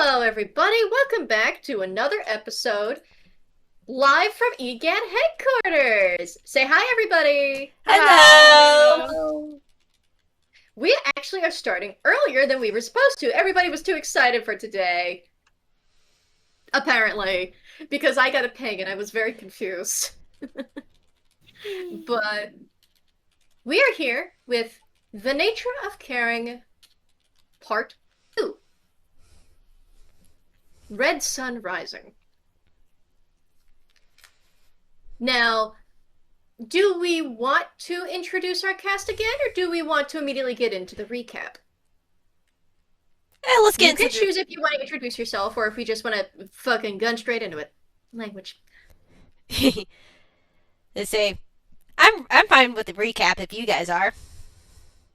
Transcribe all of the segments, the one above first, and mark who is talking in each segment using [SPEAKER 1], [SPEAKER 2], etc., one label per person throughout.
[SPEAKER 1] Hello, everybody. Welcome back to another episode live from EGAD headquarters. Say hi, everybody.
[SPEAKER 2] Hello!
[SPEAKER 1] Hello. We actually are starting earlier than we were supposed to. Everybody was too excited for today. Apparently, because I got a ping and I was very confused. But we are here with The Nature of Caring, Part 2. Red Sun Rising. Now, do we want to introduce our cast again, or do we want to immediately get into the recap?
[SPEAKER 2] Let's get
[SPEAKER 1] You can
[SPEAKER 2] into
[SPEAKER 1] choose if you want to introduce yourself, or if we just want to fucking gun straight into it. Language.
[SPEAKER 2] Let's say, I'm fine with the recap if you guys are.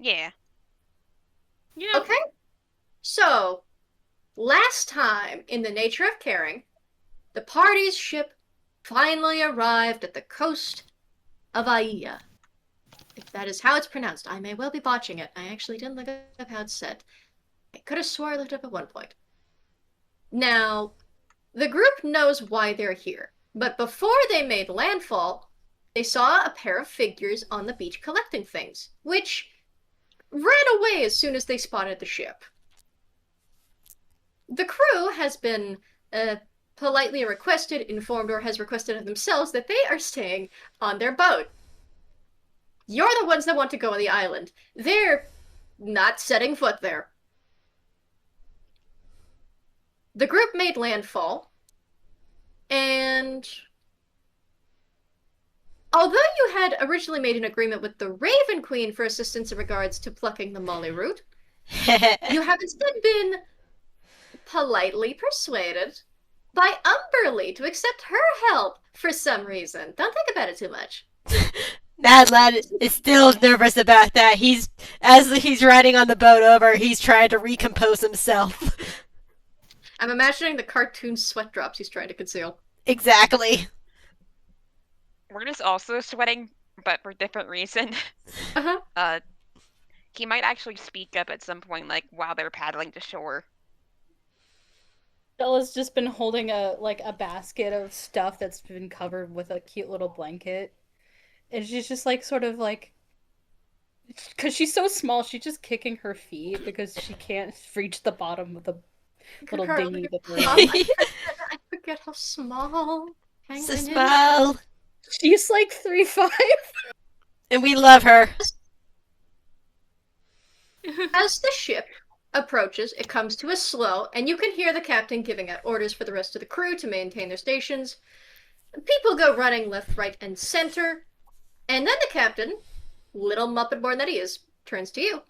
[SPEAKER 3] Yeah.
[SPEAKER 1] Okay. So, last time in The Nature of Caring, the party's ship finally arrived at the coast of Aeaea. If that is how it's pronounced, I may well be botching it. I actually didn't look up how it's said. I could have swore I looked up at one point. Now, the group knows why they're here, but before they made landfall, they saw a pair of figures on the beach collecting things, which ran away as soon as they spotted the ship. The crew has been politely informed, or has requested of themselves that they are staying on their boat. You're the ones that want to go on the island. They're not setting foot there. The group made landfall, and although you had originally made an agreement with the Raven Queen for assistance in regards to plucking the molly root, you have instead been politely persuaded by Umberly to accept her help for some reason. Don't think about it too much.
[SPEAKER 2] That lad is still nervous about that. As he's riding on the boat over, he's trying to recompose himself.
[SPEAKER 1] I'm imagining the cartoon sweat drops he's trying to conceal.
[SPEAKER 2] Exactly.
[SPEAKER 3] We're just also sweating, but for different reason.
[SPEAKER 1] Uh-huh.
[SPEAKER 3] He might actually speak up at some point, like, while they're paddling to shore.
[SPEAKER 4] Stella's just been holding a basket of stuff that's been covered with a cute little blanket. And she's just because she's so small, she's just kicking her feet because she can't reach the bottom of the little dinghy that they're in.
[SPEAKER 1] I forget how small.
[SPEAKER 2] So small.
[SPEAKER 4] She's like 3'5".
[SPEAKER 2] And we love her.
[SPEAKER 1] As the ship approaches, it comes to a slow, and you can hear the captain giving out orders for the rest of the crew to maintain their stations. People go running left, right, and center, and then the captain, little Muppet born that he is, turns to you.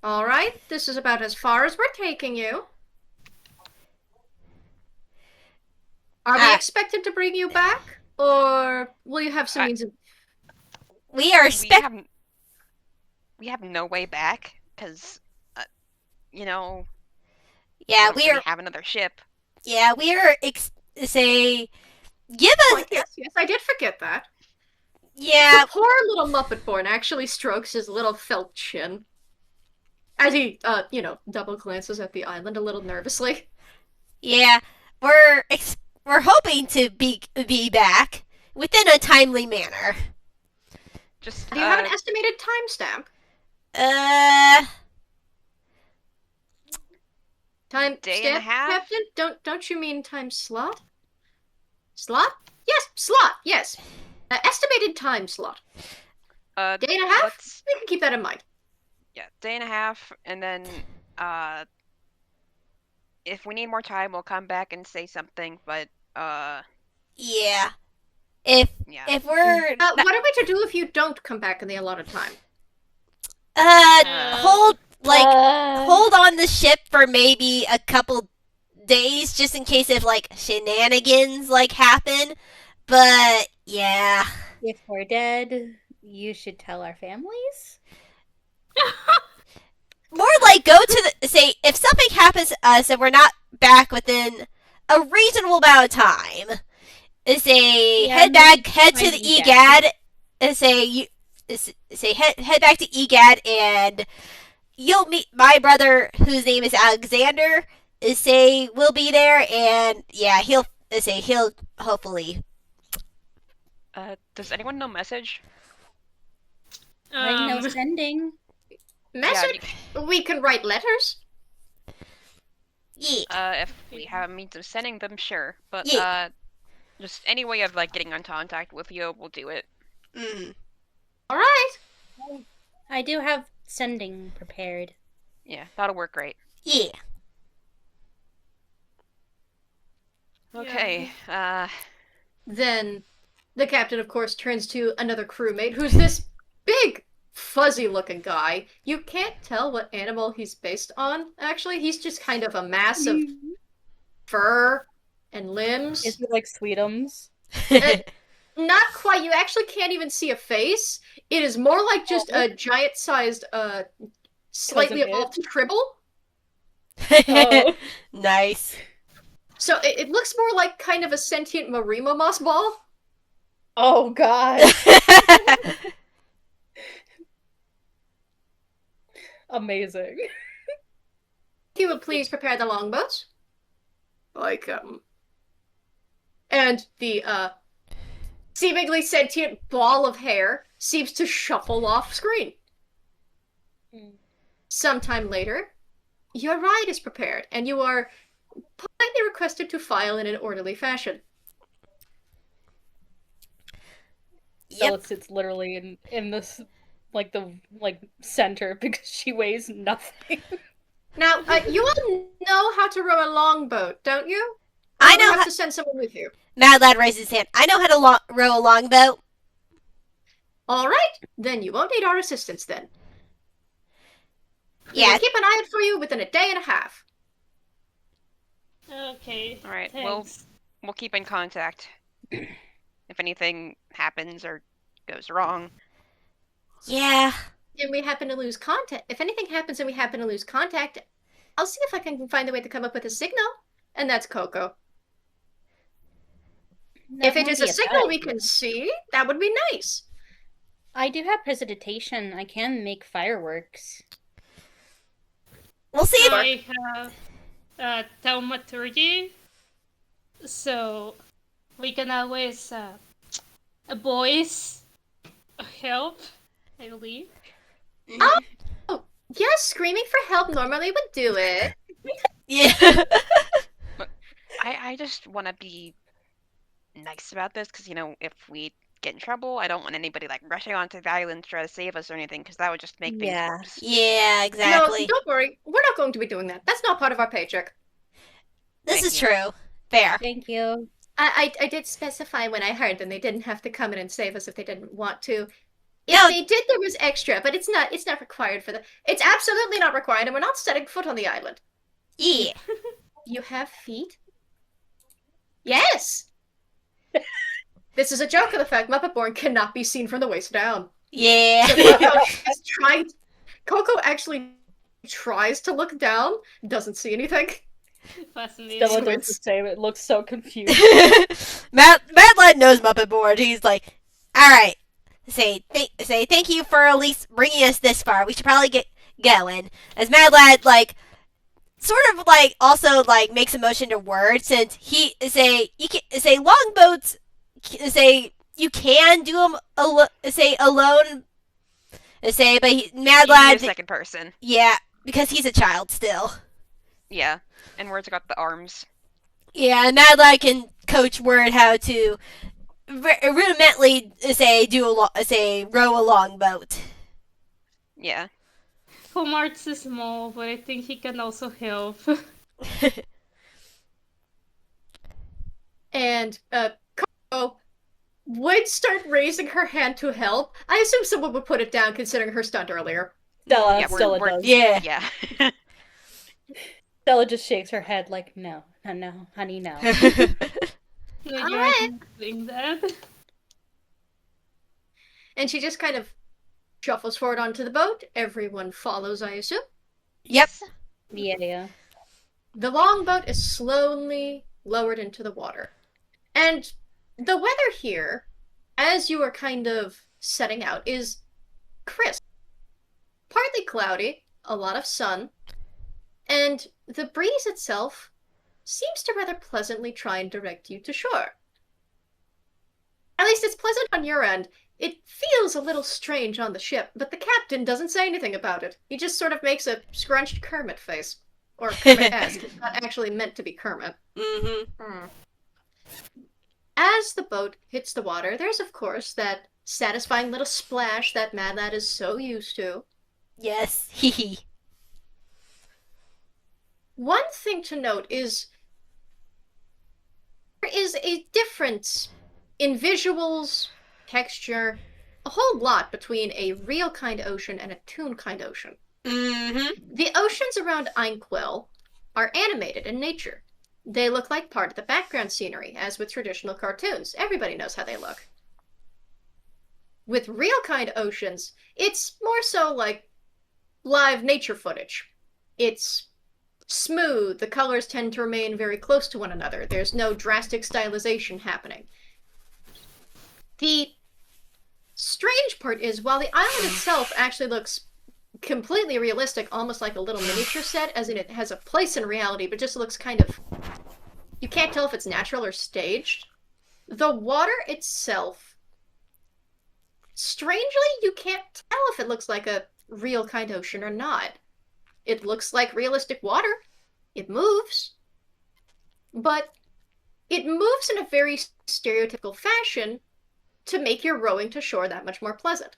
[SPEAKER 1] Alright, this is about as far as we're taking you. Are we expected to bring you back? Or will you have some means of...
[SPEAKER 2] We are
[SPEAKER 3] We have no way back, because,
[SPEAKER 2] Yeah,
[SPEAKER 3] we don't really have another ship.
[SPEAKER 2] Yeah, we are, give us...
[SPEAKER 1] Oh, yes, I did forget that.
[SPEAKER 2] Yeah.
[SPEAKER 1] The poor little Muppet born actually strokes his little felt chin. As he, double glances at the island a little nervously.
[SPEAKER 2] Yeah, we're hoping to be back within a timely manner.
[SPEAKER 3] Just,
[SPEAKER 1] Do you have an estimated timestamp? Time
[SPEAKER 3] day
[SPEAKER 1] stamp,
[SPEAKER 3] and a half?
[SPEAKER 1] Captain? Don't you mean time slot? Slot? Yes, slot. Yes. Estimated time slot. Day and a half? We can keep that in mind.
[SPEAKER 3] Yeah, day and a half, and then, if we need more time, we'll come back and say something, but,
[SPEAKER 2] Yeah. If we're...
[SPEAKER 1] what are we to do if you don't come back in the allotted time?
[SPEAKER 2] hold on the ship for maybe a couple days, just in case if, shenanigans, happen. But, yeah.
[SPEAKER 4] If we're dead, you should tell our families.
[SPEAKER 2] More like go to say if something happens to us and we're not back within a reasonable amount of time, head to the Eaeaed, head back to Eaeaed and you'll meet my brother, whose name is Alexander. Say will be there, and yeah, he'll hopefully.
[SPEAKER 3] Does anyone know message?
[SPEAKER 4] I know sending.
[SPEAKER 1] Message? We can write letters.
[SPEAKER 2] Yeah.
[SPEAKER 3] If we have a means of sending them, sure. But
[SPEAKER 2] Yeah.
[SPEAKER 3] just any way of like getting in contact with you, we'll do it.
[SPEAKER 1] All right.
[SPEAKER 4] I do have sending prepared.
[SPEAKER 3] Yeah, that'll work great.
[SPEAKER 2] Yeah.
[SPEAKER 3] Okay.
[SPEAKER 1] Then the captain, of course, turns to another crewmate who's this big, fuzzy-looking guy. You can't tell what animal he's based on, actually. He's just kind of a mass of fur and limbs.
[SPEAKER 4] Is it like Sweetums?
[SPEAKER 1] Not quite. You actually can't even see a face. It is more like just a giant-sized, slightly evolved tribble.
[SPEAKER 4] Oh.
[SPEAKER 2] Nice.
[SPEAKER 1] So it looks more like kind of a sentient Marimo moss ball.
[SPEAKER 4] Oh god. Amazing.
[SPEAKER 1] If you would please prepare the longboats. And the, seemingly sentient ball of hair seems to shuffle off screen. Sometime later, your ride is prepared, and you are politely requested to file in an orderly fashion.
[SPEAKER 4] Stella sits literally in this the center because she weighs nothing.
[SPEAKER 1] Now, you all know how to row a longboat, don't you?
[SPEAKER 2] I know
[SPEAKER 1] have to send someone with you.
[SPEAKER 2] Mad Lad raises his hand. I know how to row a longboat.
[SPEAKER 1] All right, then you won't need our assistance then.
[SPEAKER 2] Yeah.
[SPEAKER 1] We'll keep an eye out for you within a day and a half.
[SPEAKER 5] Okay.
[SPEAKER 3] All right.
[SPEAKER 5] Thanks.
[SPEAKER 3] We'll keep in contact. If anything happens or goes wrong.
[SPEAKER 2] Yeah.
[SPEAKER 1] And we happen to lose contact. If anything happens and we happen to lose contact, I'll see if I can find a way to come up with a signal. And that's Coco. If it is a signal we can see, that would be nice.
[SPEAKER 4] I do have precipitation. I can make fireworks.
[SPEAKER 2] We'll see if
[SPEAKER 5] I have thaumaturgy, so we can always voice help, I believe.
[SPEAKER 1] Oh, yes, screaming for help normally would do it.
[SPEAKER 2] Yeah.
[SPEAKER 3] I just want to be nice about this because, if we get in trouble, I don't want anybody like rushing onto the island to try to save us or anything because that would just make things worse.
[SPEAKER 2] Yeah, exactly.
[SPEAKER 1] No, don't worry. We're not going to be doing that. That's not part of our paycheck.
[SPEAKER 2] This
[SPEAKER 3] Thank
[SPEAKER 2] is
[SPEAKER 3] you.
[SPEAKER 2] true. Fair.
[SPEAKER 4] Thank you.
[SPEAKER 1] I did specify when I hired them they didn't have to come in and save us if they didn't want to. If
[SPEAKER 2] No.
[SPEAKER 1] they did, there was extra, but it's not required for them. It's absolutely not required, and we're not setting foot on the island.
[SPEAKER 2] Yeah.
[SPEAKER 1] You have feet? Yes! This is a joke of the fact Muppet-born cannot be seen from the waist down.
[SPEAKER 2] Yeah.
[SPEAKER 1] Coco actually tries to look down, doesn't see anything.
[SPEAKER 5] Fascinating.
[SPEAKER 4] Stella does the same. It looks so confused.
[SPEAKER 2] Mad Lad knows Muppet Board. He's like, all right. Say thank you for at least bringing us this far. We should probably get going. As Mad Lad sort of also makes a motion to word since you can say longboats you can do them alone. But Mad
[SPEAKER 3] You
[SPEAKER 2] Lad
[SPEAKER 3] need a second person.
[SPEAKER 2] yeah, because he's a child still.
[SPEAKER 3] Yeah, and Word's got the arms.
[SPEAKER 2] Yeah, and Mad Lad can coach Word how to rudimentally row a longboat.
[SPEAKER 3] Yeah.
[SPEAKER 5] Homart's is small, but I think he can also help.
[SPEAKER 1] And Coco would start raising her hand to help. I assume someone would put it down considering her stunt earlier.
[SPEAKER 3] Yeah,
[SPEAKER 4] Stella
[SPEAKER 3] we're-
[SPEAKER 4] does.
[SPEAKER 2] Yeah.
[SPEAKER 3] Yeah.
[SPEAKER 4] Stella just shakes her head like, no, honey, no.
[SPEAKER 5] No, you're
[SPEAKER 1] Alright.
[SPEAKER 5] doing that.
[SPEAKER 1] And she just kind of shuffles forward onto the boat. Everyone follows, I assume.
[SPEAKER 2] Yep.
[SPEAKER 4] Yeah.
[SPEAKER 1] The longboat is slowly lowered into the water. And the weather here, as you are kind of setting out, is crisp. Partly cloudy, a lot of sun, and the breeze itself seems to rather pleasantly try and direct you to shore. At least it's pleasant on your end. It feels a little strange on the ship, but the captain doesn't say anything about it. He just sort of makes a scrunched Kermit face. Or Kermit-esque. It's not actually meant to be Kermit.
[SPEAKER 2] Mm-hmm.
[SPEAKER 1] As the boat hits the water, there's of course that satisfying little splash that Mad Lad is so used to.
[SPEAKER 2] Yes. Hee.
[SPEAKER 1] One thing to note is there is a difference in visuals, texture, a whole lot between a real kind ocean and a Toonkind ocean.
[SPEAKER 2] Mm-hmm.
[SPEAKER 1] The oceans around Inkwell are animated in nature. They look like part of the background scenery, as with traditional cartoons. Everybody knows how they look. With real kind oceans, it's more so like live nature footage. It's smooth, the colors tend to remain very close to one another. There's no drastic stylization happening. The strange part is, while the island itself actually looks completely realistic, almost like a little miniature set, as in it has a place in reality, but just looks kind of... You can't tell if it's natural or staged. The water itself, strangely, you can't tell if it looks like a real kind ocean or not. It looks like realistic water. It moves. But it moves in a very stereotypical fashion to make your rowing to shore that much more pleasant.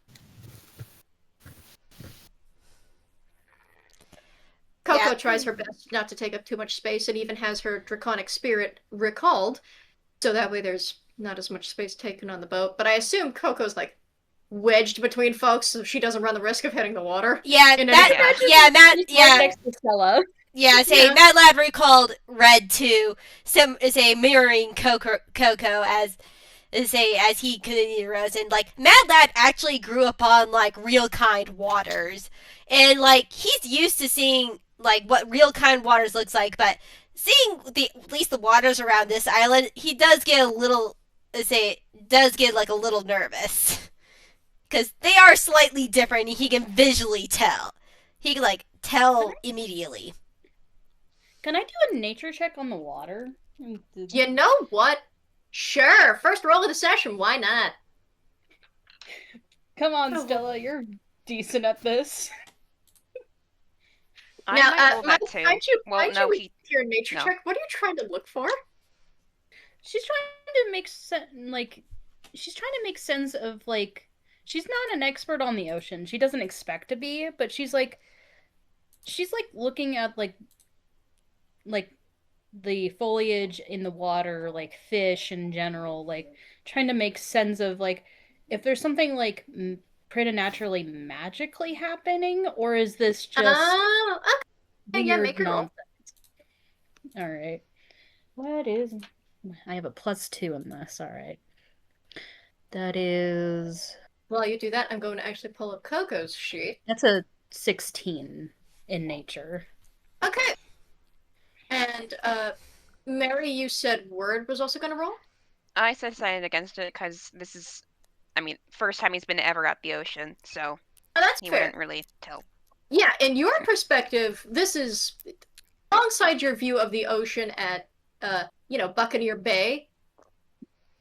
[SPEAKER 1] Coco tries her best not to take up too much space and even has her draconic spirit recalled, so that way there's not as much space taken on the boat. But I assume Coco's like wedged between folks so she doesn't run the risk of hitting the water.
[SPEAKER 2] Yeah,
[SPEAKER 4] Next to Stella.
[SPEAKER 2] Yeah, Mad Lad recalled Red too. Mirroring Coco as he continued rows, and like Mad Lad actually grew up on like real kind waters, and like he's used to seeing like what real kind waters looks like, but seeing at least the waters around this island, he does get a little like a little nervous because they are slightly different. And he can visually tell. He can like tell immediately.
[SPEAKER 4] Can I do a nature check on the water?
[SPEAKER 1] You know what? Sure. First roll of the session. Why not?
[SPEAKER 4] Come on, Stella. You're decent at this.
[SPEAKER 3] I might roll that too.
[SPEAKER 1] Your nature check. What are you trying to look for?
[SPEAKER 4] She's trying to make she's trying to make sense of like she's not an expert on the ocean. She doesn't expect to be, but she's like looking at like the foliage in the water, like fish in general, like trying to make sense of like if there's something like preternaturally magically happening, or is this just weird
[SPEAKER 1] make her
[SPEAKER 4] nonsense? All right. What is... I have a +2 in this. All right. That is...
[SPEAKER 1] While you do that, I'm going to actually pull up Coco's sheet.
[SPEAKER 4] That's a 16 in nature.
[SPEAKER 1] Okay. And, Mary, you said Word was also going to roll?
[SPEAKER 3] I said decided against it because this is, first time he's been ever at the ocean, so
[SPEAKER 1] that's
[SPEAKER 3] he
[SPEAKER 1] fair.
[SPEAKER 3] wouldn't really tell.
[SPEAKER 1] Yeah, in your perspective, this is alongside your view of the ocean at, Buccaneer Bay.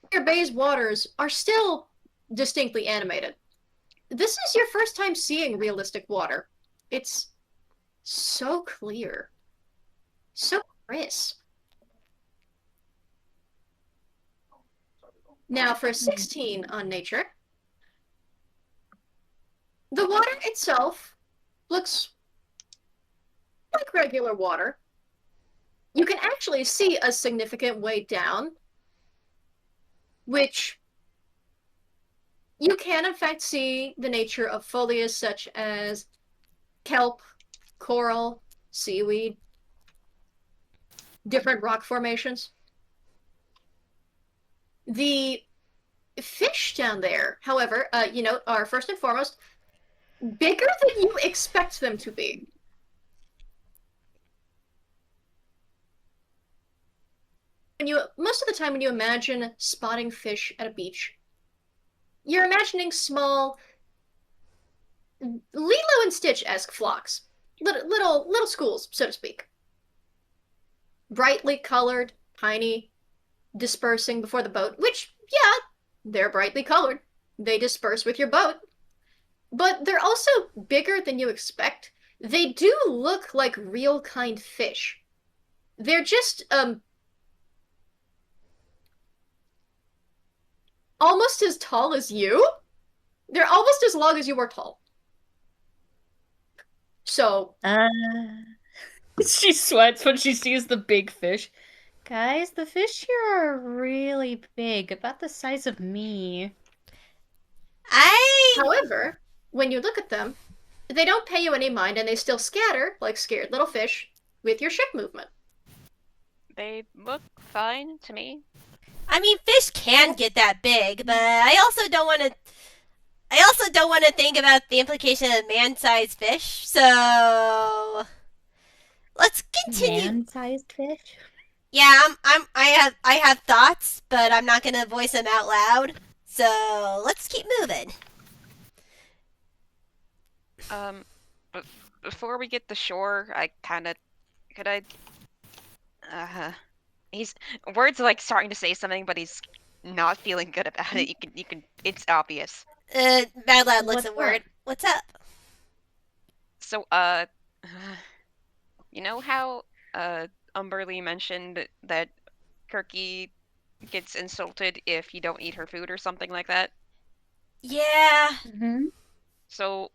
[SPEAKER 1] Buccaneer Bay's waters are still distinctly animated. This is your first time seeing realistic water. It's so clear. So crisp. Now for 16 on nature. The water itself looks like regular water. You can actually see a significant way down, which you can in fact see the nature of foliage such as kelp, coral, seaweed, different rock formations. The fish down there, however, are first and foremost bigger than you expect them to be. Most of the time when you imagine spotting fish at a beach, you're imagining small Lilo and Stitch-esque flocks. little schools, so to speak. Brightly colored, tiny, dispersing before the boat, which, yeah, they're brightly colored. They disperse with your boat. But they're also bigger than you expect. They do look like real kind fish. They're just, almost as tall as you. They're almost as long as you are tall. So,
[SPEAKER 4] She sweats when she sees the big fish. Guys, the fish here are really big, about the size of me.
[SPEAKER 1] however, when you look at them, they don't pay you any mind and they still scatter like scared little fish with your ship movement.
[SPEAKER 3] They look fine to me.
[SPEAKER 2] I mean, fish can get that big, but I also don't want to think about the implication of man-sized fish. So let's continue.
[SPEAKER 4] Man-sized fish?
[SPEAKER 2] Yeah, I have thoughts, but I'm not gonna voice them out loud. So let's keep moving.
[SPEAKER 3] But before we get to shore, could I? He's words like starting to say something, but he's not feeling good about it. You can. It's obvious.
[SPEAKER 2] Mad Lad looks
[SPEAKER 4] What's
[SPEAKER 2] at Word.
[SPEAKER 4] up?
[SPEAKER 2] What's up?
[SPEAKER 3] So, you know how Umberly mentioned that Kirky gets insulted if you don't eat her food or something like that?
[SPEAKER 2] Yeah.
[SPEAKER 4] Mm-hmm.
[SPEAKER 3] So,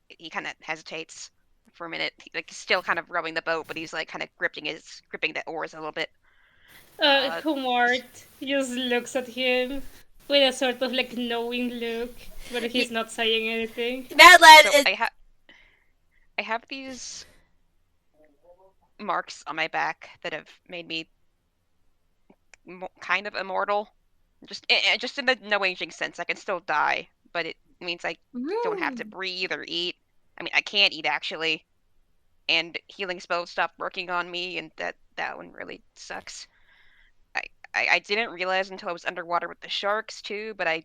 [SPEAKER 3] he kind of hesitates for a minute. Like he's still kind of rowing the boat, but he's like kind of gripping the oars a little bit.
[SPEAKER 5] Humart just looks at him with a sort of like knowing look, but he's not saying anything.
[SPEAKER 2] Mad Lad
[SPEAKER 3] So
[SPEAKER 2] is.
[SPEAKER 3] I have these marks on my back that have made me kind of immortal. Just in the no aging sense, I can still die, but it means I don't have to breathe or eat. I mean, I can't eat actually, and healing spells stopped working on me, and that one really sucks. I didn't realize until I was underwater with the sharks too, but I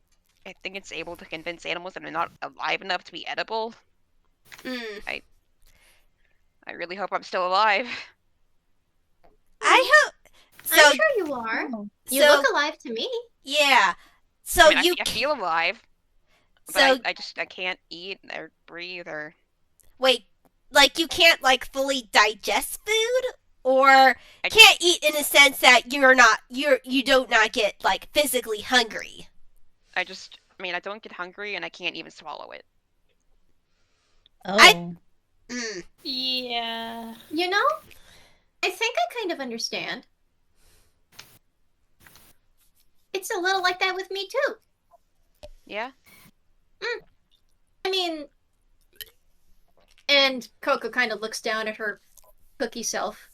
[SPEAKER 3] think it's able to convince animals that I'm not alive enough to be edible.
[SPEAKER 2] Mm.
[SPEAKER 3] I really hope I'm still alive.
[SPEAKER 2] I hope. So,
[SPEAKER 1] I'm sure you are. You
[SPEAKER 2] so,
[SPEAKER 1] look alive to me.
[SPEAKER 2] yeah. So
[SPEAKER 3] I mean,
[SPEAKER 2] you.
[SPEAKER 3] I feel alive,
[SPEAKER 2] So
[SPEAKER 3] but I can't eat or breathe or.
[SPEAKER 2] wait, like you can't like fully digest food, or can't eat in a sense that you don't not get like physically hungry.
[SPEAKER 3] I mean, I don't get hungry and I can't even swallow it.
[SPEAKER 4] Oh.
[SPEAKER 5] Yeah.
[SPEAKER 1] You know, I think I kind of understand. It's a little like that with me too.
[SPEAKER 3] Yeah?
[SPEAKER 1] I mean, and Coco kind of looks down at her cookie self.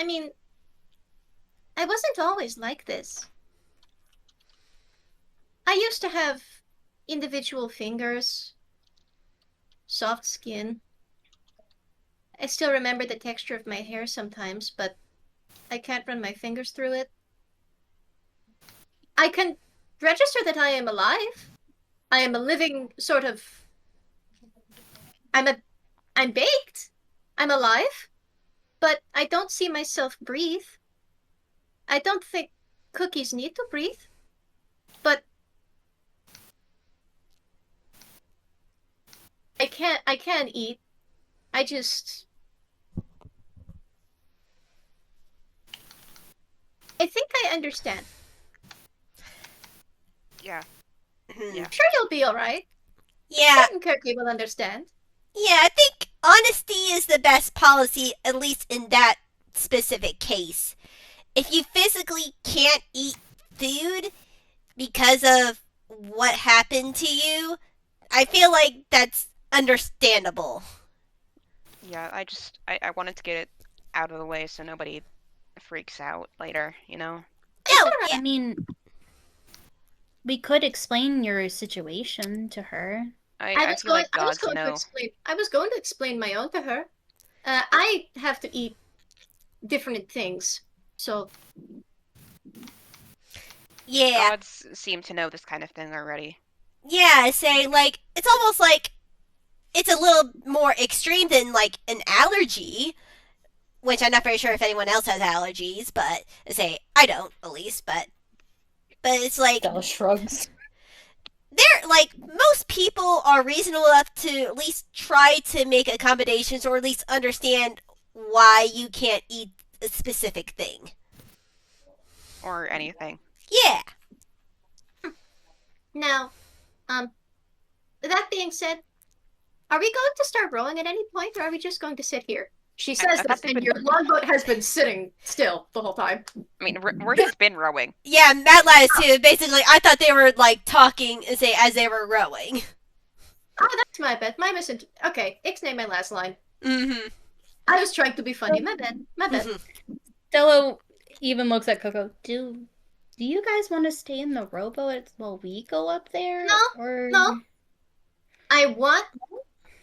[SPEAKER 1] I mean, I wasn't always like this. I used to have individual fingers, soft skin. I still remember the texture of my hair sometimes, but I can't run my fingers through it. I can register that I am alive. I am a living sort of... I'm baked. I'm alive. But I don't see myself breathe. I don't think cookies need to breathe. But I can eat. I think I understand.
[SPEAKER 3] Yeah.
[SPEAKER 1] I'm sure you'll be alright.
[SPEAKER 2] Yeah.
[SPEAKER 1] Certain Kirky will understand.
[SPEAKER 2] Yeah, I think honesty is the best policy, at least in that specific case. If you physically can't eat food because of what happened to you, I feel like that's understandable.
[SPEAKER 3] Yeah, I wanted to get it out of the way so nobody freaks out later, you know?
[SPEAKER 2] No,
[SPEAKER 4] I mean, we could explain your situation to her.
[SPEAKER 3] I feel like God to know.
[SPEAKER 1] I was going to explain my own to her. I have to eat different things, so
[SPEAKER 2] yeah.
[SPEAKER 3] Gods seem to know this kind of thing already.
[SPEAKER 2] Yeah, say, like, it's almost like it's a little more extreme than, like, an allergy, which I'm not very sure if anyone else has allergies, but say, I don't, at least, but it's like,
[SPEAKER 4] Stella shrugs.
[SPEAKER 2] they're, like, most people are reasonable enough to at least try to make accommodations or at least understand why you can't eat a specific thing.
[SPEAKER 3] Or anything.
[SPEAKER 2] Yeah.
[SPEAKER 1] Now, that being said, are we going to start rowing at any point, or are we just going to sit here? She says this, and your longboat has been sitting still the whole time.
[SPEAKER 3] I mean, Rory's been rowing.
[SPEAKER 2] Yeah, Matt lies too. Basically, I thought they were, like, talking, say, as they were rowing.
[SPEAKER 1] Oh, that's my bad. My Okay, ixnay my last line.
[SPEAKER 2] Mm-hmm.
[SPEAKER 1] I was trying to be funny. My bad.
[SPEAKER 2] Mm-hmm.
[SPEAKER 4] Stella even looks at Coco. Do you guys want to stay in the rowboat while we go up there?
[SPEAKER 1] No. I want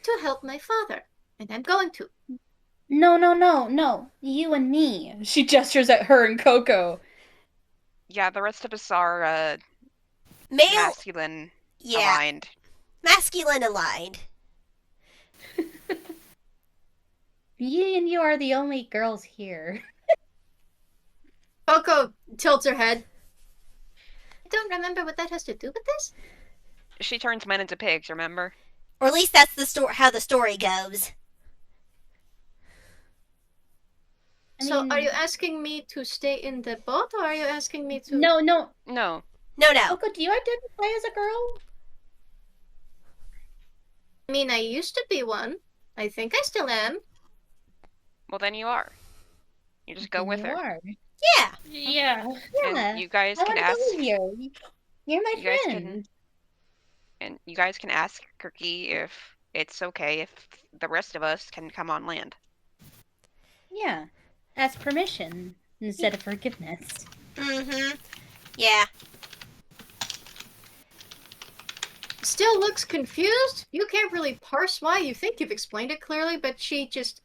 [SPEAKER 1] to help my father, and I'm going to.
[SPEAKER 4] No. You and me. She gestures at her and Coco.
[SPEAKER 3] Yeah, the rest of us are masculine aligned.
[SPEAKER 2] Masculine aligned.
[SPEAKER 4] You are the only girls here.
[SPEAKER 1] Coco tilts her head. I don't remember what that has to do with this.
[SPEAKER 3] She turns men into pigs, remember?
[SPEAKER 2] Or at least that's the how the story goes.
[SPEAKER 1] So, are you asking me to stay in the boat, or are you asking me to...
[SPEAKER 4] No.
[SPEAKER 3] No.
[SPEAKER 4] Coco, do you identify as a girl?
[SPEAKER 1] I mean, I used to be one. I think I still am.
[SPEAKER 3] Well, then you are. You just go with her.
[SPEAKER 4] Are.
[SPEAKER 3] Yeah.
[SPEAKER 5] Yeah.
[SPEAKER 3] And you guys can ask.
[SPEAKER 4] You. You're my friend.
[SPEAKER 3] And you guys can ask Kirky if it's okay if the rest of us can come on land.
[SPEAKER 4] Yeah. Ask permission instead of forgiveness.
[SPEAKER 2] Mm-hmm. Yeah.
[SPEAKER 1] Still looks confused. You can't really parse why. You think you've explained it clearly, but she just...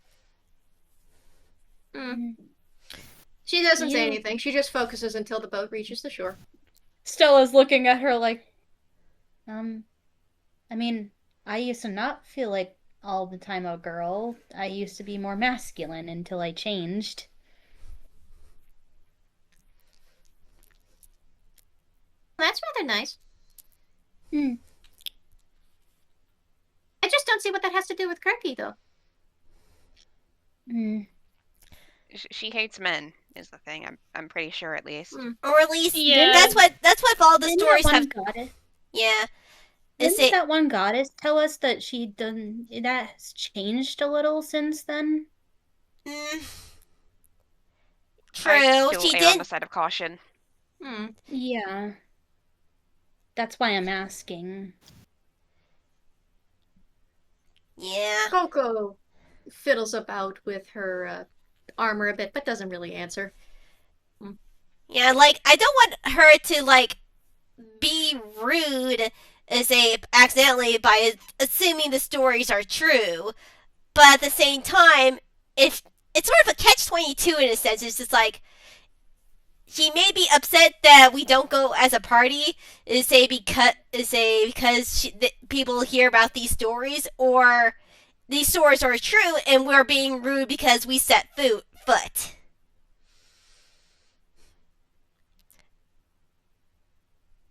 [SPEAKER 1] She doesn't say anything. She just focuses until the boat reaches the shore.
[SPEAKER 4] Stella's looking at her like, I mean, I used to not feel like all the time a girl. I used to be more masculine until I changed.
[SPEAKER 1] That's rather nice.
[SPEAKER 4] Hmm.
[SPEAKER 1] I just don't see what that has to do with Kirky, though.
[SPEAKER 3] She hates men, is the thing. I'm pretty sure, at least.
[SPEAKER 2] Or at least,
[SPEAKER 5] Yeah.
[SPEAKER 2] that's what all the stories have.
[SPEAKER 4] Goddess,
[SPEAKER 2] Yeah.
[SPEAKER 4] didn't that one goddess tell us that that has changed a little since then?
[SPEAKER 2] True.
[SPEAKER 3] I still
[SPEAKER 2] She
[SPEAKER 3] err on
[SPEAKER 2] did.
[SPEAKER 3] the side of caution.
[SPEAKER 4] Yeah. That's why I'm asking.
[SPEAKER 2] Yeah.
[SPEAKER 1] Coco fiddles about with her armor a bit, but doesn't really answer.
[SPEAKER 2] Yeah, like, I don't want her to, like, be rude, say, accidentally by assuming the stories are true. But at the same time, if it's sort of a catch-22 in a sense, it's just like, she may be upset that we don't go as a party, because people hear about these stories, or these stories are true and we're being rude because we set foot.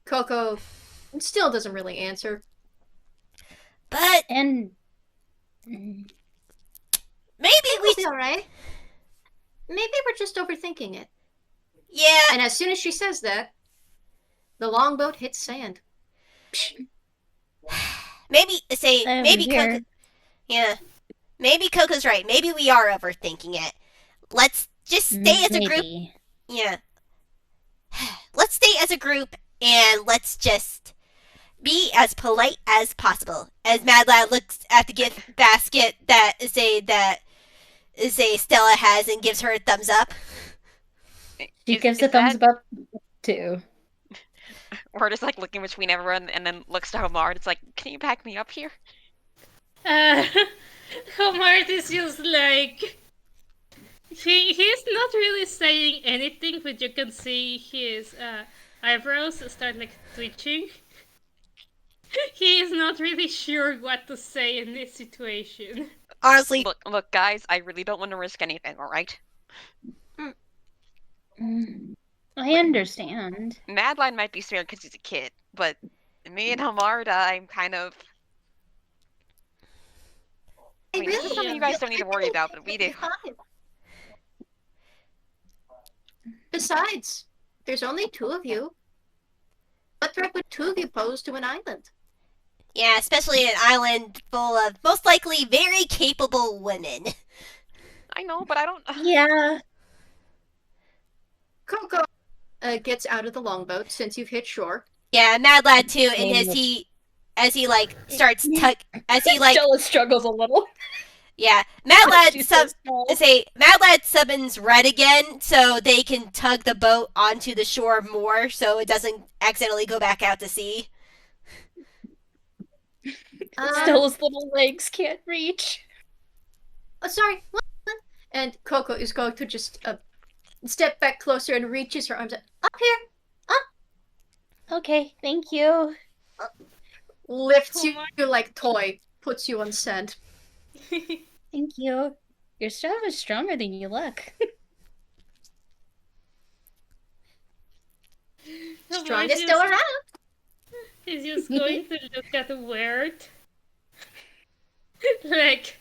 [SPEAKER 1] Coco still doesn't really answer.
[SPEAKER 2] But
[SPEAKER 4] And
[SPEAKER 2] maybe
[SPEAKER 1] We'll be alright. Maybe we're just overthinking it.
[SPEAKER 2] Yeah.
[SPEAKER 1] And as soon as she says that, the longboat hits sand.
[SPEAKER 2] Maybe
[SPEAKER 4] here.
[SPEAKER 2] Coco. Yeah. Maybe Coco's right. Maybe we are overthinking it. Let's just stay as a group. Yeah. Let's stay as a group and let's just be as polite as possible. As Mad Lad looks at the gift basket that Stella has and gives her a thumbs up.
[SPEAKER 4] She gives a thumbs up too.
[SPEAKER 3] Or just like looking between everyone and then looks to Homard. It's like, can you back me up here?
[SPEAKER 5] Homard is just like... He's not really saying anything, but you can see his eyebrows start like twitching. He is not really sure what to say in this situation.
[SPEAKER 2] Honestly,
[SPEAKER 3] Look, guys, I really don't want to risk anything, alright?
[SPEAKER 4] I understand.
[SPEAKER 3] Madeline might be scared because he's a kid, but me and Hamarda, I'm kind of... I mean, this is something you guys don't need to worry about, but we do.
[SPEAKER 1] Besides, there's only 2 of you. What threat would 2 of you pose to an island?
[SPEAKER 2] yeah, especially an island full of most likely very capable women.
[SPEAKER 3] I know, but I don't...
[SPEAKER 4] Yeah.
[SPEAKER 1] Coco gets out of the longboat since you've hit shore.
[SPEAKER 2] Yeah, Mad Lad too, and as he like starts as he like
[SPEAKER 4] Stella struggles a little.
[SPEAKER 2] yeah, Mad Lad
[SPEAKER 4] She's so small.
[SPEAKER 2] Mad Lad summons Red again so they can tug the boat onto the shore more so it doesn't accidentally go back out to sea.
[SPEAKER 4] Stella's little legs can't reach.
[SPEAKER 1] Oh, sorry. What? And Coco is going to just step back closer and reaches her arms up here.
[SPEAKER 4] Okay, thank you.
[SPEAKER 1] Lifts you like toy, puts you on sand.
[SPEAKER 4] Thank you. Your staff is stronger than you look.
[SPEAKER 1] Strongest still around.
[SPEAKER 5] He's just going to look at the word. Like,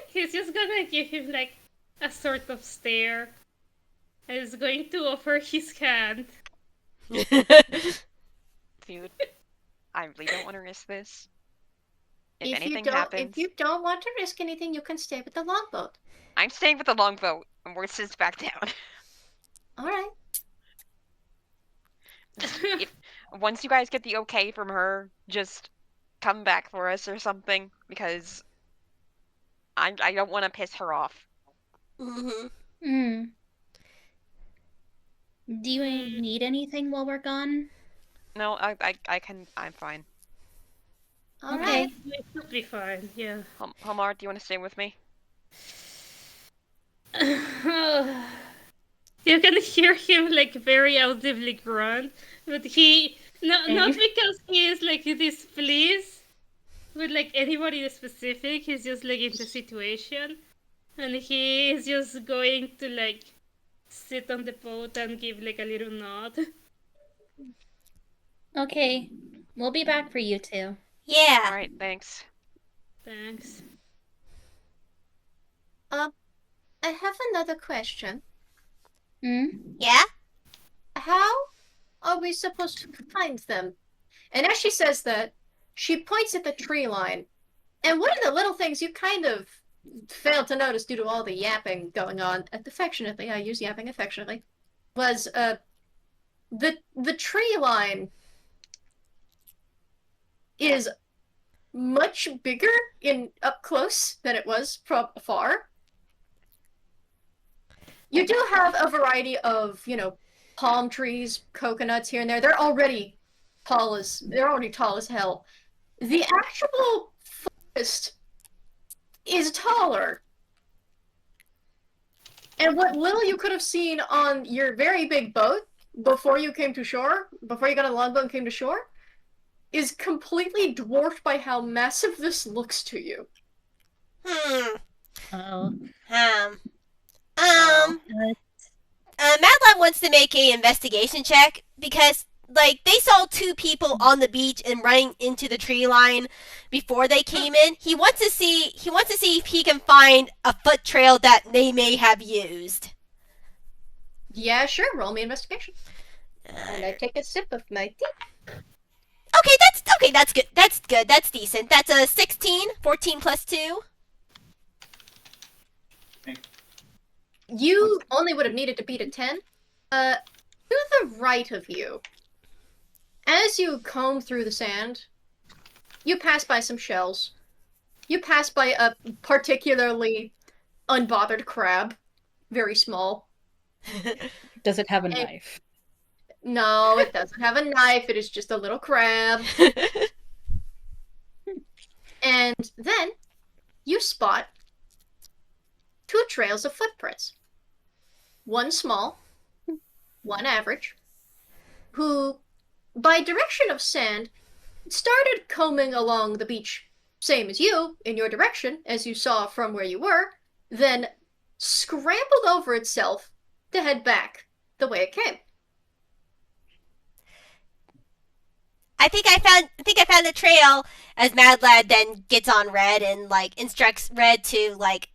[SPEAKER 5] he's just gonna give him like a sort of stare. And he's going to offer his hand.
[SPEAKER 3] Dude, I really don't want to risk this. If
[SPEAKER 1] If
[SPEAKER 3] anything happens...
[SPEAKER 1] If you don't want to risk anything, you can stay with the longboat.
[SPEAKER 3] I'm staying with the longboat, and we're sits back down.
[SPEAKER 1] Alright.
[SPEAKER 3] Once you guys get the okay from her, just come back for us or something, because I don't want to piss her off.
[SPEAKER 4] Do you need anything while we're gone?
[SPEAKER 3] No, I'm fine.
[SPEAKER 1] Alright.
[SPEAKER 5] It should be fine, yeah.
[SPEAKER 3] Hamar, do you want to stay with me?
[SPEAKER 5] You can hear him like very audibly grunt, but he not because he is like displeased with like anybody specific. He's just like in the situation, and he is just going to like sit on the boat and give like a little nod.
[SPEAKER 4] Okay, we'll be back for you two.
[SPEAKER 2] Yeah.
[SPEAKER 3] Alright, thanks.
[SPEAKER 5] Thanks.
[SPEAKER 1] I have another question.
[SPEAKER 2] Yeah?
[SPEAKER 1] How are we supposed to find them? And as she says that, she points at the tree line. And one of the little things you kind of failed to notice due to all the yapping going on, affectionately, I use yapping affectionately, was the tree line is much bigger in up close than it was from afar. You do have a variety of, palm trees, coconuts here and there. They're already tall as hell. The actual forest is taller. And what little you could have seen on your very big boat before you came to shore, before you got on the longboat and came to shore, is completely dwarfed by how massive this looks to you.
[SPEAKER 2] Madeline wants to make a investigation check because, like, they saw 2 people on the beach and running into the tree line before they came in. He wants to see if he can find a foot trail that they may have used.
[SPEAKER 1] Yeah, sure. Roll me investigation. And I take a sip of my tea.
[SPEAKER 2] Okay, that's good. That's good. That's decent. That's a 16, 14 plus 2.
[SPEAKER 1] You only would have needed to beat a 10. To the right of you, as you comb through the sand, you pass by some shells. You pass by a particularly unbothered crab. Very small.
[SPEAKER 4] Does it have a knife?
[SPEAKER 1] No, it doesn't have a knife. It is just a little crab. And then you spot 2 trails of footprints. One small, one average, who, by direction of sand, started combing along the beach, same as you, in your direction, as you saw from where you were, then scrambled over itself to head back the way it came.
[SPEAKER 2] I think I found the trail. As Mad Lad then gets on Red and like instructs Red to like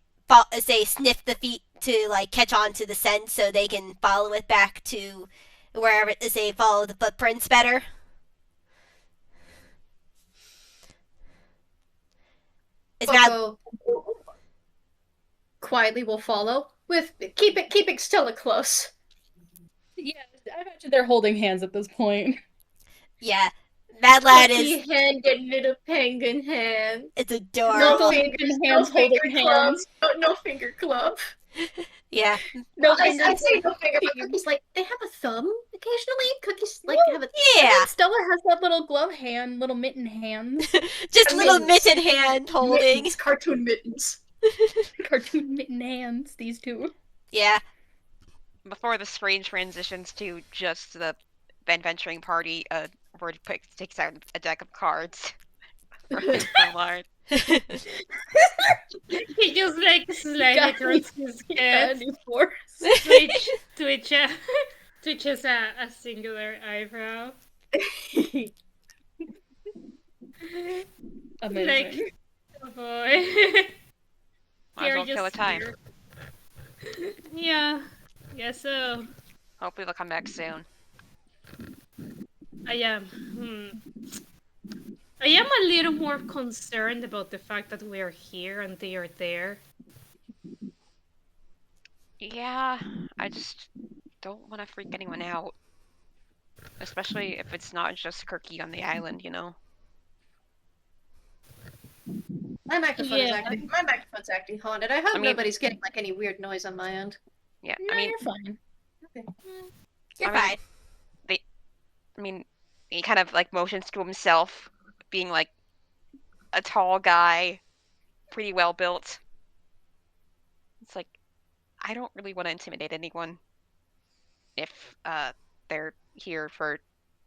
[SPEAKER 2] say sniff the feet to like catch on to the scent so they can follow it back to wherever say follow the footprints better. Is Mad
[SPEAKER 1] Coco quietly will follow, with keeping Stella close.
[SPEAKER 4] Yeah, I imagine they're holding hands at this point.
[SPEAKER 2] yeah. Mad Lad
[SPEAKER 1] Lucky
[SPEAKER 2] is
[SPEAKER 1] hand and little penguin hand.
[SPEAKER 2] it's
[SPEAKER 1] No
[SPEAKER 2] adorable.
[SPEAKER 1] fingers,
[SPEAKER 4] Hands
[SPEAKER 1] no finger
[SPEAKER 4] holding
[SPEAKER 1] club.
[SPEAKER 4] hands.
[SPEAKER 1] No finger club.
[SPEAKER 2] Yeah.
[SPEAKER 4] No
[SPEAKER 1] I
[SPEAKER 4] finger
[SPEAKER 1] say no finger, but
[SPEAKER 4] team.
[SPEAKER 1] Cookie's like, they have a thumb occasionally. Cookie's like
[SPEAKER 4] Well,
[SPEAKER 1] have a
[SPEAKER 2] Yeah.
[SPEAKER 4] Stella has that little glove hand, little mitten hands.
[SPEAKER 2] Just little
[SPEAKER 1] mittens.
[SPEAKER 2] mitten hand holding.
[SPEAKER 1] mittens, cartoon mittens.
[SPEAKER 4] Cartoon mitten hands, these two.
[SPEAKER 2] Yeah.
[SPEAKER 3] Before the screen transitions to just the adventuring party, Word takes out a deck of cards. Right, Lard.
[SPEAKER 5] He just like slightly turns his head, twitches a singular eyebrow.
[SPEAKER 4] Amazing.
[SPEAKER 5] Like, oh boy.
[SPEAKER 3] Might as well
[SPEAKER 5] They're
[SPEAKER 3] kill a
[SPEAKER 5] just
[SPEAKER 3] time.
[SPEAKER 5] here. Yeah, guess so.
[SPEAKER 3] Hopefully they'll come back soon.
[SPEAKER 5] I am. I am a little more concerned about the fact that we're here and they are there.
[SPEAKER 3] Yeah, I just don't want to freak anyone out. Especially if it's not just Kirky on the island, you know?
[SPEAKER 1] My microphone's acting haunted. I hope
[SPEAKER 3] I mean-
[SPEAKER 1] nobody's getting like any weird noise on my end.
[SPEAKER 3] Yeah,
[SPEAKER 4] No, you're fine.
[SPEAKER 2] You're
[SPEAKER 3] I mean-
[SPEAKER 2] fine.
[SPEAKER 3] I mean, he kind of like motions to himself, being like a tall guy, pretty well built. It's like, I don't really want to intimidate anyone if they're here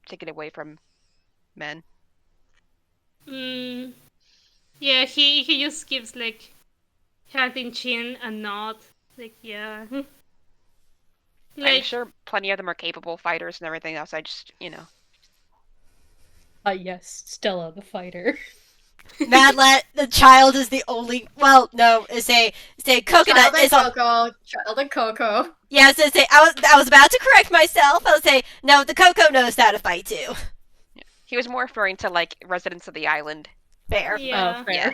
[SPEAKER 3] to get away from men.
[SPEAKER 5] Yeah, he just gives like hand in chin a nod. Like, yeah.
[SPEAKER 3] I'm sure plenty of them are capable fighters and everything else. I just,
[SPEAKER 4] Yes, Stella the fighter.
[SPEAKER 2] Mad Lad, the child is the only. Well, no, say coconut is all.
[SPEAKER 1] Child and Coco.
[SPEAKER 2] Yeah, say I was about to correct myself. I'll say no. The Coco knows how to fight too.
[SPEAKER 3] he was more referring to like residents of the island.
[SPEAKER 2] Fair.
[SPEAKER 5] Yeah.
[SPEAKER 4] Oh, fair.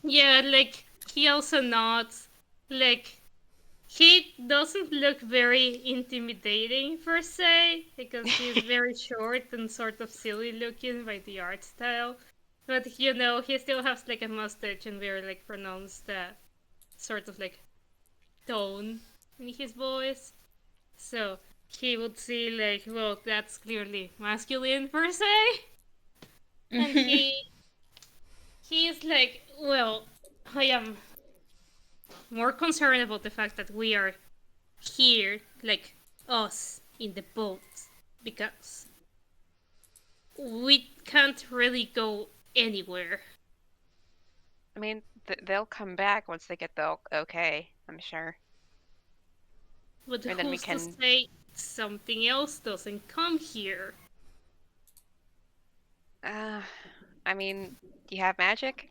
[SPEAKER 5] Yeah, like, he also nods. Like, he doesn't look very intimidating, per se, because he's very short and sort of silly looking by the art style. But, he still has, like, a mustache and very, like, pronounced, sort of, like, tone in his voice. So, he would see, like, well, that's clearly masculine, per se. And he's like, well, I am more concerned about the fact that we are here, like us in the boat, because we can't really go anywhere.
[SPEAKER 3] I mean, they'll come back once they get the okay, I'm sure.
[SPEAKER 5] But
[SPEAKER 3] And then we
[SPEAKER 5] who's
[SPEAKER 3] can-
[SPEAKER 5] to say something else doesn't come here?
[SPEAKER 3] I mean, do you have magic?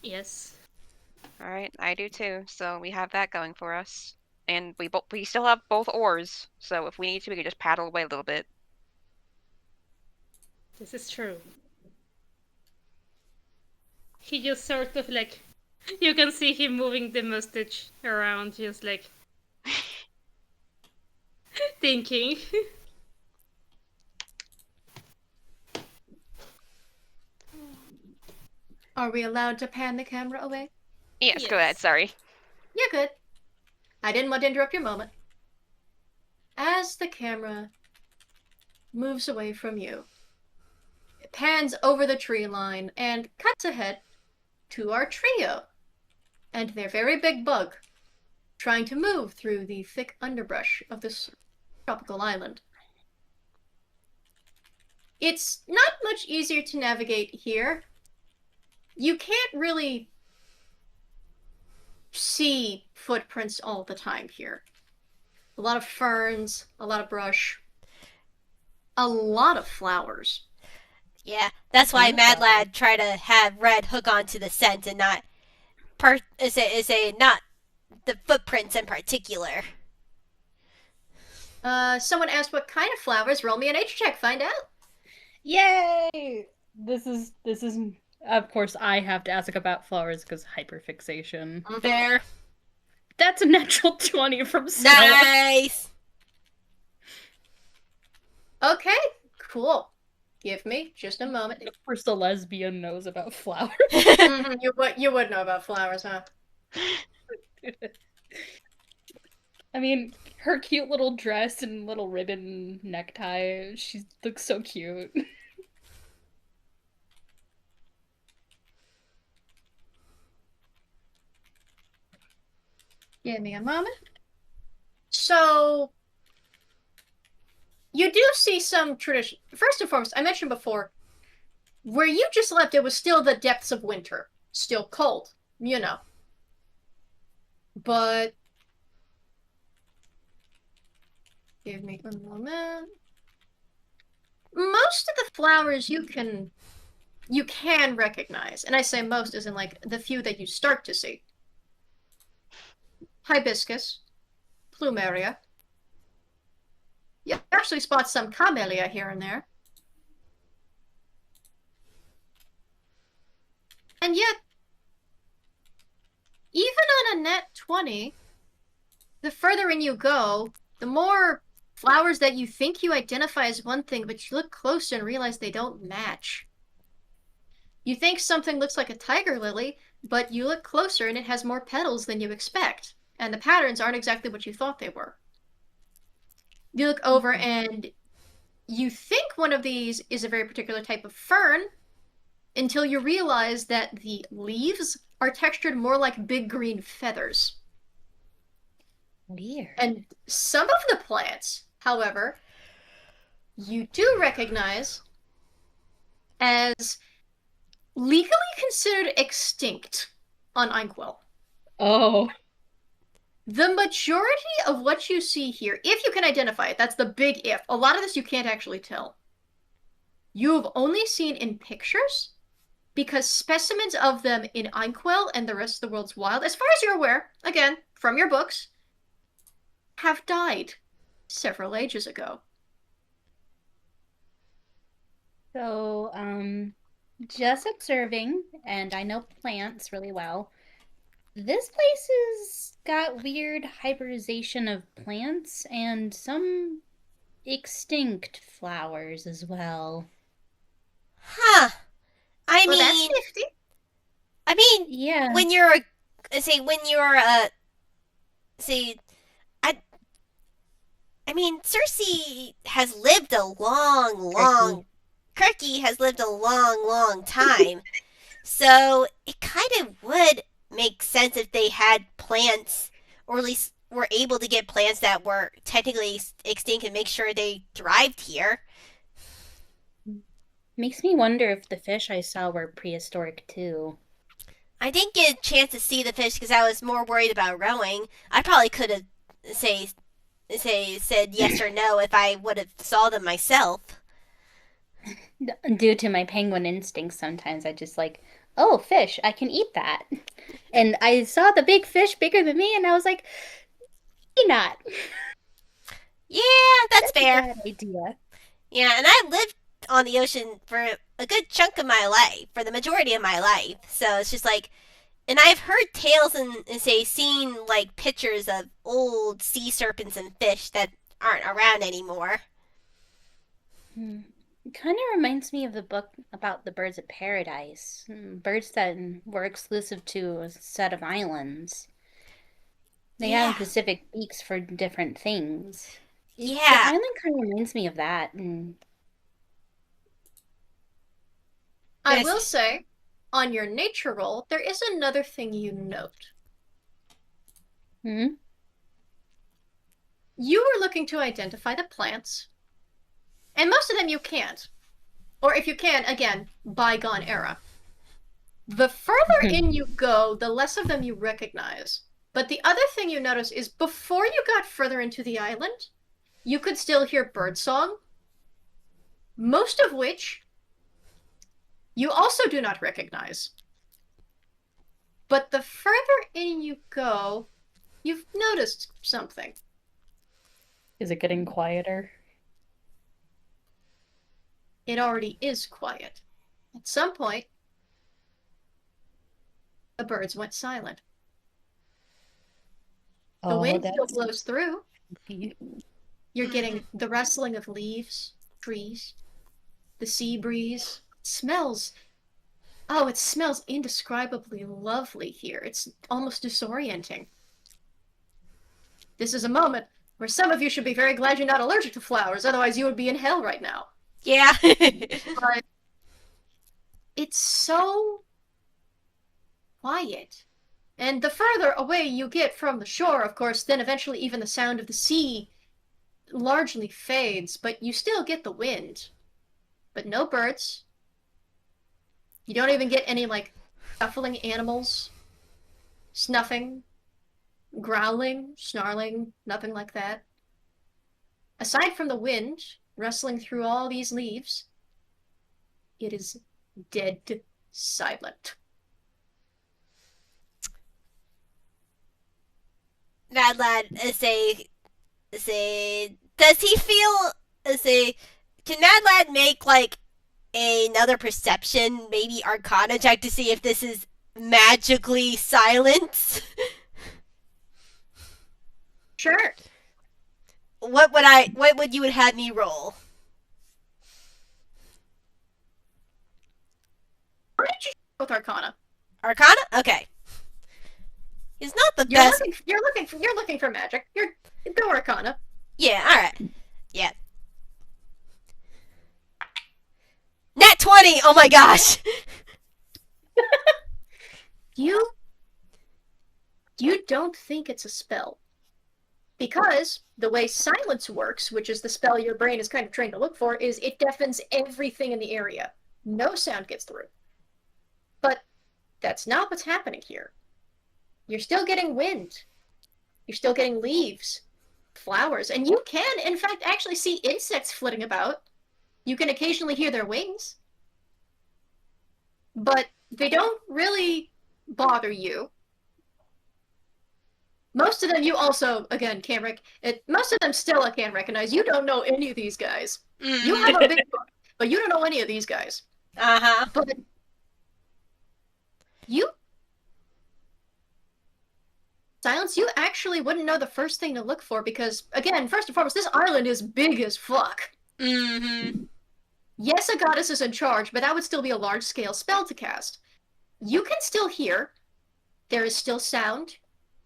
[SPEAKER 5] Yes.
[SPEAKER 3] Alright, I do too, so we have that going for us. And we still have both oars, so if we need to, we can just paddle away a little bit.
[SPEAKER 5] This is true. He just sort of like, you can see him moving the mustache around, just like thinking.
[SPEAKER 1] Are we allowed to pan the camera away?
[SPEAKER 3] Yes, go ahead,
[SPEAKER 5] Yes.
[SPEAKER 3] sorry.
[SPEAKER 1] You're good. I didn't want to interrupt your moment. As the camera moves away from you, it pans over the tree line and cuts ahead to our trio and their very big bug trying to move through the thick underbrush of this tropical island. It's not much easier to navigate here. You can't really see footprints all the time here. A lot of ferns, a lot of brush, a lot of flowers.
[SPEAKER 2] Yeah, that's why Mad Lad tried to have Red hook onto the scent and not not the footprints in particular.
[SPEAKER 1] Someone asked what kind of flowers. Roll me a nature check. Find out.
[SPEAKER 4] Yay! This is of course I have to ask about flowers because hyperfixation.
[SPEAKER 2] Fair.
[SPEAKER 4] That's a natural 20 from Stella.
[SPEAKER 2] Nice.
[SPEAKER 1] Okay, cool. Give me just a moment.
[SPEAKER 4] Of course, the lesbian knows about flowers.
[SPEAKER 1] You would know about flowers, huh?
[SPEAKER 4] I mean, her cute little dress and little ribbon necktie, she looks so cute.
[SPEAKER 1] Give me a moment. So, you do see some tradition. First and foremost, I mentioned before, where you just left, it was still the depths of winter. Still cold, you know. But, give me a moment. Most of the flowers you can recognize. And I say most as in like the few that you start to see. Hibiscus, plumeria. You actually spot some camellia here and there. And yet, even on a net 20, the further in you go, the more flowers that you think you identify as one thing, but you look closer and realize they don't match. You think something looks like a tiger lily, but you look closer and it has more petals than you expect. And the patterns aren't exactly what you thought they were. You look over and you think one of these is a very particular type of fern until you realize that the leaves are textured more like big green feathers.
[SPEAKER 4] Weird.
[SPEAKER 1] And some of the plants, however, you do recognize as legally considered extinct on Inkwell.
[SPEAKER 4] Oh.
[SPEAKER 1] The majority of what you see here, if you can identify it, that's the big if. A lot of this you can't actually tell. You have only seen in pictures because specimens of them in Inkwell and the rest of the world's wild, as far as you're aware, again, from your books, have died several ages ago.
[SPEAKER 4] So, just observing, and I know plants really well. This place has got weird hybridization of plants and some extinct flowers as well.
[SPEAKER 2] Huh. I
[SPEAKER 1] Well,
[SPEAKER 2] mean,
[SPEAKER 1] that's nifty.
[SPEAKER 2] I mean,
[SPEAKER 4] Yeah.
[SPEAKER 2] when you're I mean, Cersei has lived a long Kirky has lived a long time. So it kind of would make sense if they had plants, or at least were able to get plants that were technically extinct and make sure they thrived here.
[SPEAKER 4] Makes me wonder if the fish I saw were prehistoric too.
[SPEAKER 2] I didn't get a chance to see the fish because I was more worried about rowing. I probably could have said yes or no if I would have saw them myself.
[SPEAKER 4] Due to my penguin instincts, sometimes I just like, oh, fish, I can eat that. And I saw the big fish bigger than me, and I was like, maybe not.
[SPEAKER 2] Yeah, that's fair.
[SPEAKER 4] A bad idea.
[SPEAKER 2] Yeah, and I lived on the ocean for a good chunk of my life, for the majority of my life. So it's just like, and I've heard tales and seen like pictures of old sea serpents and fish that aren't around anymore.
[SPEAKER 4] It kind of reminds me of the book about the birds of paradise. Birds that were exclusive to a set of islands. They have specific beaks for different things.
[SPEAKER 2] Yeah.
[SPEAKER 4] The island kind of reminds me of that.
[SPEAKER 1] I will say, on your nature roll, there is another thing you note. You were looking to identify the plants, and most of them you can't. or if you can, again, bygone era. The further in you go, the less of them you recognize. But the other thing you notice is before you got further into the island, you could still hear birdsong, most of which you also do not recognize. But the further in you go, you've noticed something.
[SPEAKER 4] Is it getting quieter?
[SPEAKER 1] It already is quiet. At some point, the birds went silent. The wind still blows through. You're getting the rustling of leaves, trees, the sea breeze. It smells indescribably lovely here. It's almost disorienting. This is a moment where some of you should be very glad you're not allergic to flowers, otherwise you would be in hell right now.
[SPEAKER 2] Yeah.
[SPEAKER 1] But it's so quiet. And the further away you get from the shore, of course, then eventually even the sound of the sea largely fades, but you still get the wind. But no birds. You don't even get any, like, shuffling animals, snuffing, growling, snarling, nothing like that. Aside from the wind rustling through all these leaves, it is dead silent.
[SPEAKER 2] Mad Lad, does he feel, can Mad Lad make, like, another perception, maybe Arcana check to see if this is magically silent?
[SPEAKER 1] Sure.
[SPEAKER 2] What would you have me roll?
[SPEAKER 1] Why did you with Arcana?
[SPEAKER 2] Arcana? Okay. He's not the best.
[SPEAKER 1] You're looking for magic. Go Arcana.
[SPEAKER 2] Yeah, alright. Yeah. Nat 20! Oh my gosh!
[SPEAKER 1] You don't think it's a spell. Because the way silence works, which is the spell your brain is kind of trained to look for, is it deafens everything in the area. No sound gets through. But that's not what's happening here. You're still getting wind. You're still getting leaves, flowers, and you can, in fact, actually see insects flitting about. You can occasionally hear their wings. But they don't really bother you. Most of them you also, again, most of them Stella can't recognize. You don't know any of these guys. You have a big book, but you don't know any of these guys.
[SPEAKER 2] Uh-huh.
[SPEAKER 1] But Silence, you actually wouldn't know the first thing to look for because, again, first and foremost, this island is big as fuck.
[SPEAKER 2] Mm-hmm.
[SPEAKER 1] Yes, a goddess is in charge, but that would still be a large-scale spell to cast. You can still hear. There is still sound.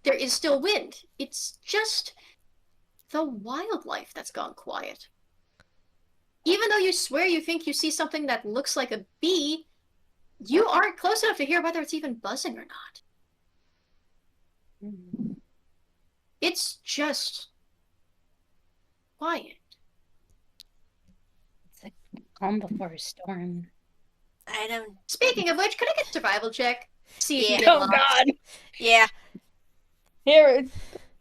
[SPEAKER 1] There is still wind. It's just the wildlife that's gone quiet. Even though you swear you think you see something that looks like a bee, you aren't close enough to hear whether it's even buzzing or not. It's just quiet.
[SPEAKER 4] It's like calm before a storm.
[SPEAKER 2] I don't...
[SPEAKER 1] Speaking of which, could I get a survival check? See if you get
[SPEAKER 4] Oh
[SPEAKER 1] lost.
[SPEAKER 4] god!
[SPEAKER 2] Yeah.
[SPEAKER 4] Here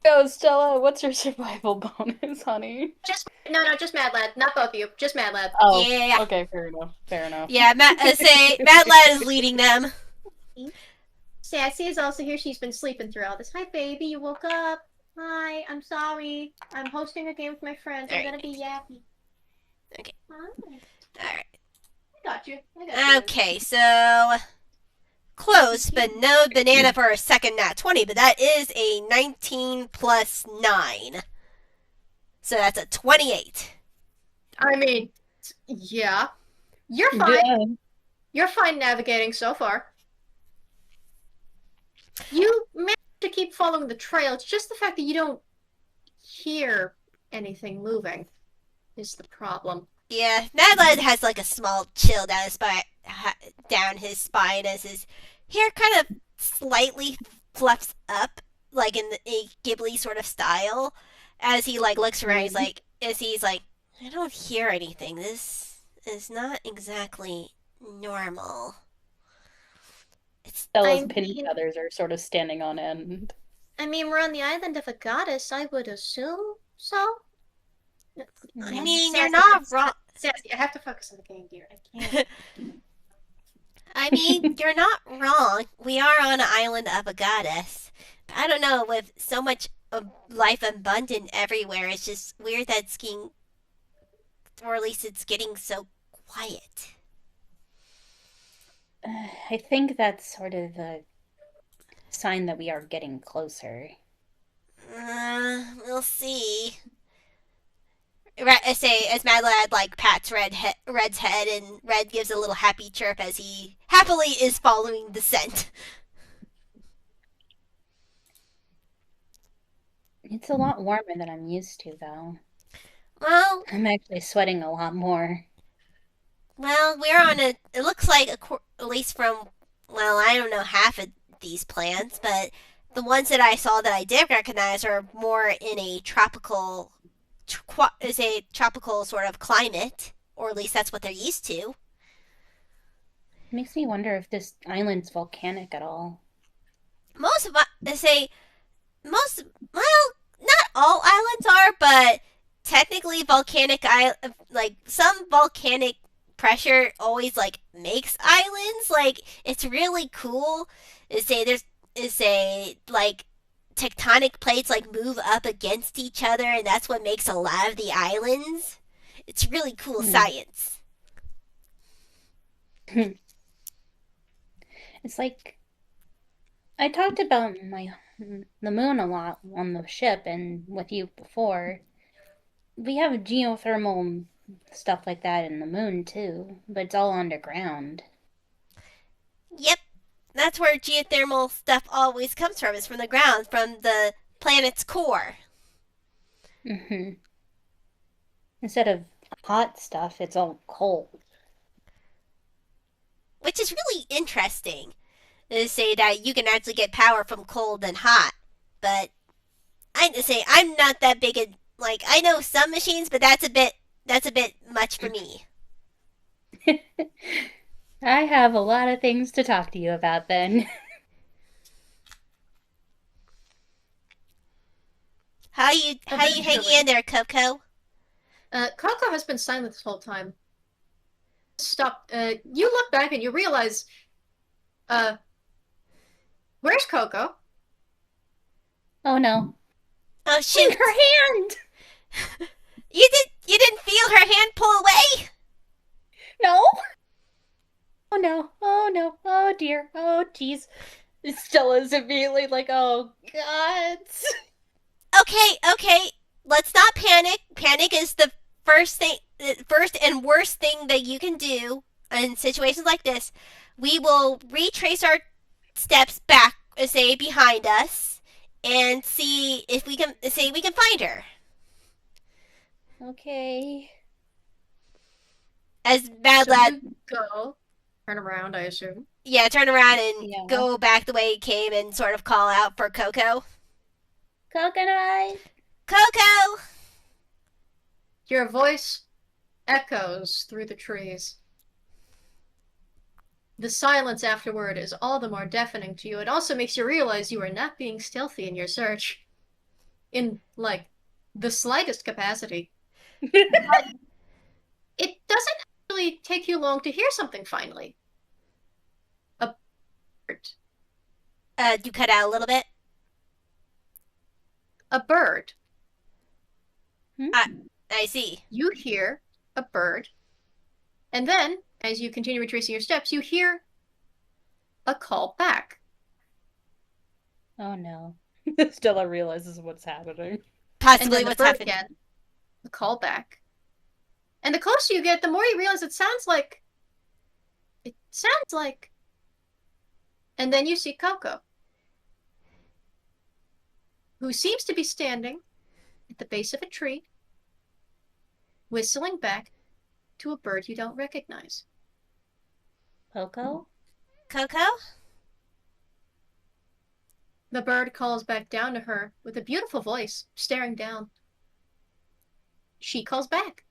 [SPEAKER 4] go, Stella. What's your survival bonus, honey?
[SPEAKER 1] Just Mad Lad. Not both of you. Just Mad Lad.
[SPEAKER 4] Oh,
[SPEAKER 2] Yeah.
[SPEAKER 4] okay, fair enough.
[SPEAKER 2] Yeah, Mad Lad is leading them.
[SPEAKER 1] Sassy is also here. She's been sleeping through all this. Hi, baby. You woke up. Hi. I'm sorry. I'm hosting a game with my friends. I'm gonna be yappy.
[SPEAKER 2] Okay.
[SPEAKER 1] Hi.
[SPEAKER 2] Alright.
[SPEAKER 1] I got you.
[SPEAKER 2] Okay, so... Close, but no banana for a second nat 20, but that is a 19 plus 9. So that's a 28.
[SPEAKER 1] I mean, yeah. You're fine.
[SPEAKER 4] Yeah.
[SPEAKER 1] You're fine navigating so far. You manage to keep following the trail. It's just the fact that you don't hear anything moving is the problem.
[SPEAKER 2] Yeah, Mad Lad has like a small chill down his spine as his hair kind of slightly fluffs up, like in a Ghibli sort of style, as he like looks around. He's like, I don't hear anything. This is not exactly normal.
[SPEAKER 4] Stella's pin feathers are sort of standing on end.
[SPEAKER 1] I mean, we're on the island of a goddess. I would assume so.
[SPEAKER 2] I mean, you're not wrong.
[SPEAKER 1] Sassy, I have to focus on the game here. I can't.
[SPEAKER 2] I mean, you're not wrong. We are on an island of a goddess. But I don't know, with so much of life abundant everywhere, it's just weird that it's getting, or at least it's getting so quiet.
[SPEAKER 4] I think that's sort of a sign that we are getting closer.
[SPEAKER 2] We'll see. As Mad Lad like pats Red's head, and Red gives a little happy chirp as he happily is following the scent.
[SPEAKER 4] It's a lot warmer than I'm used to, though.
[SPEAKER 2] Well,
[SPEAKER 4] I'm actually sweating a lot more.
[SPEAKER 2] Well, we're on a. It looks like at least from. Well, I don't know half of these plants, but the ones that I saw that I did recognize are more in a tropical sort of climate, or at least that's what they're used to.
[SPEAKER 4] It makes me wonder if this island's volcanic at all.
[SPEAKER 2] Most, well, not all islands are, but technically some volcanic pressure always like makes islands. Like, it's really cool. Like tectonic plates like move up against each other, and that's what makes a lot of the islands. It's really cool science.
[SPEAKER 4] It's like I talked about the moon a lot on the ship and with you before. We have geothermal stuff like that in the moon too, but it's all underground.
[SPEAKER 2] Yep, that's where geothermal stuff always comes from. It's from the ground, from the planet's core.
[SPEAKER 4] Instead of hot stuff, it's all cold.
[SPEAKER 2] Which is really interesting. To say that you can actually get power from cold and hot, but I'm not that big. I know some machines, but that's a bit much for me.
[SPEAKER 4] I have a lot of things to talk to you about then.
[SPEAKER 2] How you hanging in there, Coco?
[SPEAKER 1] Coco has been silent this whole time. Stop. You look back and you realize, where's Coco?
[SPEAKER 4] Oh no.
[SPEAKER 2] Oh shoot!
[SPEAKER 4] Her hand!
[SPEAKER 2] You didn't feel her hand pull away?
[SPEAKER 4] No. Oh no. Oh no. Oh dear. Oh jeez. Stella's immediately like, oh god.
[SPEAKER 2] Okay. Let's not panic. Panic is the first and worst thing that you can do in situations like this. We will retrace our steps back, say behind us, and see if we can find her.
[SPEAKER 4] Okay.
[SPEAKER 2] As Mad Lad
[SPEAKER 1] go turn around, I assume.
[SPEAKER 2] Yeah, turn around and go back the way he came and sort of call out for Coco.
[SPEAKER 4] Coconut!
[SPEAKER 2] Coco!
[SPEAKER 1] Your voice echoes through the trees. The silence afterward is all the more deafening to you. It also makes you realize you are not being stealthy in your search. In, the slightest capacity. But it doesn't actually take you long to hear something finally. A bird.
[SPEAKER 2] You cut out a little bit?
[SPEAKER 1] A bird.
[SPEAKER 2] I see.
[SPEAKER 1] You hear a bird, and then, as you continue retracing your steps, you hear a call back.
[SPEAKER 4] Oh no. Stella realizes what's happening.
[SPEAKER 2] Possibly what's happening.
[SPEAKER 1] Again, a call back. And the closer you get, the more you realize it sounds like... And then you see Coco, who seems to be standing at the base of a tree, whistling back to a bird you don't recognize.
[SPEAKER 4] Coco?
[SPEAKER 2] Coco?
[SPEAKER 1] The bird calls back down to her with a beautiful voice, staring down. She calls back.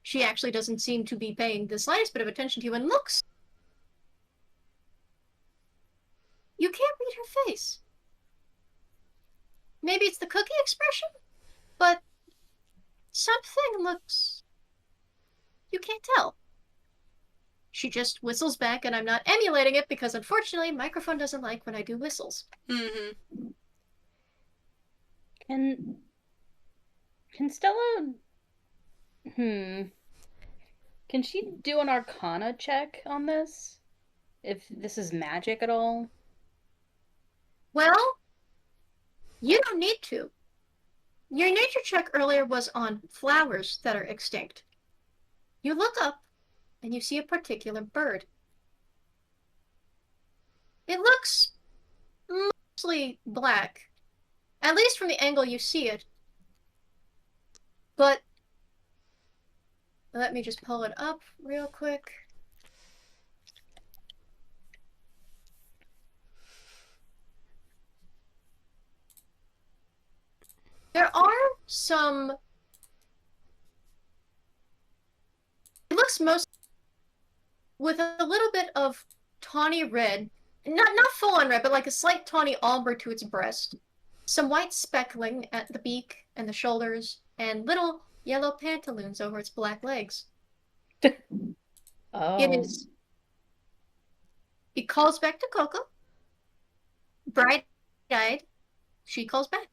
[SPEAKER 1] She actually doesn't seem to be paying the slightest bit of attention to you and looks. You can't read her face. Maybe it's the cookie expression, but something looks... You can't tell. She just whistles back, and I'm not emulating it because, unfortunately, microphone doesn't like when I do whistles.
[SPEAKER 2] Mm-hmm.
[SPEAKER 4] Can Stella... Can she do an Arcana check on this? If this is magic at all?
[SPEAKER 1] Well, you don't need to. Your nature check earlier was on flowers that are extinct. You look up, and you see a particular bird. It looks mostly black, at least from the angle you see it. But let me just pull it up real quick. There are some... It looks most with a little bit of tawny red, not full on red, but like a slight tawny umber to its breast. Some white speckling at the beak and the shoulders, and little yellow pantaloons over its black legs.
[SPEAKER 4] Oh.
[SPEAKER 1] It is... It calls back to Coco. Bright-eyed, she calls back.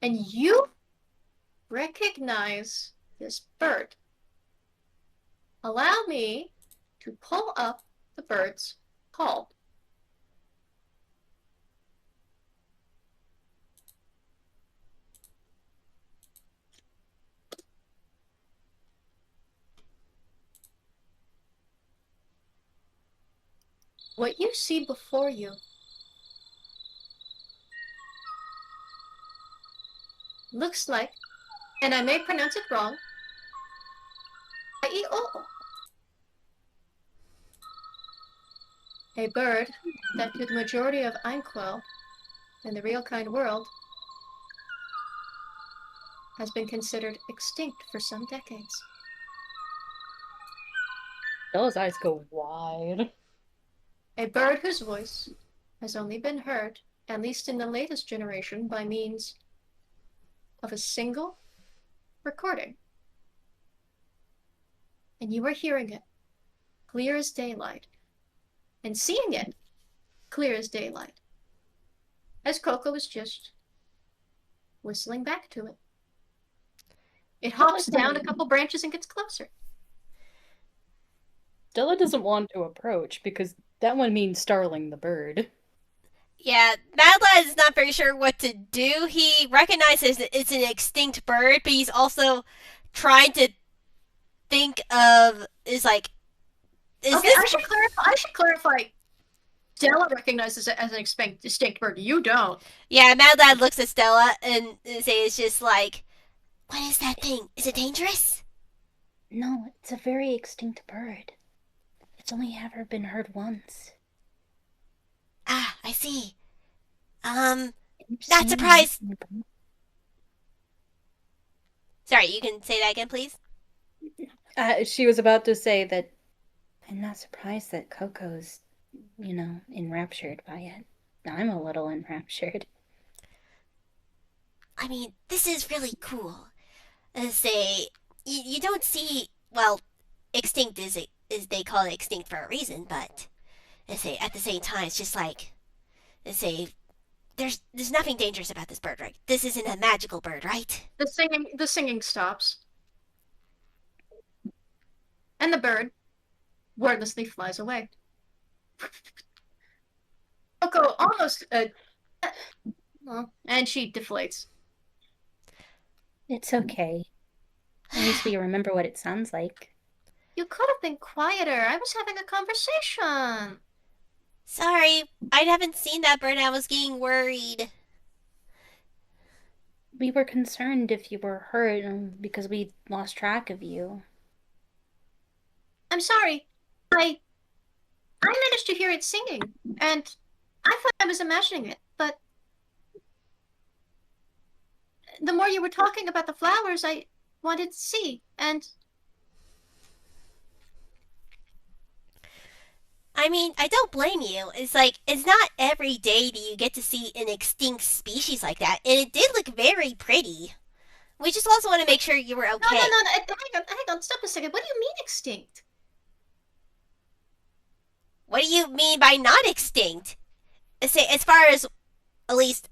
[SPEAKER 1] And you recognize this bird. Allow me to pull up the bird's call. What you see before you looks like, and I may pronounce it wrong, Aeaea. A bird that to the majority of Inkwell in the real kind world has been considered extinct for some decades.
[SPEAKER 4] Stella's eyes go wide.
[SPEAKER 1] A bird whose voice has only been heard, at least in the latest generation, by means of a single recording. And you are hearing it clear as daylight, and seeing it clear as daylight, as Coco is just whistling back to it. It hops down a couple branches and gets closer.
[SPEAKER 4] Stella doesn't want to approach because that one means startling the bird.
[SPEAKER 2] Yeah, Mad Lad is not very sure what to do. He recognizes that it's an extinct bird, but he's also trying to think of okay,
[SPEAKER 1] I should clarify. Stella recognizes it as an extinct bird. You don't.
[SPEAKER 2] Yeah, Mad Lad looks at Stella and it's just like, what is that thing? Is it dangerous?
[SPEAKER 4] No, it's a very extinct bird. It's only ever been heard once.
[SPEAKER 2] Ah, I see. Not surprised. Sorry, you can say that again, please?
[SPEAKER 4] She was about to say that I'm not surprised that Coco's, enraptured by it. I'm a little enraptured.
[SPEAKER 2] I mean, this is really cool. You don't see, well, extinct is they call it extinct for a reason, but at the same time, it's just like, there's nothing dangerous about this bird, right? This isn't a magical bird, right?
[SPEAKER 1] The singing stops. And the bird wordlessly flies away. Coco almost, and she deflates.
[SPEAKER 4] It's okay. At least we remember what it sounds like.
[SPEAKER 1] You could have been quieter. I was having a conversation.
[SPEAKER 2] Sorry, I haven't seen that bird. I was getting worried.
[SPEAKER 4] We were concerned if you were hurt because we lost track of you.
[SPEAKER 1] I'm sorry. I managed to hear it singing, and I thought I was imagining it, but the more you were talking about the flowers, I wanted to see, and
[SPEAKER 2] I mean, I don't blame you. It's like, it's not every day that you get to see an extinct species like that, and it did look very pretty. We just also want to make sure you were
[SPEAKER 1] No,
[SPEAKER 2] okay.
[SPEAKER 1] no, no, no. Hang on. Stop a second. What do you mean extinct?
[SPEAKER 2] What do you mean by not extinct? As far as, at least,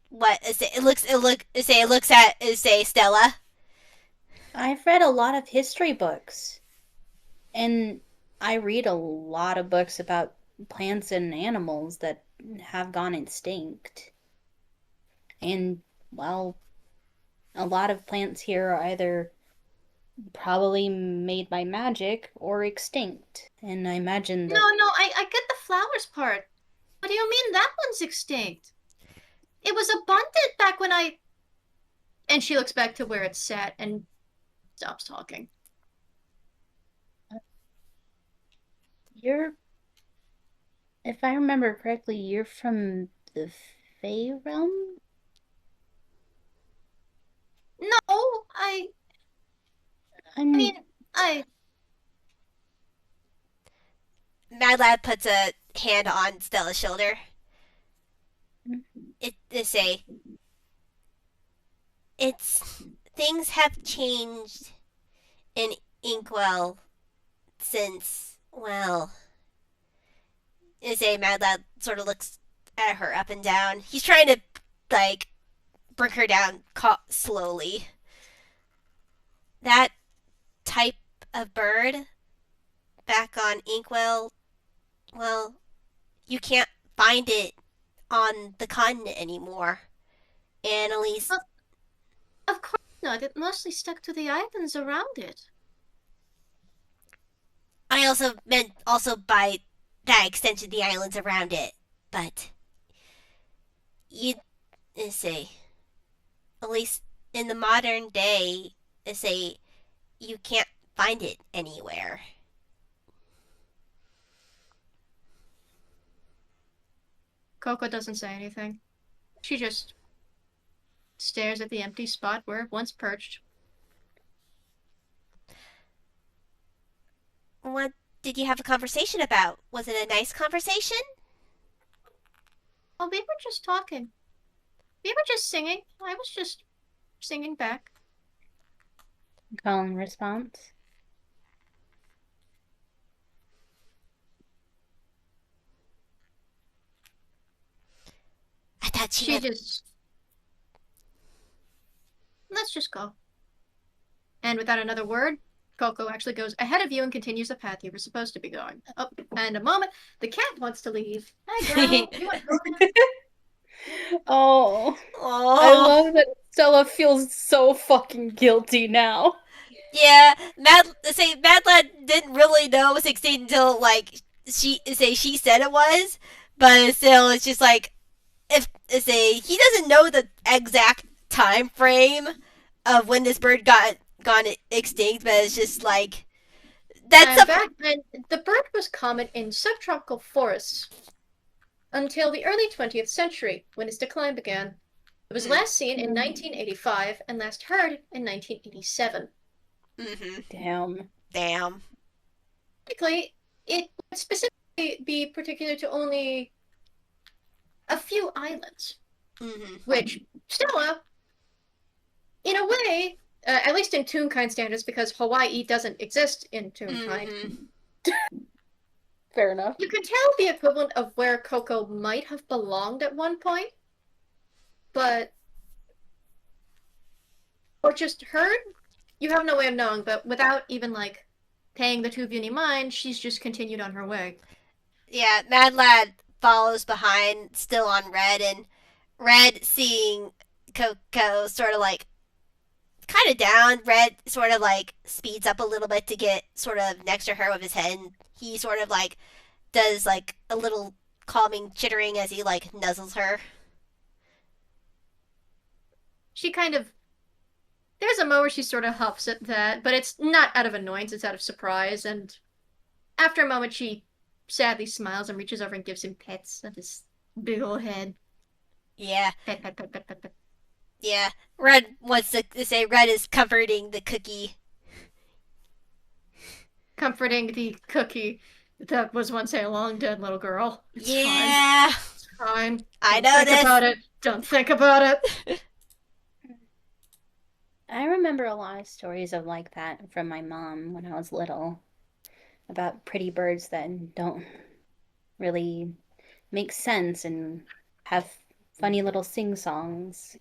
[SPEAKER 2] what, it looks at, Stella.
[SPEAKER 4] I've read a lot of history books, and I read a lot of books about plants and animals that have gone extinct. And, well, a lot of plants here are either probably made by magic or extinct. And I imagine that.
[SPEAKER 1] No, I get the flowers part. What do you mean that one's extinct? It was abundant back when I... And she looks back to where it's sat and stops talking.
[SPEAKER 4] You're, if I remember correctly, you're from the Fey realm?
[SPEAKER 1] No, I mean,
[SPEAKER 2] Mad Lad puts a hand on Stella's shoulder. It's things have changed in Inkwell since, well, Mad Lad sort of looks at her up and down. He's trying to, like, bring her down slowly. That type of bird back on Inkwell, well, you can't find it on the continent anymore. And at least...
[SPEAKER 1] Of course not. It mostly stuck to the islands around it.
[SPEAKER 2] I also meant by that extension the islands around it. But you'd say, at least in the modern day, you can't find it anywhere.
[SPEAKER 1] Coco doesn't say anything. She just stares at the empty spot where it once perched.
[SPEAKER 2] What did you have a conversation about? Was it a nice conversation?
[SPEAKER 1] Oh, we were just talking. We were just singing. I was just singing back.
[SPEAKER 4] Calm response.
[SPEAKER 2] I thought
[SPEAKER 1] she just... Let's just go. And without another word, Coco actually goes ahead of you and continues the path you were supposed to be going. Oh, and a moment, the cat wants to leave. Hi, girl. You want to go?
[SPEAKER 4] Oh, I love that Stella feels so fucking guilty now.
[SPEAKER 2] Yeah, Mad Lad didn't really know it was 16 until, like, she said it was, but still, it's just like, he doesn't know the exact time frame of when this bird gone extinct, but it's just like,
[SPEAKER 1] that's and the bird was common in subtropical forests until the early 20th century, when its decline began. It was last seen in 1985 and last heard in 1987.
[SPEAKER 2] Mm-hmm. Damn.
[SPEAKER 1] Typically, it would specifically be particular to only a few islands, which Stella, in a way, at least in Toonkind standards, because Hawaii doesn't exist in Toonkind.
[SPEAKER 4] Fair enough.
[SPEAKER 1] You can tell the equivalent of where Coco might have belonged at one point, but... Or just heard? You have no way of knowing, but without even, like, paying the two of you any mind, she's just continued on her way.
[SPEAKER 2] Yeah, Mad Lad follows behind, still on Red, and Red, seeing Coco sort of, like, kind of down, Red sort of, like, speeds up a little bit to get sort of next to her with his head, and he sort of, like, does, like, a little calming chittering as he, like, nuzzles her.
[SPEAKER 1] She kind of... There's a moment where she sort of huffs at that, but it's not out of annoyance, it's out of surprise, and after a moment she sadly smiles and reaches over and gives him pets of his big old head.
[SPEAKER 2] Yeah.
[SPEAKER 1] Pet, pet, pet, pet, pet, pet.
[SPEAKER 2] Yeah. Red wants to say Red is comforting the cookie.
[SPEAKER 1] Comforting the cookie. That was once a long dead little girl. It's fine.
[SPEAKER 2] Yeah,
[SPEAKER 1] It's fine.
[SPEAKER 2] I
[SPEAKER 1] Don't
[SPEAKER 2] know
[SPEAKER 1] think about
[SPEAKER 2] this.
[SPEAKER 1] it. Don't think about it.
[SPEAKER 4] I remember a lot of stories of like that from my mom when I was little about pretty birds that don't really make sense and have funny little sing-songs.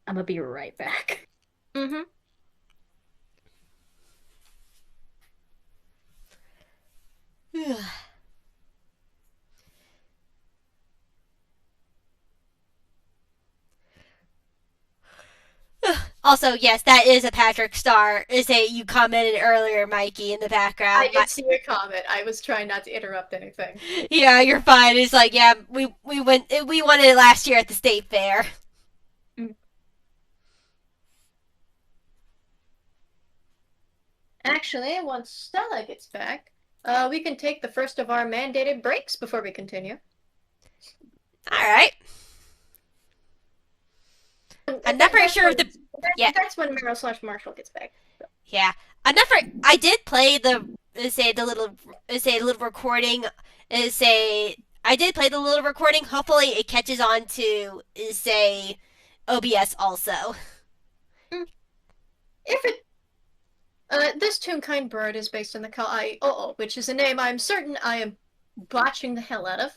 [SPEAKER 4] I'm gonna be right back.
[SPEAKER 1] Mm-hmm.
[SPEAKER 2] Also, yes, that is a Patrick Star. Is a you commented earlier, Mikey, in the background.
[SPEAKER 1] I did see your comment. I was trying not to interrupt anything.
[SPEAKER 2] Yeah, you're fine. It's like, yeah, we won it last year at the state fair.
[SPEAKER 1] Actually, once Stella gets back, we can take the first of our mandated breaks before we continue.
[SPEAKER 2] All right. I'm not very sure if the
[SPEAKER 1] That's when Meryl/Marshall gets back.
[SPEAKER 2] yeah. I'm not very. I did play the say the little recording. Say I did play the little recording. Hopefully, it catches on to say OBS also.
[SPEAKER 1] If it this Toonkind bird is based on the Aeaea, which is a name I'm certain I am botching the hell out of.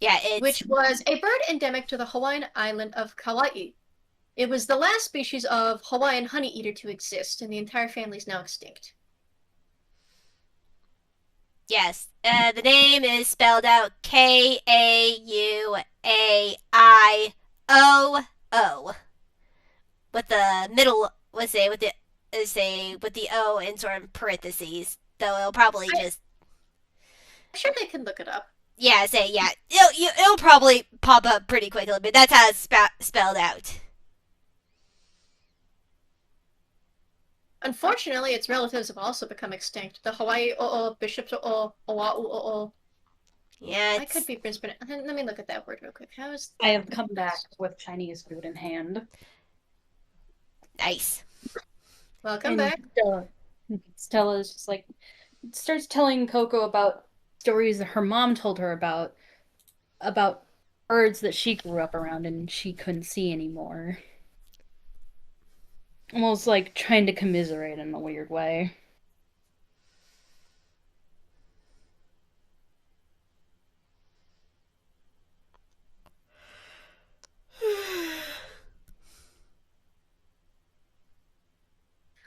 [SPEAKER 2] Yeah, it's
[SPEAKER 1] Which was a bird endemic to the Hawaiian island of Kauai. It was the last species of Hawaiian honeyeater to exist, and the entire family is now extinct.
[SPEAKER 2] yes. The name is spelled out Kauaioo with the middle. Let's say with the O in sort of parentheses. Though it'll probably just
[SPEAKER 1] I'm sure they can look it up.
[SPEAKER 2] yeah it'll probably pop up pretty quickly. But that's how it's spelled out.
[SPEAKER 1] Unfortunately, its relatives have also become extinct. The Hawaii o'o, Bishops o'o, Oahu o'o.
[SPEAKER 2] Yeah,
[SPEAKER 1] I could be mispronouncing. Let me look at that word real quick. How is
[SPEAKER 4] I have come back with Chinese food in hand.
[SPEAKER 2] nice.
[SPEAKER 1] Welcome back.
[SPEAKER 4] Stella's just like starts telling Coco about stories that her mom told her about birds that she grew up around and she couldn't see anymore. Almost like trying to commiserate in a weird way.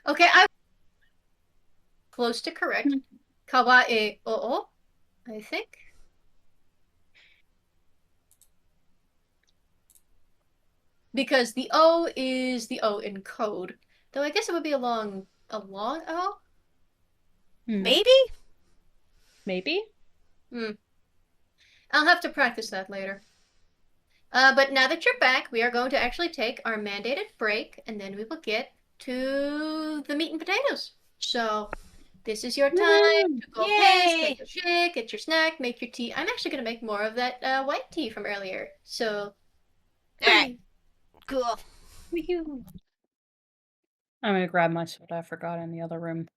[SPEAKER 1] Okay, I'm close to correct. Kawaii o'o, I think. Because the O is the O in code. Though I guess it would be a long O?
[SPEAKER 2] Maybe.
[SPEAKER 4] Maybe?
[SPEAKER 1] I'll have to practice that later. But now that you're back, we are going to actually take our mandated break, and then we will get to the meat and potatoes. So, this is your time to go piss, take a shit, get your snack, make your tea. I'm actually going to make more of that white tea from earlier. So,
[SPEAKER 2] Alright. Cool.
[SPEAKER 4] I'm gonna grab my soda I forgot in the other room.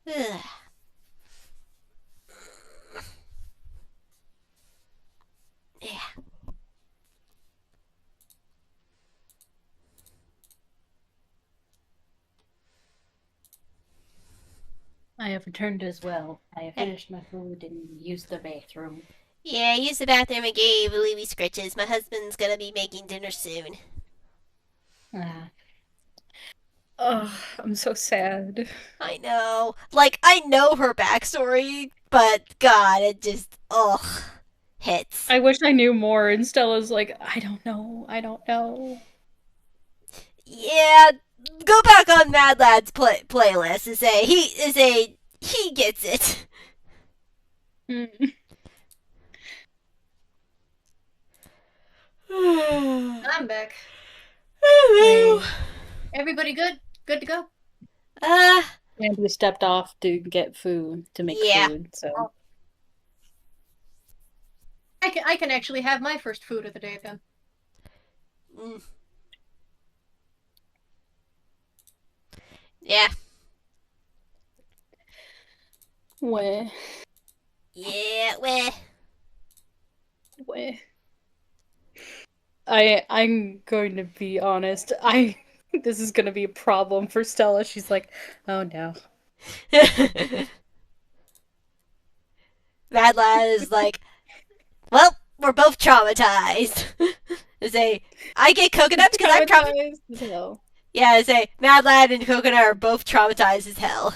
[SPEAKER 2] Ugh. Yeah.
[SPEAKER 4] I have returned as well. I have finished my food and used the bathroom.
[SPEAKER 2] Yeah, use the bathroom and gave Louie scritches. My husband's gonna be making dinner soon.
[SPEAKER 4] Ah. Oh, I'm so sad.
[SPEAKER 2] I know. Like, I know her backstory, but God, it just, ugh, hits.
[SPEAKER 4] I wish I knew more, and Stella's like, I don't know, I don't know.
[SPEAKER 2] Yeah, go back on Mad Lad's playlist and say he gets it.
[SPEAKER 4] Mm.
[SPEAKER 1] I'm back.
[SPEAKER 2] Hello.
[SPEAKER 1] Everybody good? Good to go?
[SPEAKER 4] And we stepped off to get food, to make
[SPEAKER 2] Yeah.
[SPEAKER 4] food, so.
[SPEAKER 1] I can actually have my first food of the day then.
[SPEAKER 2] Mm. Yeah.
[SPEAKER 4] Weh.
[SPEAKER 2] Yeah, weh.
[SPEAKER 4] I'm going to be honest. This is going to be a problem for Stella. She's like, oh no.
[SPEAKER 2] Mad Lad is like, well, we're both traumatized. I get coconut because I'm traumatized.
[SPEAKER 4] as hell.
[SPEAKER 2] Yeah, Mad Lad and Coconut are both traumatized as hell.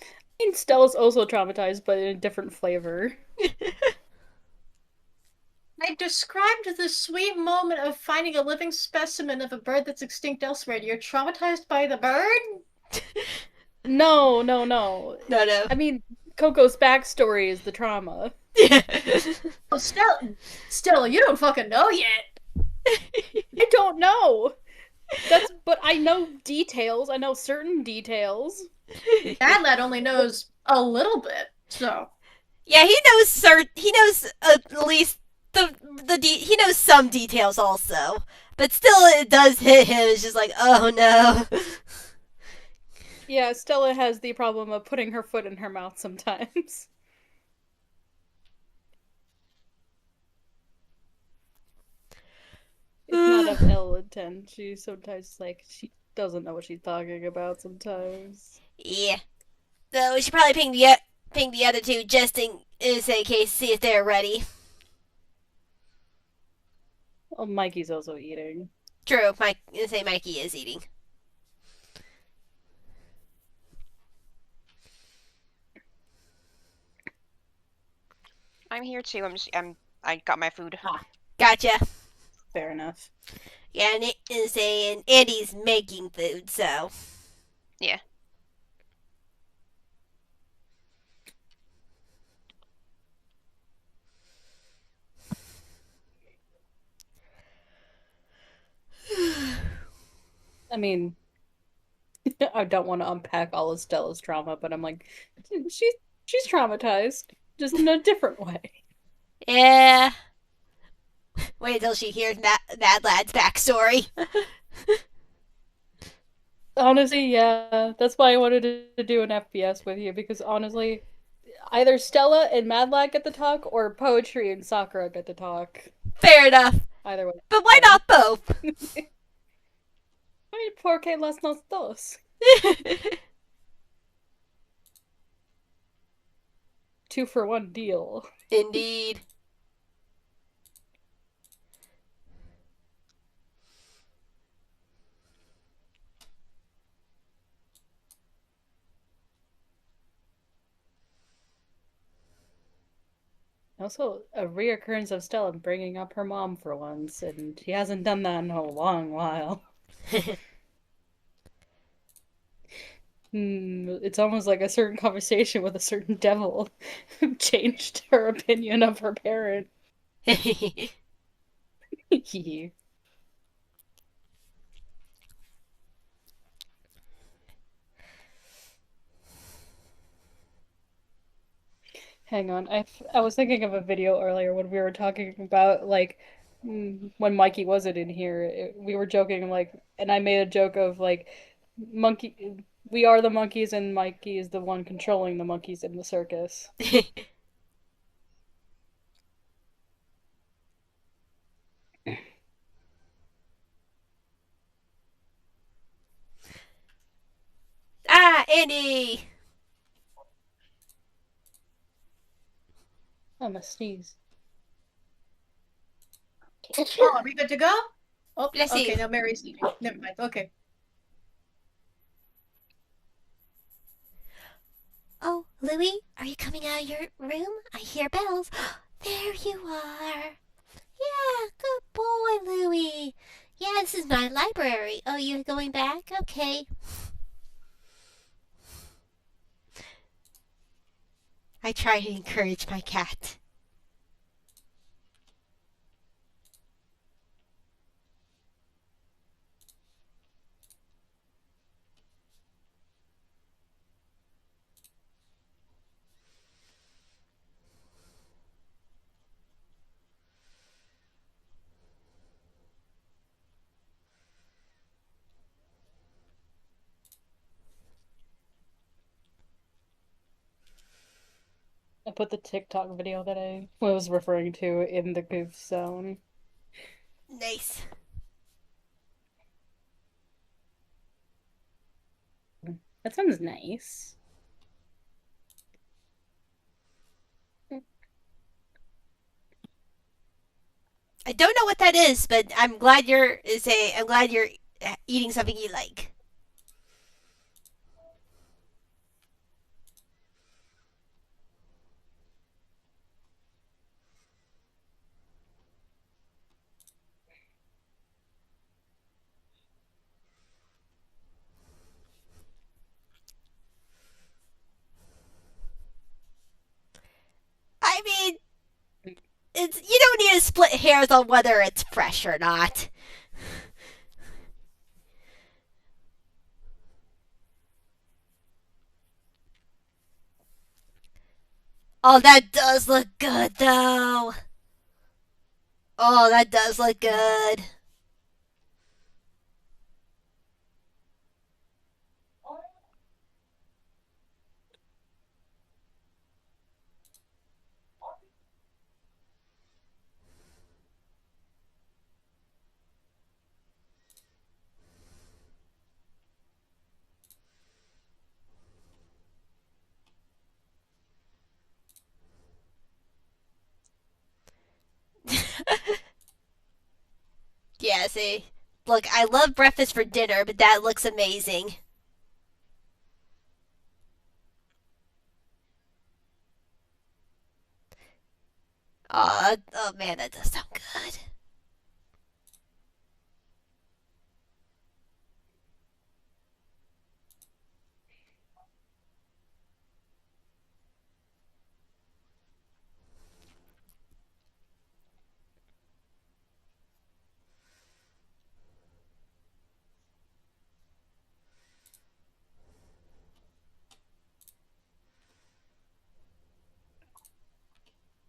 [SPEAKER 4] I mean, Stella's also traumatized, but in a different flavor.
[SPEAKER 1] I described the sweet moment of finding a living specimen of a bird that's extinct elsewhere. You're traumatized by the bird?
[SPEAKER 4] No.
[SPEAKER 2] No.
[SPEAKER 4] I mean, Coco's backstory is the trauma.
[SPEAKER 2] Yeah.
[SPEAKER 1] Oh, Stella, you don't fucking know yet.
[SPEAKER 4] I don't know. But I know details. I know certain details.
[SPEAKER 1] Mad Lad only knows a little bit, so.
[SPEAKER 2] Yeah, he knows at least he knows some details also, but still it does hit him. It's just like, oh no.
[SPEAKER 4] Yeah, Stella has the problem of putting her foot in her mouth sometimes. It's not of ill intent. She sometimes she doesn't know what she's talking about sometimes.
[SPEAKER 2] Yeah. So we should probably ping the other two just in case, see if they're ready.
[SPEAKER 4] Oh, Mikey's also eating.
[SPEAKER 2] True. Mikey is eating.
[SPEAKER 3] I'm here too. I got my food.
[SPEAKER 2] Gotcha.
[SPEAKER 4] Fair enough.
[SPEAKER 2] Yeah, and Andy's making food, so.
[SPEAKER 3] Yeah.
[SPEAKER 4] I mean, I don't want to unpack all of Stella's trauma, but I'm like, she's traumatized, just in a different way.
[SPEAKER 2] Yeah. Wait until she hears Mad Lad's backstory.
[SPEAKER 4] Honestly, yeah, that's why I wanted to do an FPS with you, because honestly, either Stella and Mad Lad get to talk, or Poetry and Sakura get to talk.
[SPEAKER 2] Fair enough.
[SPEAKER 4] Either way.
[SPEAKER 2] But why not both?
[SPEAKER 4] Ay, ¿por qué las dos? 2-for-1 deal.
[SPEAKER 2] Indeed.
[SPEAKER 4] Also, a reoccurrence of Stella bringing up her mom for once, and she hasn't done that in a long while. It's almost like a certain conversation with a certain devil changed her opinion of her parent. Yeah. Hang on, I was thinking of a video earlier when we were talking about when Mikey wasn't in here. We were joking and I made a joke of monkey We are the monkeys, and Mikey is the one controlling the monkeys in the circus.
[SPEAKER 2] Ah, Andy!
[SPEAKER 4] I'm a sneeze.
[SPEAKER 1] Oh, are we good to go? Oh,
[SPEAKER 2] Bless
[SPEAKER 1] okay.
[SPEAKER 2] you.
[SPEAKER 1] No, Mary's eating. Never mind. Okay.
[SPEAKER 2] Oh, Louie, are you coming out of your room? I hear bells. There you are. Yeah, good boy, Louie. Yeah, this is my library. Oh, you're going back? Okay. I try to encourage my cat.
[SPEAKER 4] I put the TikTok video that I was referring to in the goof zone.
[SPEAKER 2] Nice.
[SPEAKER 4] That sounds nice.
[SPEAKER 2] I don't know what that is, but I'm glad you're eating something you like. I mean, you don't need to split hairs on whether it's fresh or not. Oh, that does look good, though. Oh, that does look good. Yeah, see. Look, I love breakfast for dinner, but that looks amazing. Oh man, that does sound good.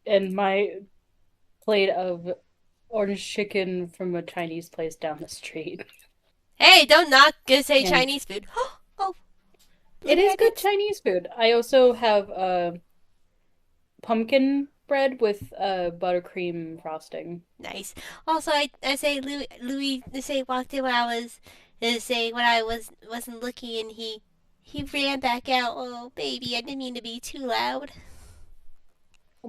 [SPEAKER 4] And my plate of orange chicken from a Chinese place down the street.
[SPEAKER 2] Hey, don't knock good say
[SPEAKER 4] And
[SPEAKER 2] Chinese food. Oh,
[SPEAKER 4] it is good
[SPEAKER 2] blueberries.
[SPEAKER 4] Chinese food. I also have pumpkin bread with buttercream frosting.
[SPEAKER 2] Nice. Also, I say Louis they say walked in when I was they say when I wasn't looking and he ran back out. Oh baby, I didn't mean to be too loud.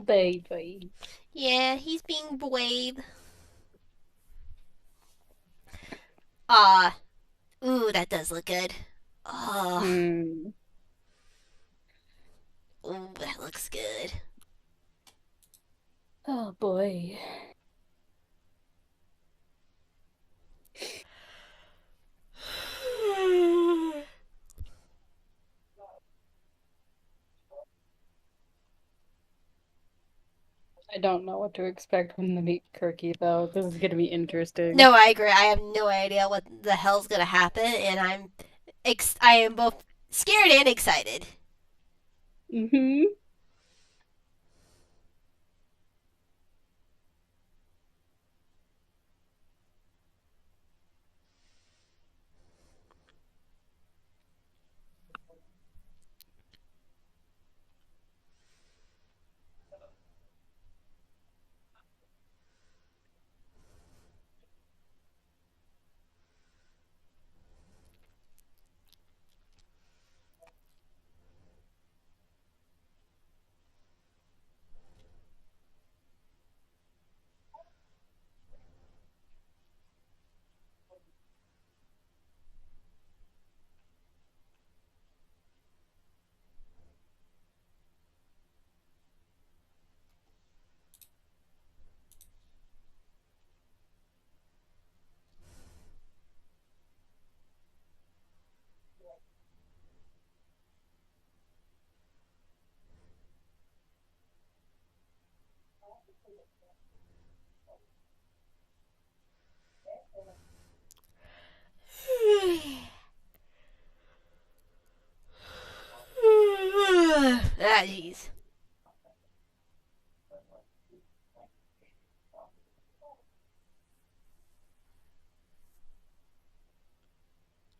[SPEAKER 4] Baby.
[SPEAKER 2] Yeah, he's being brave. Ah, ooh, that does look good. Oh,
[SPEAKER 4] Hmm.
[SPEAKER 2] ooh, that looks good.
[SPEAKER 4] Oh boy. I don't know what to expect from the meat cookie though. This is gonna be interesting.
[SPEAKER 2] No, I agree. I have no idea what the hell's gonna happen, and I am both scared and excited.
[SPEAKER 4] Mm-hmm.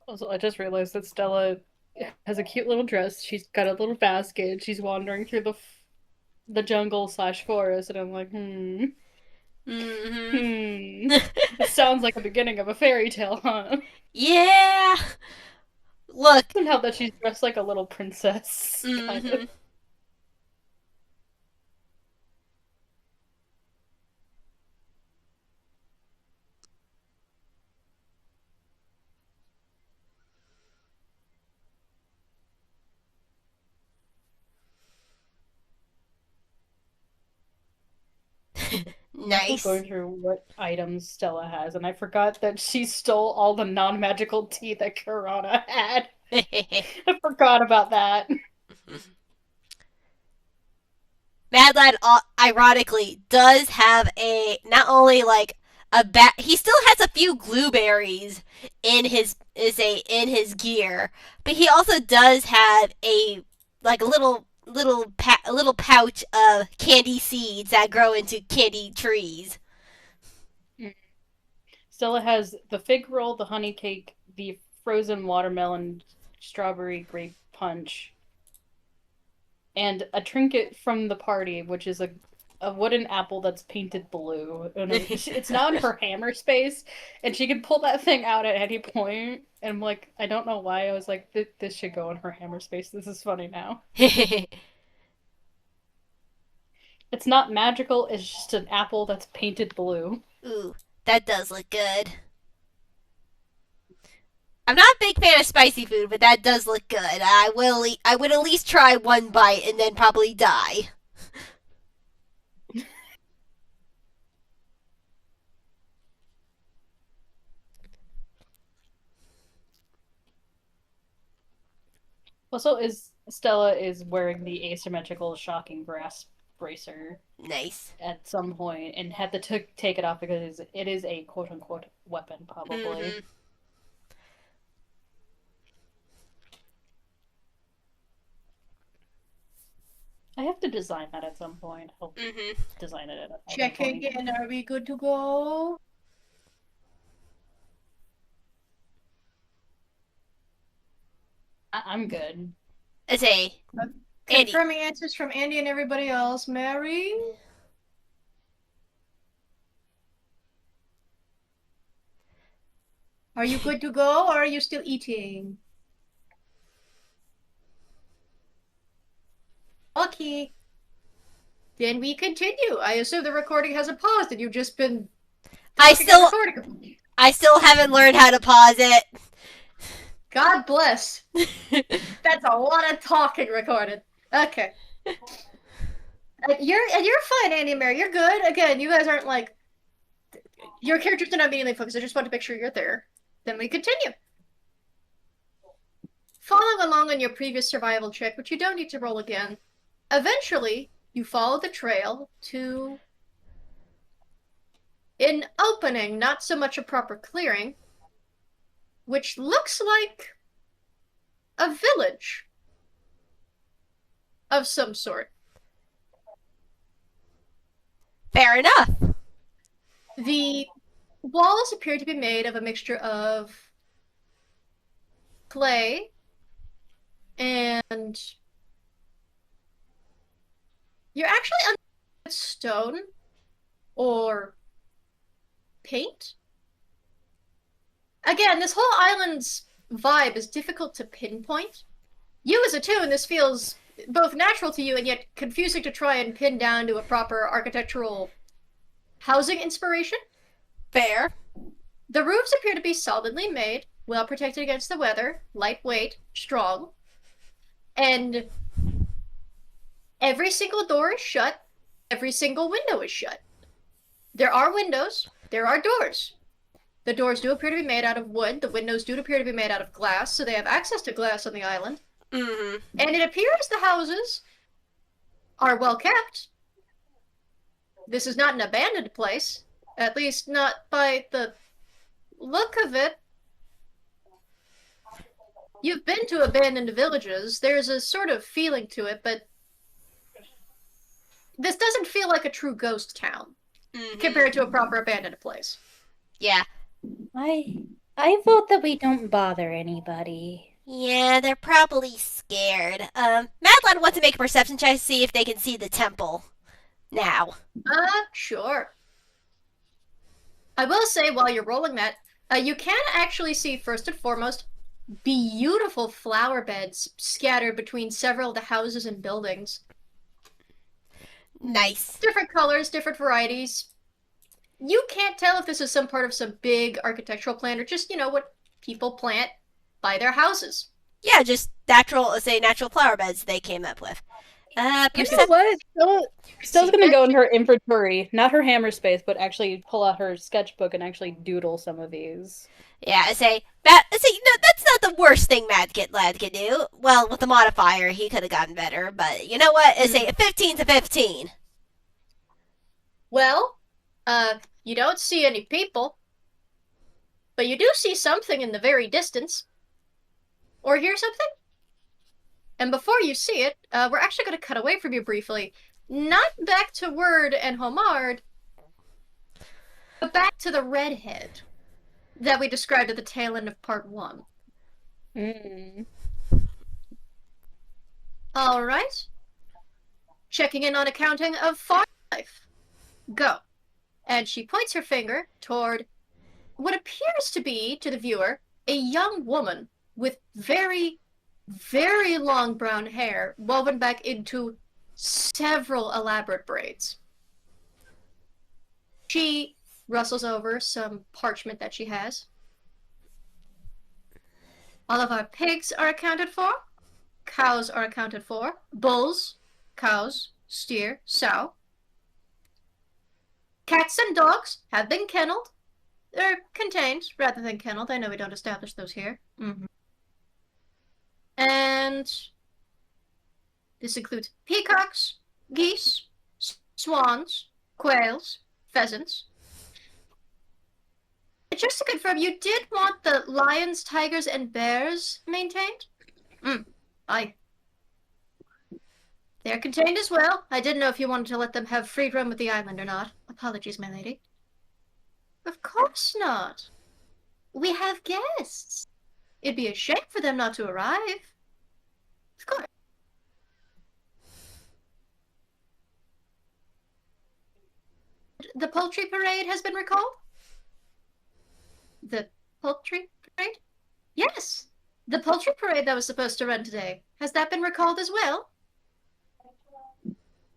[SPEAKER 4] Also, I just realized that Stella has a cute little dress. She's got a little basket. She's wandering through the jungle / forest, and I'm like,
[SPEAKER 2] Mm-hmm.
[SPEAKER 4] This sounds like the beginning of a fairy tale, huh?
[SPEAKER 2] Yeah. Look.
[SPEAKER 4] Somehow that she's dressed like a little princess, kind of.
[SPEAKER 2] Mm-hmm.
[SPEAKER 4] I'm
[SPEAKER 2] Nice.
[SPEAKER 4] going through what items Stella has, and I forgot that she stole all the non-magical tea that Kirana had. I forgot about that.
[SPEAKER 2] Mad Lad, ironically, does have not only like he still has a few blueberries in his gear, but he also does have a little pouch of candy seeds that grow into candy trees.
[SPEAKER 4] Stella has the fig roll, the honey cake, the frozen watermelon, strawberry grape punch, and a trinket from the party, which is a wooden apple that's painted blue. And it's now in her hammer space, and she can pull that thing out at any point. And I'm like, I don't know why. I was like, this should go in her hammer space. This is funny now. It's not magical, it's just an apple that's painted blue.
[SPEAKER 2] Ooh, that does look good. I'm not a big fan of spicy food, but that does look good. I would at least try one bite and then probably die.
[SPEAKER 4] Also, Stella is wearing the asymmetrical shocking grasp bracer.
[SPEAKER 2] Nice.
[SPEAKER 4] At some point, and had to take it off because it is a quote unquote weapon, probably. Mm-hmm. I have to design that at some point. I'll design it at
[SPEAKER 1] Checking in. Are we good to go?
[SPEAKER 4] I'm good.
[SPEAKER 2] I say,
[SPEAKER 1] confirming answers from Andy and everybody else. Mary? Are you good to go, or are you still eating? Okay. Then we continue. I assume the recording hasn't paused and you've just been
[SPEAKER 2] I still haven't learned how to pause it.
[SPEAKER 1] God bless. That's a lot of talking recorded. Okay. You're fine, Andy and Mary. You're good. Again, you guys aren't like your characters are not immediately focused. I just want to make sure you're there. Then we continue. Following along on your previous survival check, which you don't need to roll again, eventually you follow the trail to an opening, not so much a proper clearing, which looks like a village of some sort.
[SPEAKER 2] Fair enough.
[SPEAKER 1] The walls appear to be made of a mixture of clay and you're actually under stone or paint. Again, this whole island's vibe is difficult to pinpoint. You as a toon, this feels both natural to you and yet confusing to try and pin down to a proper architectural housing inspiration.
[SPEAKER 2] Fair.
[SPEAKER 1] The roofs appear to be solidly made, well protected against the weather, lightweight, strong, and every single door is shut, every single window is shut. There are windows, there are doors. The doors do appear to be made out of wood, the windows do appear to be made out of glass, so they have access to glass on the island.
[SPEAKER 2] Mm-hmm.
[SPEAKER 1] And it appears the houses are well kept. This is not an abandoned place, at least not by the look of it. You've been to abandoned villages. There's a sort of feeling to it, but this doesn't feel like a true ghost town compared to a proper abandoned place.
[SPEAKER 2] Yeah.
[SPEAKER 4] I I vote that we don't bother anybody.
[SPEAKER 2] Yeah, they're probably scared. Madeline wants to make a perception check to see if they can see the temple now.
[SPEAKER 1] Sure. I will say, while you're rolling that, you can actually see, first and foremost, beautiful flower beds scattered between several of the houses and buildings.
[SPEAKER 2] Nice.
[SPEAKER 1] Different colors, different varieties. You can't tell if this is some part of some big architectural plan or just, what people plant by their houses.
[SPEAKER 2] Yeah, just natural flower beds they came up with.
[SPEAKER 4] You know what? Stella's gonna go in her inventory, not her hammer space, but actually pull out her sketchbook and actually doodle some of these.
[SPEAKER 2] Yeah, that's not the worst thing Lad could do. Well, with the modifier, he could have gotten better, but you know what? A 15's a 15.
[SPEAKER 1] Well, you don't see any people, but you do see something in the very distance. Or hear something? And before you see it, we're actually going to cut away from you briefly. Not back to Word and Homard, but back to the redhead that we described at the tail end of part 1. All right. Checking in on accounting of farm life. Go. And she points her finger toward what appears to be, to the viewer, a young woman with very, very long brown hair woven back into several elaborate braids. She rustles over some parchment that she has. All of our pigs are accounted for. Cows are accounted for. Bulls, cows, steer, sow. Cats and dogs have been kennelled. They're contained rather than kennelled. I know we don't establish those here. And this includes peacocks, geese, swans, quails, pheasants. Just to confirm, you did want the lions, tigers, and bears maintained? Aye. They're contained as well. I didn't know if you wanted to let them have free roam with the island or not. Apologies, my lady. Of course not. We have guests. It'd be a shame for them not to arrive. Of course. The poultry parade has been recalled? The poultry parade? Yes! The poultry parade that was supposed to run today. Has that been recalled as well?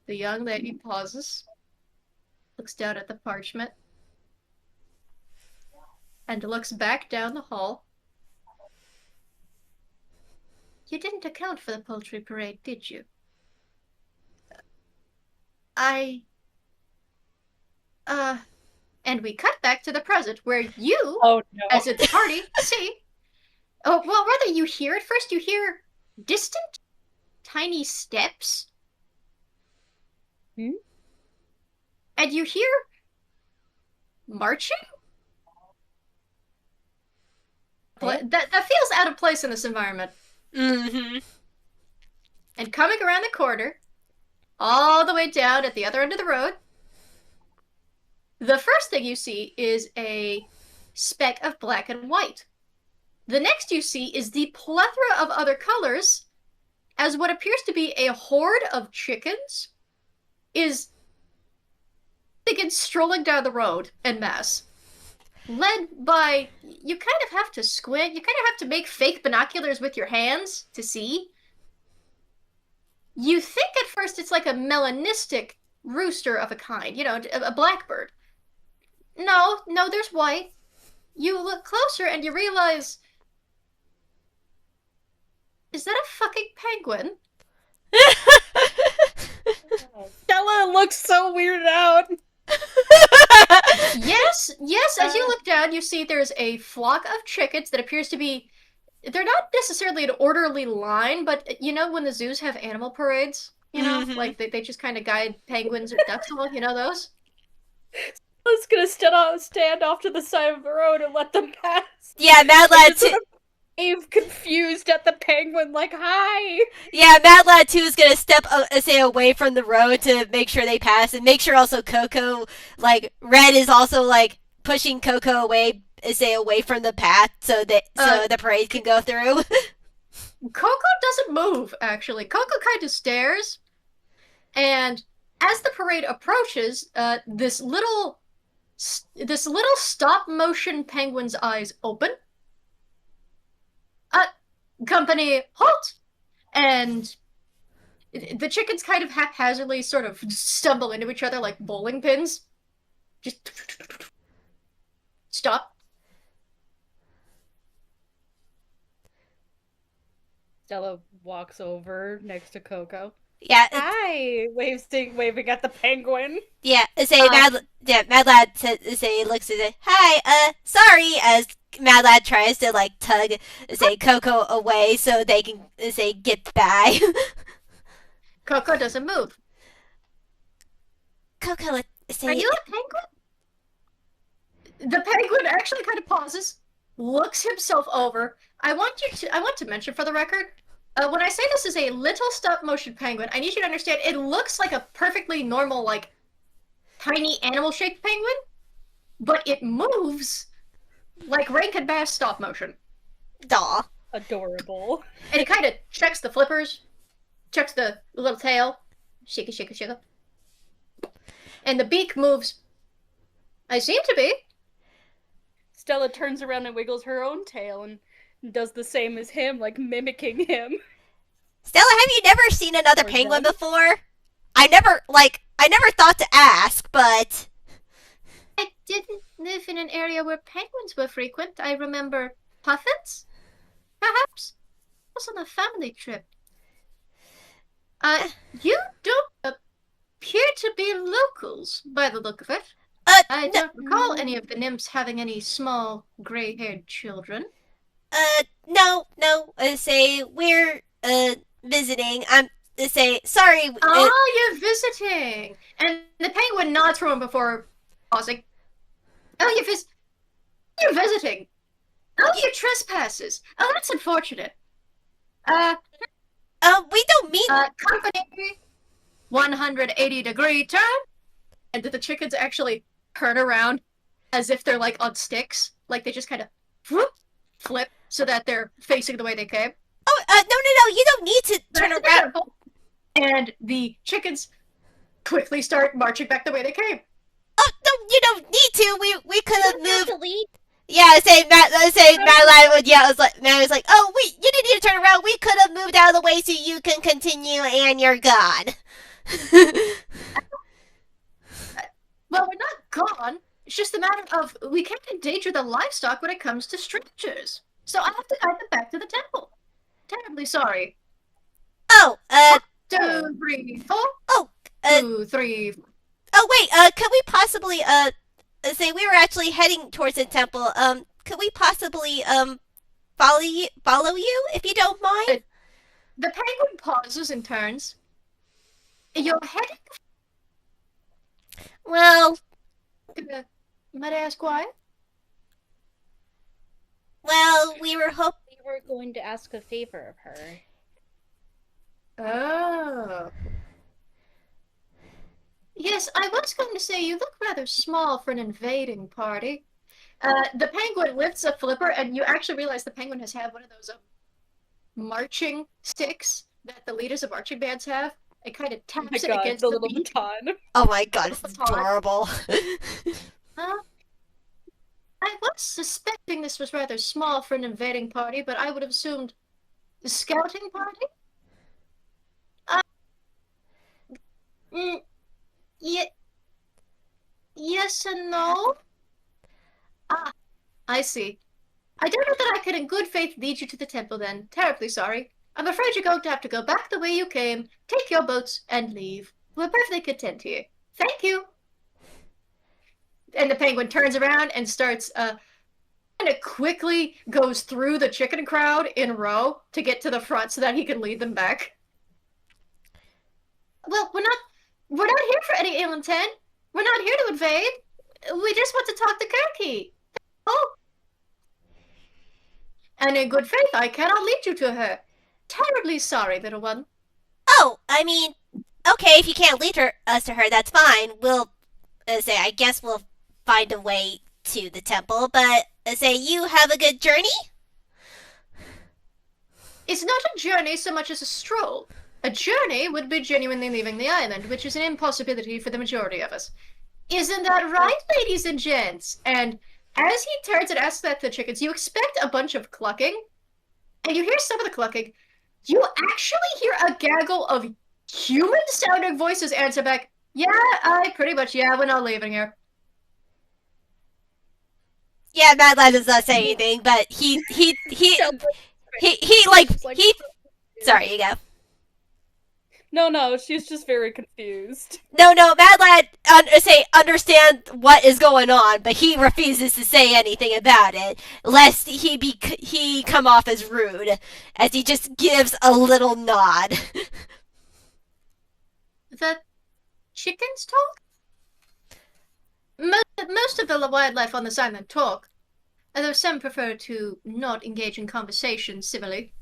[SPEAKER 1] The young lady pauses, looks down at the parchment, and looks back down the hall. You didn't account for the poultry parade, did you? And we cut back to the present, where you, as a party, see... Oh, well, rather you hear it first. You hear distant, tiny steps. And you hear marching? That feels out of place in this environment. And coming around the corner, all the way down at the other end of the road, the first thing you see is a speck of black and white. The next you see is the plethora of other colors, as what appears to be a horde of chickens begins strolling down the road en masse. Led by, you kind of have to squint, you kind of have to make fake binoculars with your hands to see. You think at first it's like a melanistic rooster of a kind, a blackbird. No, there's white. You look closer and you realize... Is that a fucking penguin?
[SPEAKER 4] Stella looks so weirded out.
[SPEAKER 1] Yes, as you look down, you see there's a flock of chickens that appears to be... They're not necessarily an orderly line, but when the zoos have animal parades? Like they just kind of guide penguins or ducks along, those?
[SPEAKER 4] I was gonna stand off to the side of the road and let them pass.
[SPEAKER 2] Yeah, Mad Lad too.
[SPEAKER 4] Confused at the penguin, like, hi.
[SPEAKER 2] Yeah, Mad Lad 2 is gonna step away from the road to make sure they pass, and make sure also Coco, Red is also pushing Coco away say away from the path so that so the parade can go through.
[SPEAKER 1] Coco doesn't move, actually. Coco kind of stares, and as the parade approaches, this little stop-motion penguin's eyes open. Company, halt! And the chickens kind of haphazardly sort of stumble into each other like bowling pins. Just stop.
[SPEAKER 4] Stella walks over next to Coco.
[SPEAKER 2] Yeah.
[SPEAKER 4] Hi, waving at the penguin.
[SPEAKER 2] Yeah. Say Mad Lad say looks at it. Hi. Sorry. As Mad Lad tries to like tug say Coco away so they can say get by.
[SPEAKER 1] Coco doesn't move.
[SPEAKER 2] Coco, say.
[SPEAKER 1] Are you a penguin? The penguin actually kind of pauses, looks himself over. I want to mention for the record, when I say this is a little stop-motion penguin, I need you to understand it looks like a perfectly normal, like, tiny animal-shaped penguin, but it moves like Rankin Bass stop-motion.
[SPEAKER 2] Daw.
[SPEAKER 4] Adorable.
[SPEAKER 1] And it kind of checks the flippers, checks the little tail, shake it, shake it, shake it. And the beak moves. I seem to be.
[SPEAKER 4] Stella turns around and wiggles her own tail and does the same as him, like mimicking him.
[SPEAKER 2] Stella, have you never seen another penguin before? I never thought to ask, but
[SPEAKER 1] I didn't live in an area where penguins were frequent. I remember puffins, perhaps. I was on a family trip. You don't appear to be locals, by the look of it. I don't recall any of the nymphs having any small, gray-haired children.
[SPEAKER 2] No. Say we're visiting. Say sorry.
[SPEAKER 1] You're visiting, and the penguin nods for him before pausing. Oh, you're visiting. Oh, you're trespassers. Oh, that's unfortunate.
[SPEAKER 2] We don't mean.
[SPEAKER 1] Company, 180-degree turn. And the chickens actually turn around as if they're like on sticks, like they just kind of flip so that they're facing the way they came.
[SPEAKER 2] Oh, no, you don't need to turn around.
[SPEAKER 1] And the chickens quickly start marching back the way they came.
[SPEAKER 2] Oh, no, you don't need to. We could have moved. Yeah, Matt Lad would yell. Matt was like, oh, you didn't need to turn around. We could have moved out of the way so you can continue, and you're gone.
[SPEAKER 1] Well, we're not gone. It's just a matter of we can't endanger the livestock when it comes to strangers. So I have to guide them back to the temple. Terribly sorry.
[SPEAKER 2] Oh,
[SPEAKER 1] 2, 3, 4.
[SPEAKER 2] Oh,
[SPEAKER 1] 2, 3.
[SPEAKER 2] Oh wait, could we possibly say we were actually heading towards the temple? Could we possibly follow you if you don't mind?
[SPEAKER 1] The penguin pauses and turns. You're heading.
[SPEAKER 2] Well,
[SPEAKER 1] might I ask why?
[SPEAKER 2] Well, we were
[SPEAKER 4] going to ask a favor of her.
[SPEAKER 1] Oh. Yes, I was going to say you look rather small for an invading party. The penguin lifts a flipper, and you actually realize the penguin has had one of those marching sticks that the leaders of marching bands have. It kind of taps it against the
[SPEAKER 4] little
[SPEAKER 1] beak.
[SPEAKER 4] baton.
[SPEAKER 2] Oh my god, it's adorable.
[SPEAKER 1] I was suspecting this was rather small for an invading party, but I would have assumed the scouting party? Yes and no? I see. I don't know that I could in good faith lead you to the temple then. Terribly sorry. I'm afraid you're going to have to go back the way you came, take your boats, and leave. We're perfectly content here. Thank you. And the penguin turns around and starts, kind of quickly goes through the chicken crowd in a row to get to the front so that he can lead them back. Well, we're not here for any ill intent. We're not here to invade. We just want to talk to Kirky. Oh. And in good faith, I cannot lead you to her. Terribly sorry, little one.
[SPEAKER 2] Oh, I mean, okay, if you can't lead us to her, that's fine. We'll I guess we'll find a way to the temple, but say you have a good journey?
[SPEAKER 1] It's not a journey so much as a stroll. A journey would be genuinely leaving the island, which is an impossibility for the majority of us. Isn't that right, ladies and gents? And as he turns and asks that to the chickens, you expect a bunch of clucking, and you hear some of the clucking. You actually hear a gaggle of human-sounding voices answer back, yeah, we're not leaving here.
[SPEAKER 2] Yeah, Mad Lad does not say anything, but he sorry, you go.
[SPEAKER 4] No, she's just very confused.
[SPEAKER 2] No, Mad Lad understand what is going on, but he refuses to say anything about it, lest he come off as rude, as he just gives a little nod.
[SPEAKER 1] The chickens talk? Most of the wildlife on this island talk, although some prefer to not engage in conversation civilly.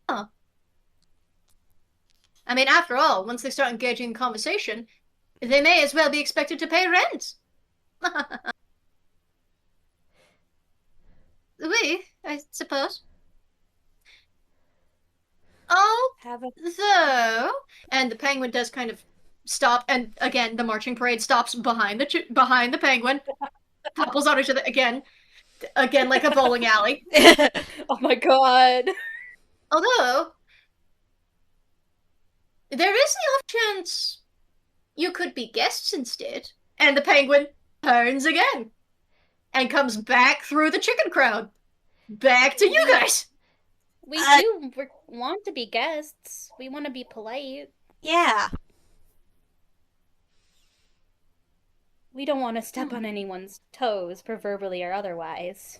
[SPEAKER 1] Huh. I mean, after all, once they start engaging in conversation, they may as well be expected to pay rent. We, I suppose. Although, and the penguin does kind of stop, and again, the marching parade stops behind the penguin, topples on each other again like a bowling alley.
[SPEAKER 4] Oh my god.
[SPEAKER 1] Although, there is the off chance you could be guests instead, and the penguin turns again and comes back through the chicken crowd, back to you guys.
[SPEAKER 4] We do want to be guests. We want to be polite.
[SPEAKER 2] Yeah.
[SPEAKER 4] We don't want to step on anyone's toes, proverbially or otherwise.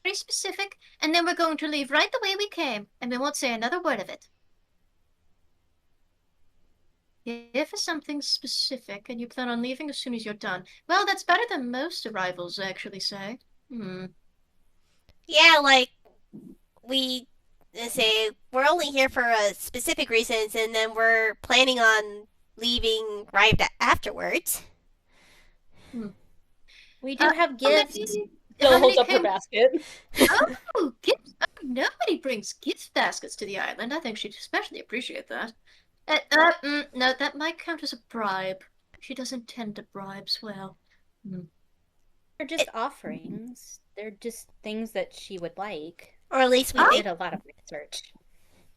[SPEAKER 1] Very specific, and then we're going to leave right the way we came, and we won't say another word of it. If it's something specific and you plan on leaving as soon as you're done, well, that's better than most arrivals actually say.
[SPEAKER 2] Yeah, like, we say we're only here for specific reasons, and then we're planning on leaving right afterwards.
[SPEAKER 4] We do have gifts.
[SPEAKER 1] Stella
[SPEAKER 4] holds up her basket.
[SPEAKER 1] Oh, gifts! Oh, nobody brings gift baskets to the island. I think she'd especially appreciate that. No, that might count as a bribe. She doesn't tend to bribes well.
[SPEAKER 4] They're just offerings. They're just things that she would like.
[SPEAKER 2] Or at least we
[SPEAKER 4] did a lot of research.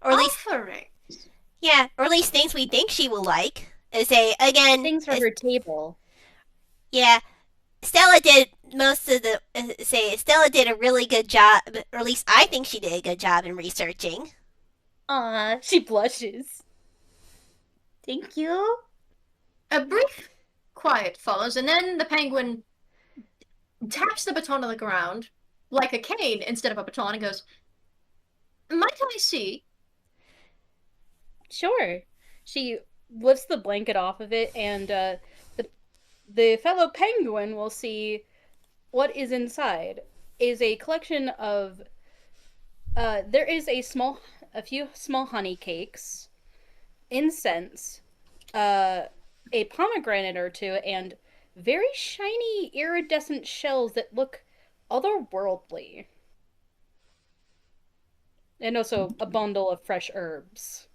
[SPEAKER 2] Or at least
[SPEAKER 1] offerings.
[SPEAKER 2] Yeah, or at least things we think she will like. Again,
[SPEAKER 4] things for her table.
[SPEAKER 2] Yeah, Stella did most of the. Stella did a really good job, or at least I think she did a good job in researching.
[SPEAKER 4] Aw, she blushes. Thank you.
[SPEAKER 1] A brief quiet follows, and then the penguin taps the baton on the ground like a cane instead of a baton and goes, "Might I see?"
[SPEAKER 4] Sure. She lifts the blanket off of it, and the fellow penguin will see what is inside. Is a collection of there is a few small honey cakes, incense, a pomegranate or two, and very shiny iridescent shells that look otherworldly. And also a bundle of fresh herbs.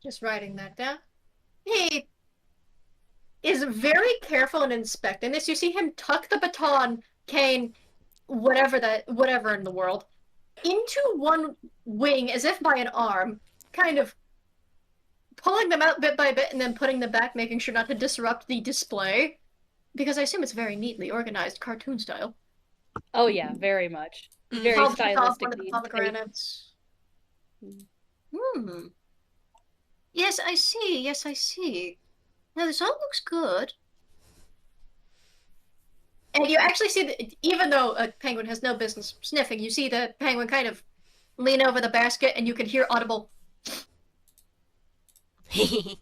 [SPEAKER 1] Just writing that down. He is very careful in inspecting this. You see him tuck the baton, cane, whatever in the world, into one wing as if by an arm, kind of pulling them out bit by bit and then putting them back, making sure not to disrupt the display. Because I assume it's very neatly organized, cartoon style.
[SPEAKER 4] Oh yeah, very much. Very stylistic.
[SPEAKER 1] One of the pomegranates. Yes, I see. Now, this all looks good. And you actually see that, even though a penguin has no business sniffing, you see the penguin kind of lean over the basket, and you can hear audible. It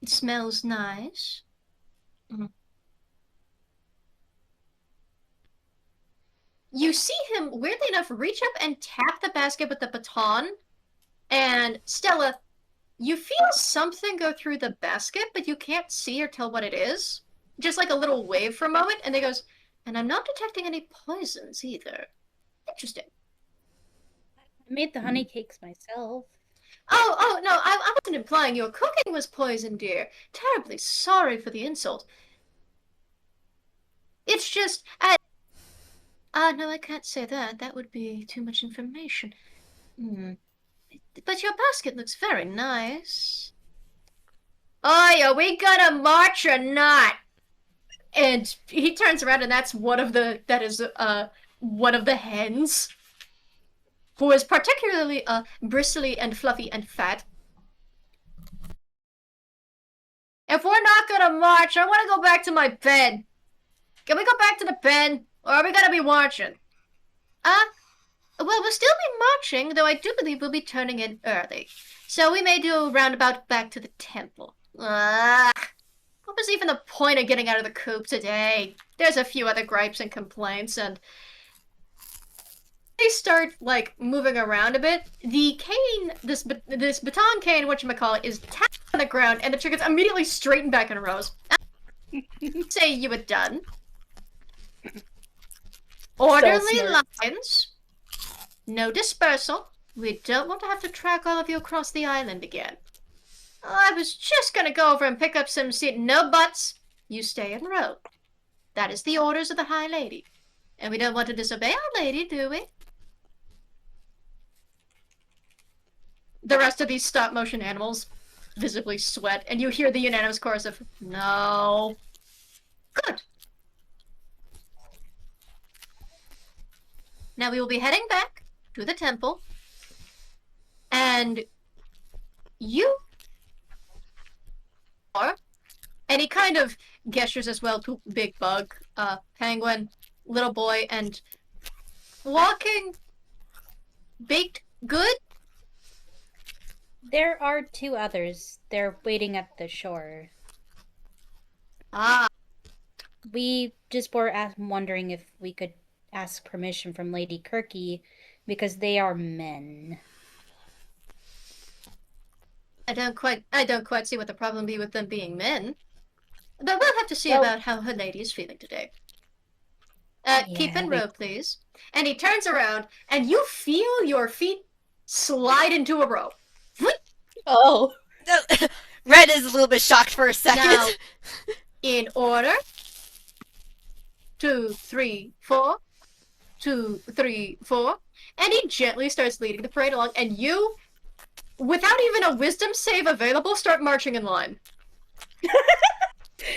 [SPEAKER 1] smells nice. You see him, weirdly enough, reach up and tap the basket with the baton. And Stella, You feel something go through the basket, but you can't see or tell what it is. Just like a little wave for a moment, and it goes, and I'm not detecting any poisons either. Interesting.
[SPEAKER 4] I made the honey cakes myself.
[SPEAKER 1] Oh, no, I wasn't implying your cooking was poison, dear. Terribly sorry for the insult. It's just, no, I can't say that. That would be too much information. But your basket looks very nice. Oh, are we gonna march or not? And he turns around, and that's one of the hens, who is particularly bristly and fluffy and fat. If we're not gonna march, I want to go back to my bed. Can we go back to the bed, or are we gonna be marching? Well, we'll still be marching, though I do believe we'll be turning in early. So we may do a roundabout back to the temple. What was even the point of getting out of the coop today? There's a few other gripes and complaints, and they start, like, moving around a bit. The cane, this baton cane, whatchamacallit, is tapped on the ground, and the chickens immediately straighten back in rows. Say you were done. Orderly lines. No dispersal. We don't want to have to track all of you across the island again. I was just gonna go over and pick up some seed. No buts. You stay in row. That is the orders of the High Lady. And we don't want to disobey our lady, do we? The rest of these stop-motion animals visibly sweat, and you hear the unanimous chorus of, no. Good. Now we will be heading back to the temple, and you are, and he kind of gestures as well to Big Bug, Penguin, Little Boy, and walking baked good.
[SPEAKER 4] There are 2 others. They're waiting at the shore. We just were wondering if we could ask permission from Lady Kirky, because they are men.
[SPEAKER 1] I don't quite see what the problem be with them being men. But we'll have to see about how her lady is feeling today. Keep in row, please. And he turns around, and you feel your feet slide into a row.
[SPEAKER 4] Oh.
[SPEAKER 2] Red is a little bit shocked for a second.
[SPEAKER 1] Now, in order. 2, 3, 4. 2, 3, 4. And he gently starts leading the parade along, and you, without even a wisdom save available, start marching in line.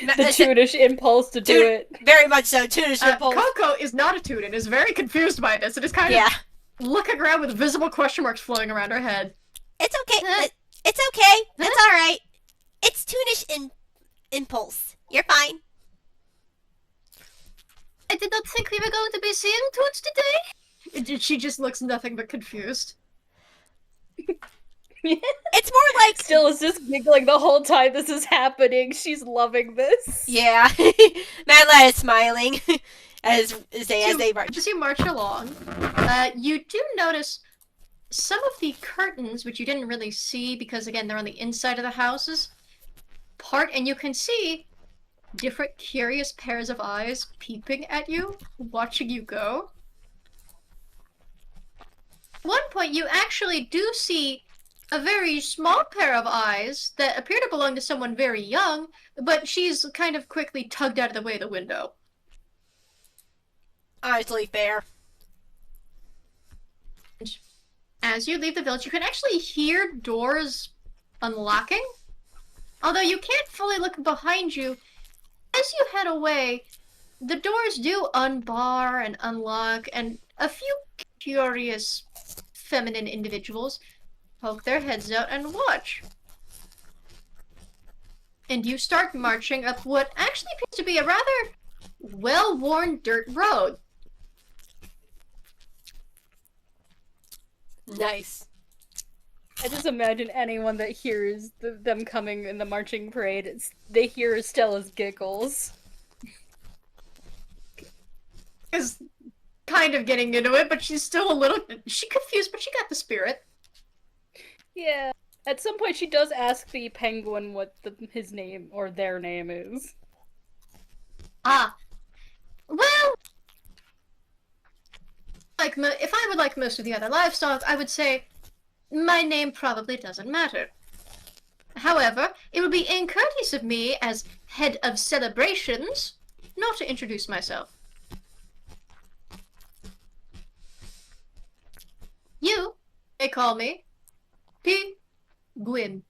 [SPEAKER 4] The Toonish impulse to do it.
[SPEAKER 2] Very much so, Toonish impulse.
[SPEAKER 1] Coco is not a Toon and is very confused by this and is kind of looking around with visible question marks flowing around her head.
[SPEAKER 2] It's okay. It's okay. It's alright. It's Toonish impulse. You're fine.
[SPEAKER 1] I did not think we were going to be seeing Toons today. She just looks nothing but confused.
[SPEAKER 2] It's more like
[SPEAKER 4] Stella's just giggling the whole time this is happening. She's loving this.
[SPEAKER 2] Yeah. Mad Lad is smiling as they march.
[SPEAKER 1] As you march along, you do notice some of the curtains, which you didn't really see because, again, they're on the inside of the houses, part, and you can see different curious pairs of eyes peeping at you, watching you go. At one point, you actually do see a very small pair of eyes that appear to belong to someone very young, but she's kind of quickly tugged out of the way of the window.
[SPEAKER 2] Honestly fair.
[SPEAKER 1] As you leave the village, you can actually hear doors unlocking. Although you can't fully look behind you, as you head away, the doors do unbar and unlock, and a few curious feminine individuals poke their heads out and watch. And you start marching up what actually appears to be a rather well-worn dirt road.
[SPEAKER 2] Nice.
[SPEAKER 4] I just imagine anyone that hears them coming in the marching parade, they hear Stella's giggles.
[SPEAKER 1] Is kind of getting into it, but she's still a little... She's confused, but she got the spirit.
[SPEAKER 4] Yeah. At some point, she does ask the penguin what his name or their name is.
[SPEAKER 1] Ah, well, if I were like most of the other livestock, I would say my name probably doesn't matter. However, it would be incourteous of me as head of celebrations not to introduce myself. You may call me P. Gwyn,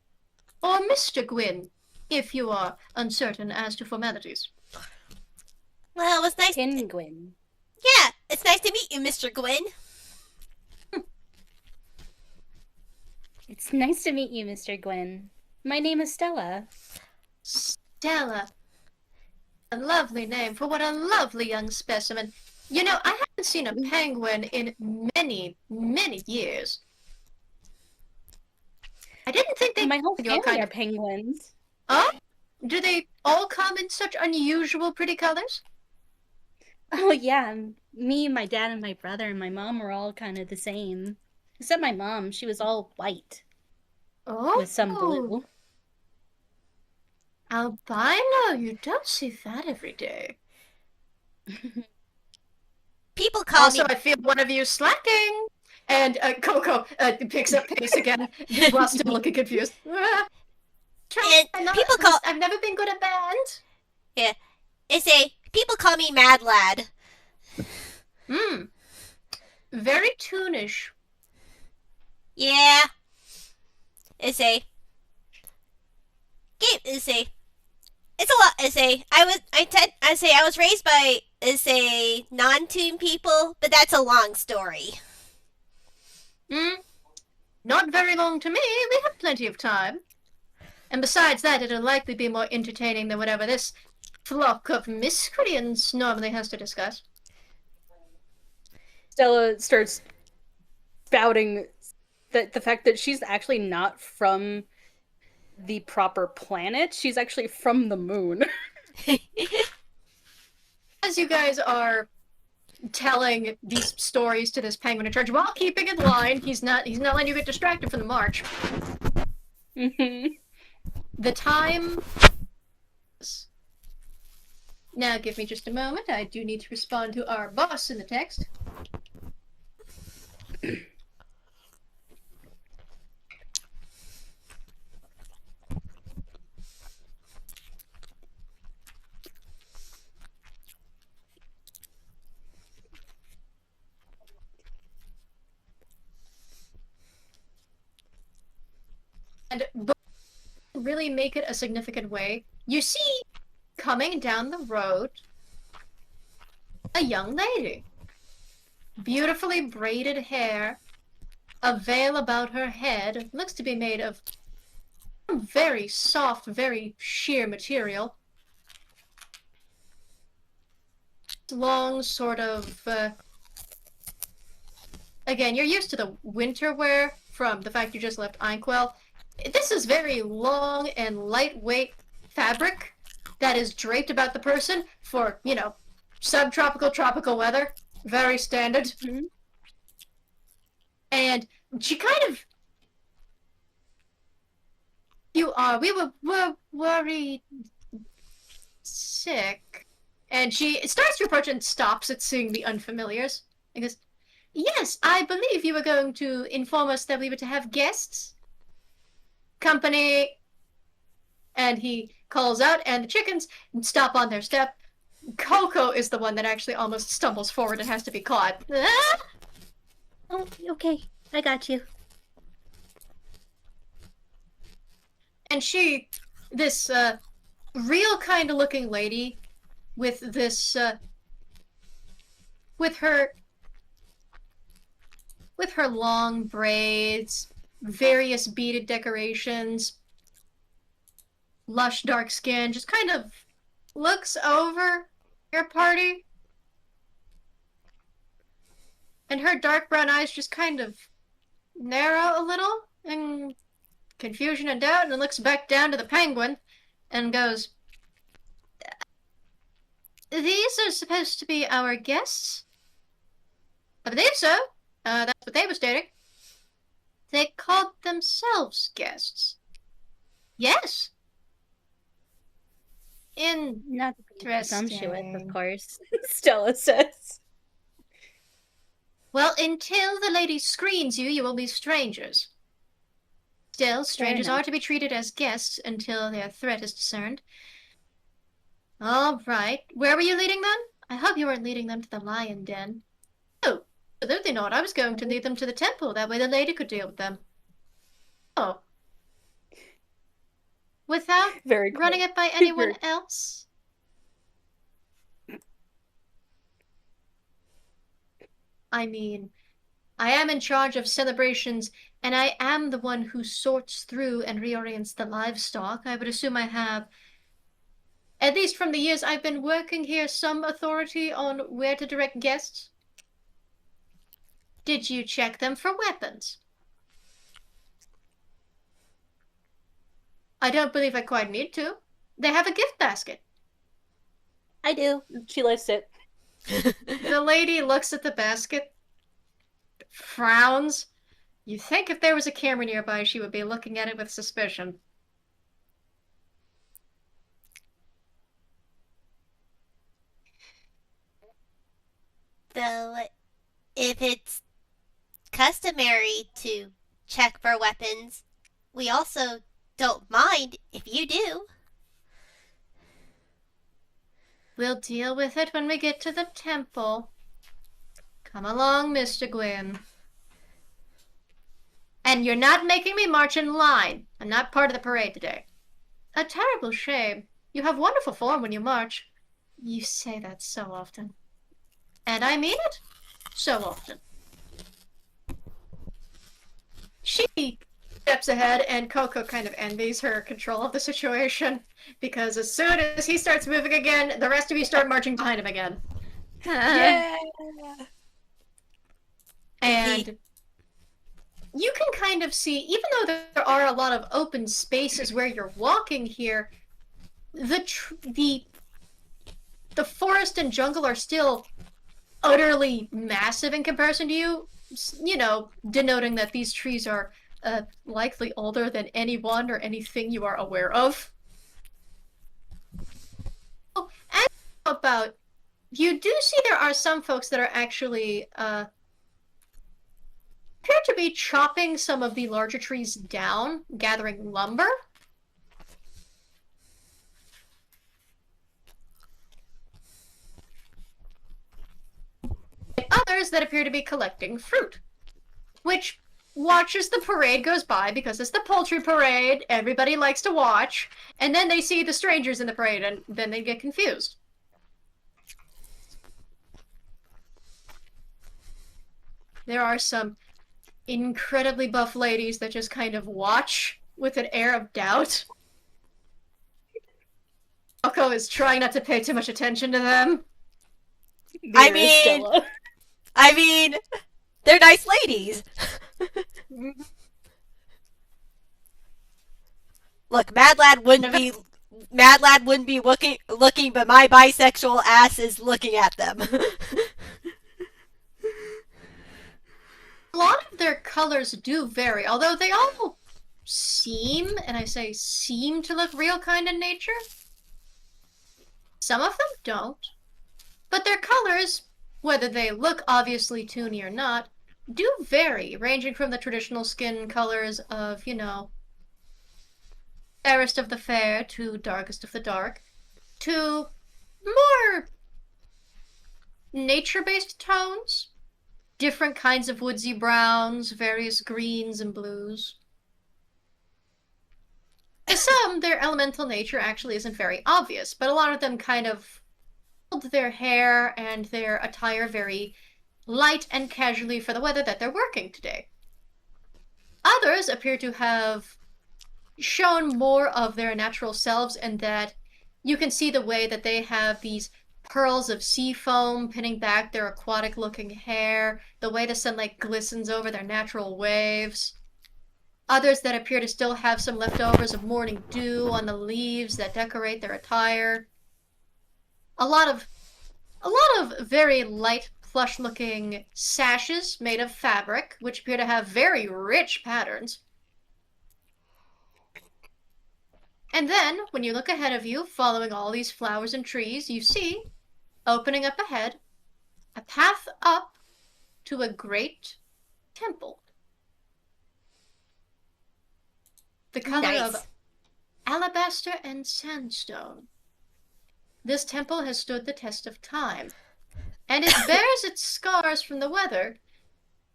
[SPEAKER 1] or Mr. Gwyn, if you are uncertain as to formalities.
[SPEAKER 2] Well, it was nice.
[SPEAKER 4] Penguin.
[SPEAKER 2] Yeah, it's nice to meet you, Mr. Gwyn.
[SPEAKER 4] It's nice to meet you, Mr. Gwyn. My name is Stella.
[SPEAKER 1] Stella. A lovely name for what a lovely young specimen. You know, I haven't seen a penguin in many, many years. I didn't think they...
[SPEAKER 4] My whole
[SPEAKER 1] your
[SPEAKER 4] family
[SPEAKER 1] kind
[SPEAKER 4] are
[SPEAKER 1] of...
[SPEAKER 4] penguins.
[SPEAKER 1] Oh? Do they all come in such unusual, pretty colors?
[SPEAKER 4] Oh, yeah. Me, my dad, and my brother, and my mom were all kind of the same. Except my mom. She was all white.
[SPEAKER 1] Oh.
[SPEAKER 4] With some blue.
[SPEAKER 1] Albino? You don't see that every day.
[SPEAKER 2] People call
[SPEAKER 1] also,
[SPEAKER 2] me...
[SPEAKER 1] I feel one of you slacking. And Coco picks up pace again while still looking confused.
[SPEAKER 2] People call...
[SPEAKER 1] I've never been good at band.
[SPEAKER 2] Yeah. People call me Mad Lad.
[SPEAKER 1] Very toonish.
[SPEAKER 2] Yeah. It's a lot. I was raised by non-toon people, but that's a long story.
[SPEAKER 1] Not very long to me. We have plenty of time. And besides that, it'll likely be more entertaining than whatever this flock of miscreants normally has to discuss.
[SPEAKER 4] Stella starts spouting the fact that she's actually not from the proper planet. She's actually from the moon.
[SPEAKER 1] As you guys are telling these stories to this penguin in charge, while keeping in line, he's not letting you get distracted from the march. The time... Now give me just a moment. I do need to respond to our boss in the text. And really make it a significant way. You see, coming down the road, a young lady. Beautifully braided hair, a veil about her head, looks to be made of very soft, very sheer material. Long sort of, again, you're used to the winter wear from the fact you just left Inkwell. This is very long and lightweight fabric that is draped about the person for, you know, subtropical, tropical weather. Very standard. And she kind of... we were worried sick. And she starts to approach and stops at seeing the unfamiliars. And goes, yes, I believe you were going to inform us that we were to have guests. Company. And he calls out, and the chickens stop on their step. Coco is the one that actually almost stumbles forward and has to be caught. Ah!
[SPEAKER 4] Oh, okay. I got you.
[SPEAKER 1] And she, this real kind of looking lady with this, with her long braids, various beaded decorations, lush dark skin, just kind of looks over your party. And her dark brown eyes just kind of narrow a little in confusion and doubt, and then looks back down to the penguin and goes, these are supposed to be our guests? I believe so. That's what they were stating. They called themselves guests. Yes.
[SPEAKER 4] Not to be presumptuous,
[SPEAKER 1] Interesting.
[SPEAKER 4] of course. Stella says.
[SPEAKER 1] Well, until the lady screens you, you will be strangers. Still, strangers
[SPEAKER 4] enough.
[SPEAKER 1] are to be treated as guests until their threat is discerned. All right. Where were you leading them? I hope you weren't leading them to the lion den. Oh, absolutely not. I was going to lead them to the temple. That way the lady could deal with them. Oh. Without
[SPEAKER 4] Very cool.
[SPEAKER 1] running it by anyone else? I mean, I am in charge of celebrations, and I am the one who sorts through and reorients the livestock. I would assume I have, at least from the years I've been working here, some authority on where to direct guests. Did you check them for weapons? I don't believe I quite need to. They have a gift basket.
[SPEAKER 4] I do. She lifts it.
[SPEAKER 1] The lady looks at the basket, frowns. You think if there was a camera nearby, she would be looking at it with suspicion.
[SPEAKER 2] Though, if it's customary to check for weapons, we also don't mind if you do.
[SPEAKER 1] We'll deal with it when we get to the temple. Come along, Mr. Gwyn. And you're not making me march in line. I'm not part of the parade today. A terrible shame. You have wonderful form when you march. You say that so often. And I mean it so often. She steps ahead, and Coco kind of envies her control of the situation, because as soon as he starts moving again, the rest of you start marching behind him again.
[SPEAKER 4] Yeah.
[SPEAKER 1] And you can kind of see, even though there are a lot of open spaces where you're walking here, the forest and jungle are still utterly massive in comparison to you. You know, denoting that these trees are likely older than anyone or anything you are aware of. Oh, and about, you do see there are some folks that are actually appear to be chopping some of the larger trees down, gathering lumber. And others that appear to be collecting fruit, which watches the parade goes by because it's the poultry parade. Everybody likes to watch, and then they see the strangers in the parade, and then they get confused. There are some incredibly buff ladies that just kind of watch with an air of doubt. Coco is trying not to pay too much attention to them.
[SPEAKER 2] I mean, they're nice ladies. Look, Mad Lad wouldn't be looking, but my bisexual ass is looking at them.
[SPEAKER 1] A lot of their colors do vary, although they all seem, and I say seem, to look real kind in nature. Some of them don't. But their colors, whether they look obviously toony or not, do vary, ranging from the traditional skin colors of, you know, fairest of the fair to darkest of the dark, to more nature-based tones. Different kinds of woodsy browns, various greens and blues. To some, their elemental nature actually isn't very obvious, but a lot of them kind of hold their hair and their attire very light and casually for the weather that they're working today. Others appear to have shown more of their natural selves, in that you can see the way that they have these pearls of sea foam pinning back their aquatic-looking hair, the way the sunlight glistens over their natural waves. Others that appear to still have some leftovers of morning dew on the leaves that decorate their attire. A lot of very light, plush-looking sashes made of fabric, which appear to have very rich patterns. And then, when you look ahead of you, following all these flowers and trees, you see, opening up ahead, a path up to a great temple. The color of alabaster and sandstone. This temple has stood the test of time, and it bears its scars from the weather,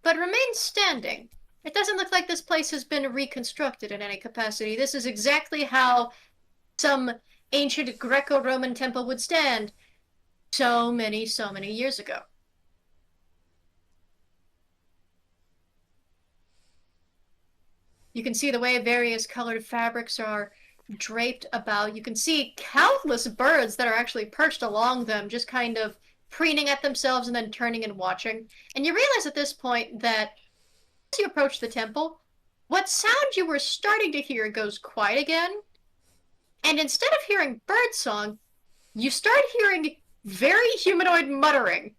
[SPEAKER 1] but remains standing. It doesn't look like this place has been reconstructed in any capacity. This is exactly how some ancient Greco-Roman temple would stand so many years ago. You can see the way various colored fabrics are draped about. You can see countless birds that are actually perched along them, just kind of preening at themselves and then turning and watching. And you realize at this point that as you approach the temple, what sound you were starting to hear goes quiet again. And instead of hearing birdsong, you start hearing very humanoid muttering.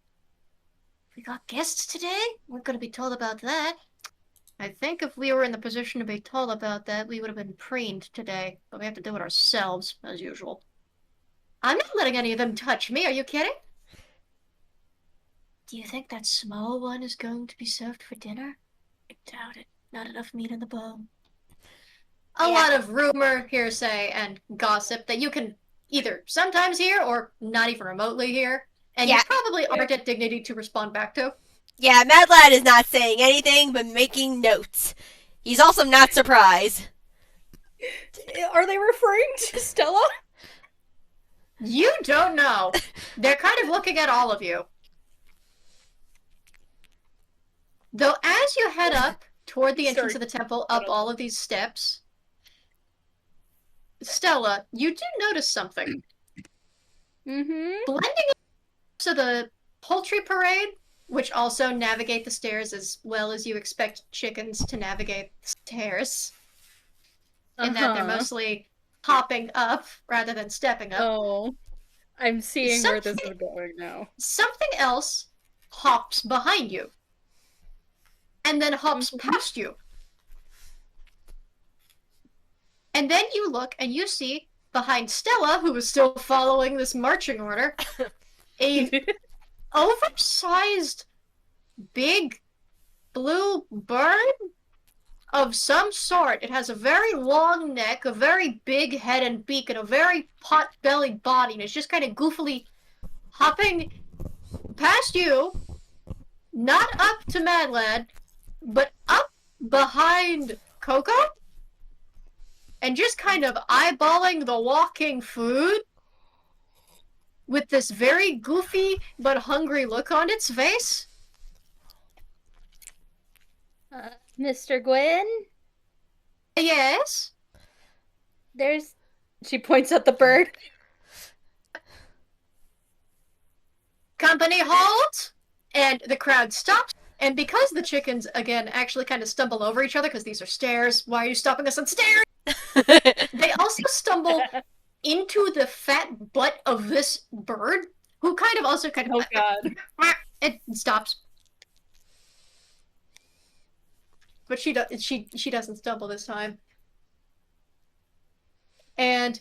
[SPEAKER 1] We got guests today? We're going to be told about that. I think if we were in the position to be told about that, we would have been preened today. But we have to do it ourselves, as usual. I'm not letting any of them touch me, are you kidding? Do you think that small one is going to be served for dinner? I doubt it. Not enough meat in the bone. A lot of rumor, hearsay, and gossip that you can either sometimes hear or not even remotely hear. And you probably aren't at dignity to respond back to.
[SPEAKER 2] Yeah, Mad Lad is not saying anything but making notes. He's also not surprised.
[SPEAKER 4] Are they referring to Stella?
[SPEAKER 1] You don't know. They're kind of looking at all of you. Though as you head up toward the entrance of the temple, up all of these steps, Stella, you do notice something. Blending into the poultry parade, which also navigate the stairs as well as you expect chickens to navigate the stairs. In that they're mostly hopping up rather than stepping up.
[SPEAKER 4] Oh, I'm seeing where this is going now.
[SPEAKER 1] Something else hops behind you. And then hops past you. And then you look and you see behind Stella, who is still following this marching order, a oversized big blue bird of some sort. It has a very long neck, a very big head and beak, and a very pot-bellied body, and it's just kind of goofily hopping past you, not up to Mad Lad, but up behind Coco, and just kind of eyeballing the walking food with this very goofy but hungry look on its face.
[SPEAKER 4] Mr. Gwyn?
[SPEAKER 1] Yes?
[SPEAKER 4] She points at the bird.
[SPEAKER 1] Company halt! And the crowd stops. And because the chickens, again, actually kind of stumble over each other, because these are stairs, why are you stopping us on stairs? They also stumble into the fat butt of this bird, who kind of also kind of...
[SPEAKER 4] Oh, God.
[SPEAKER 1] It stops. But she doesn't stumble this time. And...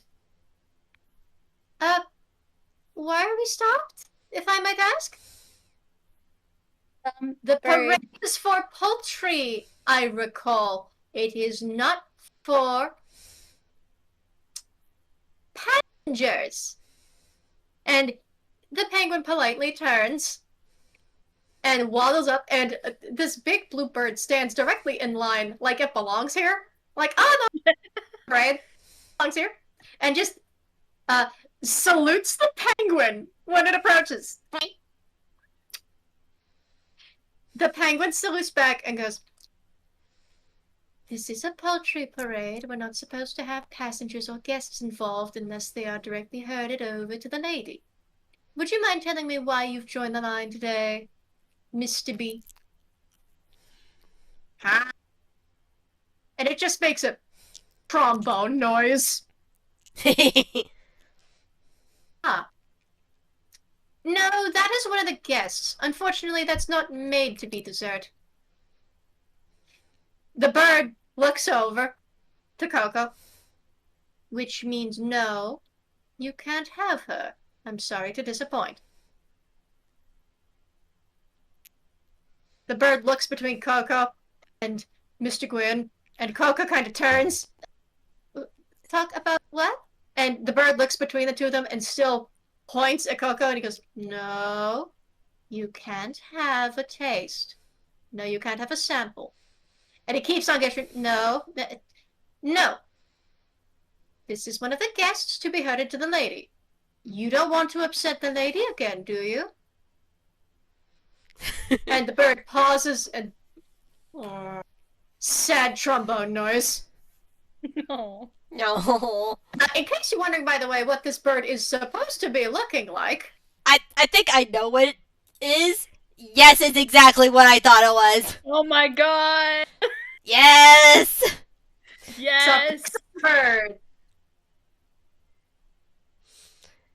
[SPEAKER 1] why are we stopped, if I might ask? The parade is for poultry, I recall. It is not for passengers. And the penguin politely turns and waddles up, and this big blue bird stands directly in line, like it belongs here. Like, oh no, right? Belongs here. And just salutes the penguin when it approaches. The penguin salutes back and goes, "This is a poultry parade. We're not supposed to have passengers or guests involved unless they are directly herded over to the lady. Would you mind telling me why you've joined the line today, Mr. B?" Huh? And it just makes a trombone noise. Ah. No, that is one of the guests. Unfortunately, that's not made to be dessert. The bird looks over to Coco, which means no, you can't have her. I'm sorry to disappoint. The bird looks between Coco and Mr. Gwyn, and Coco kind of turns. Talk about what? And the bird looks between the two of them and still points at Coco, and he goes, no, you can't have a taste. No, you can't have a sample. And he keeps on gesturing, no. This is one of the guests to be headed to the lady. You don't want to upset the lady again, do you? And the bird pauses and... sad trombone noise.
[SPEAKER 4] No.
[SPEAKER 2] No.
[SPEAKER 1] In case you're wondering, by the way, what this bird is supposed to be looking like...
[SPEAKER 2] I think I know what it is. Yes, it's exactly what I thought it was.
[SPEAKER 4] Oh my god!
[SPEAKER 2] Yes!
[SPEAKER 4] Yes!
[SPEAKER 1] It's a bird.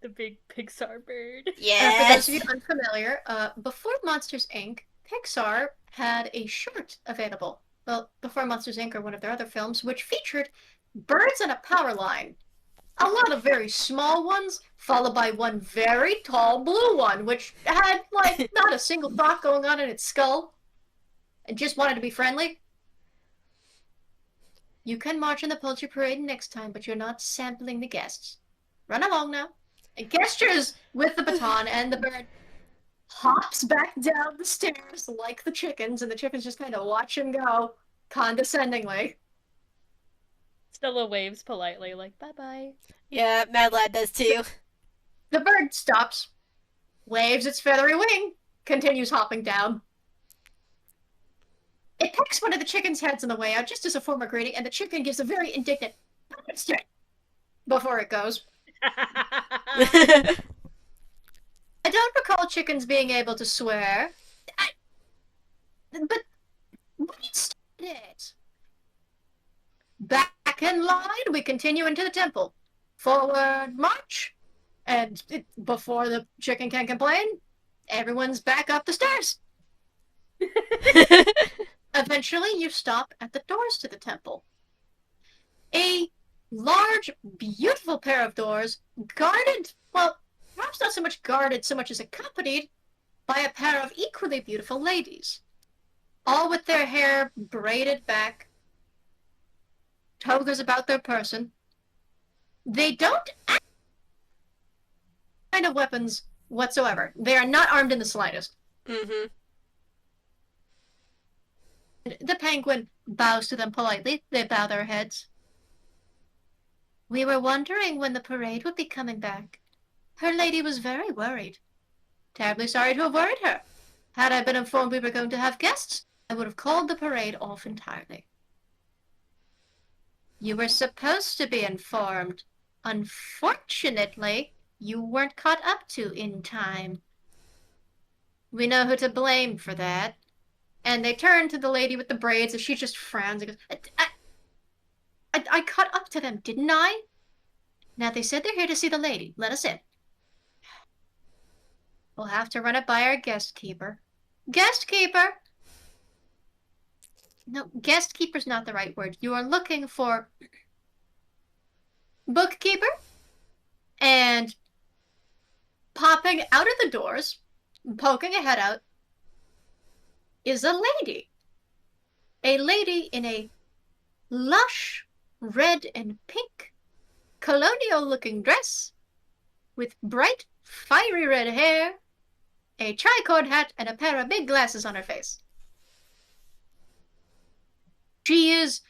[SPEAKER 4] The big Pixar bird.
[SPEAKER 1] For those
[SPEAKER 2] Yes!
[SPEAKER 1] of you unfamiliar, before Monsters, Inc., Pixar had a short available. Well, before Monsters, Inc., or one of their other films, which featured birds on a power line. A lot of very small ones, followed by one very tall blue one, which had, like, not a single thought going on in its skull, and just wanted to be friendly. You can march in the poultry parade next time, but you're not sampling the guests. Run along now. And gestures with the baton, and the bird hops back down the stairs like the chickens, and the chickens just kind of watch him go, condescendingly.
[SPEAKER 4] Stella waves politely, like, bye-bye.
[SPEAKER 2] Yeah, Mad Lad does too.
[SPEAKER 1] The bird stops, waves its feathery wing, continues hopping down. It pecks one of the chicken's heads on the way out, just as a form of greeting, and the chicken gives a very indignant before it goes. I don't recall chickens being able to swear. But what started it? Back in line, we continue into the temple. Forward march. And before the chicken can complain, everyone's back up the stairs. Eventually, you stop at the doors to the temple. A large, beautiful pair of doors, guarded, well, perhaps not so much guarded so much as accompanied by a pair of equally beautiful ladies, all with their hair braided back, togas about their person. They don't have kind of weapons whatsoever. They are not armed in the slightest.
[SPEAKER 2] Mm-hmm.
[SPEAKER 1] The penguin bows to them politely. They bow their heads. We were wondering when the parade would be coming back. Her lady was very worried. Terribly sorry to have worried her. Had I been informed we were going to have guests, I would have called the parade off entirely. You were supposed to be informed. Unfortunately, you weren't caught up to in time. We know who to blame for that. And they turn to the lady with the braids, and she just frowns and goes, I caught up to them, didn't I? Now they said they're here to see the lady. Let us in. We'll have to run it by our guest keeper. Guest keeper? No, guest keeper's not the right word. You are looking for bookkeeper? And popping out of the doors, poking a head out, is a lady. A lady in a lush red and pink colonial-looking dress with bright, fiery red hair, a tricord hat, and a pair of big glasses on her face. She is...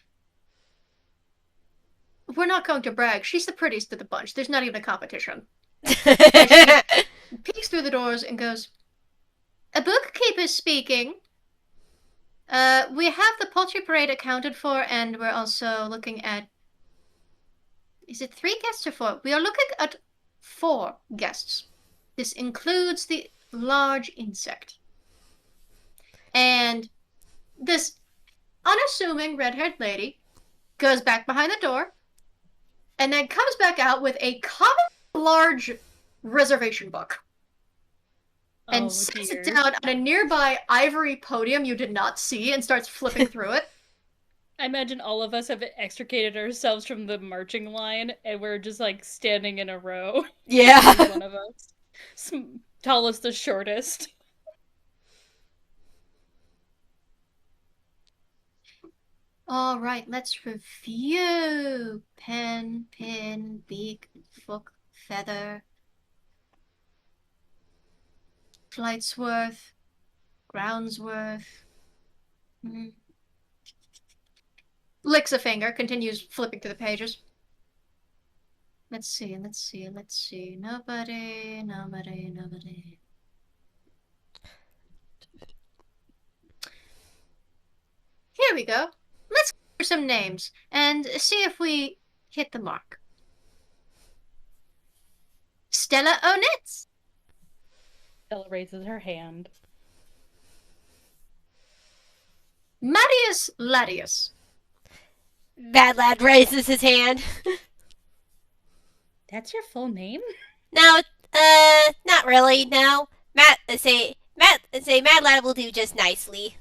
[SPEAKER 1] We're not going to brag. She's the prettiest of the bunch. There's not even a competition. And she peeks through the doors and goes, a bookkeeper speaking. We have the poultry parade accounted for, and we're also looking at... Is it 3 guests or 4? We are looking at 4 guests. This includes the large insect. And this unassuming red-haired lady goes back behind the door and then comes back out with a common large reservation book. and
[SPEAKER 4] Oh,
[SPEAKER 1] sits
[SPEAKER 4] dear.
[SPEAKER 1] it down on a nearby ivory podium you did not see and starts flipping through it.
[SPEAKER 4] I imagine all of us have extricated ourselves from the marching line, and we're just like standing in a row.
[SPEAKER 2] Yeah.
[SPEAKER 4] There's one of us, tallest to shortest.
[SPEAKER 1] All right, let's review. Pen, pin, beak, hook, feather. Flight's worth. Ground's worth. Licks a finger, continues flipping through the pages. Let's see. Nobody. Here we go. Let's go for some names and see if we hit the mark. Stella Onitz.
[SPEAKER 4] Stella raises her hand.
[SPEAKER 1] Marius Ladius.
[SPEAKER 2] Bad Lad raises his hand.
[SPEAKER 4] That's your full name?
[SPEAKER 2] No, not really, no. Mad Lad will do just nicely.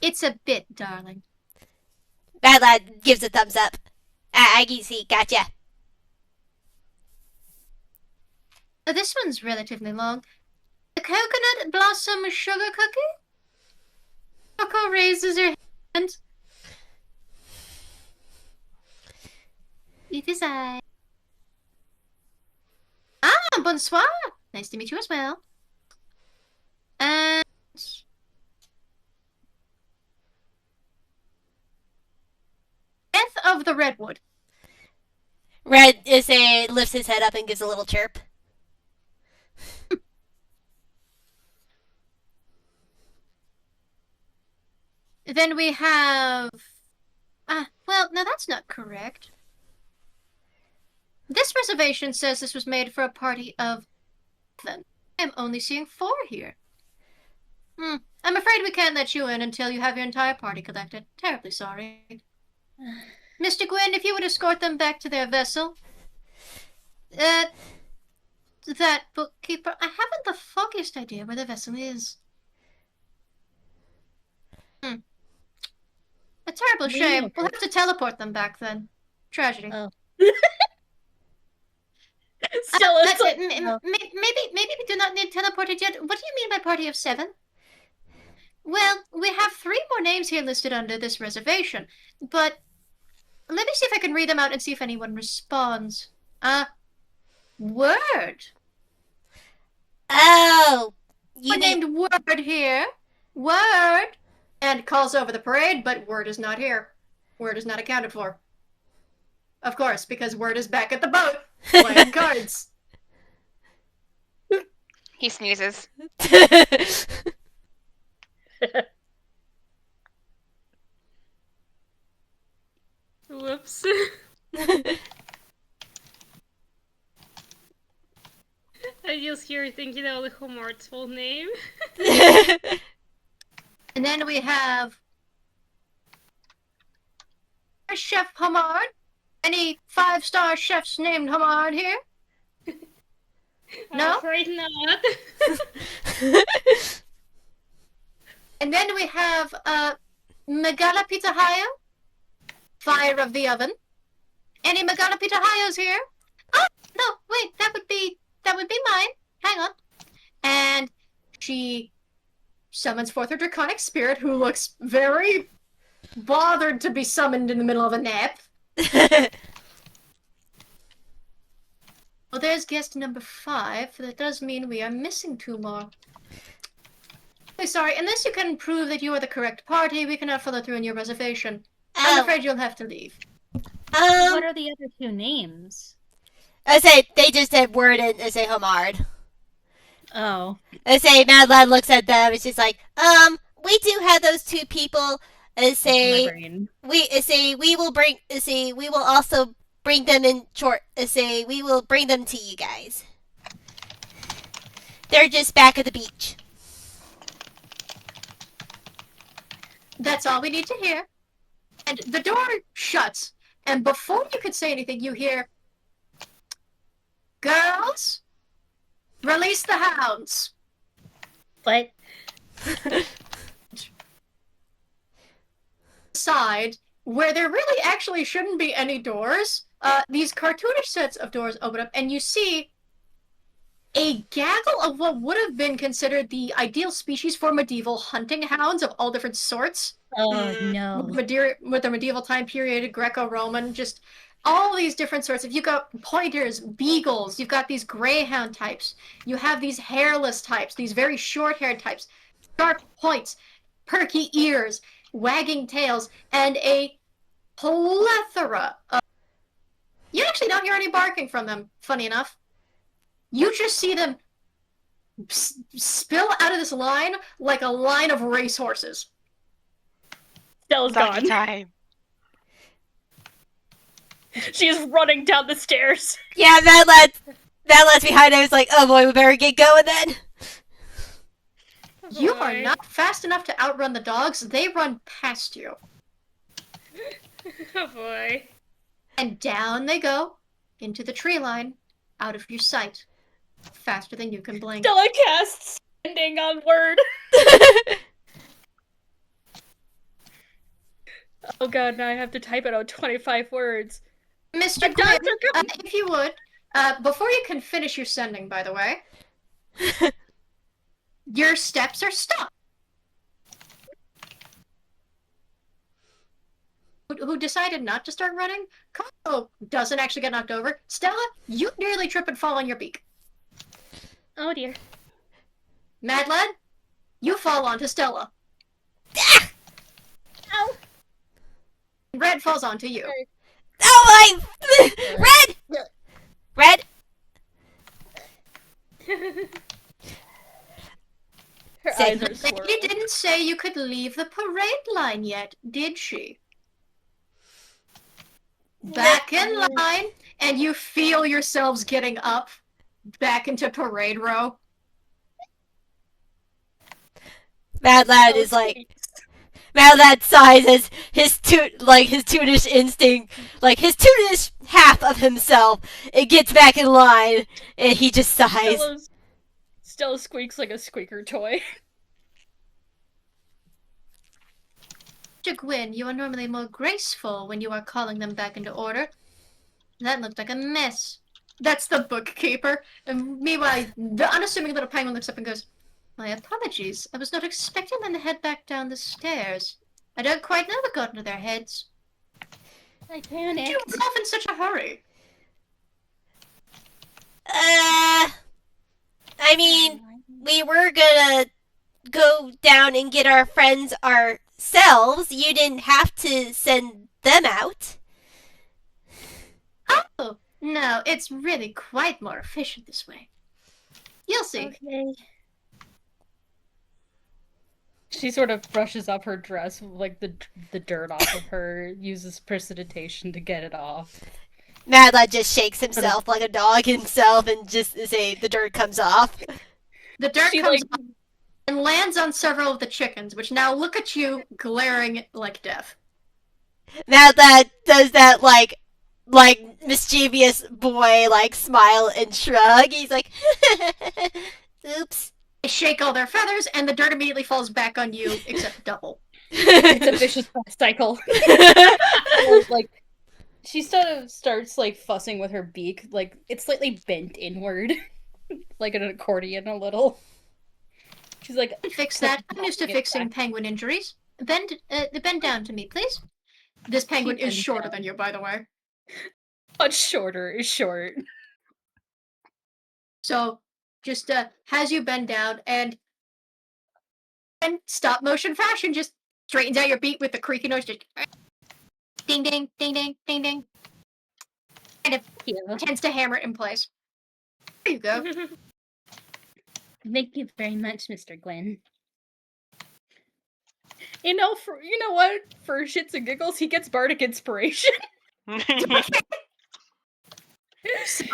[SPEAKER 1] It's a bit, darling.
[SPEAKER 2] Bad Lad gives a thumbs up. I see, gotcha.
[SPEAKER 1] This one's relatively long. A coconut blossom sugar cookie? Coco raises her hand. It is I. Ah, bonsoir. Nice to meet you as well. And Death of the Redwood.
[SPEAKER 2] Red lifts his head up and gives a little chirp.
[SPEAKER 1] Then we have... well, no, that's not correct. This reservation says this was made for a party of 7. I'm only seeing 4 here. I'm afraid we can't let you in until you have your entire party collected. Terribly sorry. Mr. Gwyn, if you would escort them back to their vessel. That bookkeeper... I haven't the foggiest idea where the vessel is. A terrible shame. We'll have to teleport them back then. Tragedy.
[SPEAKER 4] Oh.
[SPEAKER 1] That's it. Maybe we do not need teleported yet. What do you mean by party of 7? Well, we have 3 more names here listed under this reservation, but let me see if I can read them out and see if anyone responds. Word.
[SPEAKER 2] Oh,
[SPEAKER 1] One named Word here. Word. And calls over the parade, but Word is not here. Word is not accounted for. Of course, because Word is back at the boat, playing cards.
[SPEAKER 3] He sneezes.
[SPEAKER 5] Whoops. I just hear thinking of the Homart's full name.
[SPEAKER 1] And then we have Chef Homard. Any 5-star chefs named Homard here? No?
[SPEAKER 5] I'm afraid not.
[SPEAKER 1] And then we have Megala Pitahaya, Fire of the Oven. Any Megala Pitahayas here? Oh, no, wait, that would be mine. Hang on. And she summons forth her draconic spirit, who looks very bothered to be summoned in the middle of a nap. Well, there's guest number 5. That does mean we are missing 2 more. Sorry, unless you can prove that you are the correct party, we cannot follow through on your reservation. I'm afraid you'll have to leave.
[SPEAKER 4] What are the other 2 names?
[SPEAKER 2] They just said Word and Homard.
[SPEAKER 4] Oh.
[SPEAKER 2] Mad Lad looks at them and she's like, we do have those 2 people. We will also bring them in short. We will bring them to you guys. They're just back at the beach.
[SPEAKER 1] That's all we need to hear. And the door shuts, and before you could say anything, you hear, "Girls, Release the hounds.
[SPEAKER 4] What?
[SPEAKER 1] Side where there really actually shouldn't be any doors. These cartoonish sets of doors open up, and you see a gaggle of what would have been considered the ideal species for medieval hunting hounds of all different sorts.
[SPEAKER 4] Oh no.
[SPEAKER 1] With the medieval time period, Greco-Roman, just all these different sorts. If you've got pointers, beagles, you've got these greyhound types, you have these hairless types, these very short-haired types, sharp points, perky ears, wagging tails, and a plethora of... You actually don't hear any barking from them, funny enough. You just see them spill out of this line like a line of racehorses.
[SPEAKER 4] Stella's
[SPEAKER 3] Donkey
[SPEAKER 4] gone.
[SPEAKER 3] time.
[SPEAKER 4] She's running down the stairs.
[SPEAKER 2] Yeah, that lad's behind. I was like, oh boy, we better get going then.
[SPEAKER 1] You are not fast enough to outrun the dogs. They run past you.
[SPEAKER 5] Oh boy.
[SPEAKER 1] And down they go into the tree line, out of your sight. Faster than you can blink.
[SPEAKER 4] Stella casts Sending on word. Oh god, now I have to type it out 25 words.
[SPEAKER 1] Mr. Quinn, if you would, before you can finish your sending, by the way, your steps are stopped. Who decided not to start running? Coco doesn't actually get knocked over. Stella, you nearly trip and fall on your beak.
[SPEAKER 4] Oh dear.
[SPEAKER 1] Mad Lad, you fall onto Stella.
[SPEAKER 4] Ow.
[SPEAKER 1] Red falls onto you.
[SPEAKER 2] Oh my! Red!
[SPEAKER 4] Her
[SPEAKER 2] Say-
[SPEAKER 4] eyes are swirling.
[SPEAKER 1] Lady didn't say you could leave the parade line yet, did she? Back in line, and you feel yourselves getting up back into parade row.
[SPEAKER 2] Mad Lad is like, Mad Lad sighs as his toonish instinct, like his toonish half of himself, it gets back in line, and he just sighs.
[SPEAKER 4] Stella squeaks like a squeaker toy.
[SPEAKER 1] Mr. Gwyn, you are normally more graceful when you are calling them back into order. That looked like a mess. That's the bookkeeper. And meanwhile, the unassuming little penguin looks up and goes, my apologies. I was not expecting them to head back down the stairs. I don't quite know what got into their heads.
[SPEAKER 4] I
[SPEAKER 1] Did
[SPEAKER 4] panicked.
[SPEAKER 1] you run off in such a hurry?
[SPEAKER 2] I mean, we were gonna go down and get our friends ourselves. You didn't have to send them out.
[SPEAKER 1] Oh, no, it's really quite more efficient this way. You'll see.
[SPEAKER 4] Okay. She sort of brushes up her dress, like the dirt off of her, uses precipitation to get it off.
[SPEAKER 2] Mad Lad just shakes himself like a dog himself and just say the dirt comes off.
[SPEAKER 1] The dirt
[SPEAKER 4] She,
[SPEAKER 1] comes
[SPEAKER 4] like-
[SPEAKER 1] up and lands on several of the chickens, which now look at you glaring like death.
[SPEAKER 2] Mad Lad does that like mischievous boy like smile and shrug. He's like, oops.
[SPEAKER 1] They shake all their feathers, and the dirt immediately falls back on you, except double.
[SPEAKER 4] It's a vicious cycle. Like, she sort of starts like fussing with her beak, like it's slightly bent inward, like an accordion a little. She's like,
[SPEAKER 1] I can fix that. I'm used to fixing penguin injuries. Bend down to me, please. This penguin is
[SPEAKER 4] bends
[SPEAKER 1] shorter
[SPEAKER 4] down.
[SPEAKER 1] than you, by the way.
[SPEAKER 4] much shorter is short.
[SPEAKER 1] So, just has you bend down, and stop motion fashion just straightens out your beat with the creaky noise. Just ding, ding, ding, ding, ding, ding. And it
[SPEAKER 4] Yeah.
[SPEAKER 1] tends to hammer it in place. There you go.
[SPEAKER 4] Thank you very much, Mr. Glenn. You know what? For shits and giggles, he gets bardic inspiration.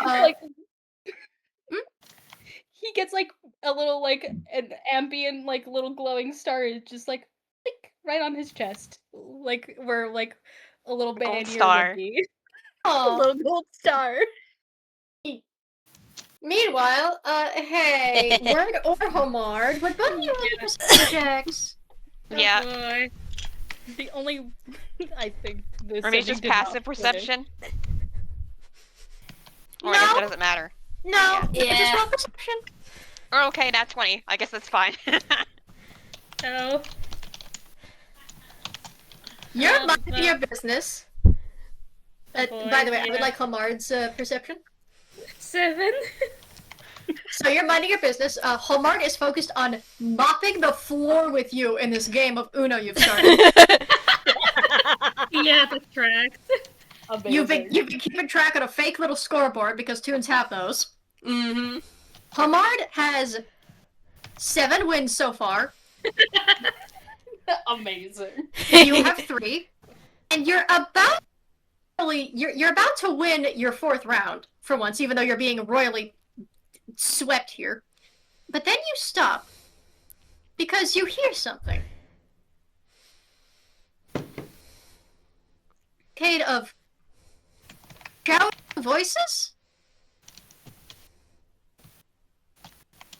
[SPEAKER 4] Like, he gets like a little like an ambient like little glowing star, just like click, right on his chest, like where like a little
[SPEAKER 3] Gold
[SPEAKER 4] band
[SPEAKER 3] star.
[SPEAKER 4] would be. A
[SPEAKER 1] Oh,
[SPEAKER 4] little gold star.
[SPEAKER 1] Meanwhile, hey, Word or Homard, would both of you like perception checks?
[SPEAKER 5] Oh,
[SPEAKER 3] Yeah.
[SPEAKER 5] boy.
[SPEAKER 4] The only I think this
[SPEAKER 3] Or maybe
[SPEAKER 4] ending
[SPEAKER 3] just
[SPEAKER 4] did not
[SPEAKER 3] passive
[SPEAKER 4] play.
[SPEAKER 3] perception. Or I guess
[SPEAKER 1] No.
[SPEAKER 3] that doesn't matter.
[SPEAKER 1] No,
[SPEAKER 2] Yeah.
[SPEAKER 1] just roll perception.
[SPEAKER 3] Or okay, not 20. I guess that's fine.
[SPEAKER 5] Oh.
[SPEAKER 1] You're
[SPEAKER 5] Oh,
[SPEAKER 1] minding
[SPEAKER 5] no.
[SPEAKER 1] your business.
[SPEAKER 5] boy,
[SPEAKER 1] By the way, I
[SPEAKER 5] yeah.
[SPEAKER 1] would like Homard's perception.
[SPEAKER 5] 7.
[SPEAKER 1] So you're minding your business. Homard is focused on mopping the floor with you in this game of Uno you've started.
[SPEAKER 5] Yeah, the tracks.
[SPEAKER 1] You've been keeping track on a fake little scoreboard because Toons have those.
[SPEAKER 2] Mm-hmm.
[SPEAKER 1] Homard has 7 wins so far.
[SPEAKER 4] Amazing.
[SPEAKER 1] You have 3, and you're about to win your 4th round for once, even though you're being royally swept here. But then you stop because you hear something. Cade of shouting voices.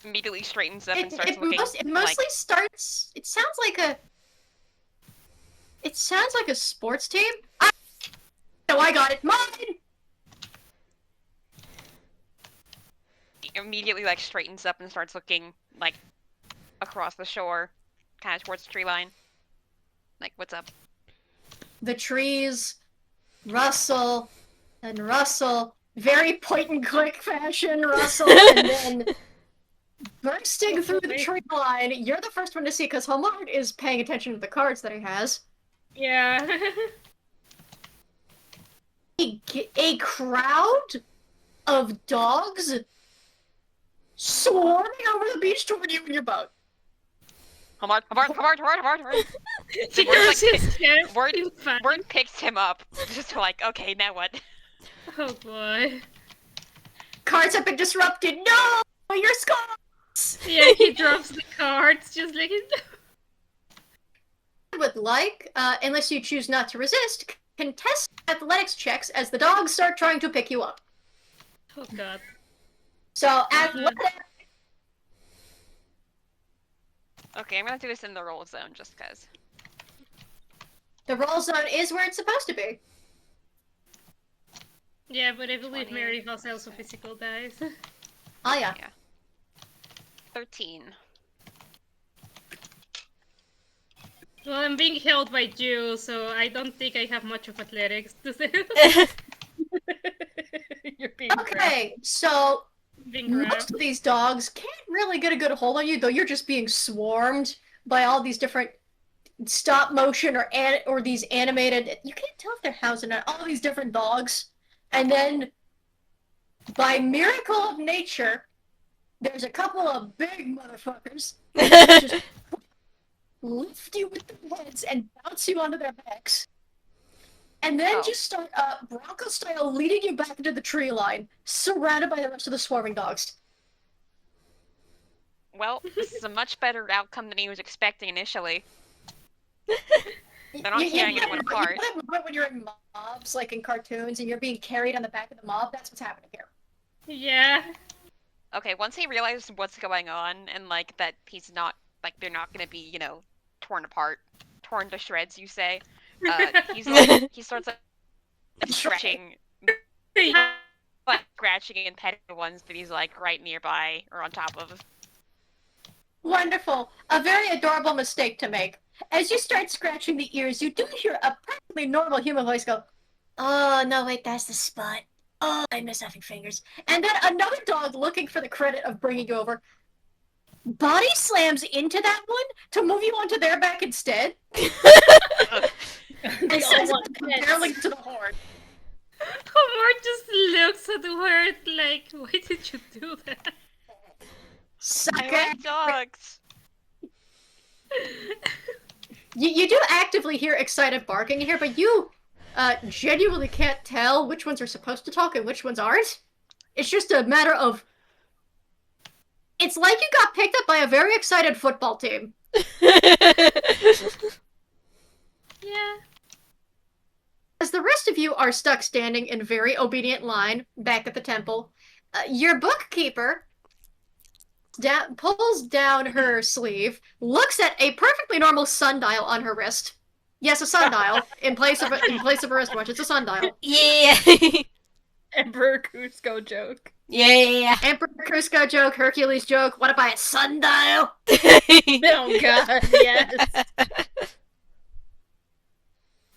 [SPEAKER 3] Immediately straightens up and
[SPEAKER 1] It
[SPEAKER 3] starts looking
[SPEAKER 1] mostly starts. It sounds like a sports team. I got it. Mine.
[SPEAKER 3] immediately like straightens up and starts looking like across the shore, kind of towards the tree line. Like, what's up?
[SPEAKER 1] The trees rustle and rustle, very point and click fashion rustle, and then bursting through the tree line. You're the first one to see because Homard is paying attention to the cards that he has.
[SPEAKER 5] Yeah.
[SPEAKER 1] A crowd of dogs swarming over the beach toward you in your boat.
[SPEAKER 3] Hard.
[SPEAKER 5] He
[SPEAKER 3] Word,
[SPEAKER 5] goes
[SPEAKER 3] like,
[SPEAKER 5] his chest.
[SPEAKER 3] Word,
[SPEAKER 5] He's fine.
[SPEAKER 3] Word picks him up, just like, okay, now what?
[SPEAKER 5] Oh boy.
[SPEAKER 1] Cards have been disrupted. No! Your skulls!
[SPEAKER 5] Yeah, he drops the cards just like
[SPEAKER 1] Would like, unless you choose not to resist, contest athletics checks as the dogs start trying to pick you up.
[SPEAKER 5] Oh god.
[SPEAKER 1] So, athletics.
[SPEAKER 3] Okay, I'm gonna do this in the roll zone, just cause.
[SPEAKER 1] The roll zone is where it's supposed to be.
[SPEAKER 5] Yeah, but I believe
[SPEAKER 3] 20.
[SPEAKER 5] Mary was also physical dice.
[SPEAKER 1] Oh yeah.
[SPEAKER 3] 13.
[SPEAKER 5] Well, I'm being held by Jules, so I don't think I have much of athletics to say.
[SPEAKER 4] You're being
[SPEAKER 1] Okay, so
[SPEAKER 5] Being grabbed.
[SPEAKER 1] most of these dogs can't really get a good hold on you, though you're just being swarmed by all these different stop motion or these animated. You can't tell if they're housing all these different dogs, and then by miracle of nature, there's a couple of big motherfuckers that just lift you with their heads and bounce you onto their backs. And then just start Bronco style leading you back into the tree line, surrounded by the rest of the swarming dogs.
[SPEAKER 3] Well, this is a much better outcome than he was expecting initially. They're not tearing anyone apart.
[SPEAKER 1] You know when you're in mobs, like in cartoons, and you're being carried on the back of the mob? That's what's happening here.
[SPEAKER 5] Yeah.
[SPEAKER 3] Okay, once he realizes what's going on and like that he's not like they're not gonna be, you know, torn apart, torn to shreds, you say. He's like he starts like stretching, like scratching and petting the ones that he's like right nearby or on top of.
[SPEAKER 1] Wonderful. A very adorable mistake to make. As you start scratching the ears, you do hear a perfectly normal human voice go, "Oh, no, wait, that's the spot. Oh, I miss having fingers." And then another dog looking for the credit of bringing you over body slams into that one to move you onto their back instead. And sends it barely to the horde.
[SPEAKER 5] Omar just looks at the word like, why did you do that?
[SPEAKER 1] Suck
[SPEAKER 3] I
[SPEAKER 1] it.
[SPEAKER 3] like dogs.
[SPEAKER 1] You do actively hear excited barking here, but you genuinely can't tell which ones are supposed to talk and which ones aren't. It's just a matter of... It's like you got picked up by a very excited football team.
[SPEAKER 5] Yeah.
[SPEAKER 1] As the rest of you are stuck standing in very obedient line back at the temple, Your bookkeeper pulls down her sleeve, looks at a perfectly normal sundial on her wrist. Yes, a sundial in place of a wristwatch. It's a sundial.
[SPEAKER 2] Yeah.
[SPEAKER 4] Emperor Cusco joke.
[SPEAKER 2] Yeah.
[SPEAKER 1] Emperor Cusco joke, Hercules joke. Want to buy a sundial?
[SPEAKER 4] Oh god, yes.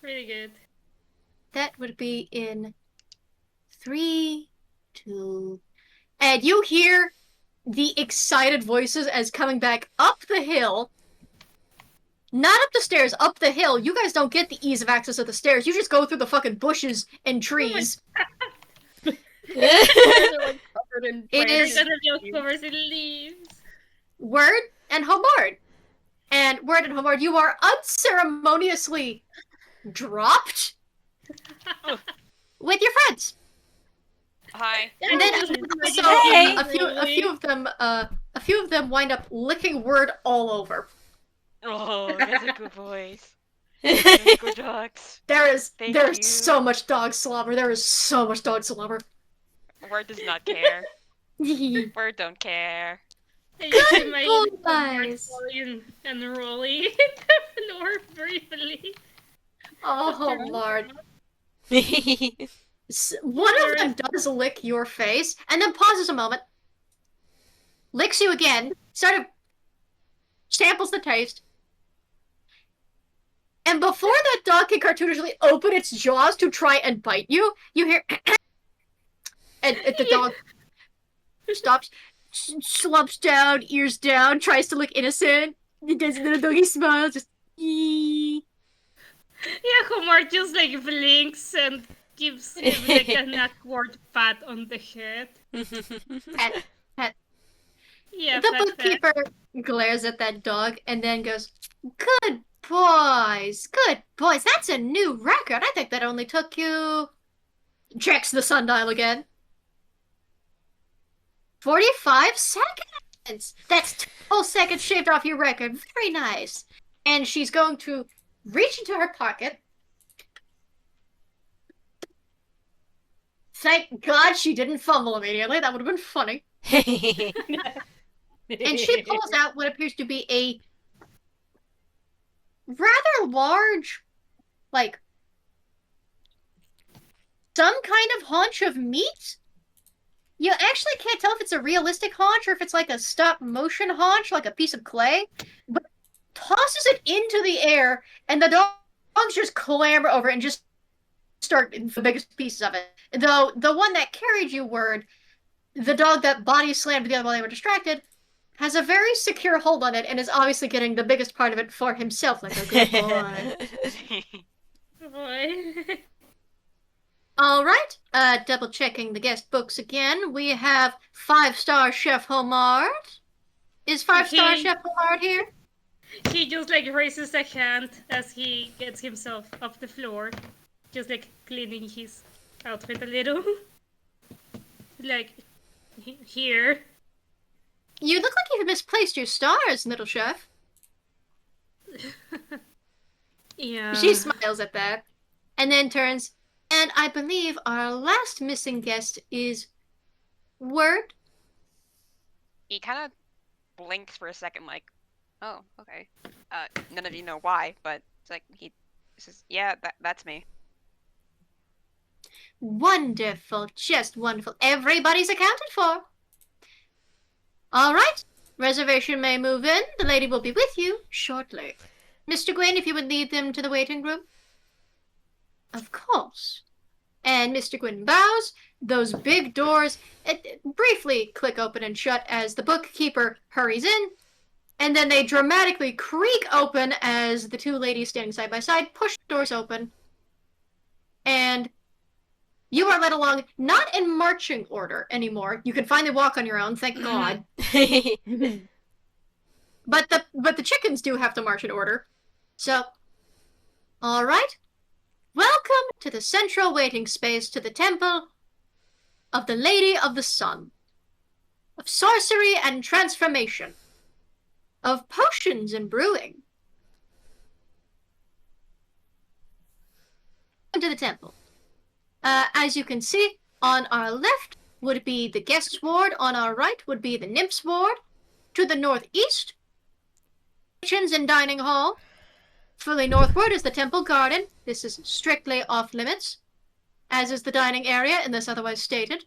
[SPEAKER 5] Pretty good.
[SPEAKER 1] That would be in 3, 2, and you hear the excited voices as coming back up the hill. Not up the stairs, up the hill. You guys don't get the ease of access of the stairs. You just go through the fucking bushes and trees.
[SPEAKER 4] They're like covered in
[SPEAKER 1] It
[SPEAKER 5] We're
[SPEAKER 1] is-
[SPEAKER 5] gonna be covered in leaves.
[SPEAKER 1] Word and Homard. And Word and Homard, you are unceremoniously dropped with your friends.
[SPEAKER 3] Hi.
[SPEAKER 1] And then
[SPEAKER 5] Just
[SPEAKER 1] also
[SPEAKER 2] Hey.
[SPEAKER 1] a few of them wind up licking Word all over.
[SPEAKER 3] Oh, that's a good voice. Good dogs.
[SPEAKER 1] There's
[SPEAKER 3] Thank you.
[SPEAKER 1] so much dog slobber. There is so much dog slobber.
[SPEAKER 3] Word does not care.
[SPEAKER 1] Good
[SPEAKER 3] Word don't care.
[SPEAKER 5] I just imagine
[SPEAKER 1] boys.
[SPEAKER 5] falling and rolling in the floor briefly.
[SPEAKER 1] Oh, Homard. One of them does lick your face, and then pauses a moment, licks you again, sort of samples the taste, and before that dog can cartoonishly open its jaws to try and bite you, you hear and the dog stops, slumps down, ears down, tries to look innocent, it does a little doggy smile, just
[SPEAKER 5] Yeah, Homar just like blinks and gives him like an awkward pat on the head.
[SPEAKER 1] pat, pat.
[SPEAKER 5] Yeah,
[SPEAKER 1] The
[SPEAKER 5] pat, pat.
[SPEAKER 1] bookkeeper glares at that dog and then goes, Good boys, good boys. That's a new record. I think that only took you... Checks the sundial again. 45 seconds! That's 2 whole seconds shaved off your record. Very nice. And she's going to reach into her pocket. Thank God she didn't fumble immediately. That would have been funny. And she pulls out what appears to be a rather large, like, some kind of haunch of meat. You actually can't tell if it's a realistic haunch or if it's like a stop motion haunch, like a piece of clay, but tosses it into the air, and the dogs just clamber over it and just start the biggest pieces of it. Though the one that carried you, Word, the dog that body slammed the other while they were distracted, has a very secure hold on it and is obviously getting the biggest part of it for himself like a good boy.
[SPEAKER 5] Boy.
[SPEAKER 1] Alright, double checking the guest books again. We have 5-star Chef Homard. Is 5-star
[SPEAKER 5] Okay.
[SPEAKER 1] Chef Homard here?
[SPEAKER 5] He just like raises a hand as he gets himself off the floor, just like cleaning his outfit a little. Like, here.
[SPEAKER 1] You look like you've misplaced your stars, little chef.
[SPEAKER 5] Yeah.
[SPEAKER 1] She smiles at that, and then turns, and I believe our last missing guest is Word.
[SPEAKER 3] He kind of blinks for a second, like, oh, okay. None of you know why, but it's like he says, yeah, that's me.
[SPEAKER 1] Wonderful, just wonderful. Everybody's accounted for. All right, reservation may move in. The lady will be with you shortly. Mr. Gwyn, if you would lead them to the waiting room. Of course. And Mr. Gwyn bows. Those big doors briefly click open and shut as the bookkeeper hurries in. And then they dramatically creak open as the two ladies standing side by side push the doors open. And you are led along, not in marching order anymore. You can finally walk on your own, thank God. But the chickens do have to march in order. So, all right. Welcome to the central waiting space to the temple of the Lady of the Sun, of sorcery and transformation, of potions and brewing. Welcome to the temple. As you can see, on our left, would be the guests ward. On our right would be the nymphs ward. To the northeast, kitchens and dining hall. Fully northward is the temple garden. This is strictly off limits, as is the dining area unless otherwise stated.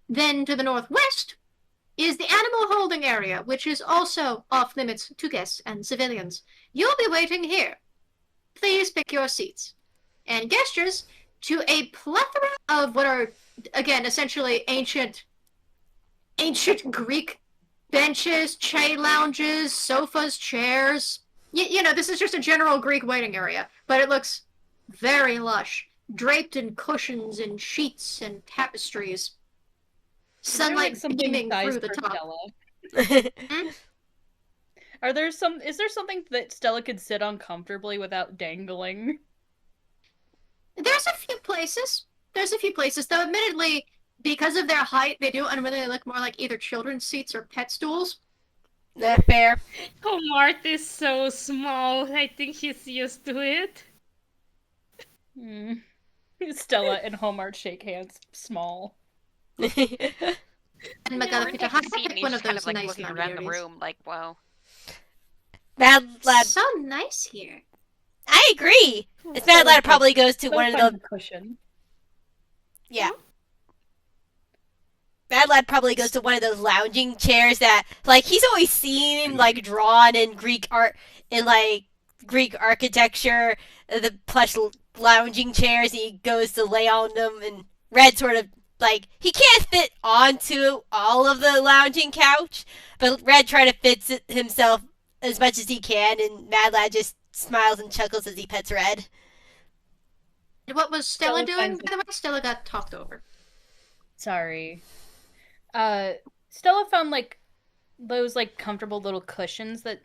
[SPEAKER 1] Then to the northwest is the animal holding area, which is also off limits to guests and civilians. You'll be waiting here. Please pick your seats. And gestures to a plethora of what are, again, essentially ancient Greek benches, chair lounges, sofas, chairs. You know, this is just a general Greek waiting area, but it looks very lush, draped in cushions and sheets and tapestries. Sunlight beaming through the top.
[SPEAKER 4] Is there something that Stella could sit on comfortably without dangling?
[SPEAKER 1] There's a few places, though admittedly, because of their height, they do unwillingly look more like either children's seats or pet stools.
[SPEAKER 2] That's fair.
[SPEAKER 5] Mart is so small. I think he's used to it.
[SPEAKER 4] Stella and Homart shake hands. Small.
[SPEAKER 1] And McGuffin to hide one of
[SPEAKER 3] kind
[SPEAKER 1] those
[SPEAKER 3] of like
[SPEAKER 1] nice
[SPEAKER 3] looking around the
[SPEAKER 1] areas.
[SPEAKER 3] room, like, wow.
[SPEAKER 2] Mad Lad.
[SPEAKER 1] So nice here.
[SPEAKER 2] I agree. This Mad Lad probably goes to one of the
[SPEAKER 4] cushion.
[SPEAKER 2] Yeah. Mad Lad probably goes to one of those lounging chairs that, like, he's always seen, like, drawn in Greek art, in, like, Greek architecture, the plush lounging chairs, and he goes to lay on them, and Red sort of, like, he can't fit onto all of the lounging couch, but Red tries to fit himself as much as he can, and Mad Lad just smiles and chuckles as he pets Red.
[SPEAKER 1] What was Stella doing, by the way? Stella got talked over.
[SPEAKER 4] Sorry. Stella found, like, those, like, comfortable little cushions that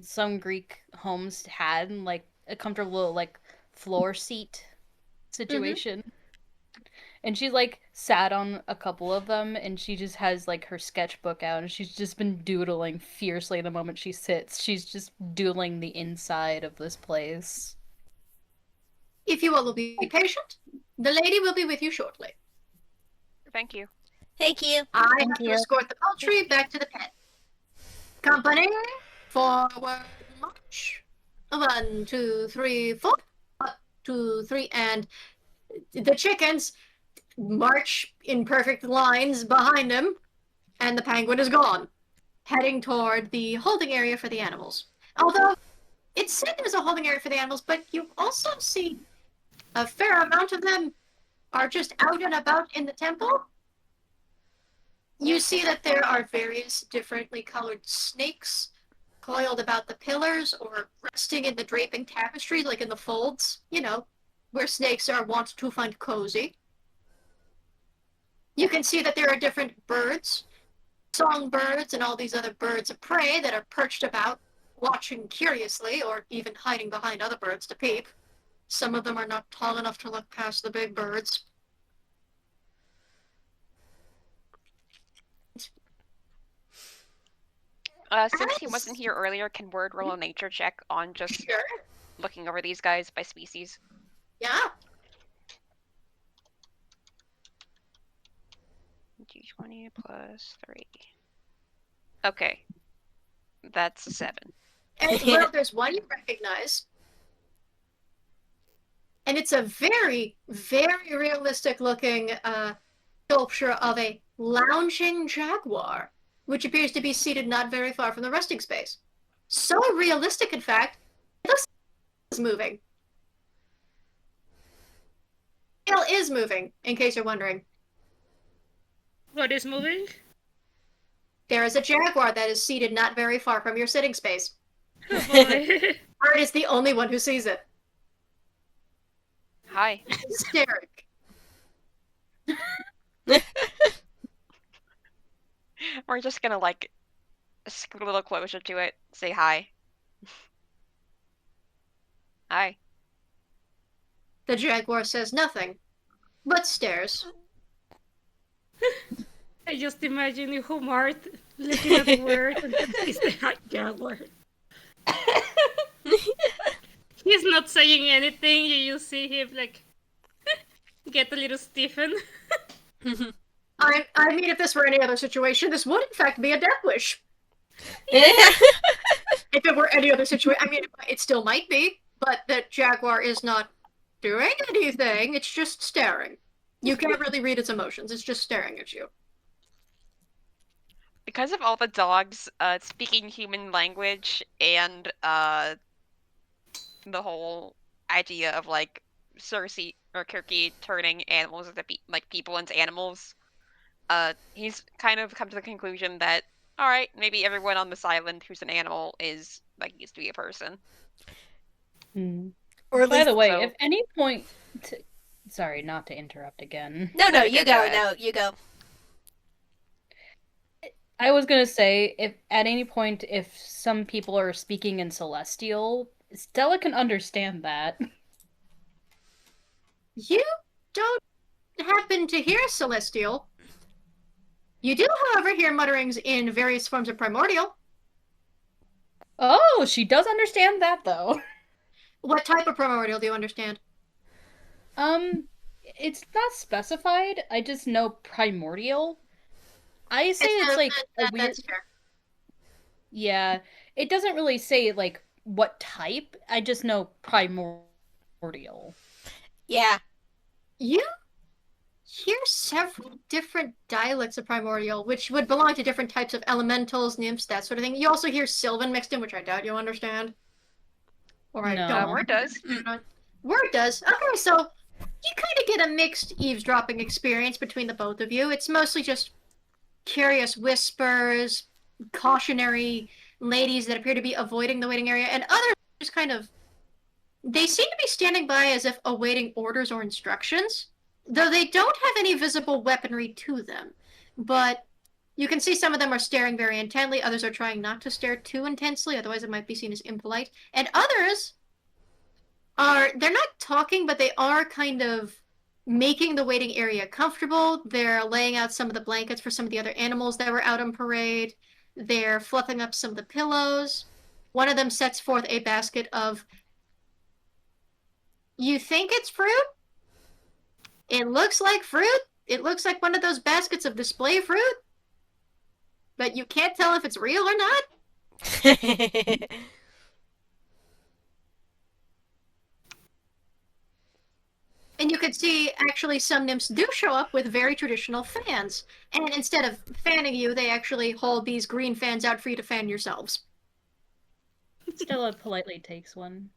[SPEAKER 4] some Greek homes had, and, like, a comfortable little, like, floor seat situation. And she, like, sat on a couple of them, and she just has, like, her sketchbook out, and she's just been doodling fiercely the moment she sits. She's just doodling the inside of this place.
[SPEAKER 1] If you all will be patient, the lady will be with you shortly.
[SPEAKER 3] Thank you.
[SPEAKER 2] Thank you.
[SPEAKER 1] I have to escort the poultry back to the pen. Company, forward march. 1, 2, 3, 4. 1, 2, 3, and the chickens march in perfect lines behind him, and the penguin is gone, heading toward the holding area for the animals. Although, it's said there's a holding area for the animals, but you also see a fair amount of them are just out and about in the temple. You see that there are various differently colored snakes coiled about the pillars or resting in the draping tapestry, like in the folds, you know, where snakes are wont to find cozy. You can see that there are different birds, songbirds, and all these other birds of prey that are perched about, watching curiously, or even hiding behind other birds to peep. Some of them are not tall enough to look past the big birds.
[SPEAKER 3] Since he wasn't here earlier, can Word roll a nature check on just
[SPEAKER 1] Sure.
[SPEAKER 3] looking over these guys by species?
[SPEAKER 1] Yeah.
[SPEAKER 3] D20 plus 3. Okay. That's a 7.
[SPEAKER 1] And, well, there's one you recognize. And it's a very, very realistic looking sculpture of a lounging jaguar, which appears to be seated not very far from the resting space. So realistic, in fact, it looks like it's moving. It is moving, in case you're wondering.
[SPEAKER 5] What is moving?
[SPEAKER 1] There is a jaguar that is seated not very far from your sitting space.
[SPEAKER 5] Oh boy.
[SPEAKER 1] Art is the only one who sees it.
[SPEAKER 3] Hi.
[SPEAKER 1] Hysteric.
[SPEAKER 3] We're just gonna, like, scoot a little closer to it, say hi. Hi.
[SPEAKER 1] The jaguar says nothing, but stares.
[SPEAKER 5] I just imagine you Mart looking at the word and he's the jaguar. He's not saying anything, you see him like get a little stiffen.
[SPEAKER 1] I mean, if this were any other situation, this would in fact be a death wish. If it were any other situation, I mean, it still might be, but the jaguar is not doing anything. It's just staring. You can't really read its emotions. It's just staring at you.
[SPEAKER 3] Because of all the dogs speaking human language and the whole idea of like Cersei or Kirky turning animals into like people into animals, he's kind of come to the conclusion that all right, maybe everyone on this island who's an animal is like used to be a person.
[SPEAKER 2] Or at
[SPEAKER 4] By the
[SPEAKER 2] least,
[SPEAKER 4] way,
[SPEAKER 3] so-
[SPEAKER 4] if any point, sorry, not to interrupt again.
[SPEAKER 2] no,
[SPEAKER 3] No,
[SPEAKER 2] you
[SPEAKER 3] go
[SPEAKER 2] go.
[SPEAKER 3] ahead.
[SPEAKER 2] No, you go.
[SPEAKER 4] I was gonna say, if at any point, if some people are speaking in Celestial, Stella can understand that.
[SPEAKER 1] You don't happen to hear Celestial. You do, however, hear mutterings in various forms of Primordial.
[SPEAKER 4] Oh, she does understand that though.
[SPEAKER 1] What type of Primordial do you understand?
[SPEAKER 4] It's not specified. I just know Primordial. I say it's like a weird.
[SPEAKER 1] That's fair.
[SPEAKER 4] Yeah, it doesn't really say like what type. I just know Primordial.
[SPEAKER 2] Yeah.
[SPEAKER 1] You hear several different dialects of Primordial, which would belong to different types of elementals, nymphs, that sort of thing. You also hear Sylvan mixed in, which I doubt you understand. Or I
[SPEAKER 4] No.
[SPEAKER 1] don't.
[SPEAKER 3] Word does.
[SPEAKER 1] Word does. Okay, so you kind of get a mixed eavesdropping experience between the both of you. It's mostly just curious whispers, cautionary ladies that appear to be avoiding the waiting area, and others just kind of. They seem to be standing by as if awaiting orders or instructions, though they don't have any visible weaponry to them. But you can see some of them are staring very intently, others are trying not to stare too intensely, otherwise it might be seen as impolite, and others they're not talking, but they are kind of making the waiting area comfortable. They're laying out some of the blankets for some of the other animals that were out on parade. They're fluffing up some of the pillows. One of them sets forth a basket of, you think it's fruit? It looks like fruit. It looks like one of those baskets of display fruit. But you can't tell if it's real or not. And you can see, actually, some nymphs do show up with very traditional fans. And instead of fanning you, they actually hold these green fans out for you to fan yourselves.
[SPEAKER 4] Stella politely takes one.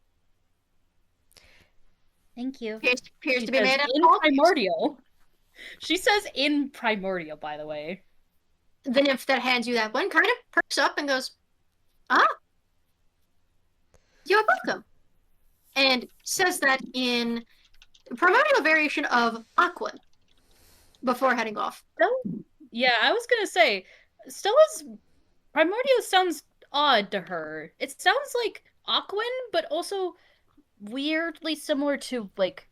[SPEAKER 4] Thank you.
[SPEAKER 1] Appears
[SPEAKER 4] She
[SPEAKER 1] to be
[SPEAKER 4] says,
[SPEAKER 1] made of
[SPEAKER 4] in
[SPEAKER 1] all these.
[SPEAKER 4] Primordial. She says in Primordial, by the way.
[SPEAKER 1] The nymph that hands you that one kind of perks up and goes, ah, you're welcome. And says that in primordial variation of Aquan before heading off.
[SPEAKER 4] Oh, yeah, I was gonna say, Stella's Primordial sounds odd to her. It sounds like Aquan, but also weirdly similar to like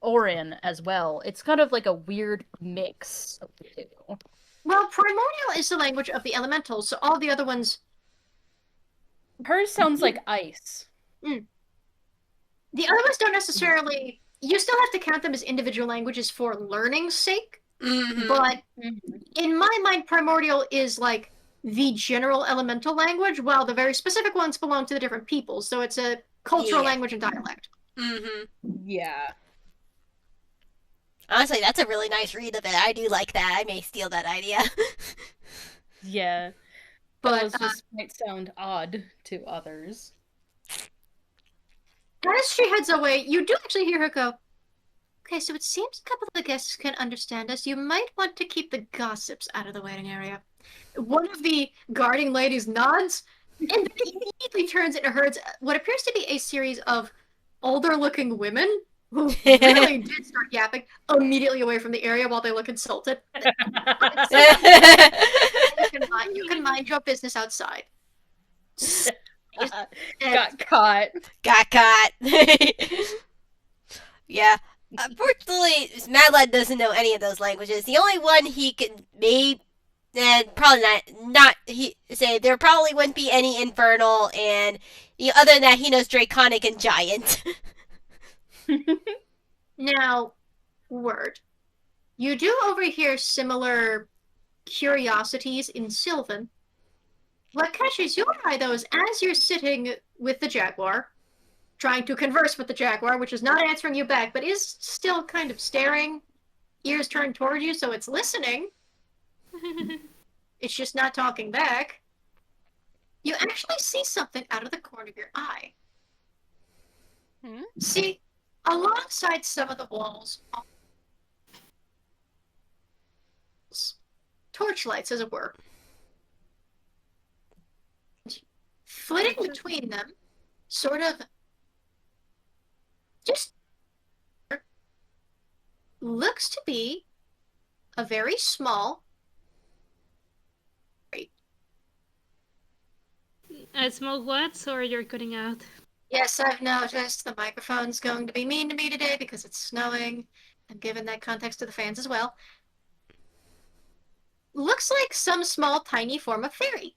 [SPEAKER 4] Orin as well. It's kind of like a weird mix of the two.
[SPEAKER 1] Well, primordial is the language of the elementals, so all the other ones.
[SPEAKER 4] Hers sounds like ice.
[SPEAKER 1] The other ones don't necessarily. You still have to count them as individual languages for learning's sake.
[SPEAKER 2] Mhm.
[SPEAKER 1] But in my mind, primordial is like the general elemental language, while the very specific ones belong to the different peoples. So it's a cultural
[SPEAKER 2] Yeah.
[SPEAKER 1] language and dialect.
[SPEAKER 2] Mhm.
[SPEAKER 4] Yeah.
[SPEAKER 2] Honestly, that's a really nice read of it. I do like that. I may steal that idea.
[SPEAKER 4] Yeah.
[SPEAKER 1] But
[SPEAKER 4] Those just might sound odd to others.
[SPEAKER 1] as she heads away, you do actually hear her go, okay, so it seems a couple of the guests can understand us. You might want to keep the gossips out of the waiting area. One of the guarding ladies nods and then immediately turns into herds what appears to be a series of older-looking women who really did start yapping immediately away from the area while they look insulted. You can mind your business outside.
[SPEAKER 4] Got caught.
[SPEAKER 2] Got caught. Yeah. Unfortunately, Mad Lad doesn't know any of those languages. The only one he can maybe, and probably not he say there probably wouldn't be any infernal, and other than that, he knows Draconic and Giant.
[SPEAKER 1] Now, word. You do overhear similar curiosities in Sylvan. What catches your eye, though, is as you're sitting with the jaguar, trying to converse with the jaguar, which is not answering you back, but is still kind of staring, ears turned toward you, so it's listening. It's just not talking back. You actually see something out of the corner of your eye. See, alongside some of the walls, torchlights, as it were. Flitting between them, sort of, just looks to be a very small.
[SPEAKER 5] A small what? Sorry, you're cutting out.
[SPEAKER 1] Yes, I've noticed the microphone's going to be mean to me today because it's snowing. I'm giving that context to the fans as well. Looks like some small, tiny form of fairy.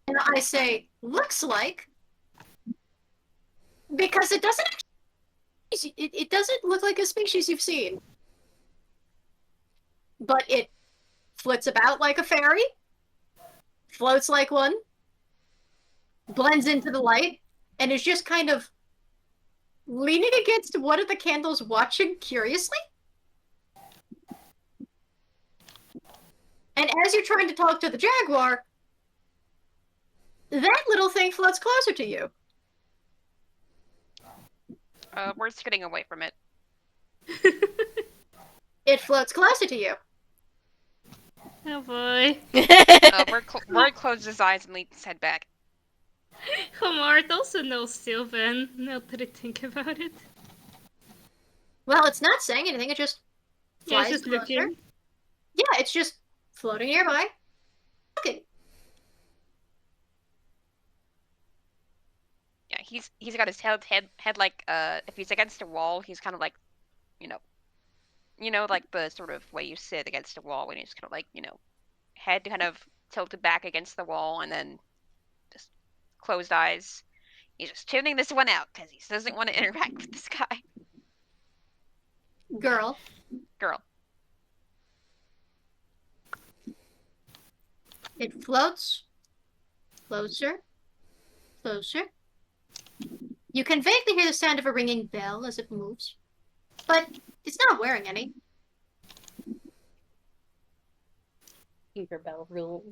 [SPEAKER 1] And I say, looks like, because it doesn't actually, it doesn't look like a species you've seen. But it flits about like a fairy, floats like one, blends into the light, and is just kind of leaning against one of the candles, watching curiously. And as you're trying to talk to the jaguar, that little thing floats closer to you.
[SPEAKER 3] We're skidding away from it.
[SPEAKER 1] It floats closer to you.
[SPEAKER 5] Oh boy.
[SPEAKER 3] Roy closes his eyes and leans his head back.
[SPEAKER 5] Homart also knows Sylvan, now that I think about it.
[SPEAKER 1] Well, it's not saying anything, it just
[SPEAKER 5] Yeah,
[SPEAKER 1] flies
[SPEAKER 5] it's just
[SPEAKER 1] closer.
[SPEAKER 5] looking.
[SPEAKER 1] Yeah, it's just floating nearby. Okay.
[SPEAKER 3] Yeah, he's got his head like if he's against a wall, he's kind of like, like the sort of way you sit against a wall when he's kind of like, head kind of tilted back against the wall and then just closed eyes. He's just tuning this one out because he doesn't want to interact with this guy.
[SPEAKER 1] Girl. It floats closer, closer. You can vaguely hear the sound of a ringing bell as it moves, but it's not wearing any.
[SPEAKER 4] Tinkerbell rules.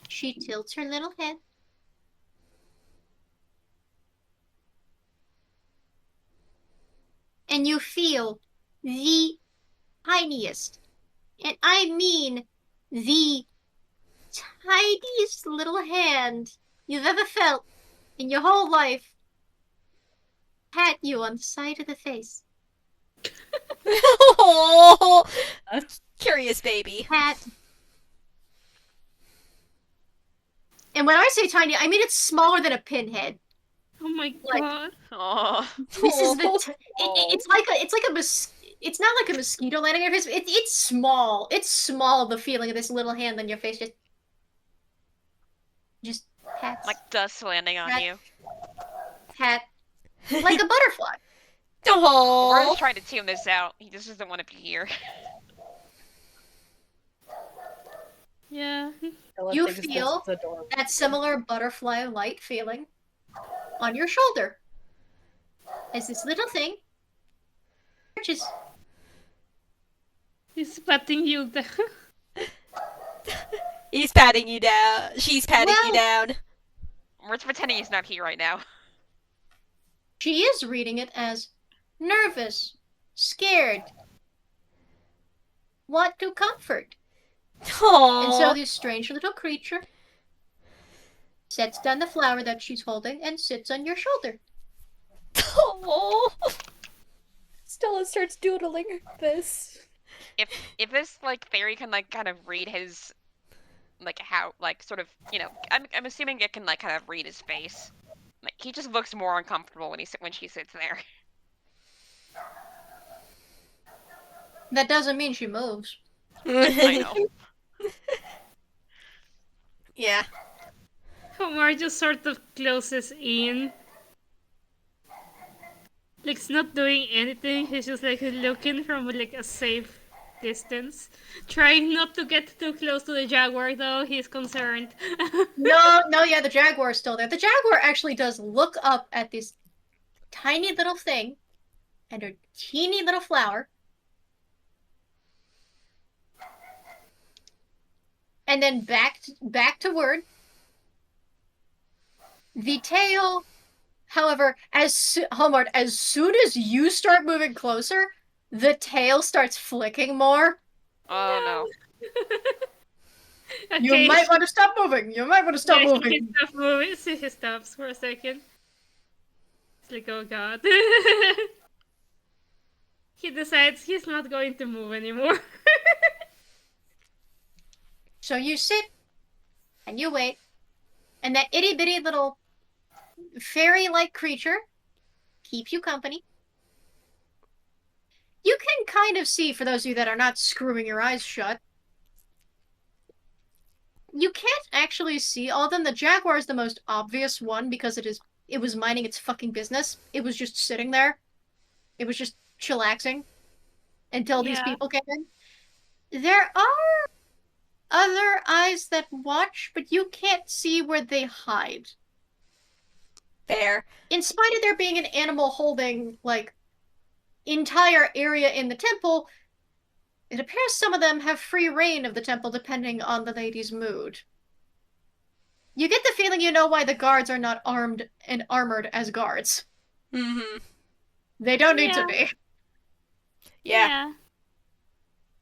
[SPEAKER 1] She tilts her little head. And you feel the tiniest, and I mean the tiniest little hand you've ever felt in your whole life pat you on the side of the face.
[SPEAKER 2] Oh, curious baby.
[SPEAKER 1] Pat. And when I say tiny, I mean it's smaller than a pinhead.
[SPEAKER 5] Oh my
[SPEAKER 1] Like-
[SPEAKER 5] god.
[SPEAKER 3] Oh,
[SPEAKER 1] This is the. It's like a it's not like a mosquito landing on your face. It's small. It's small. The feeling of this little hand on your face just pats.
[SPEAKER 3] like dust landing on
[SPEAKER 1] Pat.
[SPEAKER 3] you.
[SPEAKER 1] Pat. Like a butterfly.
[SPEAKER 3] We're
[SPEAKER 2] Oh,
[SPEAKER 3] just trying to tune this out. He just doesn't want to be here.
[SPEAKER 5] Yeah.
[SPEAKER 4] Stella
[SPEAKER 1] You
[SPEAKER 4] thinks this
[SPEAKER 1] feel
[SPEAKER 4] is adorable.
[SPEAKER 1] that similar butterfly light feeling on your shoulder as this little thing just
[SPEAKER 5] He's patting you down.
[SPEAKER 2] he's patting you down. She's patting you
[SPEAKER 1] Well-
[SPEAKER 2] down.
[SPEAKER 3] We're pretending he's not here right now.
[SPEAKER 1] she is reading it as nervous, scared, want to comfort.
[SPEAKER 2] Oh,
[SPEAKER 1] And so this strange little creature sets down the flower that she's holding and sits on your shoulder.
[SPEAKER 4] Stella starts doodling this.
[SPEAKER 3] If this like fairy can like kind of read his like how like sort of I'm assuming it can like kind of read his face. Like he just looks more uncomfortable when she sits there.
[SPEAKER 1] That doesn't mean she moves.
[SPEAKER 3] I know.
[SPEAKER 2] Yeah.
[SPEAKER 5] Homart just sort of closes in. Like, he's not doing anything. He's just like looking from like a safe distance, trying not to get too close to the jaguar. Though he's concerned.
[SPEAKER 1] No, yeah, the jaguar is still there. The jaguar actually does look up at this tiny little thing and her teeny little flower. And then back to word. The tail, however, as soon as you start moving closer, the tail starts flicking more.
[SPEAKER 3] Oh no.
[SPEAKER 5] Okay,
[SPEAKER 1] You might want to stop moving. You might want to stop
[SPEAKER 5] yeah,
[SPEAKER 1] moving.
[SPEAKER 5] He stops moving. He stops for a second. It's like, oh god. He decides he's not going to move anymore.
[SPEAKER 1] So you sit and you wait, and that itty bitty little fairy-like creature keeps you company. You can kind of see, for those of you that are not screwing your eyes shut, you can't actually see, although the jaguar is the most obvious one because it was minding its fucking business. It was just sitting there. It was just chillaxing until these people came in. There are other eyes that watch, but you can't see where they hide.
[SPEAKER 2] Fair.
[SPEAKER 1] In spite of there being an animal holding, like, entire area in the temple, it appears some of them have free reign of the temple depending on the lady's mood. You get the feeling you know why the guards are not armed and armored as guards.
[SPEAKER 2] Mm-hmm.
[SPEAKER 1] They don't need to be.
[SPEAKER 2] Yeah.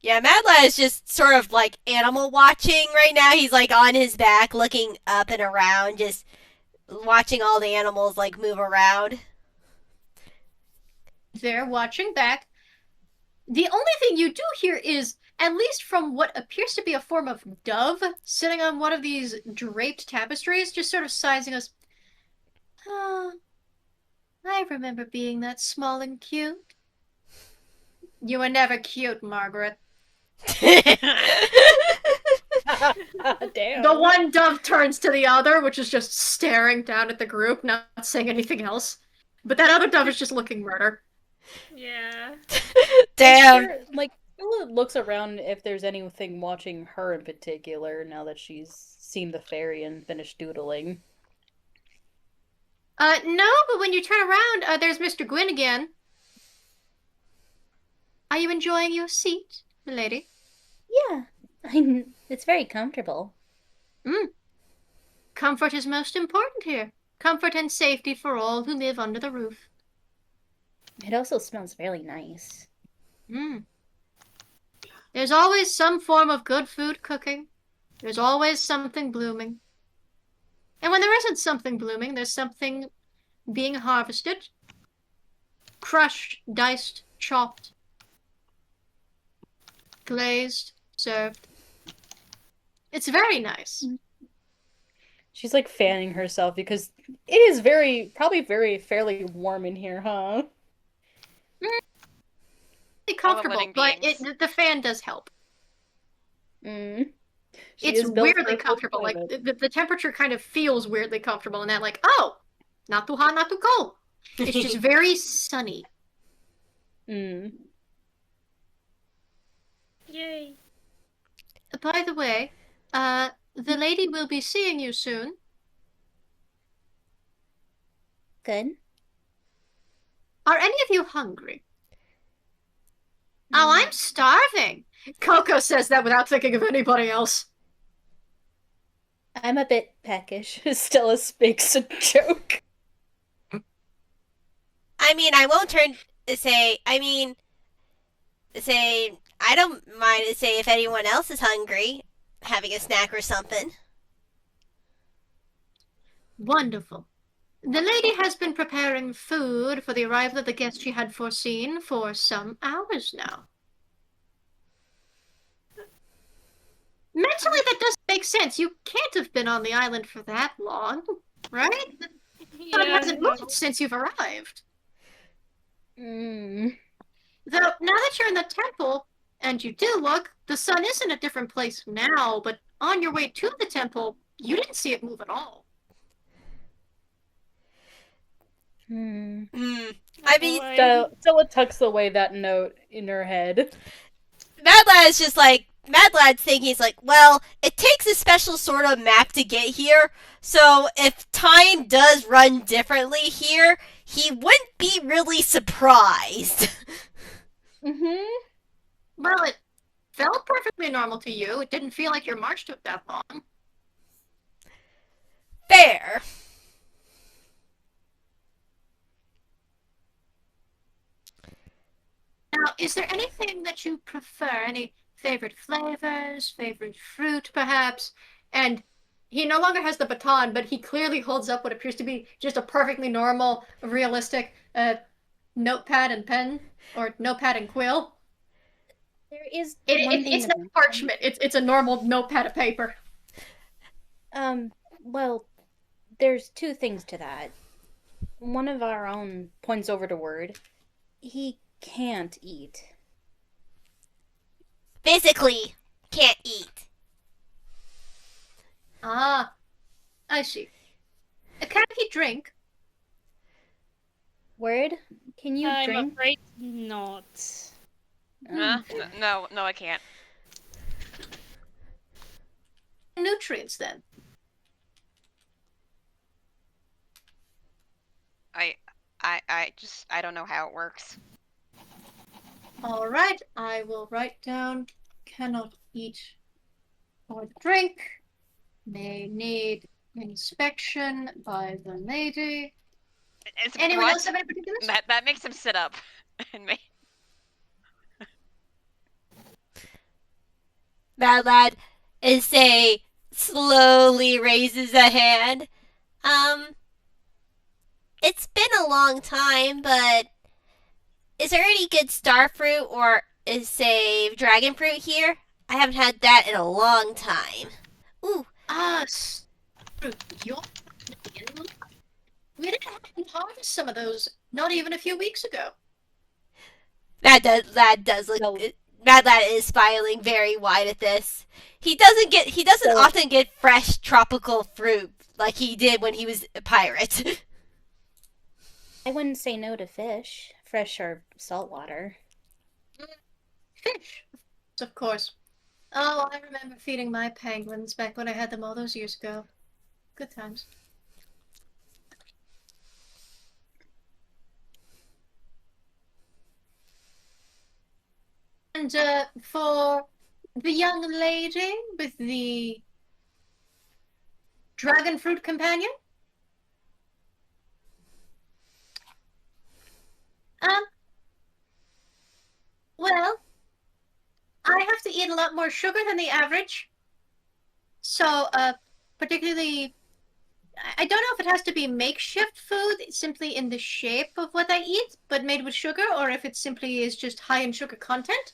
[SPEAKER 2] Yeah, Mad Lad is just sort of like animal watching right now. He's like on his back looking up and around, just watching all the animals like move around.
[SPEAKER 1] They're watching back. The only thing you do hear is, at least from what appears to be a form of dove sitting on one of these draped tapestries, just sort of sizing us. Oh, I remember being that small and cute. You were never cute, Margaret.
[SPEAKER 4] Damn.
[SPEAKER 1] The one dove turns to the other, which is just staring down at the group, not saying anything else. But that other dove is just looking murder.
[SPEAKER 5] Yeah.
[SPEAKER 2] Damn.
[SPEAKER 4] Sure, like, Stella looks around if there's anything watching her in particular now that she's seen the fairy and finished doodling.
[SPEAKER 1] No, but when you turn around, there's Mr. Gwyn again. Are you enjoying your seat, milady?
[SPEAKER 4] Yeah, it's very comfortable.
[SPEAKER 1] Comfort is most important here. Comfort and safety for all who live under the roof.
[SPEAKER 4] It also smells really nice.
[SPEAKER 1] There's always some form of good food cooking. There's always something blooming. And when there isn't something blooming, there's something being harvested, crushed, diced, chopped, glazed, served. It's very nice.
[SPEAKER 4] She's like fanning herself because it is probably fairly warm in here, huh?
[SPEAKER 1] Really comfortable,
[SPEAKER 3] living
[SPEAKER 1] but
[SPEAKER 3] beings.
[SPEAKER 1] the fan does help.
[SPEAKER 4] She
[SPEAKER 1] It's
[SPEAKER 4] is built for
[SPEAKER 1] weirdly
[SPEAKER 4] a cold
[SPEAKER 1] comfortable. Like
[SPEAKER 4] climate.
[SPEAKER 1] the temperature kind of feels weirdly comfortable, and that like, oh, not too hot, not too cold. It's just very sunny.
[SPEAKER 5] Yay.
[SPEAKER 1] By the way, the lady will be seeing you soon.
[SPEAKER 4] Good.
[SPEAKER 1] Are any of you hungry? Oh, I'm starving. Coco says that without thinking of anybody else.
[SPEAKER 4] I'm a bit peckish. Stella makes a joke.
[SPEAKER 2] I mean, I won't say, I don't mind to say if anyone else is hungry, having a snack or something.
[SPEAKER 1] Wonderful. The lady has been preparing food for the arrival of the guest she had foreseen for some hours now. Mentally, that doesn't make sense. You can't have been on the island for that long, right? The sun hasn't moved since you've arrived. Though, now that you're in the temple, and you do look, the sun is in a different place now, but on your way to the temple, you didn't see it move at all.
[SPEAKER 2] I I mean,
[SPEAKER 4] Stella tucks away that note in her head.
[SPEAKER 2] Mad Lad's just like, Mad Lad's thinking, he's like, well, it takes a special sort of map to get here, so if time does run differently here, he wouldn't be really surprised.
[SPEAKER 4] Mm-hmm.
[SPEAKER 1] Well, it felt perfectly normal to you. It didn't feel like your march took that long.
[SPEAKER 2] Fair.
[SPEAKER 1] Now, is there anything that you prefer? Any favorite flavors, favorite fruit, perhaps? And he no longer has the baton, but he clearly holds up what appears to be just a perfectly normal, realistic notepad and pen, or notepad and quill.
[SPEAKER 4] There is
[SPEAKER 1] It's not parchment. It's a normal notepad of paper.
[SPEAKER 4] Well, there's two things to that. One of our own points over to Word. He can't eat.
[SPEAKER 2] Physically can't eat.
[SPEAKER 1] Ah, I see. Can he drink?
[SPEAKER 4] Word, can you
[SPEAKER 5] I'm
[SPEAKER 4] drink?
[SPEAKER 5] afraid not.
[SPEAKER 3] No, I can't.
[SPEAKER 1] Nutrients, then.
[SPEAKER 3] I don't know how it works.
[SPEAKER 1] All right, I will write down cannot eat or drink. May need inspection by the lady. Anyone else have any particulars?
[SPEAKER 3] That makes him sit up. And me.
[SPEAKER 2] Mad Lad slowly raises a hand. It's been a long time, but is there any good star fruit or dragon fruit here? I haven't had that in a long time. Ooh.
[SPEAKER 1] Fruit. We didn't harvest some of those not even a few weeks ago.
[SPEAKER 2] Mad Lad is smiling very wide at this. He doesn't often get fresh tropical fruit like he did when he was a pirate.
[SPEAKER 4] I wouldn't say no to fish, fresh or saltwater.
[SPEAKER 1] Fish, of course. Oh, I remember feeding my penguins back when I had them all those years ago. Good times. And for the young lady with the dragon fruit companion? Well, I have to eat a lot more sugar than the average. So, particularly, I don't know if it has to be makeshift food, simply in the shape of what I eat, but made with sugar, or if it simply is just high in sugar content.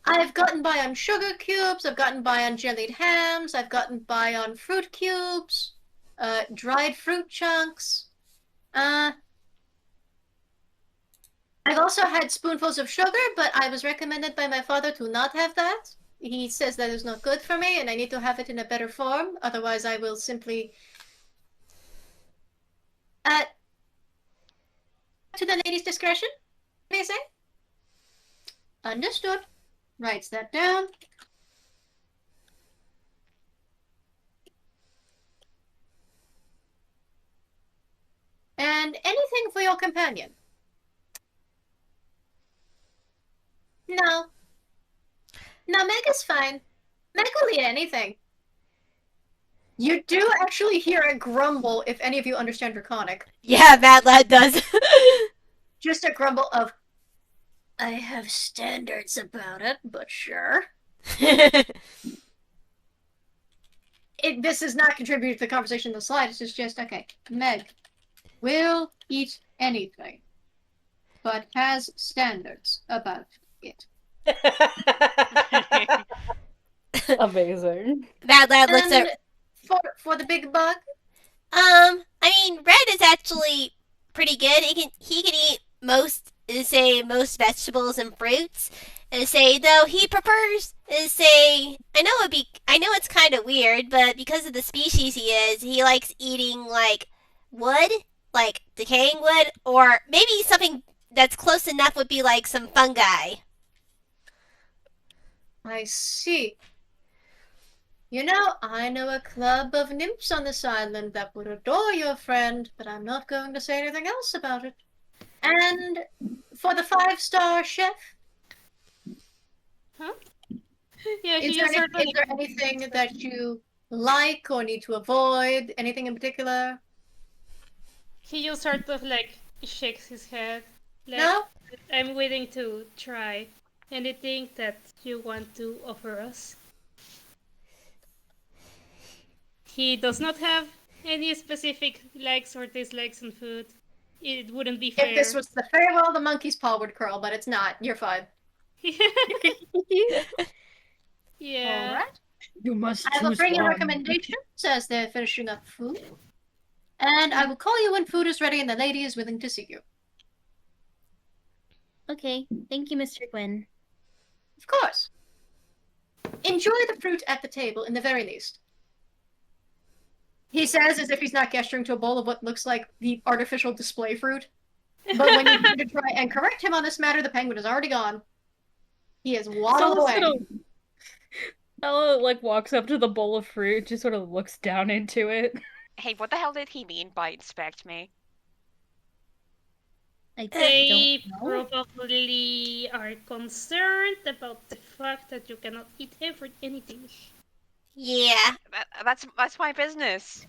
[SPEAKER 1] I've gotten by on sugar cubes, I've gotten by on jellied hams, I've gotten by on fruit cubes, dried fruit chunks. I've also had spoonfuls of sugar, but I was recommended by my father to not have that. He says that is not good for me, and I need to have it in a better form. Otherwise, I will simply... to the lady's discretion, may I say? Understood. Writes that down. And anything for your companion? No. No, Meg is fine. Meg will eat anything. You do actually hear a grumble if any of you understand Draconic.
[SPEAKER 2] Yeah, Mad Lad does.
[SPEAKER 1] Just a grumble of, I have standards about it, but sure. This is not contributing to the conversation in the slightest. It's just, okay, Meg will eat anything, but has standards about it.
[SPEAKER 4] Amazing.
[SPEAKER 2] Mad Lad looks
[SPEAKER 1] And
[SPEAKER 2] at...
[SPEAKER 1] for the big bug?
[SPEAKER 2] I mean, Red is actually pretty good. He can eat most vegetables and fruits. Though he prefers I know it's kind of weird, but because of the species he is, he likes eating like wood like decaying wood, or maybe something that's close enough would be like some fungi.
[SPEAKER 1] I see. You know, I know a club of nymphs on this island that would adore your friend, but I'm not going to say anything else about it. And for the 5-star chef,
[SPEAKER 5] Yeah,
[SPEAKER 1] is
[SPEAKER 5] he
[SPEAKER 1] there,
[SPEAKER 5] just sort of
[SPEAKER 1] is there anything that you like or need to avoid? Anything in particular?
[SPEAKER 5] he just sort of like shakes his head. Like,
[SPEAKER 1] No?
[SPEAKER 5] I'm willing to try anything that you want to offer us. He does not have any specific likes or dislikes on food. It wouldn't be fair.
[SPEAKER 1] If this was the farewell, the monkey's paw would curl, but it's not. You're fine.
[SPEAKER 5] Yeah.
[SPEAKER 1] Alright.
[SPEAKER 4] You must
[SPEAKER 1] I will
[SPEAKER 4] choose
[SPEAKER 1] bring you
[SPEAKER 4] one.
[SPEAKER 1] recommendations as they're finishing up food. And I will call you when food is ready and the lady is willing to see you.
[SPEAKER 6] Okay, thank you, Mr. Gwyn.
[SPEAKER 1] Of course. Enjoy the fruit at the table, in the very least. He says as if he's not gesturing to a bowl of what looks like the artificial display fruit. But when you go to try and correct him on this matter, the penguin is already gone. He has waddled away.
[SPEAKER 4] Stella like walks up to the bowl of fruit, just sort of looks down into it.
[SPEAKER 3] Hey, what the hell did he mean by inspect me?
[SPEAKER 6] I
[SPEAKER 5] They
[SPEAKER 6] don't know.
[SPEAKER 5] probably are concerned about the fact that you cannot eat anything.
[SPEAKER 2] Yeah.
[SPEAKER 3] That's my business.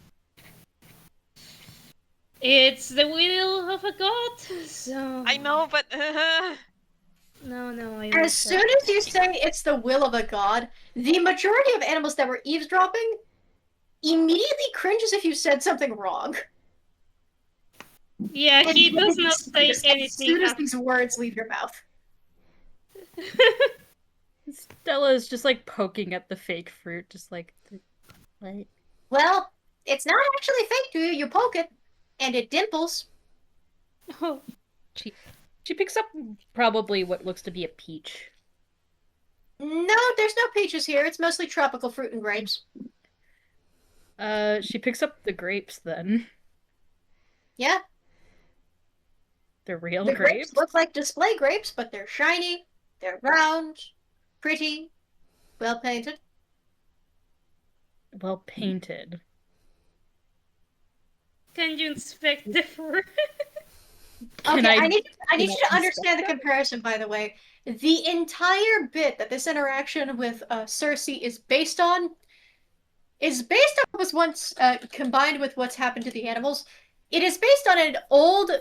[SPEAKER 5] It's the will of a god, so...
[SPEAKER 3] I know, but
[SPEAKER 5] No, I
[SPEAKER 1] As soon as you say it's the will of a god, the majority of animals that were eavesdropping immediately cringe as if you said something wrong.
[SPEAKER 5] Yeah, he does not say
[SPEAKER 1] As
[SPEAKER 5] anything.
[SPEAKER 1] soon as these words leave your mouth.
[SPEAKER 4] Stella is just like poking at the fake fruit, just like, what?
[SPEAKER 1] Well, it's not actually fake to you. You poke it, and it dimples.
[SPEAKER 5] Oh,
[SPEAKER 4] She picks up probably what looks to be a peach.
[SPEAKER 1] No, there's no peaches here. It's mostly tropical fruit and grapes.
[SPEAKER 4] She picks up the grapes then.
[SPEAKER 1] Yeah,
[SPEAKER 4] They're real
[SPEAKER 1] the
[SPEAKER 4] grapes.
[SPEAKER 1] grapes look like display grapes, but they're shiny, they're round, pretty, well painted.
[SPEAKER 4] Well painted.
[SPEAKER 5] can you inspect the fruit?
[SPEAKER 4] Can
[SPEAKER 1] Okay, I need
[SPEAKER 4] can
[SPEAKER 1] you
[SPEAKER 4] I
[SPEAKER 1] to understand the
[SPEAKER 4] inspect
[SPEAKER 1] comparison, by the way. The entire bit that this interaction with Cersei is based on what was once combined with what's happened to the animals. It is based on an old,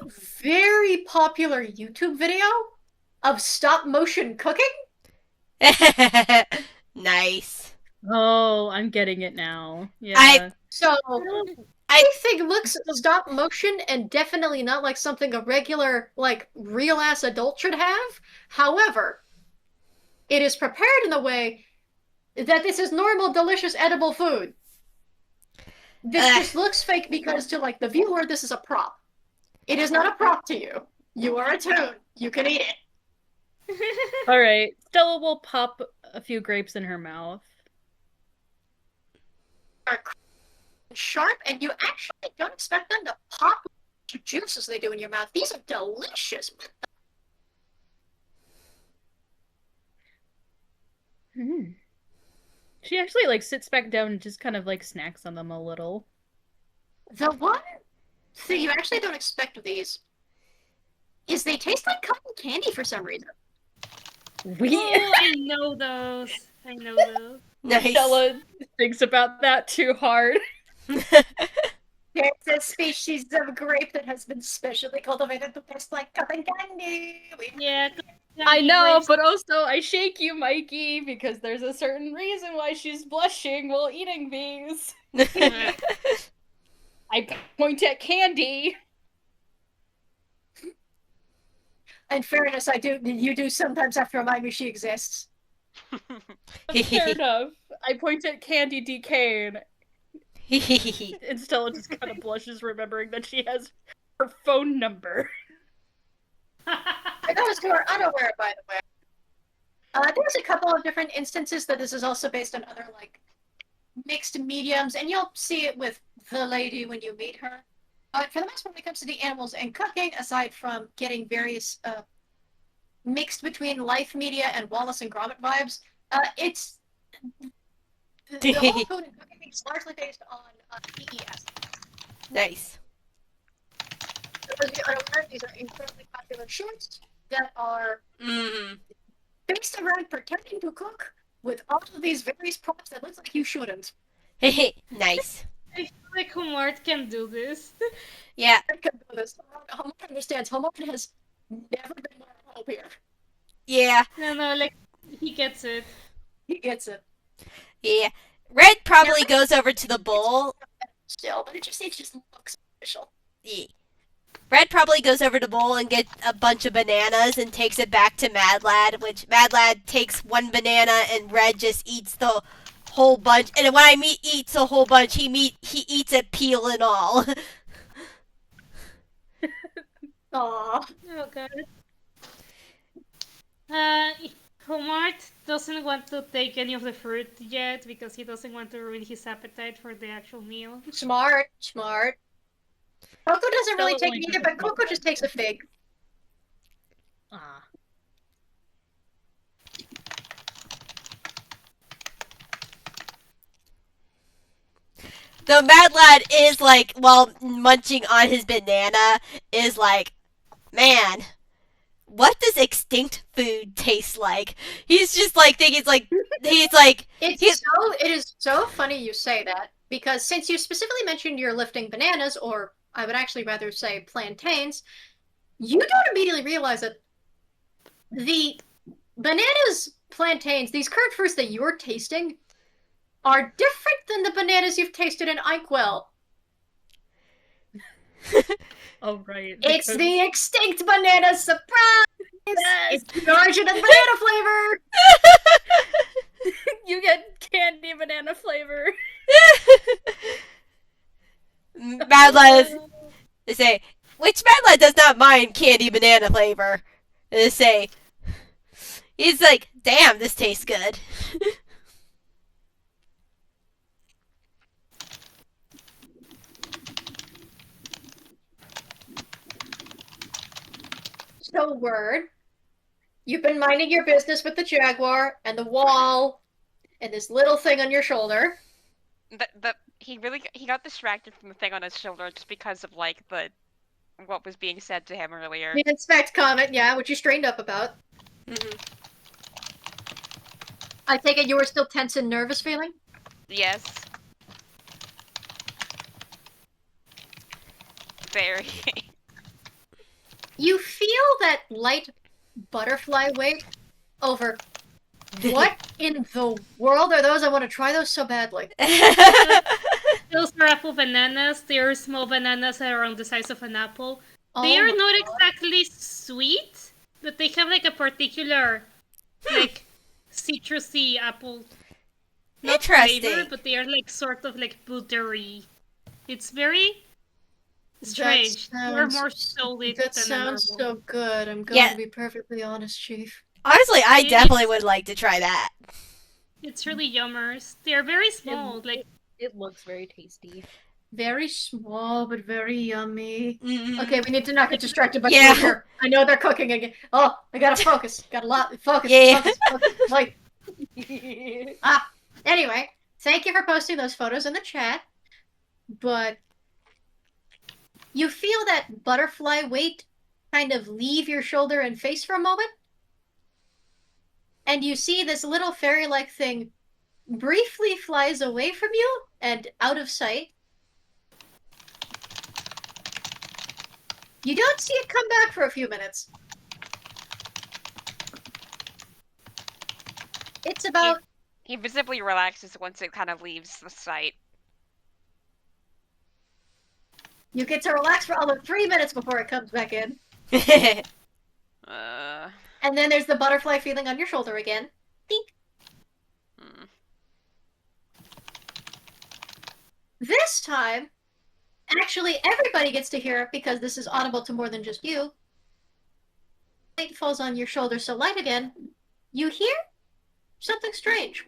[SPEAKER 1] very popular YouTube video of stop motion cooking.
[SPEAKER 2] Nice.
[SPEAKER 4] Oh, I'm getting it now. Yeah.
[SPEAKER 1] So everything looks stop motion and definitely not like something a regular, like, real-ass adult should have. However, it is prepared in a way that this is normal, delicious, edible food. This just looks fake because to, like, the viewer, this is a prop. It is not a prop to you. You are a toon. You can eat it.
[SPEAKER 4] All right. Stella will pop a few grapes in her mouth.
[SPEAKER 1] Are sharp, and you actually don't expect them to pop the juices they do in your mouth. These are delicious.
[SPEAKER 4] Hmm. She actually like sits back down and just kind of like snacks on them a little.
[SPEAKER 1] The one thing you actually don't expect of these is they taste like cotton candy for some reason.
[SPEAKER 5] Oh, I know those.
[SPEAKER 2] Nice.
[SPEAKER 4] Stella thinks about that too hard.
[SPEAKER 1] It's a species of grape that has been specially cultivated to taste like cotton candy.
[SPEAKER 5] Yeah.
[SPEAKER 4] I know, but also I shake you, Mikey, because there's a certain reason why she's blushing while eating these. I point at Candy.
[SPEAKER 1] In fairness, you do sometimes have to remind me she exists.
[SPEAKER 4] Fair enough. I point at Candy DK and Stella just kind of blushes remembering that she has her phone number.
[SPEAKER 1] For those who are unaware, by the way, there's a couple of different instances that this is also based on other, like, mixed mediums, and you'll see it with the lady when you meet her. But for the most part, when it comes to the animals and cooking, aside from getting various mixed between life media and Wallace and Gromit vibes, it's the whole food and cooking is largely based on PES.
[SPEAKER 2] Nice.
[SPEAKER 1] As you are aware, these are incredibly popular shorts that are based around pretending to cook with all of these various props that looks like you shouldn't.
[SPEAKER 2] Nice.
[SPEAKER 5] I feel like Homart can do this.
[SPEAKER 2] Yeah.
[SPEAKER 1] I can do this. Homer understands. Homer has never been more at home here.
[SPEAKER 2] Yeah.
[SPEAKER 5] No, like, he gets it.
[SPEAKER 1] He gets it.
[SPEAKER 2] Yeah. Red probably goes over to the bowl.
[SPEAKER 1] Still, but it just looks official.
[SPEAKER 2] Yeah. Red probably goes over to bowl and gets a bunch of bananas and takes it back to Mad Lad, which Mad Lad takes one banana and Red just eats the whole bunch. And when I mean eats a whole bunch, he eats it peel and all.
[SPEAKER 1] Aww.
[SPEAKER 5] Oh god. Homart doesn't want to take any of the fruit yet because he doesn't want to ruin his appetite for the actual meal.
[SPEAKER 1] Smart. Coco doesn't really
[SPEAKER 4] Stella
[SPEAKER 1] take it
[SPEAKER 4] only
[SPEAKER 1] either,
[SPEAKER 4] took
[SPEAKER 1] but Coco just takes a fig.
[SPEAKER 4] Ah.
[SPEAKER 2] The Mad Lad is like, while munching on his banana, is like, man, what does extinct food taste like? He's just like thinking,
[SPEAKER 1] It is so funny you say that, because since you specifically mentioned you're lifting bananas, or I would actually rather say plantains, you don't immediately realize that the bananas, plantains, these current fruits that you're tasting are different than the bananas you've tasted in Inkwell.
[SPEAKER 4] Oh, right.
[SPEAKER 1] It's the extinct banana surprise! Yes! It's the origin of banana flavor!
[SPEAKER 4] You get candy banana flavor.
[SPEAKER 2] Mad Lad they say, which Mad Lad does not mind candy banana flavor. They say, he's like, damn, this tastes good.
[SPEAKER 1] So, word. You've been minding your business with the jaguar and the wall and this little thing on your shoulder.
[SPEAKER 3] He got distracted from the thing on his shoulder just because of like what was being said to him earlier.
[SPEAKER 1] The inspect comment, yeah, which you strained up about. I take it you were still tense and nervous feeling?
[SPEAKER 3] Yes. Very.
[SPEAKER 1] You feel that light butterfly weight over what in the world are those? I want to try those so badly.
[SPEAKER 5] Those are apple bananas. They are small bananas that are around the size of an apple. They
[SPEAKER 1] Oh
[SPEAKER 5] are
[SPEAKER 1] my
[SPEAKER 5] not
[SPEAKER 1] God.
[SPEAKER 5] exactly sweet, but they have like a particular, like, citrusy apple. Not
[SPEAKER 2] Interesting.
[SPEAKER 5] flavor, but they are like sort of like buttery. It's very strange. They're more solid
[SPEAKER 1] That
[SPEAKER 5] than
[SPEAKER 1] sounds
[SPEAKER 5] a normal.
[SPEAKER 1] so good. I'm going
[SPEAKER 2] Yeah.
[SPEAKER 1] to be perfectly honest, Chief.
[SPEAKER 2] Honestly, I
[SPEAKER 5] It's-
[SPEAKER 2] definitely would like to try that.
[SPEAKER 5] It's really yummers. They are very small. Like,
[SPEAKER 4] It looks very tasty.
[SPEAKER 1] Very small, but very yummy.
[SPEAKER 2] Mm-hmm.
[SPEAKER 1] Okay, we need to not get distracted by
[SPEAKER 2] Yeah.
[SPEAKER 1] food here. I know they're cooking again. Oh, I gotta focus. Got a lot. Focus.
[SPEAKER 2] Yeah.
[SPEAKER 1] Focus. Like. Anyway, thank you for posting those photos in the chat. But you feel that butterfly weight kind of leave your shoulder and face for a moment, and you see this little fairy-like thing briefly flies away from you and out of sight. You don't see it come back for a few minutes. It's about...
[SPEAKER 3] He visibly relaxes once it kind of leaves the sight.
[SPEAKER 1] You get to relax for another 3 minutes before it comes back in. And then there's the butterfly feeling on your shoulder again. Dink. This time, actually everybody gets to hear it because this is audible to more than just you. Light falls on your shoulder so light again. You hear something strange.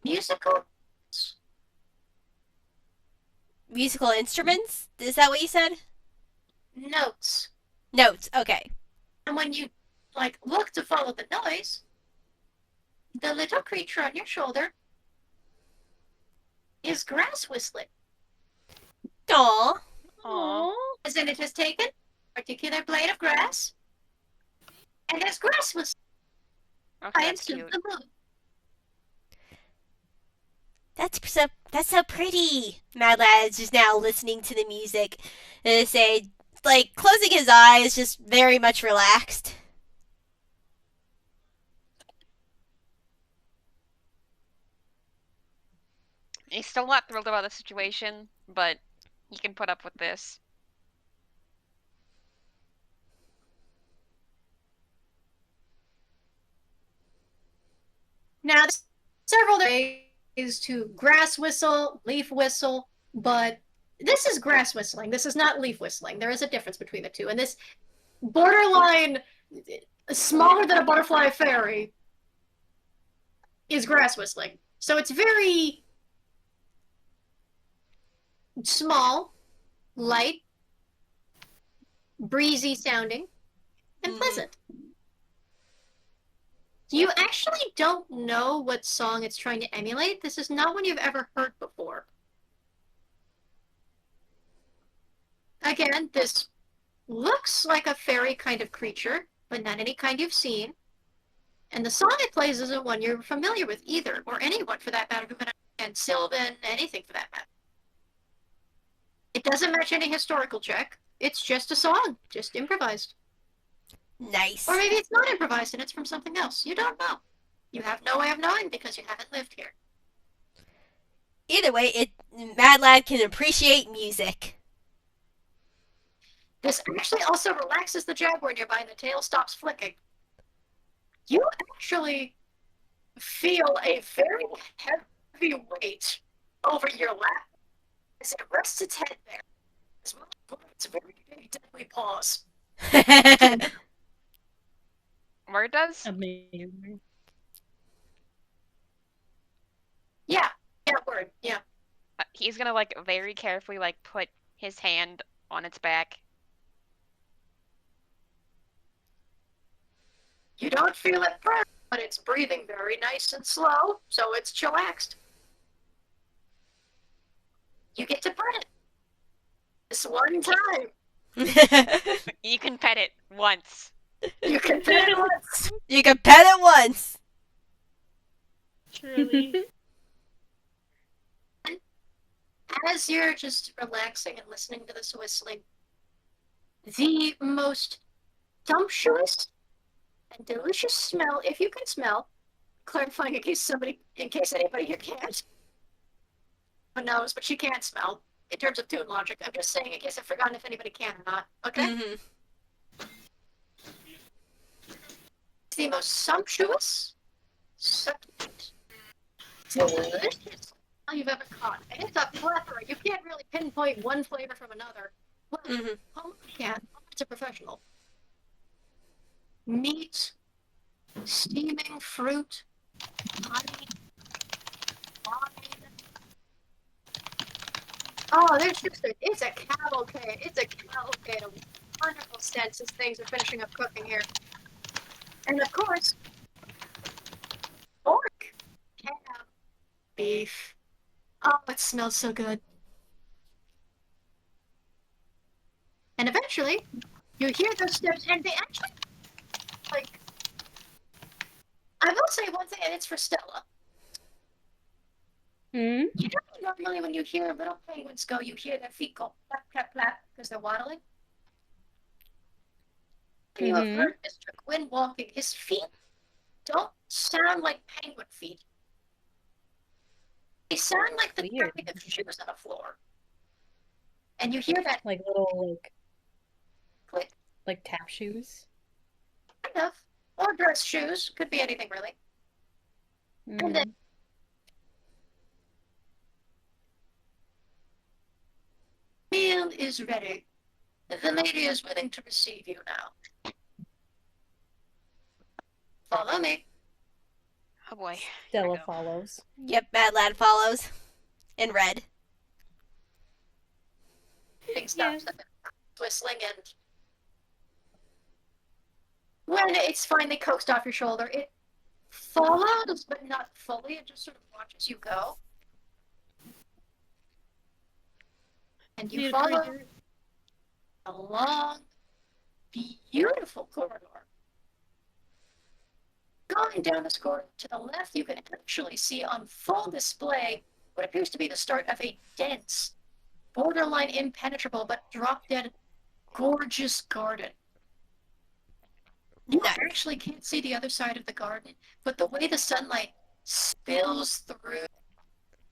[SPEAKER 1] Musical.
[SPEAKER 2] musical instruments? Is that what you said?
[SPEAKER 1] Notes.
[SPEAKER 2] Notes. Okay.
[SPEAKER 1] And when you, like, look to follow the noise, the little creature on your shoulder is grass whistling.
[SPEAKER 2] Aww.
[SPEAKER 3] Aw.
[SPEAKER 1] As in, it has taken a particular blade of grass and has grass whistling.
[SPEAKER 3] Okay,
[SPEAKER 1] I
[SPEAKER 3] that's
[SPEAKER 1] assume
[SPEAKER 3] cute.
[SPEAKER 1] the moon.
[SPEAKER 2] That's so pretty. Mad Lad's just now listening to the music and say, like, closing his eyes, just very much relaxed.
[SPEAKER 3] He's still not thrilled about the situation, but he can put up with this.
[SPEAKER 1] Now, there's several ways to grass whistle, leaf whistle, but this is grass whistling. This is not leaf whistling. There is a difference between the two. And this borderline, smaller than a butterfly fairy, is grass whistling. So it's very small, light, breezy sounding, and pleasant. You actually don't know what song it's trying to emulate. This is not one you've ever heard before. Again, this looks like a fairy kind of creature, but not any kind you've seen. And the song it plays isn't one you're familiar with either, or anyone for that matter who can understand Sylvan, anything for that matter. It doesn't match any historical check. It's just a song, just improvised.
[SPEAKER 2] Nice.
[SPEAKER 1] Or maybe it's not improvised and it's from something else. You don't know. You have no way of knowing because you haven't lived here.
[SPEAKER 2] Either way, Mad Lad can appreciate music.
[SPEAKER 1] This actually also relaxes the jaguar nearby and the tail stops flicking. You actually feel a very heavy weight over your lap as it rests its head there. As well as its very big deadly paws.
[SPEAKER 3] Where it does?
[SPEAKER 4] Amazing.
[SPEAKER 1] Yeah, word, yeah.
[SPEAKER 3] He's gonna, like, very carefully, like, put his hand on its back.
[SPEAKER 1] You don't feel it first, but it's breathing very nice and slow, so it's chillaxed. You get to pet it. This one time.
[SPEAKER 3] You can pet it once.
[SPEAKER 1] You can pet it once.
[SPEAKER 2] You can pet it once.
[SPEAKER 5] Truly.
[SPEAKER 1] As you're just relaxing and listening to this whistling, the most sumptuous and delicious smell, if you can smell, clarifying in case anybody here can't, who knows, but she can't smell in terms of tune logic. I'm just saying in case I've forgotten if anybody can or not. Okay?
[SPEAKER 2] Mm-hmm.
[SPEAKER 1] It's the most sumptuous, succulent, delicious smell you've ever caught. And it's a plethora. You can't really pinpoint one flavor from another. Well, you can. It's a professional. Meat, steaming fruit, honey, wine. Oh, it's a cavalcade. It's a cavalcade of wonderful scents as things are finishing up cooking here. And of course, pork, ham, beef. Oh, it smells so good. And eventually, you hear those steps, and they actually, like, I will say one thing, and it's for Stella.
[SPEAKER 4] Hmm?
[SPEAKER 1] You know, normally when you hear little penguins go, you hear their feet go plap, plap, plap, because they're waddling. And you have heard Mr. Quinn walking. His feet don't sound like penguin feet. They sound like the
[SPEAKER 4] Weird.
[SPEAKER 1] tapping of shoes on the floor. And you hear that
[SPEAKER 4] Like little,
[SPEAKER 1] click,
[SPEAKER 4] like tap shoes.
[SPEAKER 1] kind of. Or dress shoes. Could be anything, really. And then meal is ready. The lady is willing to receive you now. Follow me.
[SPEAKER 3] Oh boy.
[SPEAKER 4] Stella
[SPEAKER 3] go.
[SPEAKER 4] follows.
[SPEAKER 2] Yep, Mad Lad follows. In red.
[SPEAKER 1] Thing stops whistling, and when it's finally coaxed off your shoulder, it follows, but not fully. It just sort of watches you go. And you follow a long, beautiful corridor. Going down this corridor to the left, you can actually see on full display what appears to be the start of a dense, borderline impenetrable, but drop-dead, gorgeous garden. You actually can't see the other side of the garden, but the way the sunlight spills through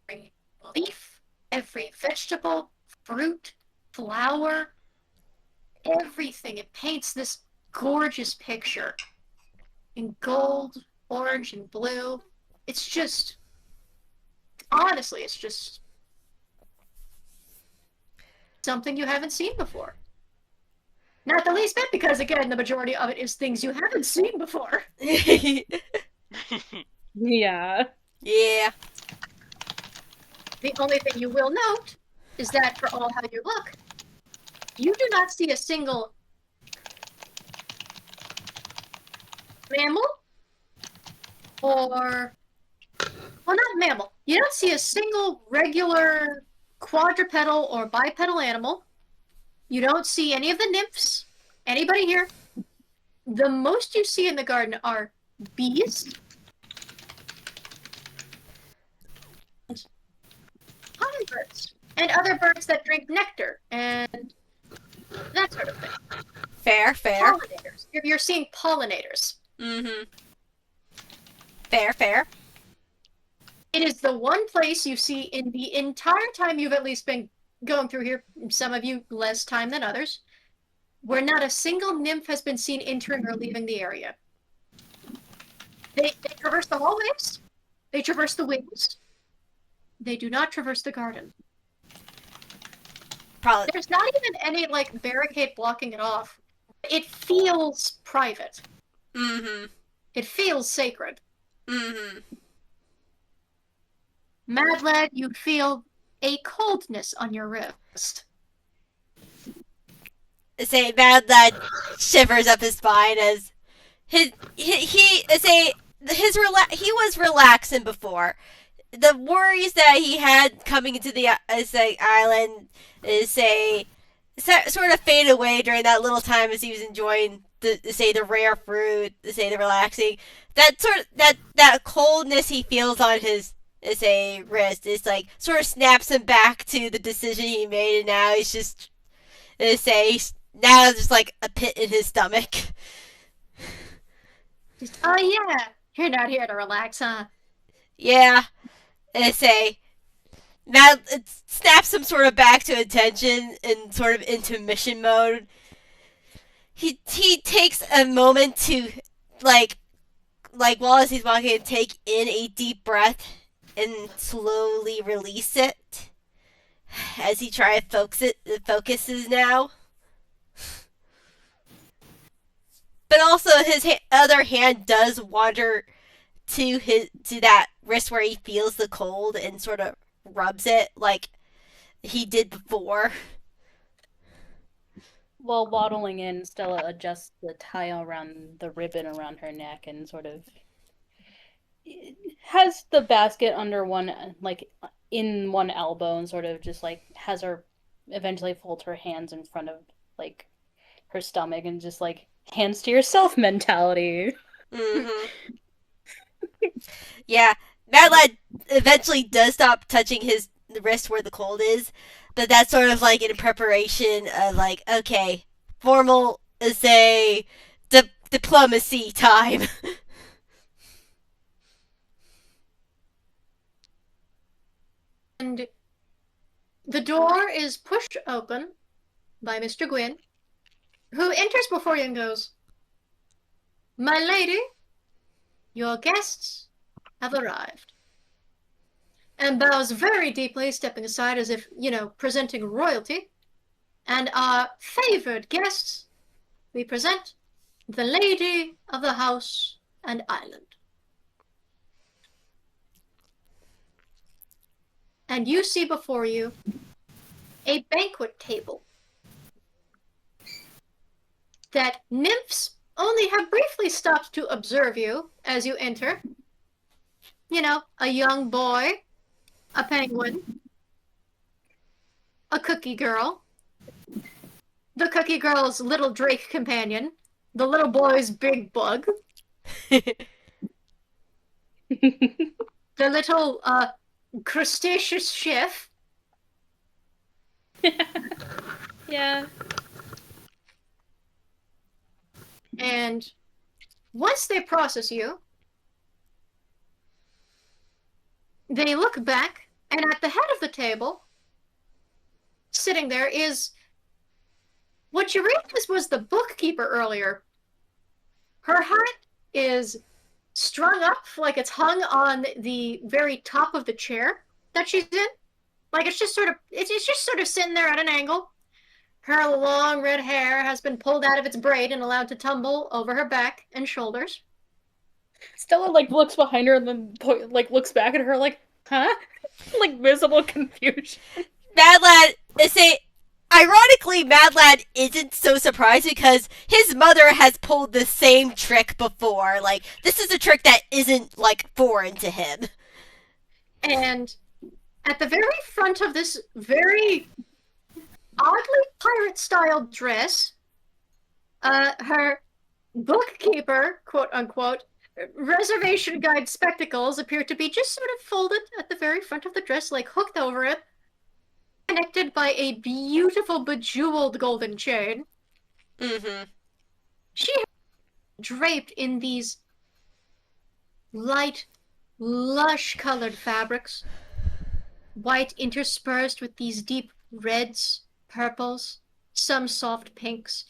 [SPEAKER 1] every leaf, every vegetable, fruit, flower, everything, it paints this gorgeous picture in gold, orange, and blue. It's just, honestly, it's just something you haven't seen before. Not the least bit, because again, the majority of it is things you haven't seen before.
[SPEAKER 4] Yeah.
[SPEAKER 2] Yeah.
[SPEAKER 1] The only thing you will note is that for all how you look, you do not see a single mammal or, well, not mammal. You don't see a single regular quadrupedal or bipedal animal. You don't see any of the nymphs. Anybody here? The most you see in the garden are bees, hummingbirds, and other birds that drink nectar and that sort of thing.
[SPEAKER 2] Fair.
[SPEAKER 1] Pollinators. You're seeing pollinators.
[SPEAKER 2] Mm-hmm. Fair.
[SPEAKER 1] It is the one place you see in the entire time you've at least been going through here, some of you less time than others, where not a single nymph has been seen entering or leaving the area. They traverse the hallways. They traverse the wings. They do not traverse the garden.
[SPEAKER 2] Probably.
[SPEAKER 1] There's not even any, like, barricade blocking it off. It feels private.
[SPEAKER 2] Mm-hmm.
[SPEAKER 1] It feels sacred.
[SPEAKER 2] Mm-hmm.
[SPEAKER 1] Mad Lad, you feel a coldness on your wrist.
[SPEAKER 2] Say Mad Lad shivers up his spine as he was relaxing before. The worries that he had coming into the island sort of fade away during that little time as he was enjoying the rare fruit, the relaxing. That coldness he feels on his wrist is like sort of snaps him back to the decision he made, and now he's just now there's just like a pit in his stomach.
[SPEAKER 1] Just, oh yeah, you're not here to relax, huh?
[SPEAKER 2] Yeah. And now it snaps him sort of back to attention and sort of into mission mode. He takes a moment to like while as he's walking, take in a deep breath and slowly release it as he focuses now. But also his other hand does wander to that wrist where he feels the cold and sort of rubs it like he did before.
[SPEAKER 4] While waddling in, Stella adjusts the tie around the ribbon around her neck and sort of has the basket under one, like in one elbow, and sort of just like has her eventually fold her hands in front of like her stomach and just like hands to yourself mentality.
[SPEAKER 2] Mm-hmm. Yeah, Mad Lad eventually does stop touching his wrist where the cold is, but that's sort of like in preparation of like, okay, formal diplomacy time.
[SPEAKER 1] And the door is pushed open by Mr. Gwyn, who enters before you and goes, "My lady, your guests have arrived." And bows very deeply, stepping aside as if, presenting royalty. "And our favored guests, we present the lady of the house and island." And you see before you a banquet table that nymphs only have briefly stopped to observe you as you enter. You know, a young boy, a penguin, a cookie girl, the cookie girl's little drake companion, the little boy's big bug, the little crustaceous chef.
[SPEAKER 4] Yeah.
[SPEAKER 1] And once they process you, they look back, and at the head of the table, sitting there, is what you realized was the bookkeeper earlier. Her hat is strung up like it's hung on the very top of the chair that she's in. Like it's just sort of sitting there at an angle. Her long red hair has been pulled out of its braid and allowed to tumble over her back and shoulders.
[SPEAKER 4] Stella like looks behind her and then like looks back at her like, huh? Like visible confusion.
[SPEAKER 2] Mad Lad, ironically, Mad Lad isn't so surprised because his mother has pulled the same trick before. Like, this is a trick that isn't, like, foreign to him.
[SPEAKER 1] And at the very front of this very oddly pirate-style dress, her bookkeeper, quote-unquote, reservation guide spectacles appear to be just sort of folded at the very front of the dress, like hooked over it, connected by a beautiful bejeweled golden chain.
[SPEAKER 2] Mm-hmm.
[SPEAKER 1] She has draped in these light, lush-colored fabrics, white interspersed with these deep reds, purples, some soft pinks,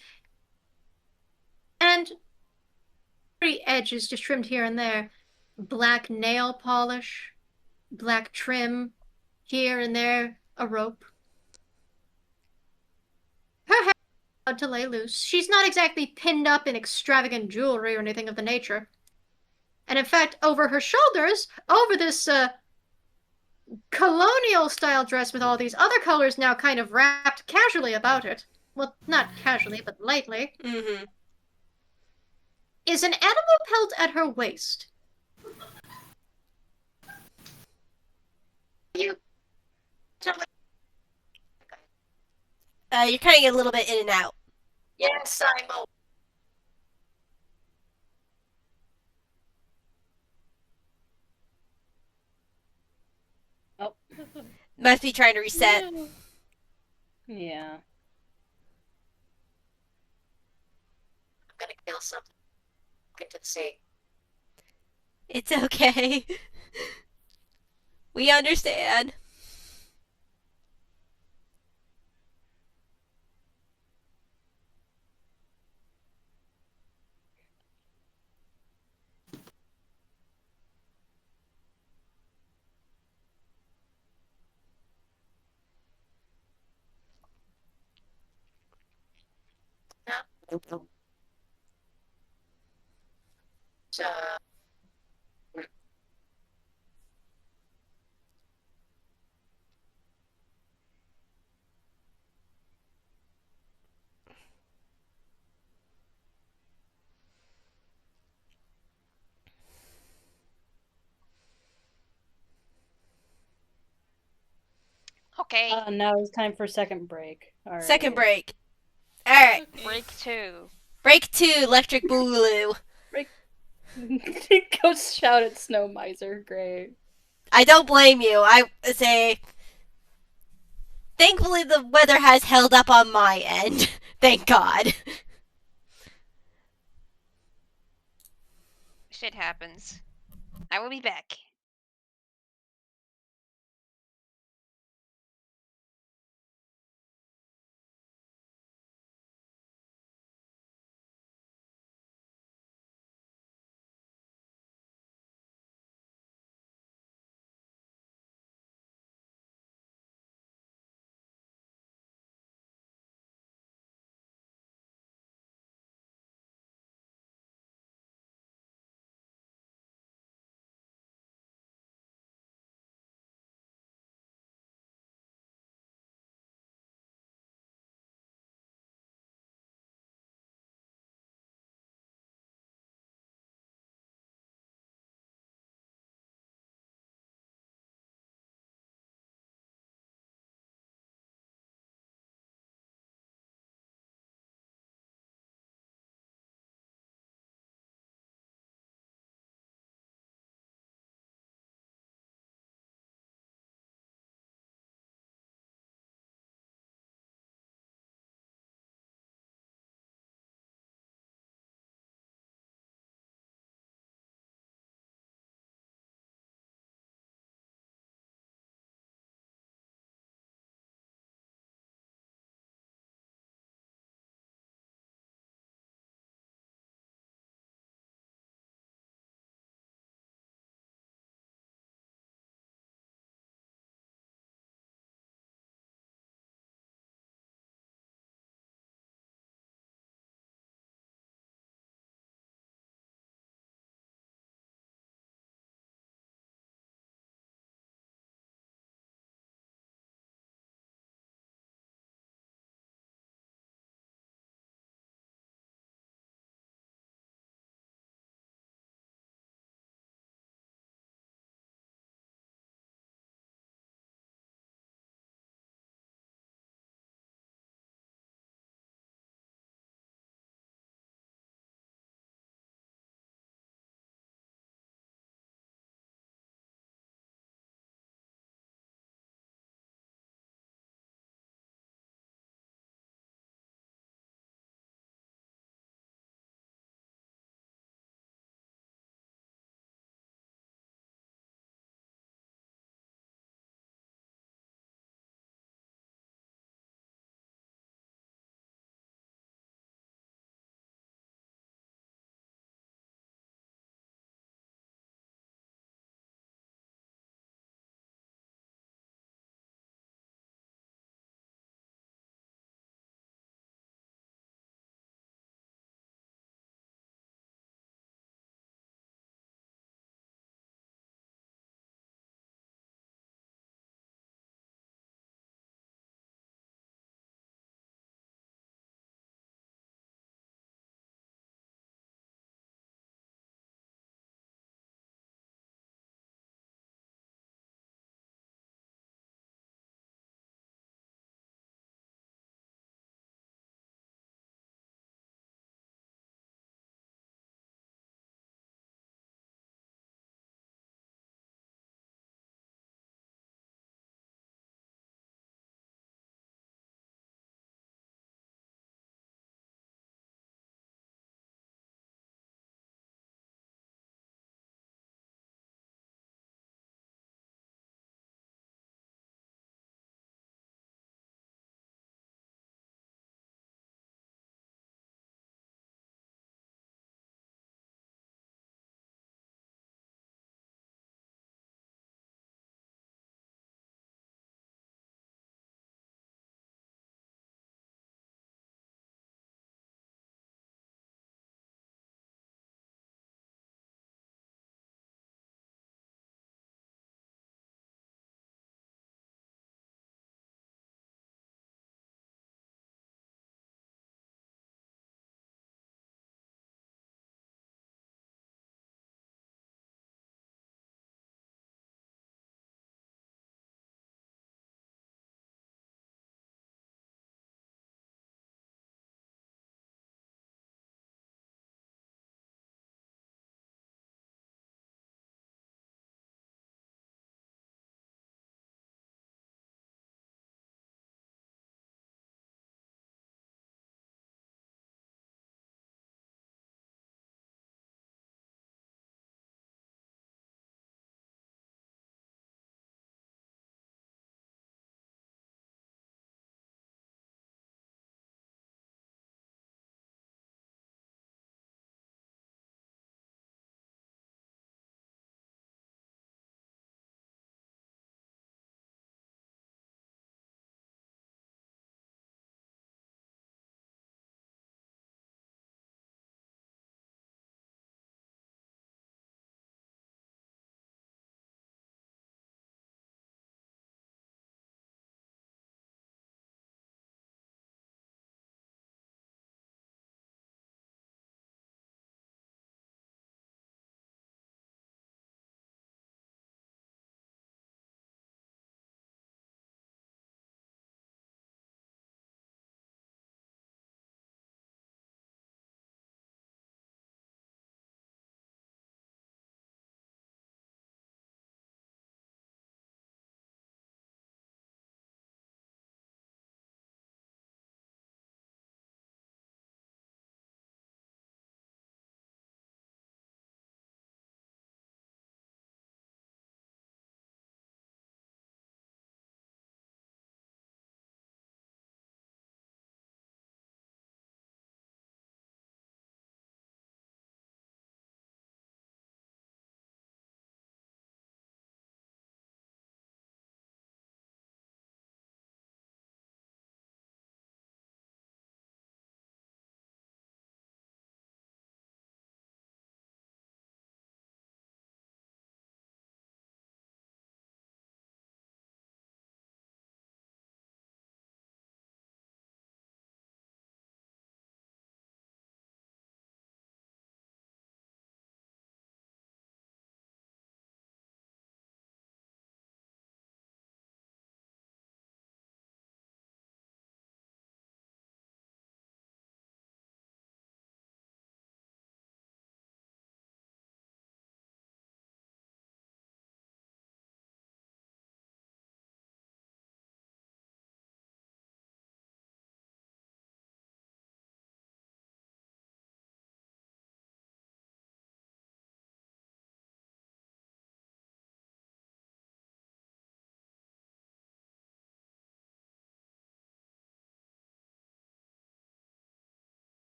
[SPEAKER 1] and pretty edges just trimmed here and there. Black nail polish, black trim, here and there a rope. Her hair is allowed to lay loose. She's not exactly pinned up in extravagant jewelry or anything of the nature. And in fact, over her shoulders, over this colonial-style dress with all these other colors now kind of wrapped casually about it, well, not casually, but lightly,
[SPEAKER 2] Mm-hmm.
[SPEAKER 1] is an animal pelt at her waist. You tell me.
[SPEAKER 2] You're cutting a little bit in and out.
[SPEAKER 1] Yes, I'm.
[SPEAKER 4] Oh.
[SPEAKER 2] Must be trying to reset.
[SPEAKER 4] Yeah.
[SPEAKER 1] I'm gonna kill something. Get to the sea.
[SPEAKER 2] It's okay. We understand.
[SPEAKER 1] So,
[SPEAKER 3] Okay.
[SPEAKER 4] Now it's time for second break. All right.
[SPEAKER 2] Second break. Alright.
[SPEAKER 5] Okay.
[SPEAKER 3] Break 2.
[SPEAKER 2] Break 2, Electric Boogaloo.
[SPEAKER 4] Go shout at Snow Miser. Great.
[SPEAKER 2] I don't blame you. I say... Thankfully, the weather has held up on my end. Thank God.
[SPEAKER 3] Shit happens. I will be back.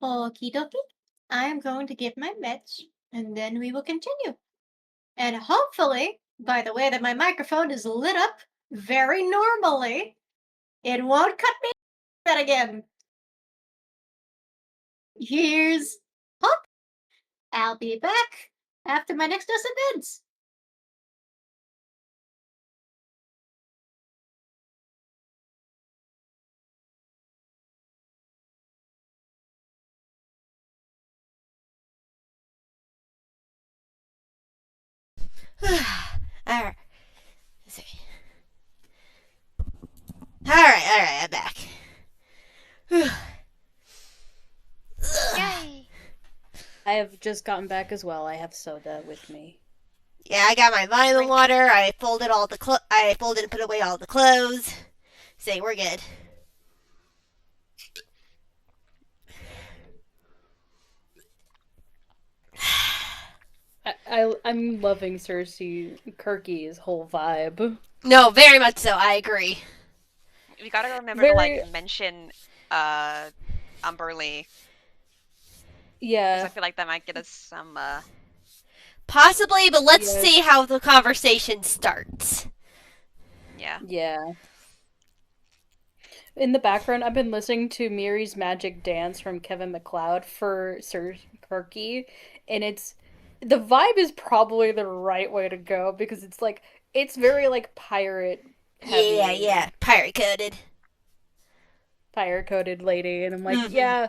[SPEAKER 1] Okie dokie. I am going to get my meds, and then we will continue. And hopefully, by the way that my microphone is lit up very normally, it won't cut me that again. Here's hope. I'll be back after my next dose of meds.
[SPEAKER 2] Alright. Let's see. Alright, I'm back.
[SPEAKER 3] Yay!
[SPEAKER 4] I have just gotten back as well. I have soda with me.
[SPEAKER 2] Yeah, I got my vitamin water. I folded and put away all the clothes. Say we're good.
[SPEAKER 4] I'm loving Cersei Kirky's whole vibe.
[SPEAKER 2] No, very much so. I agree.
[SPEAKER 3] We gotta remember to like mention Umberly.
[SPEAKER 4] Yeah.
[SPEAKER 3] 'Cause I feel like that might get us some
[SPEAKER 2] Possibly, but let's see how the conversation starts.
[SPEAKER 3] Yeah.
[SPEAKER 4] Yeah. In the background, I've been listening to Miri's Magic Dance from Kevin MacLeod for Sir Kirky, and the vibe is probably the right way to go because it's very like pirate heavy.
[SPEAKER 2] Yeah, pirate
[SPEAKER 4] coded lady, and I'm like, yeah,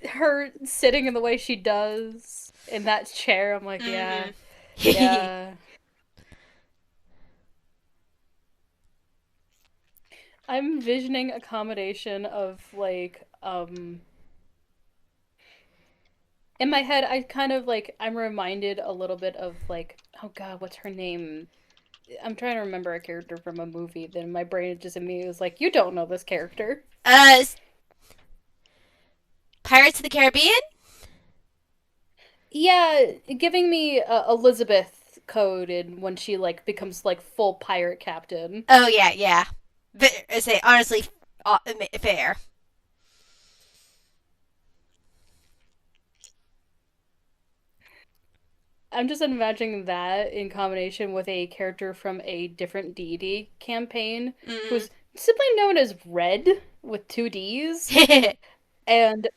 [SPEAKER 4] her sitting in the way she does in that chair, I'm like, yeah. I'm envisioning a combination of like in my head I kind of like I'm reminded a little bit of like, oh god, what's her name? I'm trying to remember a character from a movie, then my brain just immediately was like, you don't know this character.
[SPEAKER 2] Pirates of the Caribbean?
[SPEAKER 4] Yeah, giving me Elizabeth coded when she like becomes like full pirate captain.
[SPEAKER 2] Oh yeah. I say honestly, fair.
[SPEAKER 4] I'm just imagining that in combination with a character from a different D&D campaign who's simply known as Red with 2 D's. And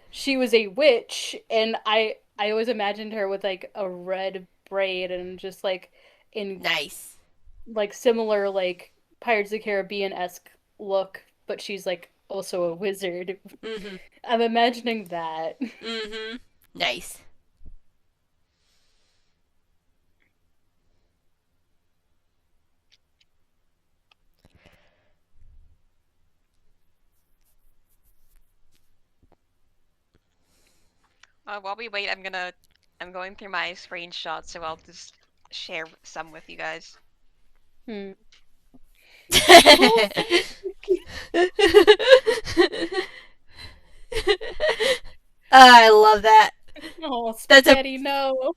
[SPEAKER 4] she was a witch, and I always imagined her with like a red braid and just like in
[SPEAKER 2] nice,
[SPEAKER 4] like similar like Pirates of the Caribbean-esque look, but she's like also a wizard. I'm imagining that.
[SPEAKER 2] Nice.
[SPEAKER 3] While we wait, I'm going through my screenshots, so I'll just share some with you guys.
[SPEAKER 2] I love that.
[SPEAKER 4] Oh, spaghetti, no.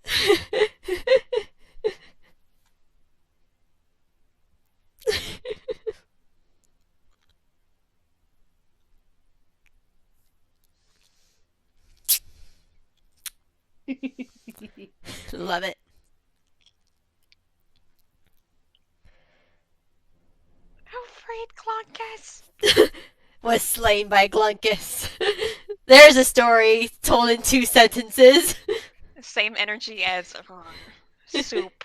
[SPEAKER 2] Love it.
[SPEAKER 3] Oh, freed Glunkus
[SPEAKER 2] was slain by Glunkus. There's a story told in 2 sentences.
[SPEAKER 3] Same energy as soup.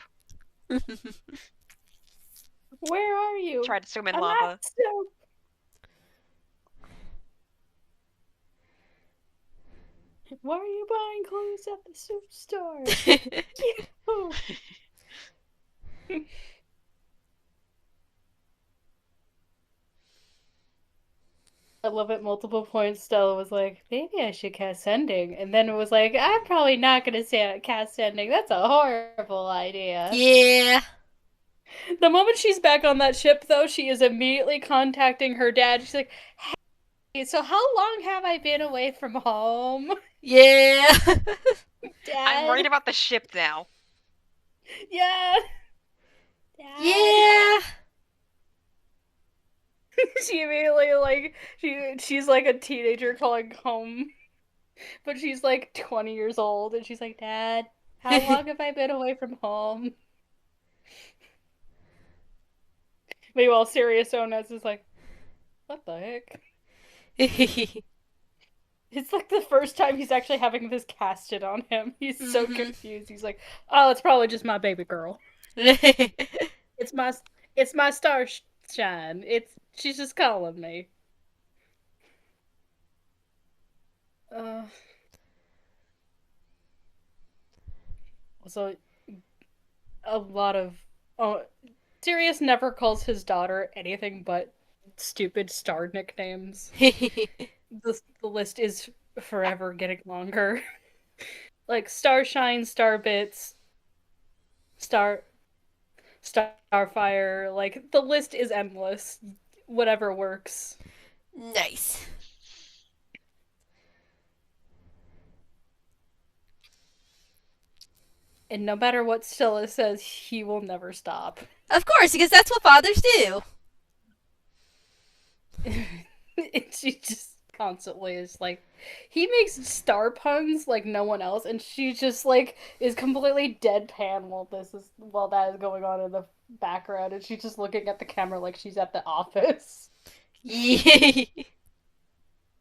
[SPEAKER 4] Where are you?
[SPEAKER 3] Tried to swim in lava.
[SPEAKER 4] Soup. Why are you buying clothes at the soup store? I love at multiple points Stella was like, maybe I should cast Sending. And then it was like, I'm probably not going to cast Sending. That's a horrible idea.
[SPEAKER 2] Yeah.
[SPEAKER 4] The moment she's back on that ship, though, she is immediately contacting her dad. She's like, hey, so how long have I been away from home?
[SPEAKER 2] Yeah.
[SPEAKER 4] Dad?
[SPEAKER 3] I'm worried about the ship now.
[SPEAKER 4] Yeah. Dad?
[SPEAKER 2] Yeah.
[SPEAKER 4] She immediately, like, she's like a teenager calling home. But she's like 20 years old, and she's like, Dad, how long have I been away from home? Meanwhile, Sirius Onus is like, what the heck? It's like the first time he's actually having this casted on him. He's so confused. He's like, oh, it's probably just my baby girl. It's my starshine. She's just calling me. So a lot of Sirius never calls his daughter anything but stupid star nicknames. The list is forever getting longer. Like Starshine, Starbits, Starfire, like the list is endless. Whatever works.
[SPEAKER 2] Nice.
[SPEAKER 4] And no matter what Stella says, he will never stop.
[SPEAKER 2] Of course, because that's what fathers do.
[SPEAKER 4] She just constantly is like, he makes star puns like no one else, and she just like is completely deadpan while that is going on in the background, and she's just looking at the camera like she's at the office.
[SPEAKER 2] Yay.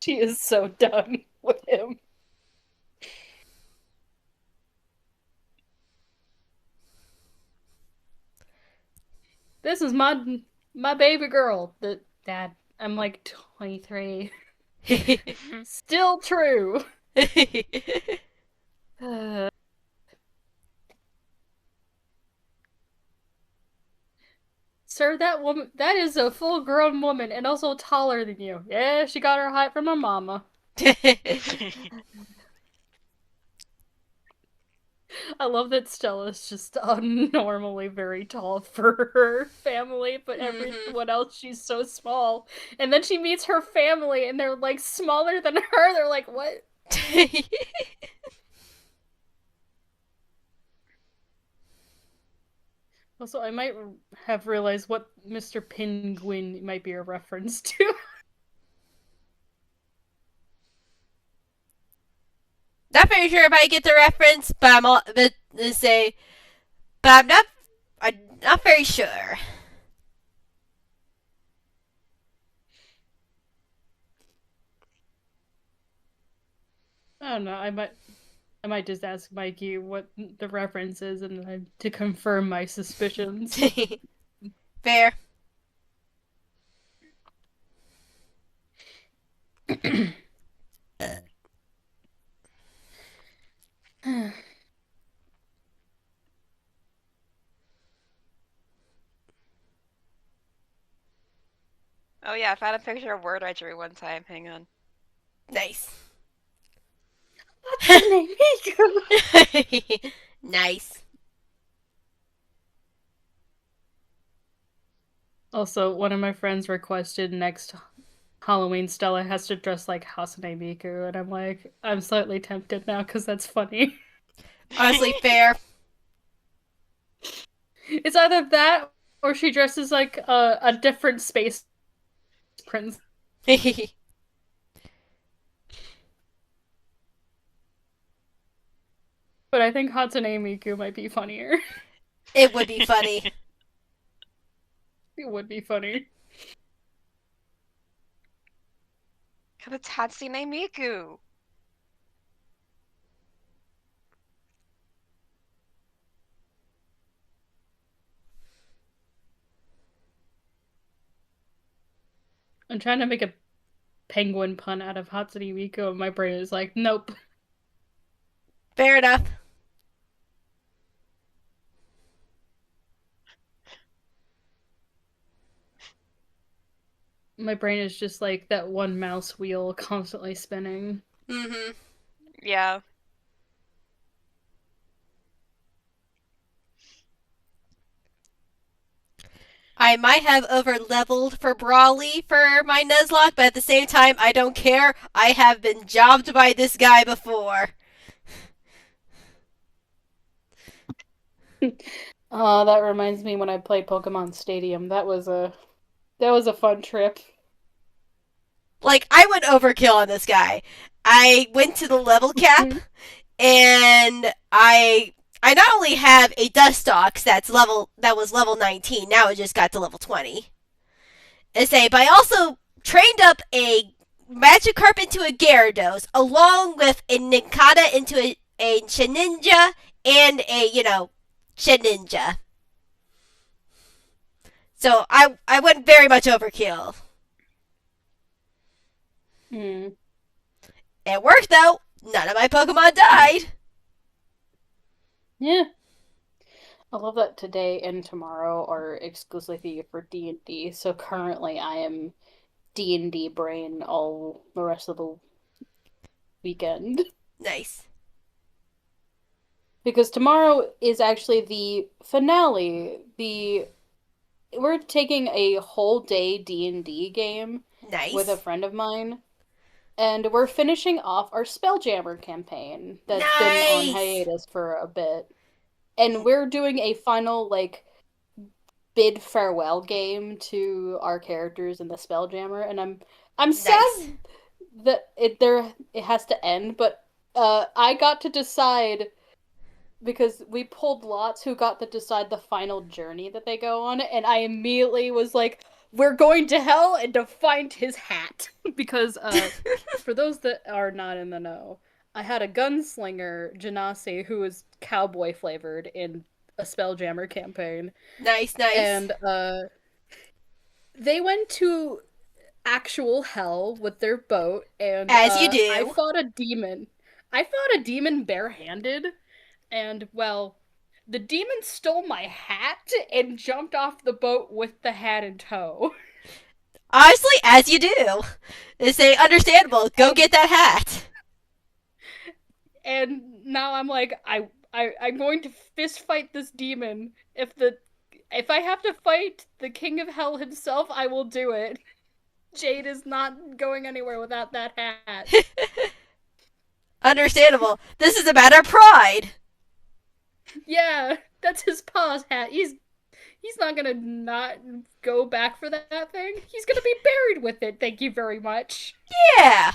[SPEAKER 4] She is so done with him. This is my baby girl. Dad, I'm like 23. Still true. Sir, that is a full-grown woman and also taller than you. Yeah, she got her height from her mama. I love that Stella's just abnormally very tall for her family, but everyone else, she's so small. And then she meets her family, and they're, like, smaller than her. They're like, what? Also, I might have realized what Mr. Penguin might be a reference to.
[SPEAKER 2] Not very sure if I get the reference, but I'm not very sure.
[SPEAKER 4] I don't know. I might just ask Mikey what the reference is, and then to confirm my suspicions.
[SPEAKER 2] Fair.
[SPEAKER 3] Oh yeah, I found a picture of Word I drew one time. Hang on.
[SPEAKER 2] Nice.
[SPEAKER 4] What's the name?
[SPEAKER 2] Nice.
[SPEAKER 4] Also, one of my friends requested next Halloween Stella has to dress like Hasane Miku, and I'm like, I'm slightly tempted now because that's funny.
[SPEAKER 2] Honestly, fair.
[SPEAKER 4] It's either that or she dresses like a different space prince. But I think Hatsune Miku might be funnier.
[SPEAKER 2] It would be funny.
[SPEAKER 4] It would be funny.
[SPEAKER 3] Cause it's Hatsune Miku.
[SPEAKER 4] I'm trying to make a penguin pun out of Hatsune Miku, and my brain is like, nope.
[SPEAKER 2] Fair enough.
[SPEAKER 4] My brain is just like that one mouse wheel constantly spinning.
[SPEAKER 2] Mm-hmm.
[SPEAKER 3] Yeah.
[SPEAKER 2] I might have over-leveled for Brawly for my Nuzlocke, but at the same time, I don't care. I have been jobbed by this guy before.
[SPEAKER 4] That reminds me when I played Pokemon Stadium. That was a fun trip.
[SPEAKER 2] Like, I went overkill on this guy. I went to the level cap, and I not only have a dust ox that was level 19, now it just got to level 20. But I also trained up a Magikarp into a Gyarados, along with a Nincada into a Sheninja and a, Sheninja. So I went very much overkill. It worked though. None of my Pokemon died.
[SPEAKER 4] Yeah. I love that today and tomorrow are exclusively for D&D. So currently I am D&D brain all the rest of the weekend.
[SPEAKER 2] Nice.
[SPEAKER 4] Because tomorrow is actually the finale. We're taking a whole day D&D game
[SPEAKER 2] Nice.
[SPEAKER 4] with a friend of mine. And we're finishing off our Spelljammer campaign that's been on hiatus for a bit. And we're doing a final, bid farewell game to our characters in the Spelljammer. And I'm sad that it has to end, but I got to decide, because we pulled lots who got to decide the final journey that they go on, and I immediately was like, we're going to hell and to find his hat. Because, for those that are not in the know, I had a gunslinger, Janasi, who was cowboy flavored in a Spelljammer campaign.
[SPEAKER 2] Nice.
[SPEAKER 4] And, they went to actual hell with their boat, and
[SPEAKER 2] as you do.
[SPEAKER 4] I fought a demon. Barehanded, and, well, the demon stole my hat and jumped off the boat with the hat in tow.
[SPEAKER 2] Honestly, as you do. Understandable. Go get that hat.
[SPEAKER 4] And now I'm like, I'm going to fist fight this demon. If I have to fight the king of hell himself, I will do it. Jade is not going anywhere without that hat.
[SPEAKER 2] Understandable. This is a matter of pride.
[SPEAKER 4] Yeah, that's his pa's hat. He's not gonna not go back for that thing. He's gonna be buried with it. Thank you very much.
[SPEAKER 2] Yeah.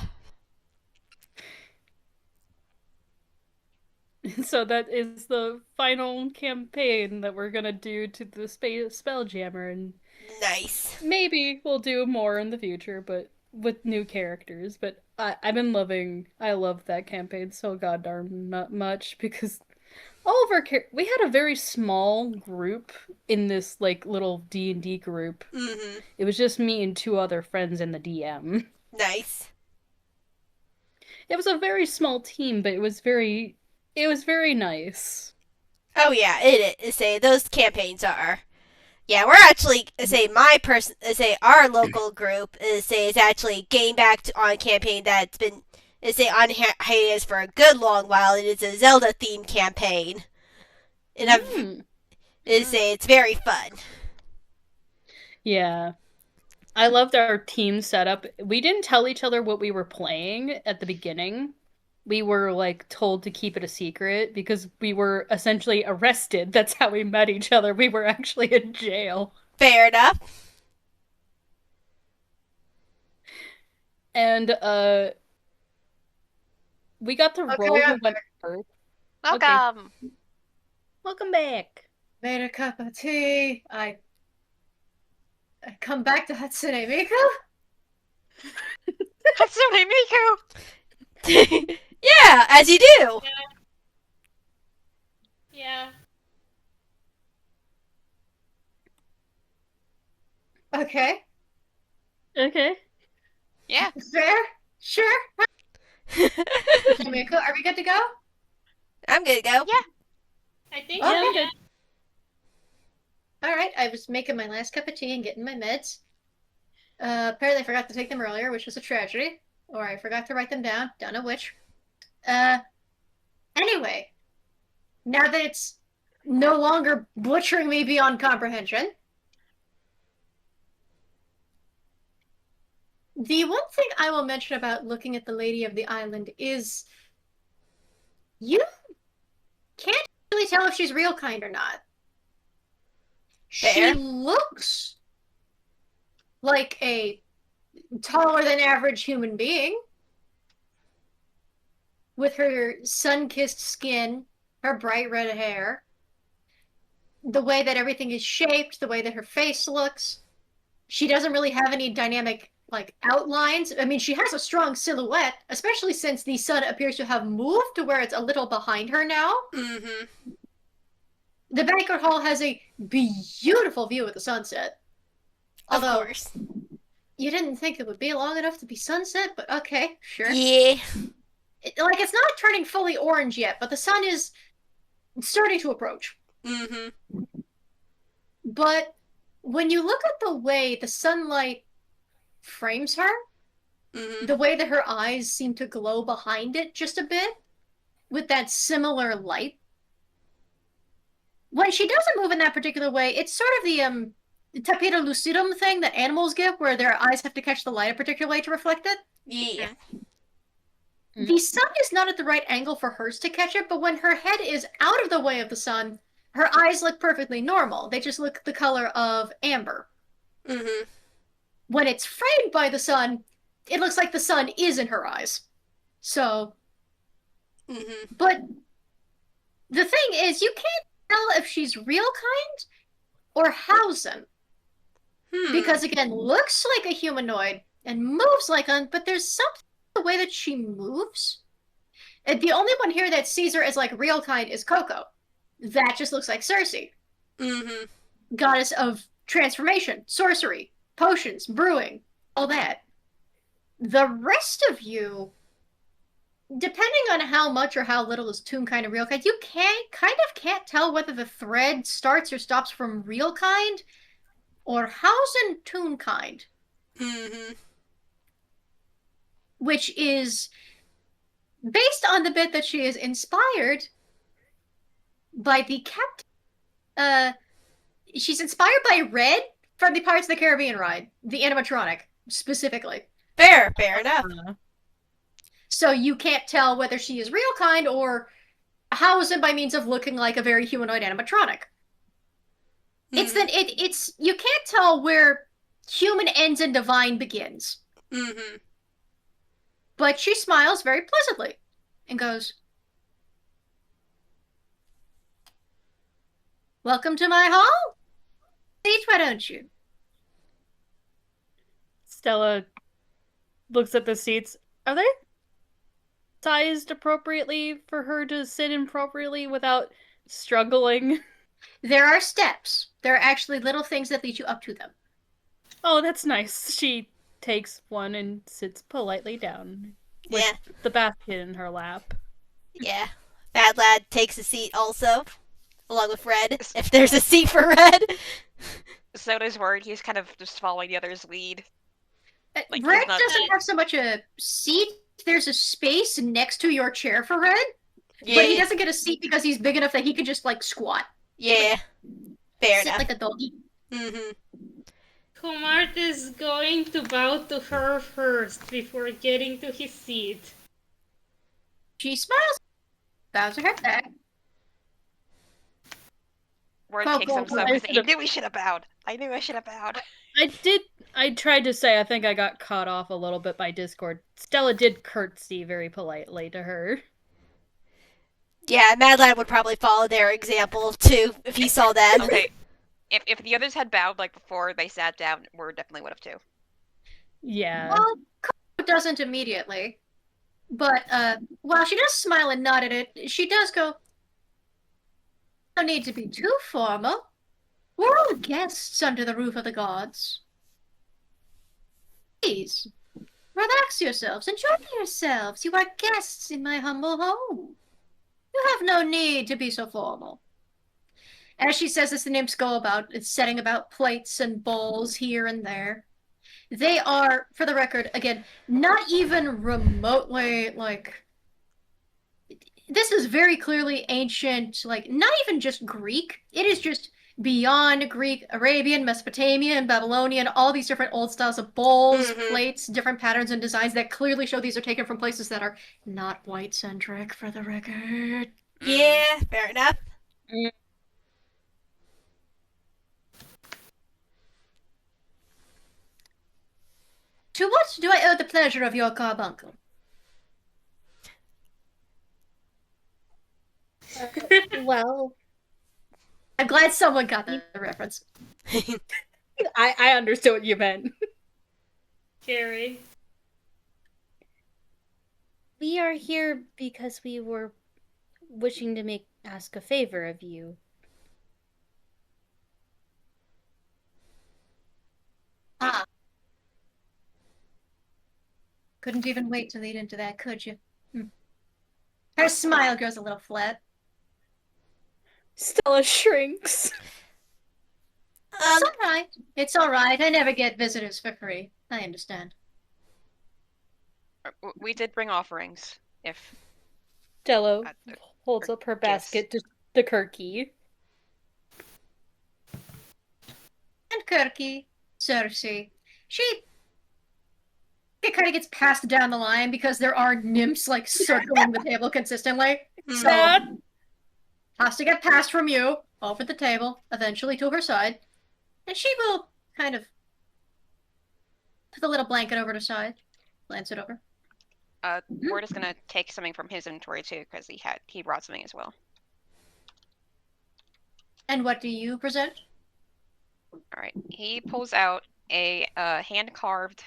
[SPEAKER 4] So that is the final campaign that we're gonna do to the Spelljammer, and
[SPEAKER 2] nice.
[SPEAKER 4] Maybe we'll do more in the future, but with new characters. But I love that campaign so goddamn much, because all of our we had a very small group in this little D&D group.
[SPEAKER 2] Mm-hmm.
[SPEAKER 4] It was just me and two other friends in the DM.
[SPEAKER 2] Nice.
[SPEAKER 4] It was a very small team, but it was very nice.
[SPEAKER 2] Oh yeah, it is. Those campaigns are. Yeah, we're actually our local group is actually getting back on a campaign that's been on hiatus for a good long while. It is a Zelda themed campaign, and it's very fun.
[SPEAKER 4] Yeah, I loved our team setup. We didn't tell each other what we were playing at the beginning. We were told to keep it a secret because we were essentially arrested. That's how we met each other. We were actually in jail.
[SPEAKER 2] Fair enough.
[SPEAKER 4] And we got to roll who went first.
[SPEAKER 3] Welcome.
[SPEAKER 4] Okay. Welcome back.
[SPEAKER 1] Made a cup of tea. I come back to Hatsune Miku.
[SPEAKER 3] Hatsune Miku.
[SPEAKER 2] Yeah, as you do.
[SPEAKER 5] Yeah.
[SPEAKER 1] Okay.
[SPEAKER 3] Yeah.
[SPEAKER 1] Fair. Sure. Miku, are we good to go?
[SPEAKER 2] I'm good to go.
[SPEAKER 3] Yeah.
[SPEAKER 5] I think
[SPEAKER 1] Okay.
[SPEAKER 5] so. Yeah.
[SPEAKER 1] All right. I was making my last cup of tea and getting my meds. Apparently I forgot to take them earlier, which was a tragedy. Or I forgot to write them down. Don't know which. Anyway, now that it's no longer butchering me beyond comprehension, the one thing I will mention about looking at the Lady of the Island is you can't really tell if she's real kind or not.
[SPEAKER 2] Fair.
[SPEAKER 1] She looks like a taller than average human being. with her sun-kissed skin, her bright red hair, the way that everything is shaped, the way that her face looks. She doesn't really have any dynamic like outlines. I mean, she has a strong silhouette, especially since the sun appears to have moved to where it's a little behind her now.
[SPEAKER 2] Mm-hmm.
[SPEAKER 1] The banquet hall has a beautiful view of the sunset.
[SPEAKER 2] Of
[SPEAKER 1] Although,
[SPEAKER 2] course.
[SPEAKER 1] you didn't think it would be long enough to be sunset, but okay, sure.
[SPEAKER 2] Yeah.
[SPEAKER 1] It's not turning fully orange yet, but the sun is starting to approach.
[SPEAKER 2] Mm-hmm.
[SPEAKER 1] But when you look at the way the sunlight frames her,
[SPEAKER 2] Mm-hmm.
[SPEAKER 1] the way that her eyes seem to glow behind it just a bit, with that similar light, when she doesn't move in that particular way, it's sort of the tapete lucidum thing that animals get, where their eyes have to catch the light a particular way to reflect it.
[SPEAKER 2] Yeah.
[SPEAKER 1] The sun is not at the right angle for hers to catch it, but when her head is out of the way of the sun, her eyes look perfectly normal. They just look the color of amber.
[SPEAKER 2] Mm-hmm.
[SPEAKER 1] When it's framed by the sun, it looks like the sun is in her eyes. So,
[SPEAKER 2] Mm-hmm.
[SPEAKER 1] but the thing is, you can't tell if she's real kind or Hausen. Because again, looks like a humanoid and moves like one, but there's something in the way that she moves. And the only one here that sees her as like real kind is Coco. That just looks like Cersei.
[SPEAKER 2] Mm-hmm.
[SPEAKER 1] Goddess of transformation, sorcery, potions, brewing, all that. The rest of you, depending on how much or how little is Toonkind and real kind, you can't tell whether the thread starts or stops from real kind or Hausen Toonkind.
[SPEAKER 2] Mm-hmm.
[SPEAKER 1] Which is based on the bit that she is inspired by the captain. She's inspired by Red from the Pirates of the Caribbean ride, the animatronic specifically.
[SPEAKER 2] Fair enough.
[SPEAKER 1] So you can't tell whether she is real kind or Hausen by means of looking like a very humanoid animatronic. It's you can't tell where human ends and divine begins.
[SPEAKER 2] Mm-hmm.
[SPEAKER 1] But she smiles very pleasantly and goes, "Welcome to my hall. Eat, why don't you?"
[SPEAKER 4] Stella looks at the seats. Are they sized appropriately for her to sit appropriately without struggling?
[SPEAKER 1] There are steps. There are actually little things that lead you up to them.
[SPEAKER 4] Oh, that's nice. She takes one and sits politely down with the basket in her lap.
[SPEAKER 2] Yeah. Bad Lad takes a seat also, along with Red, if there's a seat for Red.
[SPEAKER 3] So does Word. He's kind of just following the other's lead. Like,
[SPEAKER 1] Red
[SPEAKER 3] not...
[SPEAKER 1] doesn't have so much a seat. There's a space next to your chair for Red.
[SPEAKER 2] Yeah.
[SPEAKER 1] But he doesn't get a seat because he's big enough that he can just, like, squat.
[SPEAKER 2] Yeah. Fair
[SPEAKER 1] Sit
[SPEAKER 2] enough.
[SPEAKER 1] like a doggy.
[SPEAKER 2] Mm-hmm.
[SPEAKER 5] Kumart is going to bow to her first before getting to his seat.
[SPEAKER 1] She smiles, bows her head back.
[SPEAKER 3] Word
[SPEAKER 1] Go,
[SPEAKER 3] kicks
[SPEAKER 1] go,
[SPEAKER 3] himself
[SPEAKER 1] go.
[SPEAKER 3] because I knew we should have bowed. I knew I should have bowed.
[SPEAKER 4] I tried to say, I think I got cut off a little bit by Discord. Stella did curtsy very politely to her.
[SPEAKER 2] Yeah, Mad Lad would probably follow their example, too, if he saw them.
[SPEAKER 3] Okay. If the others had bowed, like, before they sat down, Word definitely would have, too.
[SPEAKER 4] Yeah.
[SPEAKER 1] Well, Coco doesn't immediately. But, while she does smile and nod at it, she does go, "No need to be too formal. We're all guests under the roof of the gods. Please, relax yourselves, enjoy yourselves. You are guests in my humble home. You have no need to be so formal." As she says this, the nymphs go about setting about plates and bowls here and there. They are, for the record, again, not even remotely, like... This is very clearly ancient, like, not even just Greek. It is just beyond Greek, Arabian, Mesopotamian, Babylonian, all these different old styles of bowls, plates, different patterns and designs that clearly show these are taken from places that are not white-centric, for the record.
[SPEAKER 2] Yeah, fair enough.
[SPEAKER 1] To what do I owe the pleasure of your carbuncle?
[SPEAKER 6] Well,
[SPEAKER 1] I'm glad someone got the reference.
[SPEAKER 4] I understood what you meant.
[SPEAKER 5] Carrie.
[SPEAKER 6] we are here because we were wishing to ask a favor of you.
[SPEAKER 1] Ah. Couldn't even wait to lead into that, could you? Her smile grows a little flat.
[SPEAKER 4] Stella shrinks.
[SPEAKER 1] It's alright. It's alright. I never get visitors for free. I understand.
[SPEAKER 3] We did bring offerings. If
[SPEAKER 4] Stella
[SPEAKER 3] the-
[SPEAKER 4] holds
[SPEAKER 3] or
[SPEAKER 4] up her
[SPEAKER 3] gifts.
[SPEAKER 4] basket to the Kirky.
[SPEAKER 1] And Kirky, Cersei, it kind of gets passed down the line because there are nymphs like circling the table consistently. So has to get passed from you over the table, eventually to her side, and she will kind of put the little blanket over to her side, glance it over.
[SPEAKER 3] Ward is gonna take something from his inventory too, because he brought something as well.
[SPEAKER 1] And what do you present?
[SPEAKER 3] All right, he pulls out a hand-carved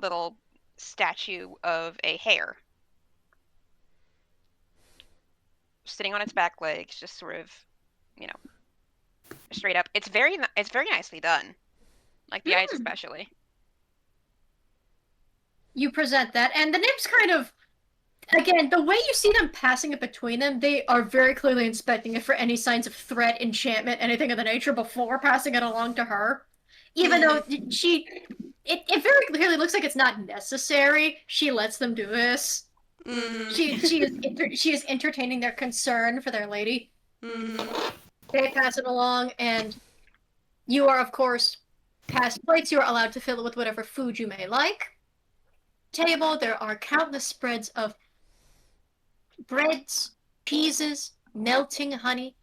[SPEAKER 3] little statue of a hare, sitting on its back legs, just sort of, straight up. It's very nicely done, like the eyes especially.
[SPEAKER 1] You present that, and the nymphs kind of, again, the way you see them passing it between them, they are very clearly inspecting it for any signs of threat, enchantment, anything of the nature before passing it along to her. Even though it very clearly looks like it's not necessary, she lets them do this. She is entertaining their concern for their lady. They pass it along, and you are, of course, past plates. You are allowed to fill it with whatever food you may like. Table, there are countless spreads of breads, cheeses, melting honey,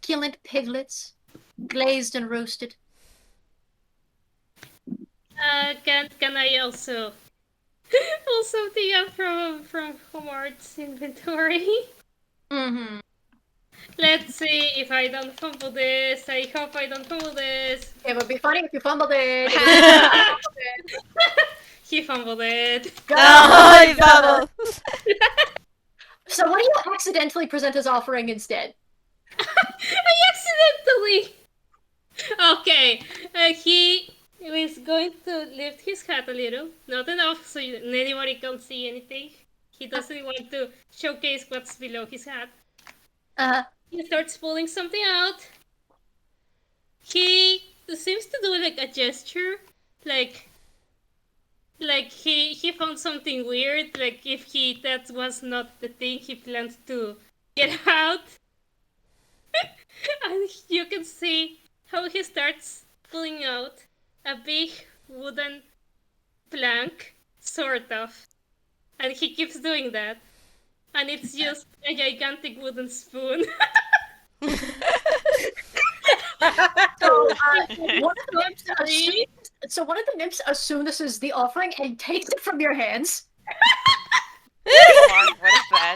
[SPEAKER 1] succulent piglets, glazed and roasted.
[SPEAKER 5] Can I also pull something up from Homart's inventory?
[SPEAKER 1] Mm-hmm.
[SPEAKER 5] Let's see if I don't fumble this. I hope I don't fumble this.
[SPEAKER 1] It would be funny if you fumbled it.
[SPEAKER 5] He fumbled it.
[SPEAKER 2] Oh, you fumbled.
[SPEAKER 1] So what do you accidentally present as offering instead?
[SPEAKER 5] I accidentally. Okay, he is going to lift his hat a little, not enough so anybody can see anything. He doesn't want to showcase what's below his hat. He starts pulling something out. He seems to do like a gesture, like he found something weird, like if that was not the thing he planned to get out. And you can see how he starts pulling out a big wooden plank, sort of. And he keeps doing that. And it's just a gigantic wooden spoon.
[SPEAKER 1] So one of the nymphs assume this is the offering and takes it from your hands.
[SPEAKER 3] What is that?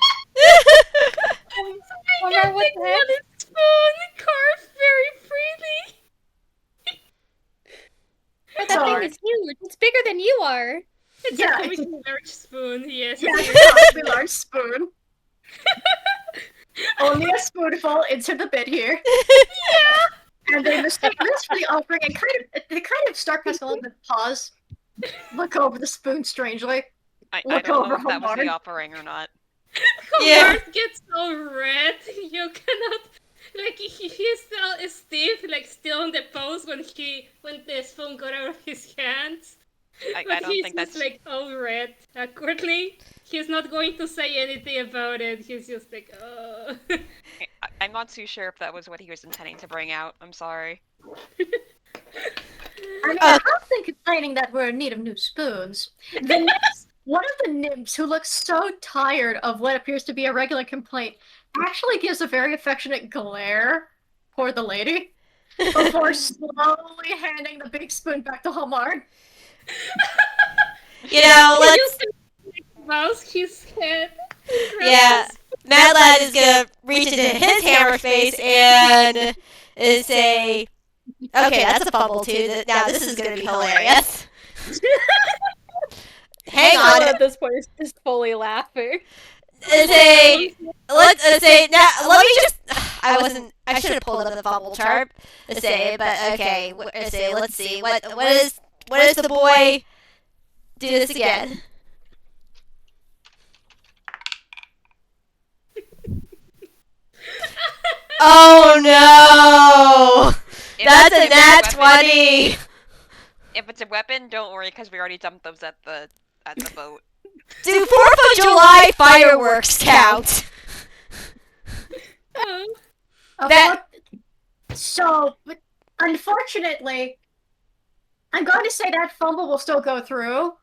[SPEAKER 5] Gigantic wooden spoon carved very freely.
[SPEAKER 6] But that thing is huge. It's bigger than you are.
[SPEAKER 5] It's
[SPEAKER 1] Yeah,
[SPEAKER 5] a
[SPEAKER 1] it's
[SPEAKER 5] comically large spoon, yes.
[SPEAKER 1] Yeah, it's a comically large spoon. Only a spoonful. Insert the bit here.
[SPEAKER 5] Yeah.
[SPEAKER 1] And they mistake this for the offering and they kind of start pressing a little bit pause. Look over the spoon strangely.
[SPEAKER 3] I
[SPEAKER 1] Look
[SPEAKER 3] don't
[SPEAKER 1] over
[SPEAKER 3] know if that was
[SPEAKER 1] Hobart.
[SPEAKER 3] the offering or not.
[SPEAKER 5] Hobart gets so red. You cannot. Like he's still stiff, like still on the pose when the spoon got out of his hands.
[SPEAKER 3] I
[SPEAKER 5] But
[SPEAKER 3] don't
[SPEAKER 5] he's
[SPEAKER 3] think
[SPEAKER 5] just
[SPEAKER 3] that's
[SPEAKER 5] like all red awkwardly. He's not going to say anything about it. He's just like, oh.
[SPEAKER 3] I'm not too sure if that was what he was intending to bring out. I'm sorry.
[SPEAKER 1] I mean, I have been complaining that we're in need of new spoons. One of the nymphs, who looks so tired of what appears to be a regular complaint, actually gives a very affectionate glare toward the lady before slowly handing the big spoon back to Hallmark.
[SPEAKER 2] Let's...
[SPEAKER 5] Mouse his head.
[SPEAKER 2] Yeah, Mad Lad is gonna reach into his hammer space and say, okay, that's a fumble too. Now this is gonna be hilarious. Hang
[SPEAKER 4] Stella
[SPEAKER 2] on.
[SPEAKER 4] at this point is just fully laughing.
[SPEAKER 2] Let's say now. Let me just. I should have pulled up the fumble chart. But okay. Let's see. What is the boy? Do this again. Oh no! That's a nat 20.
[SPEAKER 3] If it's a weapon, don't worry, because we already dumped those at the boat.
[SPEAKER 2] Do 4th of July fireworks count?
[SPEAKER 1] So, unfortunately, I'm going to say that fumble will still go through,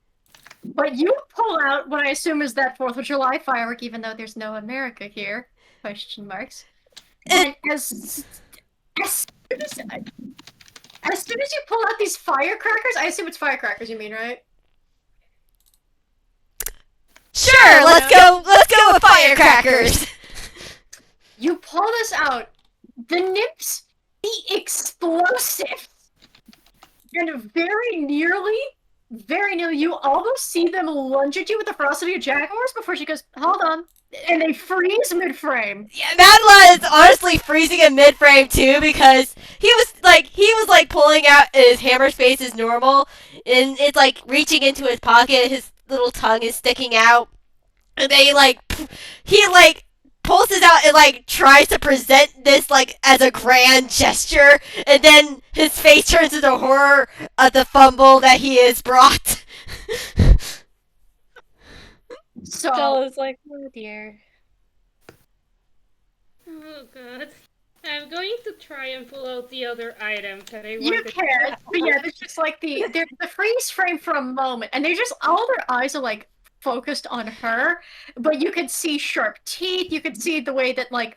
[SPEAKER 1] but you pull out what I assume is that 4th of July firework, even though there's no America here. Question marks. And as soon as you pull out these firecrackers, I assume it's firecrackers you mean, right?
[SPEAKER 2] Sure, let's go with firecrackers.
[SPEAKER 1] You pull this out. The nymphs, the explosives, and very nearly, you almost see them lunge at you with the ferocity of jaguars before she goes, hold on, and they freeze mid-frame.
[SPEAKER 2] Yeah, Mad Lad is honestly freezing in mid-frame too because he was like pulling out his hammer space as normal, and it's like reaching into his pocket. His little tongue is sticking out, and he pulls this out and like tries to present this like as a grand gesture, and then his face turns into horror of the fumble that he has brought.
[SPEAKER 1] So
[SPEAKER 4] Stella's like, oh dear.
[SPEAKER 5] Oh god. I'm going to try and pull out the other item that I
[SPEAKER 1] you
[SPEAKER 5] wanted.
[SPEAKER 1] can, but yeah, there's just like the freeze frame for a moment, and they're just all their eyes are like focused on her, but you could see sharp teeth. You could see the way that like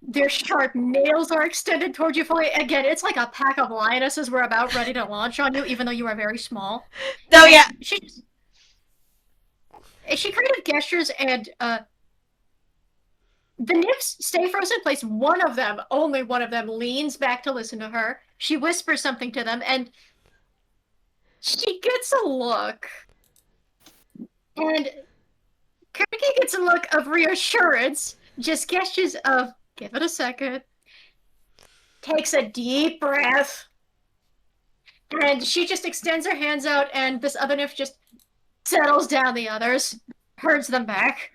[SPEAKER 1] their sharp nails are extended towards you fully. Again, it's like a pack of lionesses were about ready to launch on you, even though you are very small.
[SPEAKER 2] No, yeah.
[SPEAKER 1] She kind of gestures, and the nymphs stay frozen in place. One of them, only one of them, leans back to listen to her. She whispers something to them, and she gets a look. And Kirky gets a look of reassurance, just gestures of, give it a second, takes a deep breath, and she just extends her hands out, and this other nymph just settles down the others, herds them back.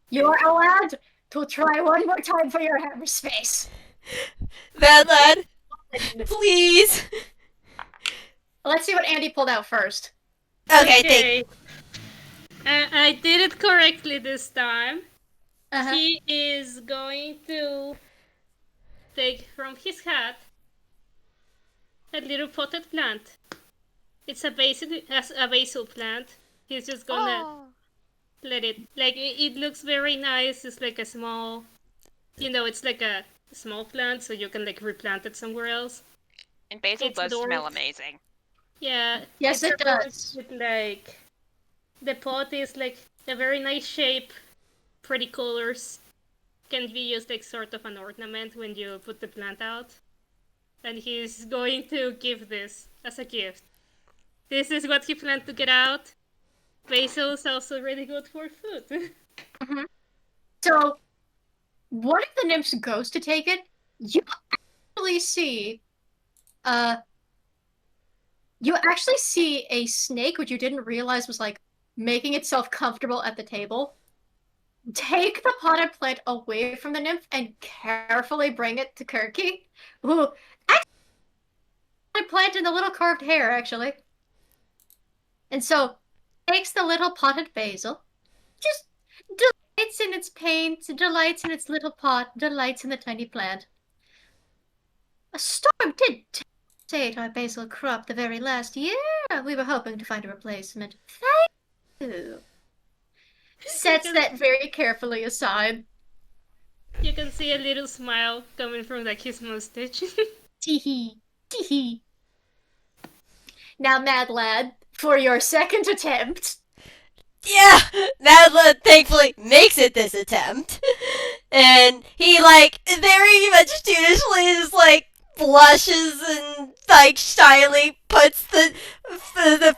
[SPEAKER 1] You are allowed to try one more time for your hammer space.
[SPEAKER 2] Mad Lad, please.
[SPEAKER 1] Let's see what Andy pulled out first.
[SPEAKER 2] Okay.
[SPEAKER 5] I did it correctly this time.
[SPEAKER 1] Uh-huh.
[SPEAKER 5] He is going to take from his hat a little potted plant. It's a basil plant. He's just gonna let it, like, it looks very nice. It's like a small, it's like a small plant, so you can like replant it somewhere else.
[SPEAKER 3] And basil does smell amazing.
[SPEAKER 5] Yeah.
[SPEAKER 1] Yes, it does.
[SPEAKER 5] With, like, the pot is like a very nice shape, pretty colors. Can be used like sort of an ornament when you put the plant out. And he's going to give this as a gift. This is what he planned to get out. Basil is also really good for food.
[SPEAKER 1] Mm-hmm. So, one of the nymphs goes to take it. You actually see, a snake, which you didn't realize was like making itself comfortable at the table. Take the potted plant away from the nymph and carefully bring it to Kirky, who actually planted the little carved hair, actually. And so, takes the little potted basil, just delights in its paint, delights in its little pot, delights in the tiny plant. A storm did devastate our basil crop the very last year. We were hoping to find a replacement. Thank you. Sets that very carefully aside.
[SPEAKER 5] You can see a little smile coming from like his mustache.
[SPEAKER 1] Tee-hee. Tee-hee. Now, Mad Lad, for your second attempt.
[SPEAKER 2] Yeah, Madeline thankfully makes it this attempt. And he, like, very vegetatiously just, like, blushes and, like, shyly puts the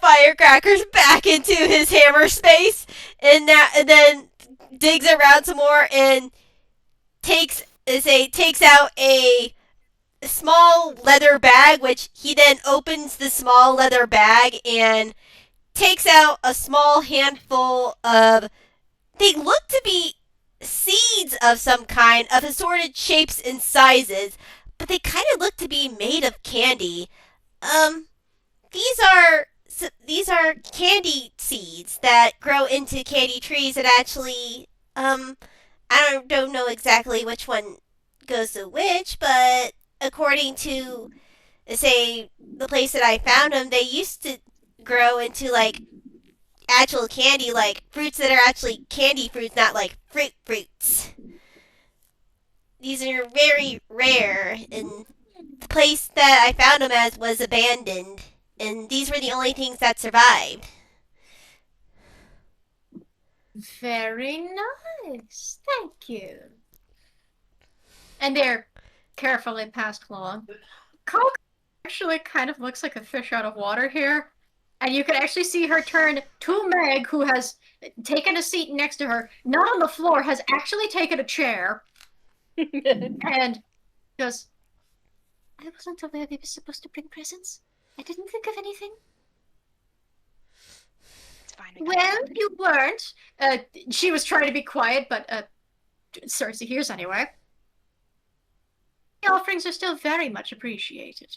[SPEAKER 2] firecrackers back into his hammer space. And then digs around some more and takes out a small leather bag, which he then opens the small leather bag and takes out a small handful of, they look to be seeds of some kind of assorted shapes and sizes, but they kind of look to be made of candy. Um, these are these are candy seeds that grow into candy trees that actually, I don't know exactly which one goes to which, but according to, say, the place that I found them, they used to grow into, like, actual candy, like fruits that are actually candy fruits, not like fruits. These are very rare, and the place that I found them as was abandoned, and these were the only things that survived.
[SPEAKER 1] Very nice. Thank you. And they're carefully passed along. Coke actually kind of looks like a fish out of water here. And you can actually see her turn to Meg, who has taken a seat next to her, not on the floor, has actually taken a chair, and goes, I wasn't aware we were supposed to bring presents. I didn't think of anything.
[SPEAKER 3] It's fine.
[SPEAKER 1] Well, you weren't. She was trying to be quiet, but Cersei hears anyway. The offerings are still very much appreciated.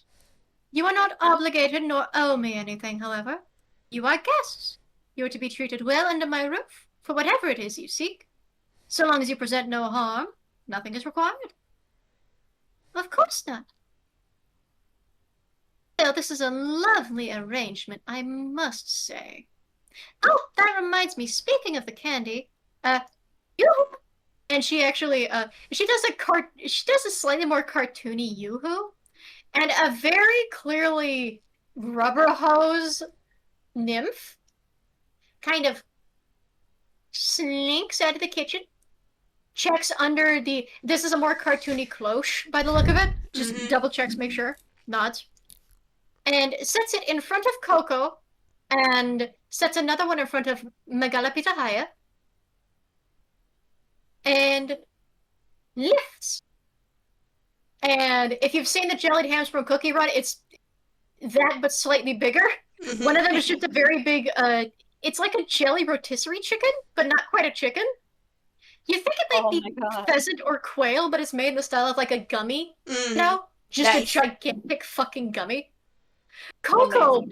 [SPEAKER 1] You are not obligated nor owe me anything, however. You are guests. You are to be treated well under my roof for whatever it is you seek. So long as you present no harm, nothing is required. Of course not. Well, this is a lovely arrangement, I must say. Oh, that reminds me, speaking of the candy, you, and she actually, she does a slightly more cartoony yoo-hoo, and a very clearly rubber hose nymph kind of slinks out of the kitchen, checks under this is a more cartoony cloche by the look of it, just double checks, make sure, nods, and sets it in front of Coco, and sets another one in front of Megalopithahaya, and lifts. And if you've seen the jellied hams from Cookie Run, it's that but slightly bigger. One of them is just a very big, it's like a jelly rotisserie chicken, but not quite a chicken. You think it might be pheasant or quail, but it's made in the style of like a gummy, just nice. A gigantic fucking gummy. Coco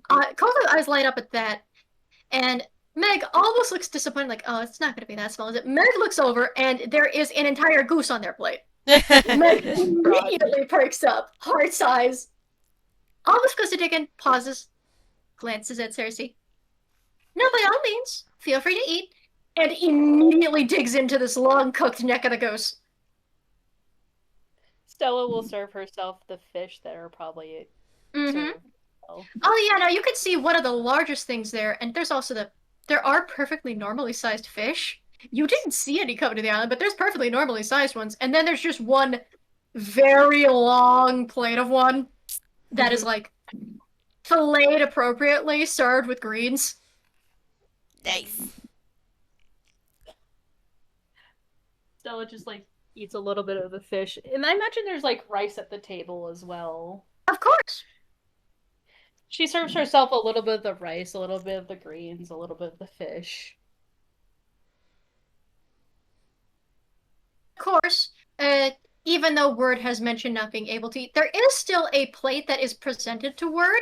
[SPEAKER 1] eyes light up at that, and Meg almost looks disappointed, like, oh, it's not going to be that small, is it? Meg looks over, and there is an entire goose on their plate. Meg immediately perks up, heart size. Almost goes to dig in, pauses, glances at Cersei. No, by all means, feel free to eat, and immediately digs into this long-cooked neck of the goose.
[SPEAKER 4] Stella will serve herself the fish that are probably served.
[SPEAKER 1] Oh yeah, now you can see one of the largest things there, and there's also there are perfectly normally sized fish. You didn't see any coming to the island, but there's perfectly normally sized ones, and then there's just one very long plate of one that is like filleted appropriately, served with greens.
[SPEAKER 2] Nice.
[SPEAKER 4] Stella just like eats a little bit of the fish, and I imagine there's like rice at the table as well.
[SPEAKER 1] Of course.
[SPEAKER 4] She serves herself a little bit of the rice, a little bit of the greens, a little bit of the fish.
[SPEAKER 1] Of course, even though Word has mentioned not being able to eat, there is still a plate that is presented to Word.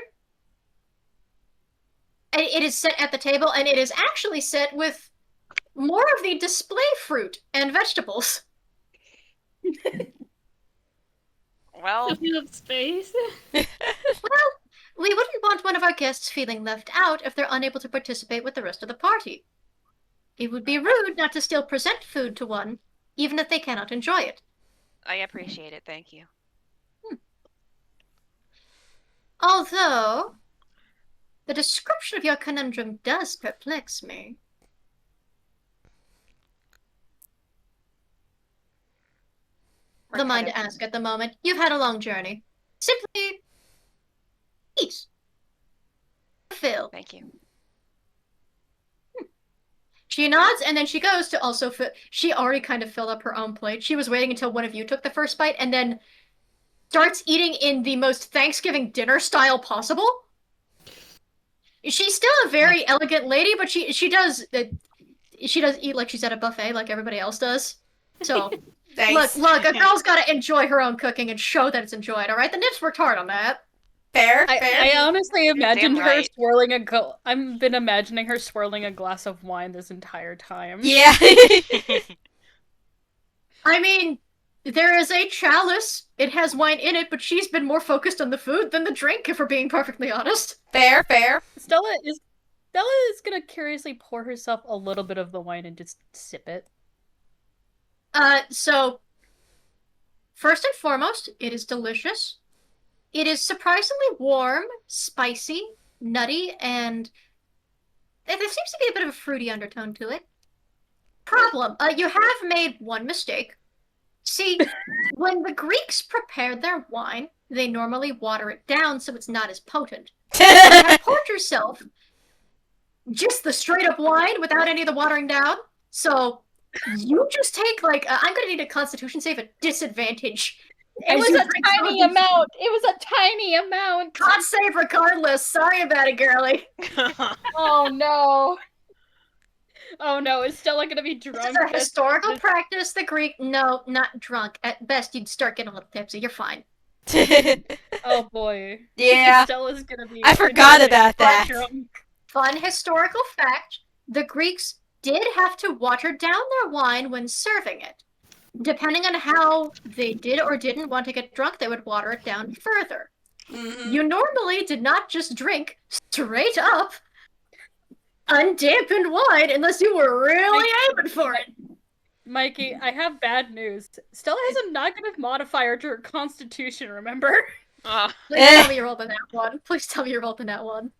[SPEAKER 1] And it is set at the table, and it is actually set with more of the display fruit and vegetables.
[SPEAKER 3] Well,
[SPEAKER 5] you have space.
[SPEAKER 1] Well, we wouldn't want one of our guests feeling left out if they're unable to participate with the rest of the party. It would be rude not to still present food to one, even if they cannot enjoy it.
[SPEAKER 3] I appreciate it, thank you.
[SPEAKER 1] Although, the description of your conundrum does perplex me. the mind to ask at the moment. You've had a long journey. Simply eat. Fill.
[SPEAKER 3] Thank you.
[SPEAKER 1] She nods, and then she goes to also fill. She already kind of filled up her own plate. She was waiting until one of you took the first bite, and then starts eating in the most Thanksgiving dinner style possible. She's still a very elegant lady, but she does eat like she's at a buffet, like everybody else does. So
[SPEAKER 2] Thanks.
[SPEAKER 1] look, a girl's got to enjoy her own cooking and show that it's enjoyed. All right, the Nips worked hard on that.
[SPEAKER 2] Fair.
[SPEAKER 4] I honestly imagined her
[SPEAKER 3] right.
[SPEAKER 4] swirling I've been imagining her swirling a glass of wine this entire time.
[SPEAKER 2] Yeah.
[SPEAKER 1] I mean, there is a chalice. It has wine in it, but she's been more focused on the food than the drink, if we're being perfectly honest.
[SPEAKER 2] Fair.
[SPEAKER 4] Stella is gonna curiously pour herself a little bit of the wine and just sip it.
[SPEAKER 1] So, first and foremost, it is delicious. It is surprisingly warm, spicy, nutty, and there seems to be a bit of a fruity undertone to it. Problem, you have made one mistake. See, when the Greeks prepared their wine, they normally water it down so it's not as potent. You have poured yourself just the straight up wine without any of the watering down, so you just take, like, I'm gonna need a constitution save at disadvantage.
[SPEAKER 4] It was a tiny amount! It was a tiny amount!
[SPEAKER 1] Con save regardless. Sorry about it, girly.
[SPEAKER 4] Oh no. Oh no, is Stella gonna be drunk?
[SPEAKER 1] This is a historical practice, the Greek. No, not drunk. At best, you'd start getting a little tipsy. You're fine.
[SPEAKER 4] Oh boy.
[SPEAKER 2] Yeah.
[SPEAKER 4] Stella's gonna be.
[SPEAKER 2] I forgot about that.
[SPEAKER 4] Drunk.
[SPEAKER 1] Fun historical fact, the Greeks did have to water down their wine when serving it. Depending on how they did or didn't want to get drunk, they would water it down further.
[SPEAKER 2] Mm-hmm.
[SPEAKER 1] You normally did not just drink straight up undampened wine unless you were really aiming for it.
[SPEAKER 4] Mikey, I have bad news. Stella has a negative modifier to her constitution, remember?
[SPEAKER 1] Please tell me you rolled in that one. Please tell me you rolled in that one.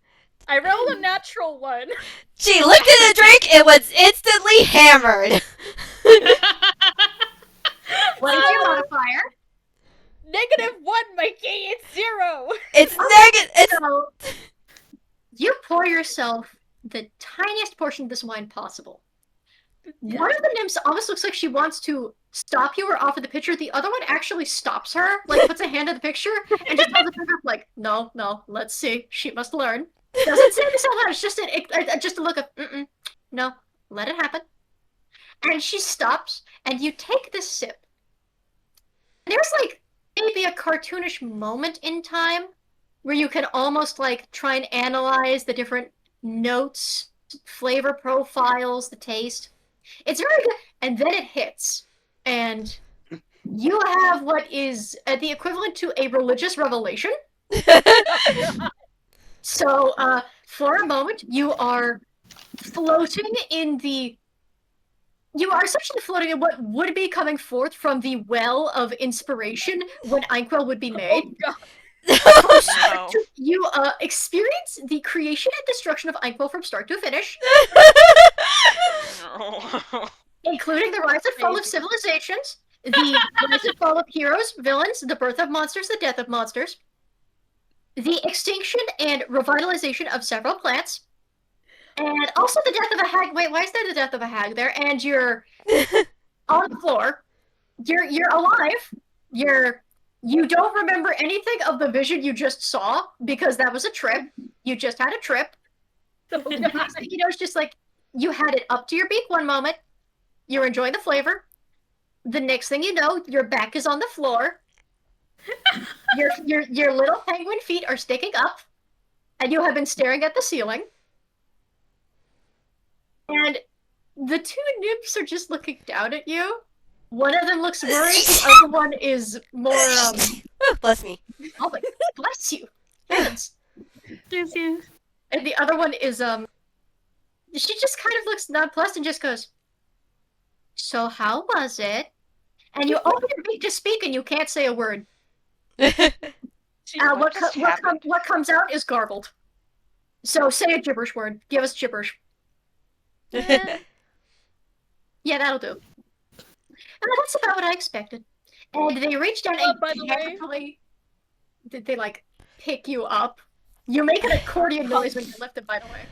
[SPEAKER 4] I rolled a natural one.
[SPEAKER 2] She looked at the drink, it was instantly hammered.
[SPEAKER 1] What is your modifier?
[SPEAKER 4] -1, Mikey. It's 0.
[SPEAKER 2] It's negative.
[SPEAKER 1] So, you pour yourself the tiniest portion of this wine possible. One of the nymphs almost looks like she wants to stop you or offer the pitcher. The other one actually stops her, like puts a hand on the picture, and just holds the finger up like, no, let's see. She must learn. Doesn't say this out loud. It's just a look of, no, let it happen. And she stops, and you take this sip. There's like maybe a cartoonish moment in time where you can almost like try and analyze the different notes, flavor profiles, the taste. It's very good, and then it hits, and you have what is the equivalent to a religious revelation. So, for a moment, you are floating in the... You are essentially floating in what would be coming forth from the well of inspiration when Inkwell would be made.
[SPEAKER 4] Oh, God.
[SPEAKER 3] No.
[SPEAKER 1] You experience the creation and destruction of Inkwell from start to finish, including the rise and fall of civilizations, the rise and fall of heroes, villains, the birth of monsters, the death of monsters, the extinction and revitalization of several plants, and also the death of a hag. Wait, why is there the death of a hag there? And you're on the floor. You're alive. You don't remember anything of the vision you just saw because that was a trip. You just had a trip. It's just like you had it up to your beak one moment. You're enjoying the flavor. The next thing you know, your back is on the floor. Your little penguin feet are sticking up, and you have been staring at the ceiling. And the two nymphs are just looking down at you. One of them looks worried, the other one is more,
[SPEAKER 2] Bless me.
[SPEAKER 1] oh my, bless you. Heavens.
[SPEAKER 5] Yes, yes.
[SPEAKER 1] And the other one is, she just kind of looks nonplussed and just goes, so how was it? And you open your beak to speak and you can't say a word. What comes out is garbled. So say a gibberish word. Give us gibberish. Yeah, that'll do. That's about what I expected. And they reach down and
[SPEAKER 4] by the way-
[SPEAKER 1] carefully, did they like pick you up? You make an accordion noise when you're lifted, by the way.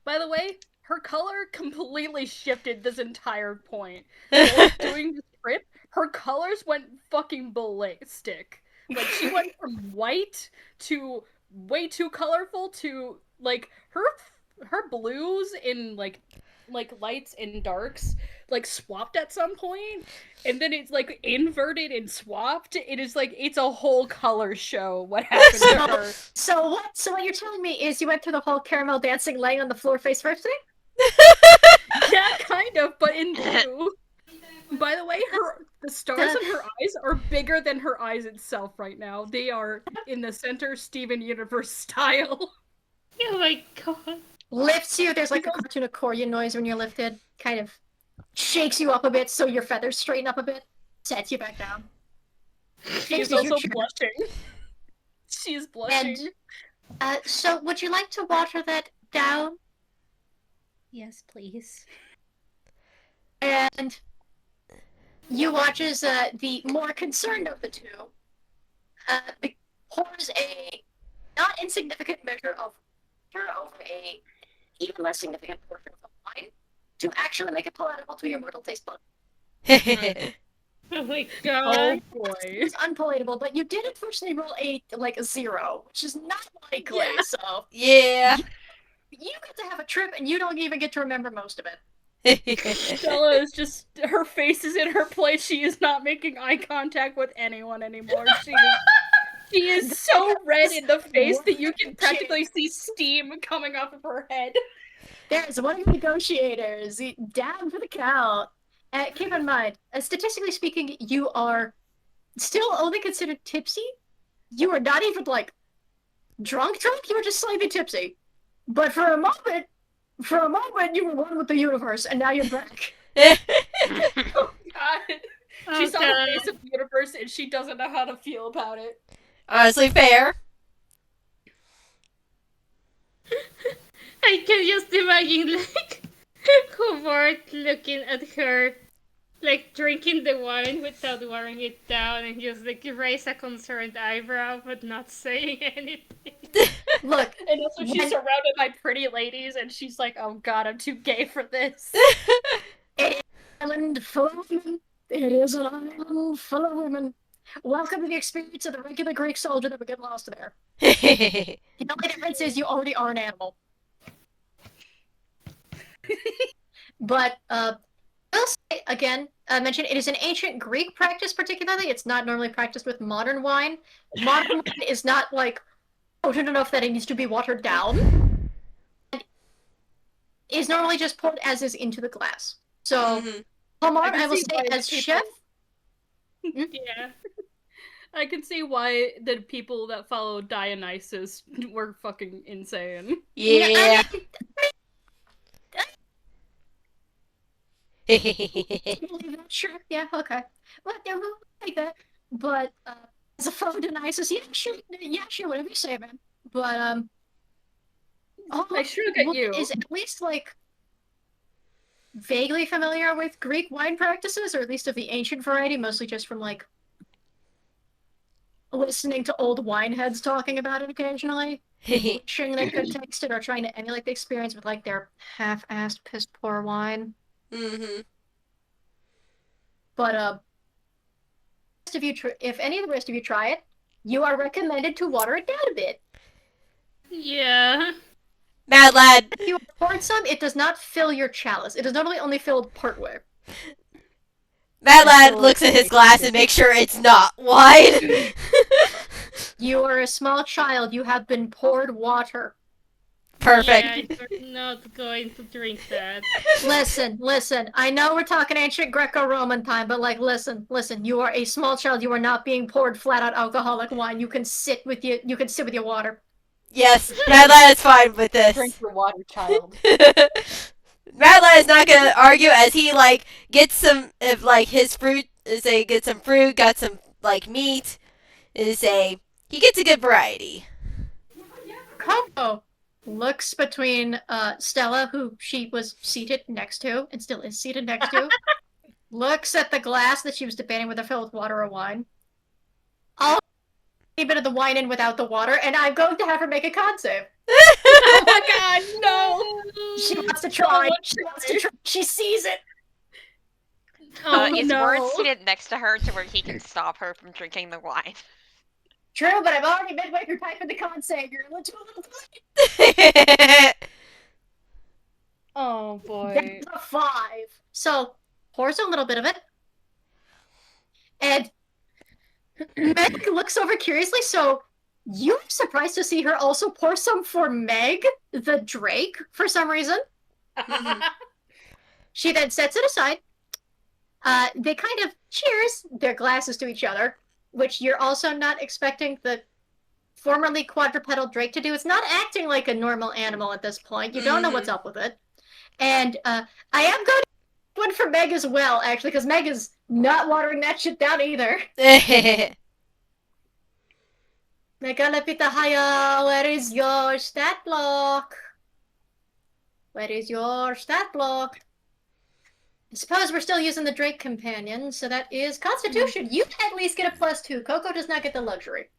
[SPEAKER 4] By the way, her color completely shifted this entire point. While doing this trip, her colors went fucking ballistic. Like, she went from white to way too colorful to, like, her blues in, like lights and darks, like, swapped at some point, and then it's, like, inverted and swapped. It is, like, it's a whole color show what happened to her.
[SPEAKER 1] So what you're telling me is you went through the whole caramel dancing laying on the floor face first thing?
[SPEAKER 4] Yeah, kind of, but in blue. By the way, the stars in her eyes are bigger than her eyes itself right now. They are in the center Steven Universe style.
[SPEAKER 5] Oh my god.
[SPEAKER 1] Lifts you, there's like a cartoon accordion noise when you're lifted, kind of shakes you up a bit so your feathers straighten up a bit, sets you back down.
[SPEAKER 4] She's also blushing. She's blushing.
[SPEAKER 1] And, so would you like to water that down?
[SPEAKER 6] Yes, please.
[SPEAKER 1] And you watch as the more concerned of the two pours a not insignificant measure of water over a even less significant portion of wine to actually make it palatable to your mortal taste bud.
[SPEAKER 5] Oh my
[SPEAKER 4] Oh
[SPEAKER 5] god.
[SPEAKER 4] boy.
[SPEAKER 1] It's unpalatable, but you did unfortunately roll a 0, which is not likely,
[SPEAKER 4] Yeah.
[SPEAKER 1] so
[SPEAKER 2] Yeah.
[SPEAKER 1] you get to have a trip and you don't even get to remember most of it.
[SPEAKER 4] Stella is just, her face is in her place. She is not making eye contact with anyone anymore. She is so red in the face that you can practically see steam coming off of her head.
[SPEAKER 1] There's one of the negotiators down for the count. Keep in mind, statistically speaking, you are still only considered tipsy. You are not even like drunk, you were just slightly tipsy. But for a moment, you were one with the universe, and now you're back.
[SPEAKER 4] Oh god. She saw the
[SPEAKER 5] God.
[SPEAKER 4] face of the universe and she doesn't know how to feel about it.
[SPEAKER 2] Honestly, fair.
[SPEAKER 5] I can just imagine, like, Hobart looking at her, like, drinking the wine without watering it down and just, like, raise a concerned eyebrow but not saying anything.
[SPEAKER 1] Look,
[SPEAKER 4] And also she's surrounded by pretty ladies and she's like, oh god, I'm too gay for this.
[SPEAKER 1] island full of women. It is an island full of women. Welcome to the experience of the regular Greek soldier that would get lost there. The only difference is you already are an animal. But, I'll say, again, I mentioned it is an ancient Greek practice particularly. It's not normally practiced with modern wine. Modern wine is not, like, potent enough that it needs to be watered down. It is normally just poured as is into the glass. So, Hallmark, I will say, as chef...
[SPEAKER 5] Yeah.
[SPEAKER 4] I can see why the people that follow Dionysus were fucking insane.
[SPEAKER 2] Yeah.
[SPEAKER 1] Sure, yeah, okay. Well, yeah, we'll take that. But, as a fellow Dionysus, yeah, sure, whatever you say, man. But,
[SPEAKER 4] I shrug at you.
[SPEAKER 1] Is at least, like, vaguely familiar with Greek wine practices, or at least of the ancient variety, mostly just from, like, listening to old wine heads talking about it occasionally. Wishing they could taste it or trying to emulate the experience with, like, their half-assed piss-poor wine. But, if any of the rest of you try it, you are recommended to water it down a bit.
[SPEAKER 5] Yeah.
[SPEAKER 2] Mad lad.
[SPEAKER 1] If you poured some, it does not fill your chalice. It is normally only filled partway.
[SPEAKER 2] Mad lad looks at his glass and makes sure it's not wide.
[SPEAKER 1] You are a small child. You have been poured water.
[SPEAKER 2] Perfect.
[SPEAKER 5] Yeah, you're not going to drink that.
[SPEAKER 1] Listen. I know we're talking ancient Greco-Roman time, but like, listen. You are a small child. You are not being poured flat-out alcoholic wine. You can sit with your water.
[SPEAKER 2] Yes, Mad lad is fine with this.
[SPEAKER 4] Drink your water, child.
[SPEAKER 2] Mad lad is not gonna argue as he like gets some of like his fruit. Get some fruit, got some like meat. He gets a good variety.
[SPEAKER 1] Combo looks between Stella, who she was seated next to and still is seated next to, looks at the glass that she was debating whether to fill with water or wine. I'll a bit of the wine in without the water, and I'm going to have her make a con save.
[SPEAKER 4] Oh my god, no!
[SPEAKER 1] She wants to try. She wants to try. She sees it.
[SPEAKER 4] Oh
[SPEAKER 3] Is
[SPEAKER 4] no!
[SPEAKER 3] Ward seated next to her to where he can stop her from drinking the wine?
[SPEAKER 1] True, but I'm already midway through typing the con save. You're a little late.
[SPEAKER 4] Oh boy.
[SPEAKER 1] That's a 5. So, pours a little bit of it. And Meg looks over curiously, so you're surprised to see her also pour some for Meg, the Drake, for some reason. She then sets it aside. They kind of cheers their glasses to each other, which you're also not expecting the formerly quadrupedal Drake to do. It's not acting like a normal animal at this point. You don't know what's up with it. And I am going to one for Meg as well, actually, because Meg is not watering that shit down either. Megalopithahaya, where is your stat block? Where is your stat block? I suppose we're still using the Drake companion, so that is Constitution. You at least get a +2. Coco does not get the luxury.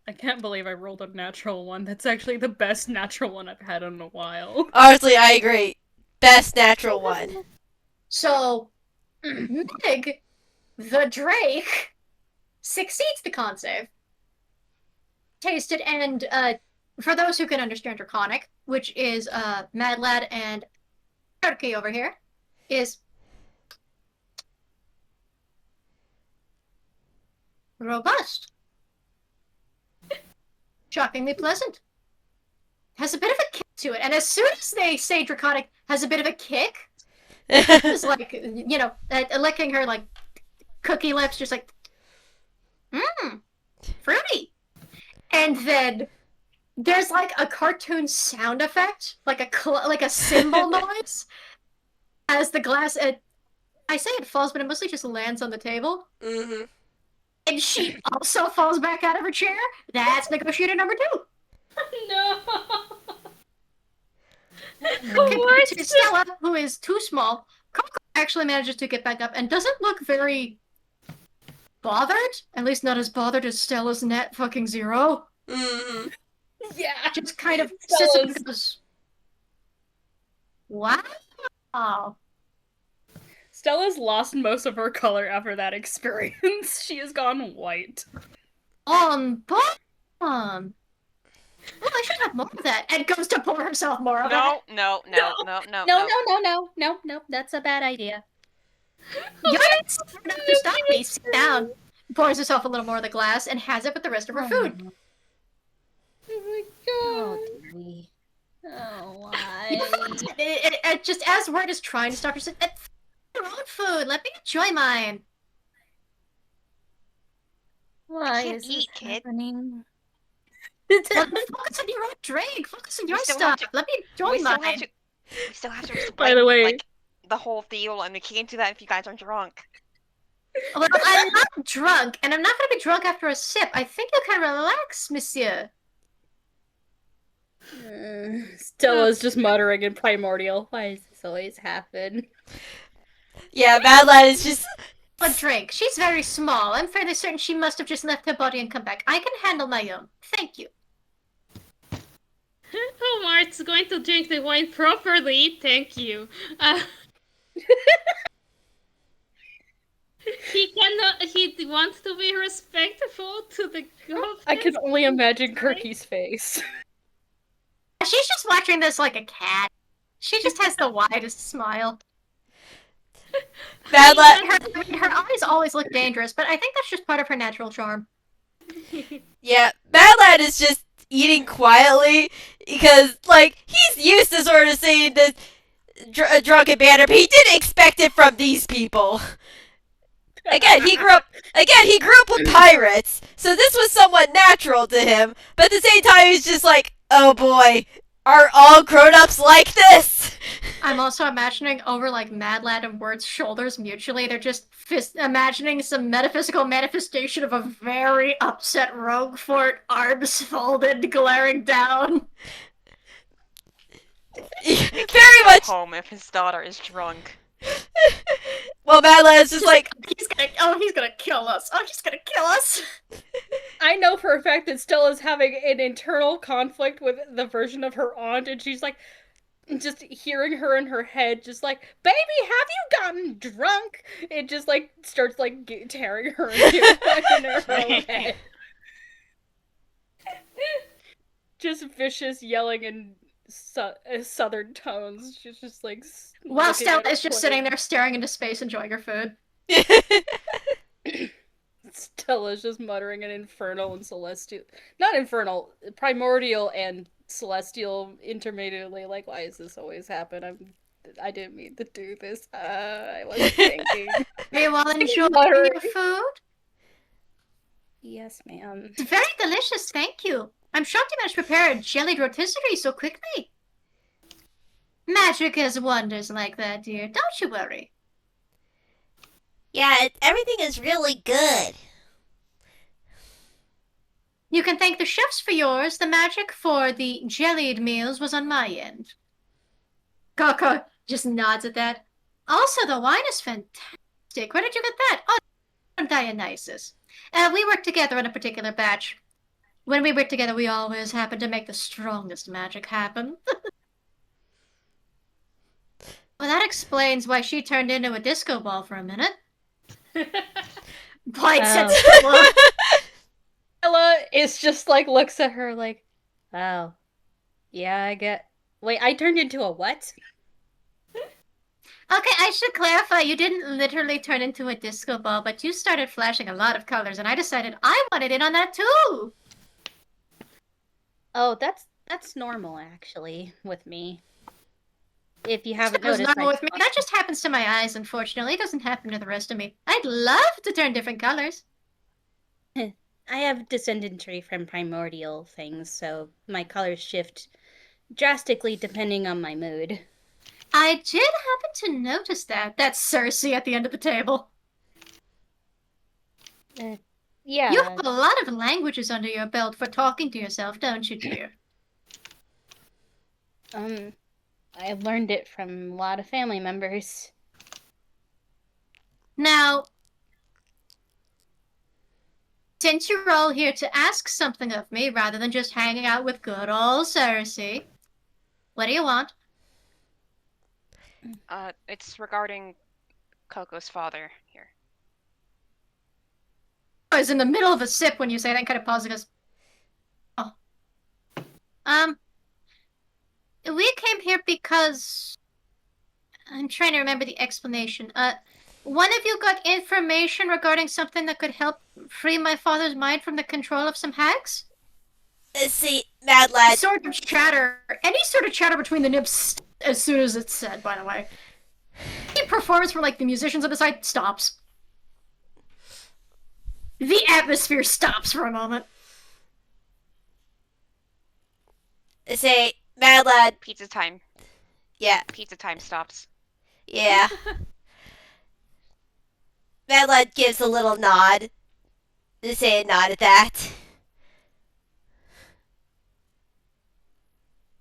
[SPEAKER 4] I can't believe I rolled a natural one. That's actually the best natural one I've had in a while.
[SPEAKER 2] Honestly, I agree. Best natural one.
[SPEAKER 1] So, Meg, the Drake, succeeds the con save. Tasted, and for those who can understand Draconic, which is Mad Lad and Turkey over here, is robust. Shockingly pleasant. Has a bit of a kick to it. And as soon as they say Draconic has a bit of a kick, it's like, you know, licking her, like, cookie lips, just like, fruity. And then there's, like, a cartoon sound effect, like a cymbal noise, as the glass, I say it falls, but it mostly just lands on the table. And she also falls back out of her chair. That's negotiator number 2.
[SPEAKER 5] No.
[SPEAKER 1] Compared to Stella, who is too small, Coco actually manages to get back up and doesn't look very bothered. At least not as bothered as Stella's net fucking 0.
[SPEAKER 4] Yeah.
[SPEAKER 1] Just kind of sits up and goes, wow.
[SPEAKER 4] Stella's lost most of her color after that experience. She has gone white.
[SPEAKER 1] Well, I should have more of that. And goes to pour herself more of it.
[SPEAKER 3] No.
[SPEAKER 6] No, that's a bad idea.
[SPEAKER 1] You're not smart enough to stop me. Sit down. Pours herself a little more of the glass and has it with the rest of her food.
[SPEAKER 5] Oh my god.
[SPEAKER 6] Oh, dearie. Oh, why?
[SPEAKER 1] It just as Word is trying to stop her, said, "It's your own food. Let me enjoy mine."
[SPEAKER 6] Why
[SPEAKER 3] can't
[SPEAKER 6] is this
[SPEAKER 3] eat, kid.
[SPEAKER 6] happening?
[SPEAKER 1] Well, focus on your own drink. Focus on your
[SPEAKER 3] still have
[SPEAKER 1] stuff.
[SPEAKER 3] to-
[SPEAKER 1] Let me enjoy
[SPEAKER 3] We still
[SPEAKER 1] mine.
[SPEAKER 3] have to explain,
[SPEAKER 4] By the way-
[SPEAKER 3] like, the whole deal, and we can't do that if you guys are drunk.
[SPEAKER 1] Well, I'm not drunk, and I'm not going to be drunk after a sip. I think you can relax, monsieur.
[SPEAKER 4] Stella's just muttering in primordial. Why does this always happen?
[SPEAKER 2] Yeah, Mad Lad is just...
[SPEAKER 1] A drink. She's very small. I'm fairly certain she must have just left her body and come back. I can handle my own. Thank you.
[SPEAKER 5] Oh, Mart's going to drink the wine properly. Thank you. He wants to be respectful to the gods.
[SPEAKER 4] I can only imagine Kirky's face.
[SPEAKER 1] She's just watching this like a cat. She just has the widest smile.
[SPEAKER 2] Mad Lad...
[SPEAKER 1] Her eyes always look dangerous, but I think that's just part of her natural charm.
[SPEAKER 2] Yeah, Mad Lad is just eating quietly because, like, he's used to sort of seeing this drunken banter, but he didn't expect it from these people. Again, he grew up with pirates, so this was somewhat natural to him, but at the same time, he's just like, oh boy, are all grown-ups like this?
[SPEAKER 1] I'm also imagining over like Mad Lad and Word's shoulders mutually. They're just imagining some metaphysical manifestation of a very upset Roguefort, arms folded, glaring down.
[SPEAKER 2] Very much
[SPEAKER 3] home if his daughter is drunk.
[SPEAKER 2] Well, Mad Lad's just like,
[SPEAKER 1] he's gonna kill us. Oh, he's gonna kill us.
[SPEAKER 4] I know for a fact that Stella's having an internal conflict with the version of her aunt, and she's like, just hearing her in her head, just like, baby, have you gotten drunk? It just like starts like tearing her into in her own head. Just vicious yelling in southern tones. She's just like.
[SPEAKER 1] While Stella is just sitting there staring into space, enjoying her food.
[SPEAKER 4] Stella's just muttering an infernal and celestial. Not infernal, primordial and celestial intermittently. Like, why does this always happen? I didn't mean to do this. I wasn't thinking.
[SPEAKER 1] Are you all enjoying your food?
[SPEAKER 4] Yes, ma'am.
[SPEAKER 1] It's very delicious, thank you. I'm shocked you managed to prepare a jellied rotisserie so quickly. Magic has wonders like that, dear. Don't you worry.
[SPEAKER 2] yeah, everything is really good.
[SPEAKER 1] You can thank the chefs for yours. The magic for the jellied meals was on my end. Coco just nods at that. Also, the wine is fantastic. Where did you get that? Oh, from Dionysus. We worked together on a particular batch. When we work together, we always happen to make the strongest magic happen. Well, that explains why she turned into a disco ball for a minute. Quite sensible.
[SPEAKER 4] Stella is just like, looks at her like, oh, yeah, I get. Wait, I turned into a what?
[SPEAKER 1] Okay, I should clarify, you didn't literally turn into a disco ball, but you started flashing a lot of colors, and I decided I wanted in on that too!
[SPEAKER 6] Oh, that's normal, actually, with me. If you haven't
[SPEAKER 1] That was
[SPEAKER 6] noticed,
[SPEAKER 1] normal with me. That just happens to my eyes, unfortunately. It doesn't happen to the rest of me. I'd love to turn different colors.
[SPEAKER 6] I have descendantry from primordial things, so my colors shift drastically depending on my mood.
[SPEAKER 1] I did happen to notice that. That's Cersei at the end of the table.
[SPEAKER 6] Yeah.
[SPEAKER 1] You have a lot of languages under your belt for talking to yourself, don't you, dear?
[SPEAKER 6] I've learned it from a lot of family members.
[SPEAKER 1] Now, since you're all here to ask something of me rather than just hanging out with good old Cersei, what do you want?
[SPEAKER 3] It's regarding Coco's father here.
[SPEAKER 1] I was in the middle of a sip when you say that, kind of pause and goes, oh. We came here because... I'm trying to remember the explanation. One of you got information regarding something that could help free my father's mind from the control of some hags?
[SPEAKER 2] See, Mad Lad.
[SPEAKER 1] Sort of chatter. Any sort of chatter between the nibs as soon as it's said, by the way. Any performance from, like, the musicians on the side stops. The atmosphere stops for a moment.
[SPEAKER 2] Say, Mad Lad.
[SPEAKER 3] Pizza time.
[SPEAKER 2] Yeah.
[SPEAKER 3] Pizza time stops.
[SPEAKER 2] Yeah. Mad Lad gives a little nod. Say a nod at that.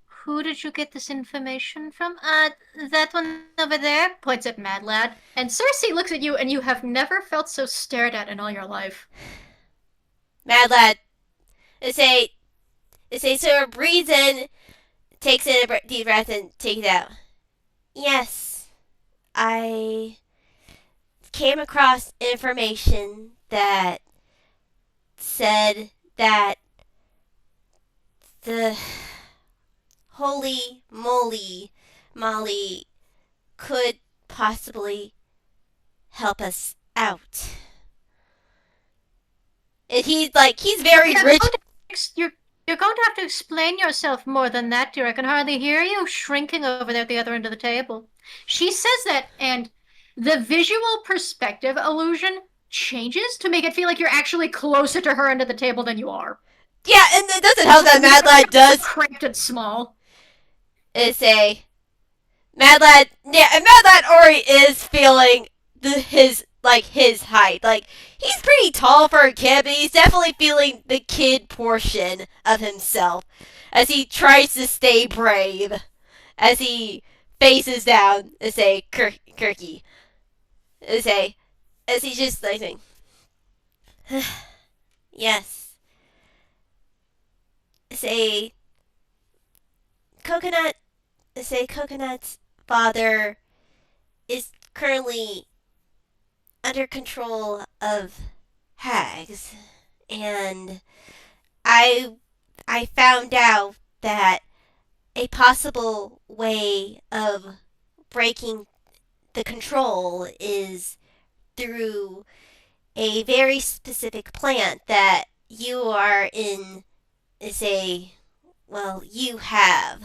[SPEAKER 1] Who did you get this information from? That one over there? Points at Mad Lad. And Cersei looks at you, and you have never felt so stared at in all your life.
[SPEAKER 2] Mad Lad. Say, so it breathes in, takes in a deep breath, and takes it out. Yes, I came across information that said that the holy moly Molly could possibly help us out. And he's very rich.
[SPEAKER 1] You're going to have to explain yourself more than that, dear. I can hardly hear you shrinking over there at the other end of the table. She says that, and the visual perspective illusion changes to make it feel like you're actually closer to her end of the table than you are.
[SPEAKER 2] Yeah, and it doesn't help that Mad Lad does.
[SPEAKER 1] Cramped and small.
[SPEAKER 2] It's a Mad Lad. Yeah, and Mad Lad already is feeling his height. Like, he's pretty tall for a kid, but he's definitely feeling the kid portion of himself as he tries to stay brave, as he faces down and say, Kirky. And say, as he's just like saying, yes. Say, Coconut's father is currently under control of hags, and I found out that a possible way of breaking the control is through a very specific plant that you are in, you have.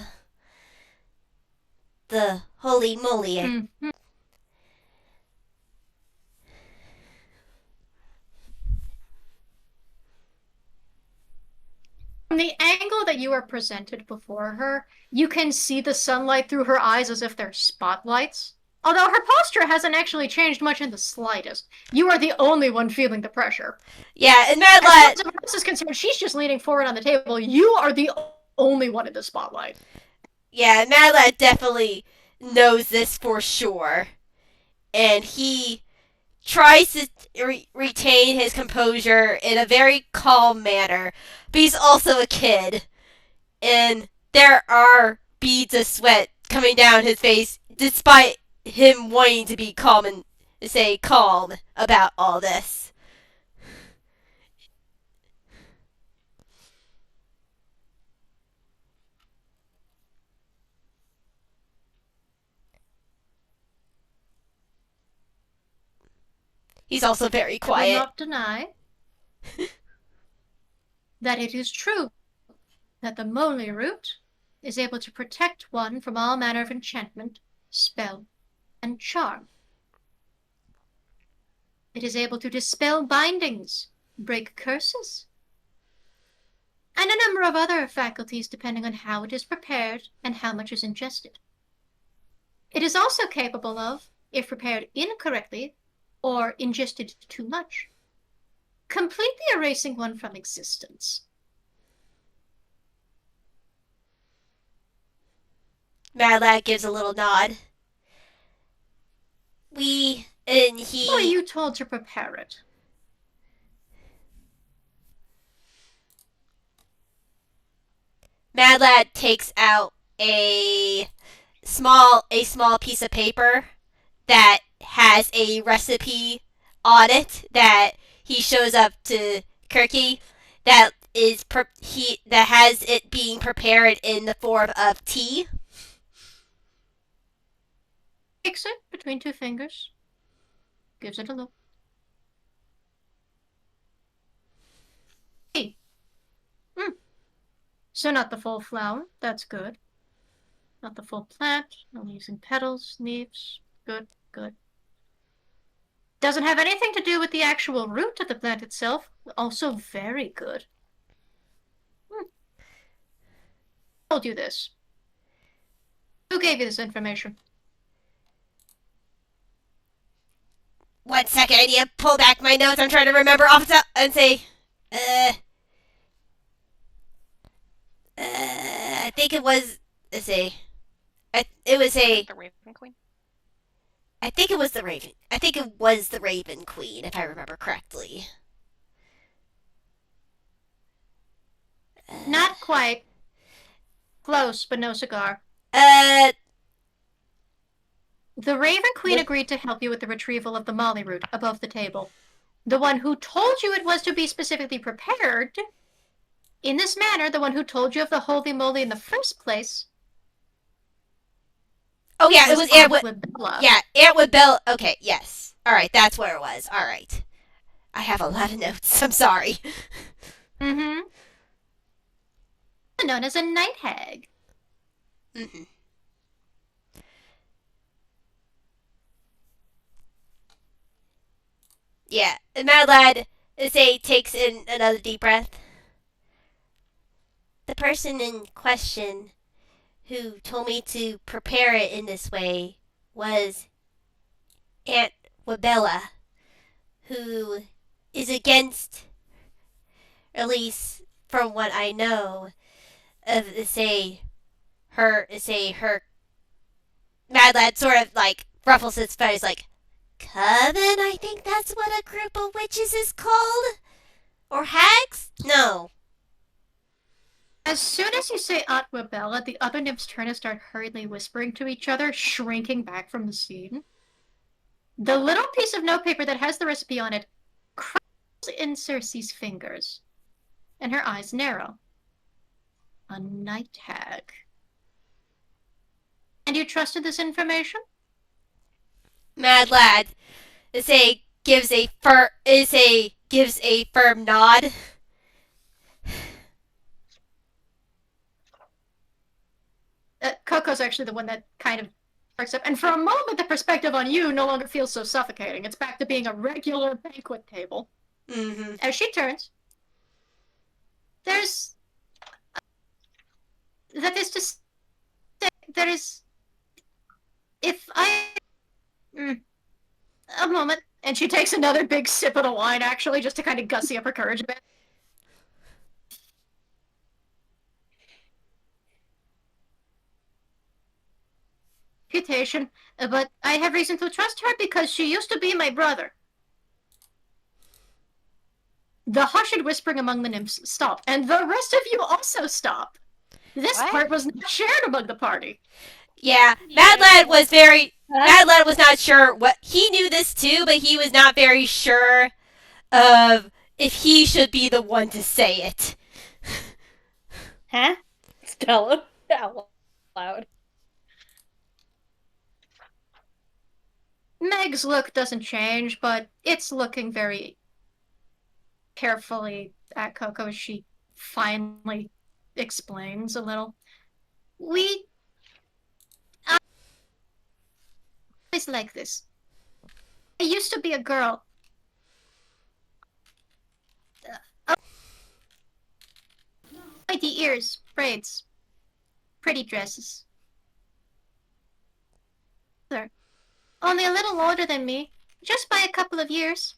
[SPEAKER 2] The holy moly.
[SPEAKER 1] Mm-hmm. From the angle that you are presented before her, you can see the sunlight through her eyes as if they're spotlights. Although her posture hasn't actually changed much in the slightest. You are the only one feeling the pressure.
[SPEAKER 2] Yeah, and Mad
[SPEAKER 1] As
[SPEAKER 2] Lad...
[SPEAKER 1] far as everyone else is concerned, she's just leaning forward on the table. You are the only one in the spotlight.
[SPEAKER 2] Yeah, Mad Lad definitely knows this for sure. And he tries to retain his composure in a very calm manner. But he's also a kid. And there are beads of sweat coming down his face despite him wanting to be calm and say calm about all this. He's also very quiet.
[SPEAKER 1] I will not deny that it is true that the moly root is able to protect one from all manner of enchantment, spell, and charm. It is able to dispel bindings, break curses, and a number of other faculties depending on how it is prepared and how much is ingested. It is also capable of, if prepared incorrectly or ingested too much, completely erasing one from existence.
[SPEAKER 2] Mad Lad gives a little nod. Who
[SPEAKER 1] are you told to prepare it?
[SPEAKER 2] Mad Lad takes out a small piece of paper that has a recipe on it that he shows up to Kirky that has it being prepared in the form of tea.
[SPEAKER 1] Takes it between two fingers, gives it a look. Hey. So not the full flower, that's good. Not the full plant, only using petals, leaves, good. Doesn't have anything to do with the actual root of the plant itself, also very good. Who told you this? Who gave you this information?
[SPEAKER 2] 1 second, I need to pull back my notes. I'm trying to remember off the top and say, I think it was, the
[SPEAKER 3] Raven Queen?
[SPEAKER 2] I think it was the Raven Queen, if I remember correctly.
[SPEAKER 1] Not quite. Close, but no cigar. The Raven Queen agreed to help you with the retrieval of the molly root above the table. The one who told you it was to be specifically prepared, in this manner, the one who told you of the holy moly in the first place.
[SPEAKER 2] Oh yeah, it was
[SPEAKER 1] Bella.
[SPEAKER 2] Yeah, Aunt with Bella. Okay, yes. All right, that's where it was. All right. I have a lot of notes. I'm sorry.
[SPEAKER 1] Mm-hmm. Known as a night hag.
[SPEAKER 2] Mm-hmm. Yeah, and Mad Lad takes in another deep breath. The person in question who told me to prepare it in this way was Aunt Wabella, who is against, at least from what I know, of her Mad Lad sort of like ruffles his feathers, like, Coven? I think that's what a group of witches is called? Or hags? No.
[SPEAKER 1] As soon as you say Aquabella, the other nymphs turn and start hurriedly whispering to each other, shrinking back from the scene. The little piece of notepaper that has the recipe on it crawls in Circe's fingers, and her eyes narrow. A night hag. And you trusted this information?
[SPEAKER 2] Mad Lad gives a firm nod.
[SPEAKER 1] Coco's actually the one that kind of perks up, and for a moment the perspective on you no longer feels so suffocating. It's back to being a regular banquet table.
[SPEAKER 2] Mm-hmm.
[SPEAKER 1] As she turns, there is, if I, a moment, and she takes another big sip of the wine, actually, just to kind of gussy up her courage a bit. Reputation, but I have reason to trust her because she used to be my brother. The hushed whispering among the nymphs stopped, and the rest of you also stop. This part was not shared among the party.
[SPEAKER 2] Yeah, Mad Lad was not sure what he knew this too, but he was not very sure of if he should be the one to say it.
[SPEAKER 4] Huh? Stella out loud.
[SPEAKER 1] Meg's look doesn't change, but it's looking very carefully at Coco as she finally explains a little. We always like this. I used to be a girl. Pointy ears, braids, pretty dresses. Only a little older than me, just by a couple of years.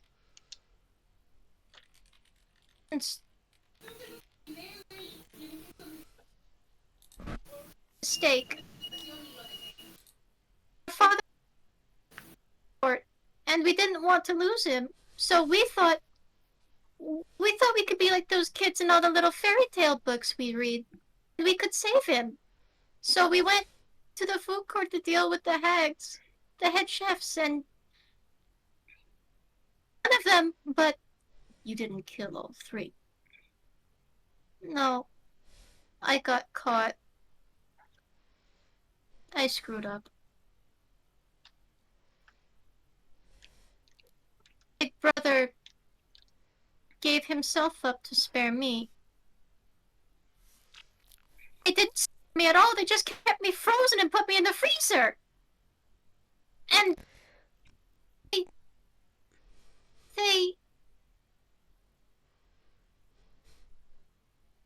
[SPEAKER 1] Mistake. Father, and we didn't want to lose him, so we thought we could be like those kids in all the little fairy tale books we read. We could save him. So we went to the food court to deal with the hags, the head chefs, and one of them, but you didn't kill all three. No, I got caught. I screwed up. My brother gave himself up to spare me. They didn't spare me at all, they just kept me frozen and put me in the freezer. And they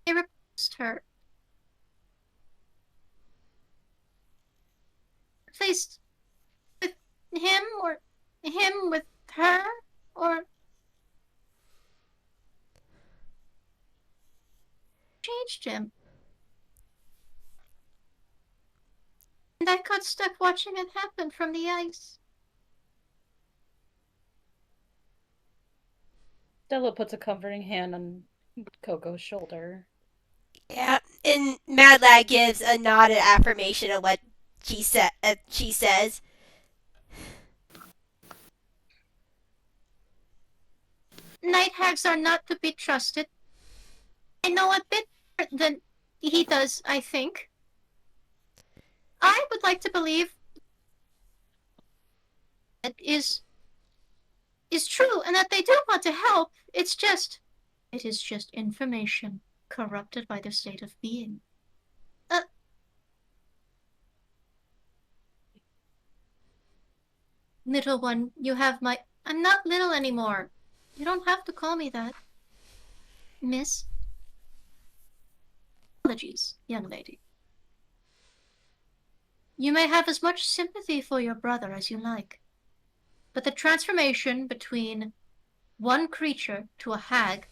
[SPEAKER 1] replaced her. Replaced with him, or him with her, or changed him. And I got stuck watching it happen from the ice.
[SPEAKER 4] Stella puts a comforting hand on Coco's shoulder.
[SPEAKER 2] Yeah, and Mad Lad gives a nod of affirmation of what she says.
[SPEAKER 1] Night hags are not to be trusted. I know a bit more than he does, I think. I would like to believe that is true, and that they do want to help. It is just information corrupted by the state of being. Little one, you have my... I'm not little anymore. You don't have to call me that. Miss. Apologies, young lady. You may have as much sympathy for your brother as you like, but the transformation between one creature to a hag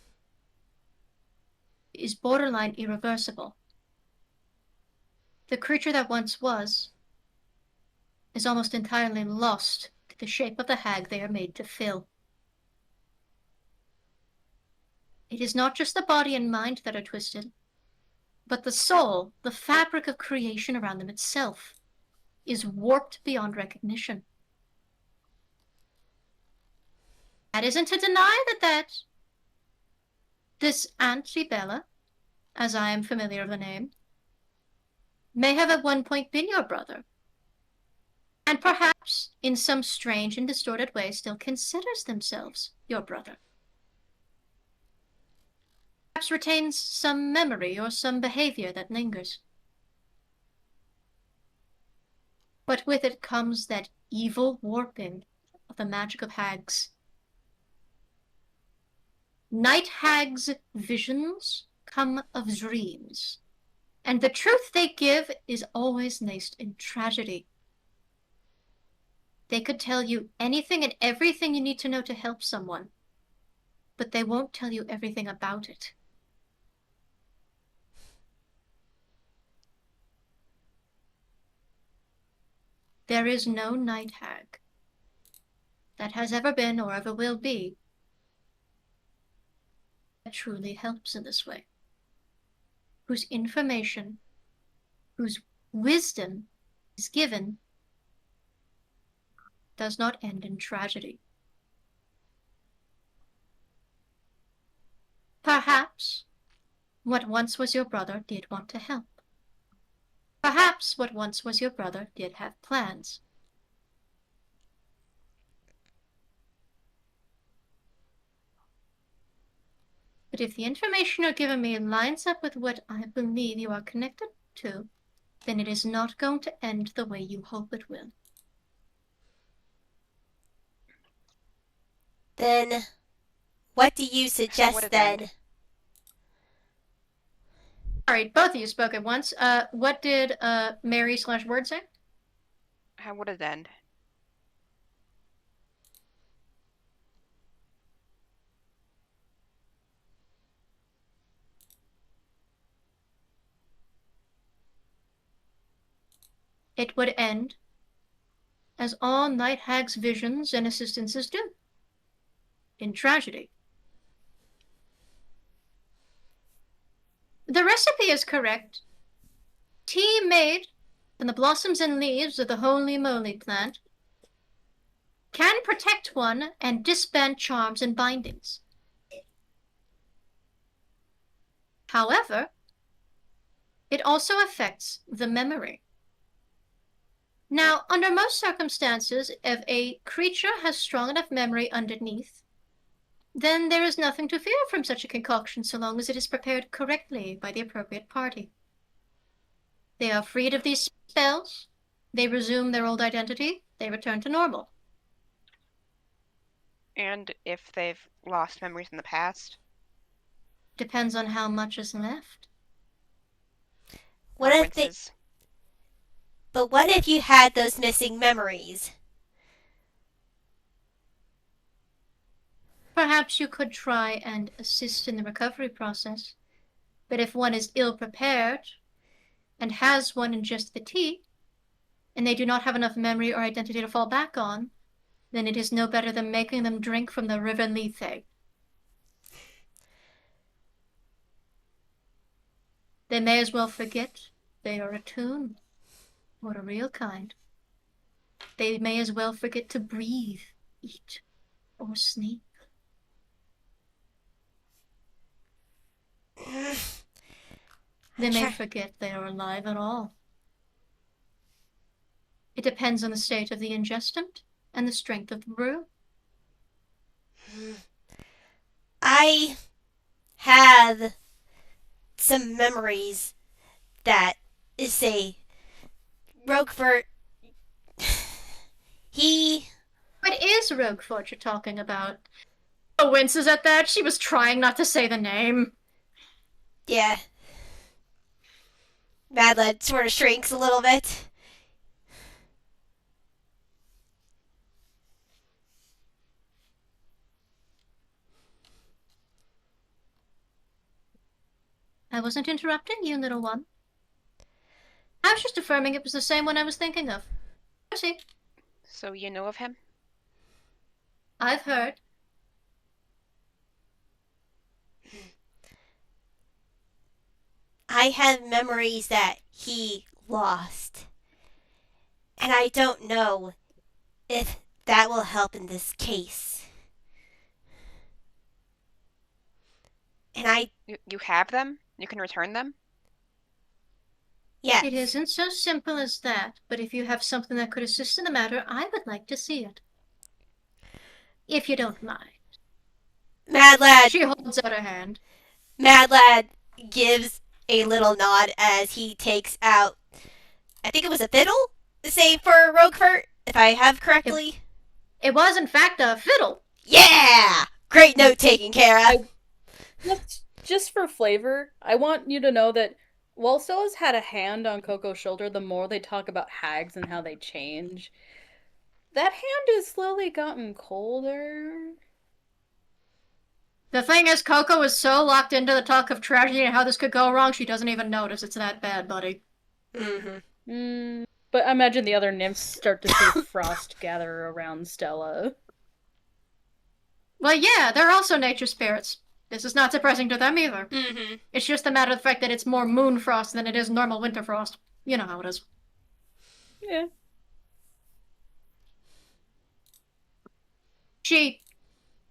[SPEAKER 1] is borderline irreversible. The creature that once was is almost entirely lost to the shape of the hag they are made to fill. It is not just the body and mind that are twisted, but the soul, the fabric of creation around them itself, is warped beyond recognition. That isn't to deny that this Auntie Bella, as I am familiar of the name, may have at one point been your brother, and perhaps in some strange and distorted way still considers themselves your brother. Perhaps retains some memory or some behavior that lingers. But with it comes that evil warping of the magic of hags. Night hags' visions come of dreams, and the truth they give is always laced in tragedy. They could tell you anything and everything you need to know to help someone, but they won't tell you everything about it. There is no night hag that has ever been or ever will be that truly helps in this way, whose information, whose wisdom is given, does not end in tragedy. Perhaps what once was your brother did want to help. Perhaps what once was your brother did have plans. But if the information you're giving me lines up with what I believe you are connected to, then it is not going to end the way you hope it will.
[SPEAKER 2] Then, what do you suggest then?
[SPEAKER 1] Alright, both of you spoke at once. What did Mary/Word say?
[SPEAKER 3] How would it end?
[SPEAKER 1] It would end as all night hags' visions and assistances do, in tragedy. The recipe is correct. Tea made from the blossoms and leaves of the holy moly plant can protect one and disband charms and bindings. However, it also affects the memory. Now, under most circumstances, if a creature has strong enough memory underneath, then there is nothing to fear from such a concoction so long as it is prepared correctly by the appropriate party. They are freed of these spells, they resume their old identity, they return to normal.
[SPEAKER 3] And if they've lost memories in the past?
[SPEAKER 1] Depends on how much is left.
[SPEAKER 2] What if they... But what if you had those missing memories?
[SPEAKER 1] Perhaps you could try and assist in the recovery process, but if one is ill-prepared and has one in just the tea, and they do not have enough memory or identity to fall back on, then it is no better than making them drink from the river Lethe. They may as well forget they are attuned, or a real kind. They may as well forget to breathe, eat, or sleep. They may forget they are alive at all. It depends on the state of the ingestant and the strength of the brew.
[SPEAKER 2] I have some memories that is a Roguefort.
[SPEAKER 1] What is Roguefort you're talking about? Oh, winces at that. She was trying not to say the name.
[SPEAKER 2] Yeah. Madlad sort of shrinks a little bit.
[SPEAKER 1] I wasn't interrupting you, little one. I was just affirming it was the same one I was thinking of. Proceed.
[SPEAKER 3] So you know of him?
[SPEAKER 1] I've heard.
[SPEAKER 2] I have memories that he lost. And I don't know if that will help in this case. And
[SPEAKER 3] You have them? You can return them?
[SPEAKER 2] yes.
[SPEAKER 1] It isn't so simple as that, but if you have something that could assist in the matter, I would like to see it. If you don't mind.
[SPEAKER 2] Mad Lad.
[SPEAKER 1] She holds out her hand.
[SPEAKER 2] Mad Lad gives a little nod as he takes out, I think it was a fiddle, say, for Roguefort, if I have correctly.
[SPEAKER 1] It was, in fact, a fiddle.
[SPEAKER 2] Yeah! Great note taking, Kara.
[SPEAKER 4] Just for flavor, I want you to know that while Stella's had a hand on Coco's shoulder, the more they talk about hags and how they change, that hand has slowly gotten colder.
[SPEAKER 1] The thing is, Coco is so locked into the talk of tragedy and how this could go wrong, she doesn't even notice it's that bad, buddy.
[SPEAKER 4] But I imagine the other nymphs start to see frost gather around Stella.
[SPEAKER 1] Well, yeah, they're also nature spirits. This is not surprising to them either. It's just a matter of the fact that it's more moon frost than it is normal winter frost. You know how it is.
[SPEAKER 4] Yeah.
[SPEAKER 1] She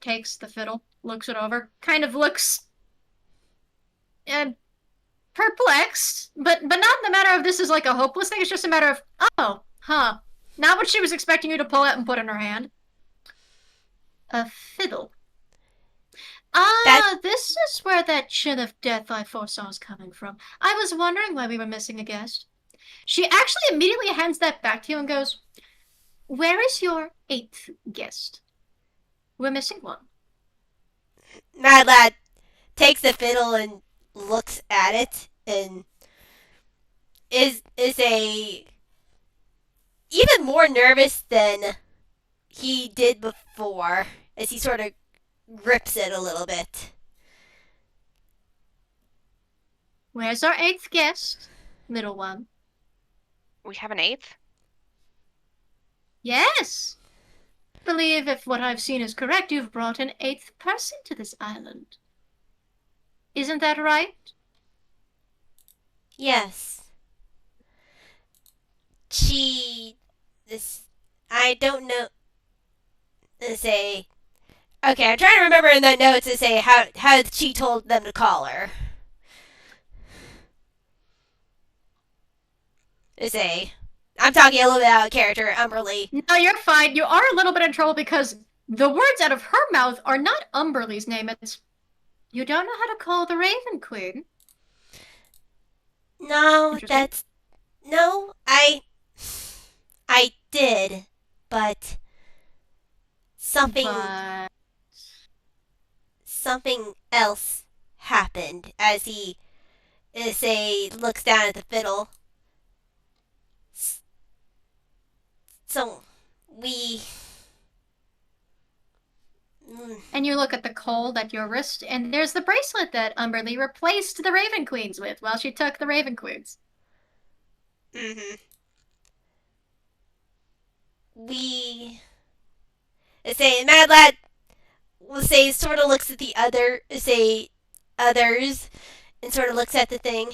[SPEAKER 1] takes the fiddle, looks it over, kind of looks perplexed, but not in the matter of this is like a hopeless thing. It's just a matter of, oh, huh. Not what she was expecting you to pull out and put in her hand. A fiddle. This is where that chin of death I foresaw is coming from. I was wondering why we were missing a guest. She actually immediately hands that back to you and goes, where is your 8th guest? We're missing one.
[SPEAKER 2] Mad Lad takes the fiddle and looks at it and is a even more nervous than he did before as he sort of grips it a little bit.
[SPEAKER 1] Where's our 8th guest, little one?
[SPEAKER 3] We have an 8th?
[SPEAKER 1] Yes. Believe if what I've seen is correct, you've brought an 8th person to this island. Isn't that right?
[SPEAKER 2] Yes. I don't know. Say, okay, I'm trying to remember in the notes to say how she told them to call her. I'm talking a little bit out of character, Umberly.
[SPEAKER 1] No, you're fine. You are a little bit in trouble because the words out of her mouth are not Umberly's name. It's, you don't know how to call the Raven Queen.
[SPEAKER 2] No, I did, but something else happened as he looks down at the fiddle. So
[SPEAKER 1] and you look at the cold at your wrist, and there's the bracelet that Umberly replaced the Raven Queens with while she took the Raven Queens.
[SPEAKER 2] Mad Lad sort of looks at the others and sort of looks at the thing.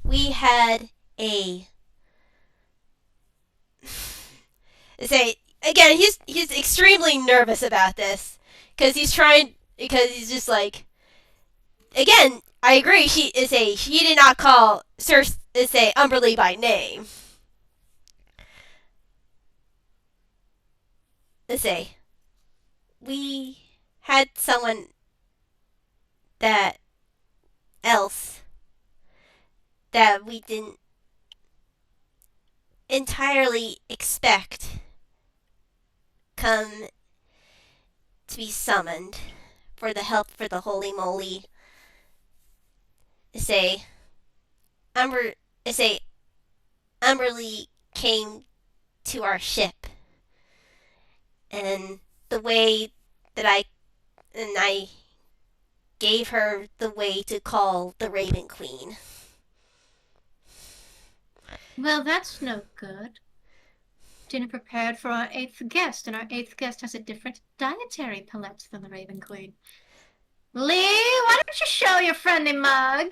[SPEAKER 2] We had again, he's extremely nervous about this because he's just like, again, I agree. She did not call Umberly by name. We had someone else that we didn't entirely expect come to be summoned for the help for the Holy Moly. Umberly came to our ship, and the way that I gave her the way to call the Raven Queen.
[SPEAKER 1] Well, that's no good. dinner prepared for our 8th guest, and our 8th guest has a different dietary palette than the Raven Queen. Lee, why don't you show your friendly mug?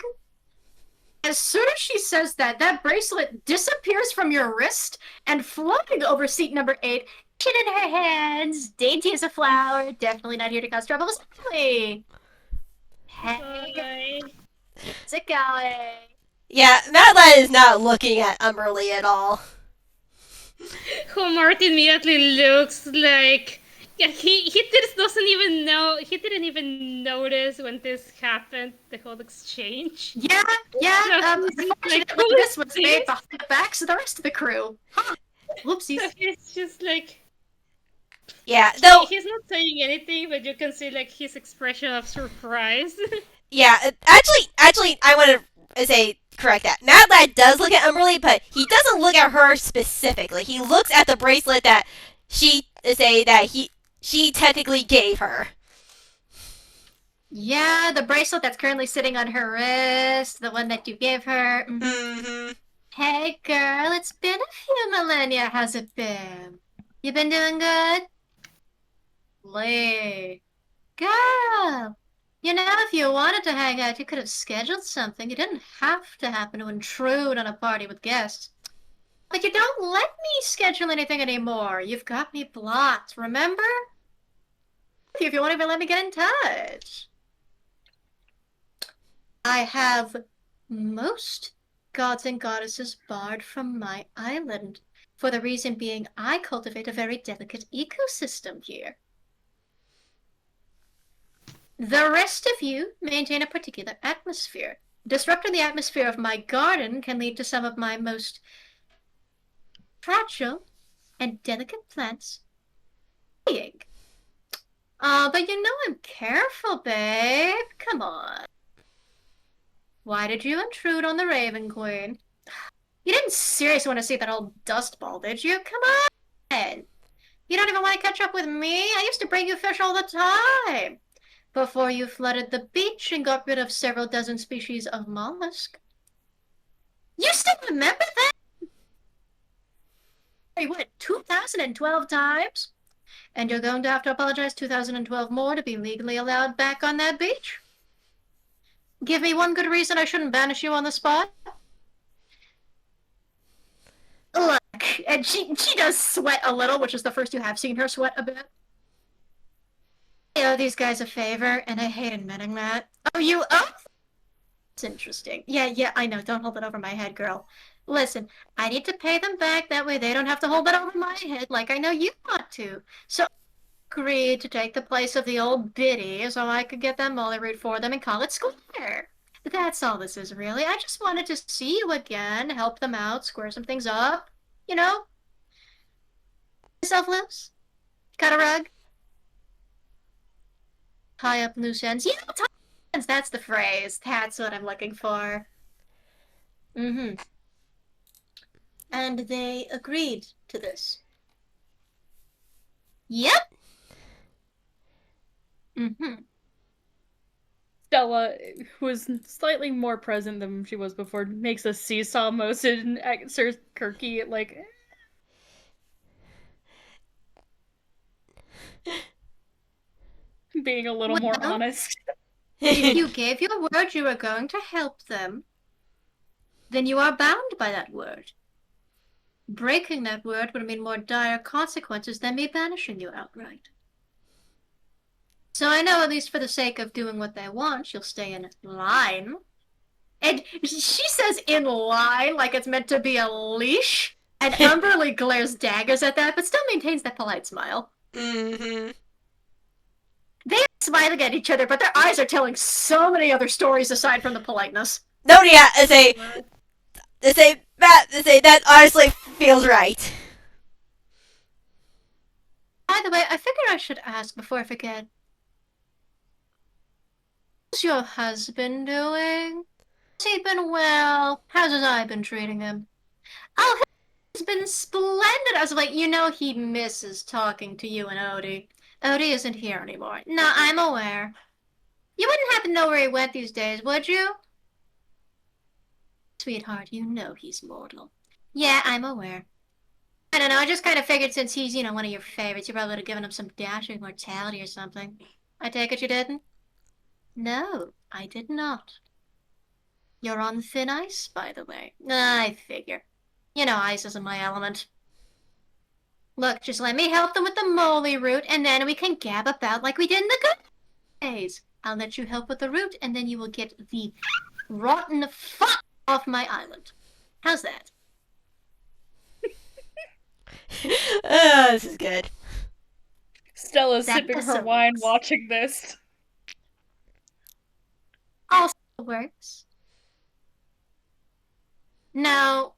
[SPEAKER 1] As soon as she says that, that bracelet disappears from your wrist and floating over seat number 8, chin in her hands, dainty as a flower, definitely not here to cause trouble. Hey,
[SPEAKER 5] Bye.
[SPEAKER 1] how's it going?
[SPEAKER 2] Yeah, Mad Lad is not looking at Umberly at all.
[SPEAKER 5] Hallmark immediately looks like he just doesn't even know. He didn't even notice when this happened. The whole exchange.
[SPEAKER 1] Yeah.
[SPEAKER 5] No,
[SPEAKER 1] Unfortunately, this was made behind the backs of the rest of the crew. Huh. Whoopsies.
[SPEAKER 5] So it's just like
[SPEAKER 2] Yeah, though.
[SPEAKER 5] he's not saying anything, but you can see like his expression of surprise.
[SPEAKER 2] Yeah, actually, I want to say correct that. Mad Lad does look at Umberly, but he doesn't look at her specifically. He looks at the bracelet that she technically gave her.
[SPEAKER 1] Yeah, the bracelet that's currently sitting on her wrist, the one that you gave her.
[SPEAKER 2] Mm-hmm.
[SPEAKER 1] Hey, girl, it's been a few millennia. How's it been? You been doing good? Lee. Girl. You know, if you wanted to hang out, you could have scheduled something. You didn't have to happen to intrude on a party with guests. But you don't let me schedule anything anymore. You've got me blocked, remember? If you won't even let me get in touch. I have most gods and goddesses barred from my island, for the reason being I cultivate a very delicate ecosystem here. The rest of you maintain a particular atmosphere. Disrupting the atmosphere of my garden can lead to some of my most fragile and delicate plants dying. But you know I'm careful, babe. Come on. Why did you intrude on the Raven Queen? You didn't seriously want to see that old dust ball, did you? Come on. You don't even want to catch up with me? I used to bring you fish all the time. Before you flooded the beach and got rid of several dozen species of mollusk. You still remember that? You went 2012 times? And you're going to have to apologize 2012 more to be legally allowed back on that beach? Give me one good reason I shouldn't banish you on the spot? Look, and she does sweat a little, which is the first you have seen her sweat a bit. I owe these guys a favor, and I hate admitting that. Oh, you owe? It's interesting. Yeah, I know. Don't hold it over my head, girl. Listen, I need to pay them back. That way they don't have to hold it over my head like I know you want to. So I agreed to take the place of the old biddy so I could get that molly root for them and call it square. That's all this is, really. I just wanted to see you again, help them out, square some things up. You know? Yourself loose. Cut a rug. Tie up loose ends. Yeah, tie up ends. That's the phrase. That's what I'm looking for. Mm-hmm. And they agreed to this. Yep. Mm-hmm.
[SPEAKER 4] Stella, who is slightly more present than she was before, makes a seesaw motion at Sir Kirky, like... being a little more honest.
[SPEAKER 1] If you gave your word you were going to help them, then you are bound by that word. Breaking that word would mean more dire consequences than me banishing you outright. So I know, at least for the sake of doing what they want, you'll stay in line. And she says in line like it's meant to be a leash. And Umberly glares daggers at that, but still maintains that polite smile.
[SPEAKER 2] Mm-hmm.
[SPEAKER 1] They are smiling at each other, but their eyes are telling so many other stories aside from the politeness.
[SPEAKER 2] No, yeah, they say that honestly feels right.
[SPEAKER 1] By the way, I figure I should ask before I forget. How's your husband doing? Has he been well? How's his eye been treating him? Oh, he's been splendid. I was like, you know he misses talking to you and Odie. Odie isn't here anymore. No, I'm aware. You wouldn't happen to know where he went these days, would you? Sweetheart, you know he's mortal. Yeah, I'm aware. I don't know, I just kind of figured since he's, one of your favorites, you probably would have given him some dashing mortality or something. I take it you didn't? No, I did not. You're on thin ice, by the way. I figure. Ice isn't my element. Look, just let me help them with the moly root, and then we can gab about like we did in the good days. I'll let you help with the root, and then you will get the rotten fuck off my island. How's that?
[SPEAKER 2] This is good.
[SPEAKER 4] Stella's
[SPEAKER 1] That
[SPEAKER 4] sipping her
[SPEAKER 1] also
[SPEAKER 4] wine
[SPEAKER 1] works.
[SPEAKER 4] watching this.
[SPEAKER 1] Also works. Now,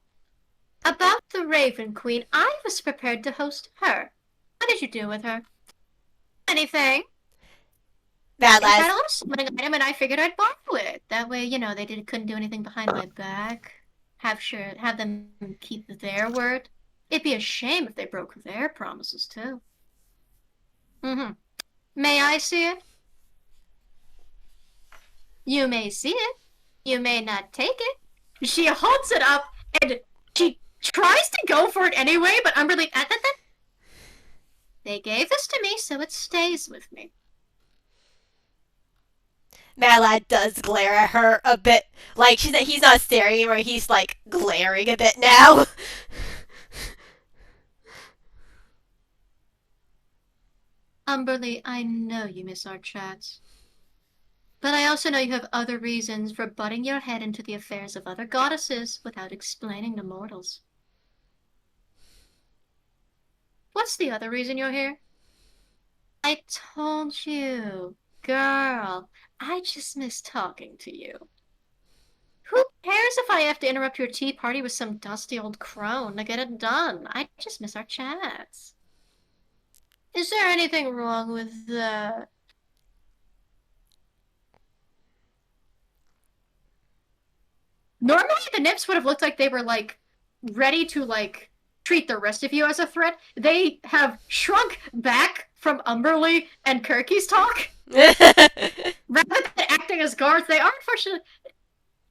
[SPEAKER 1] about the Raven Queen, I was prepared to host her. What did you do with her? Anything.
[SPEAKER 2] Bad
[SPEAKER 1] I got a
[SPEAKER 2] lads.
[SPEAKER 1] little summoning item, and I figured I'd borrow it. That way, they couldn't do anything behind my back. Have them keep their word. It'd be a shame if they broke their promises too. May I see it? You may see it. You may not take it. She holds it up, and she tries to go for it anyway, but I'm really... They gave this to me, so it stays with me.
[SPEAKER 2] Mad Lad does glare at her a bit. Like, he's not staring at her, he's, like, glaring a bit now.
[SPEAKER 1] Umberly, I know you miss our chats. But I also know you have other reasons for butting your head into the affairs of other goddesses without explaining to mortals. What's the other reason you're here? I told you. Girl, I just miss talking to you. Who cares if I have to interrupt your tea party with some dusty old crone to get it done? I just miss our chats. Is there anything wrong with that? Normally the Nips would have looked like they were, like, ready to, like, treat the rest of you as a threat. They have shrunk back from Umberly and Kirky's talk. Rather than acting as guards, they are unfortunately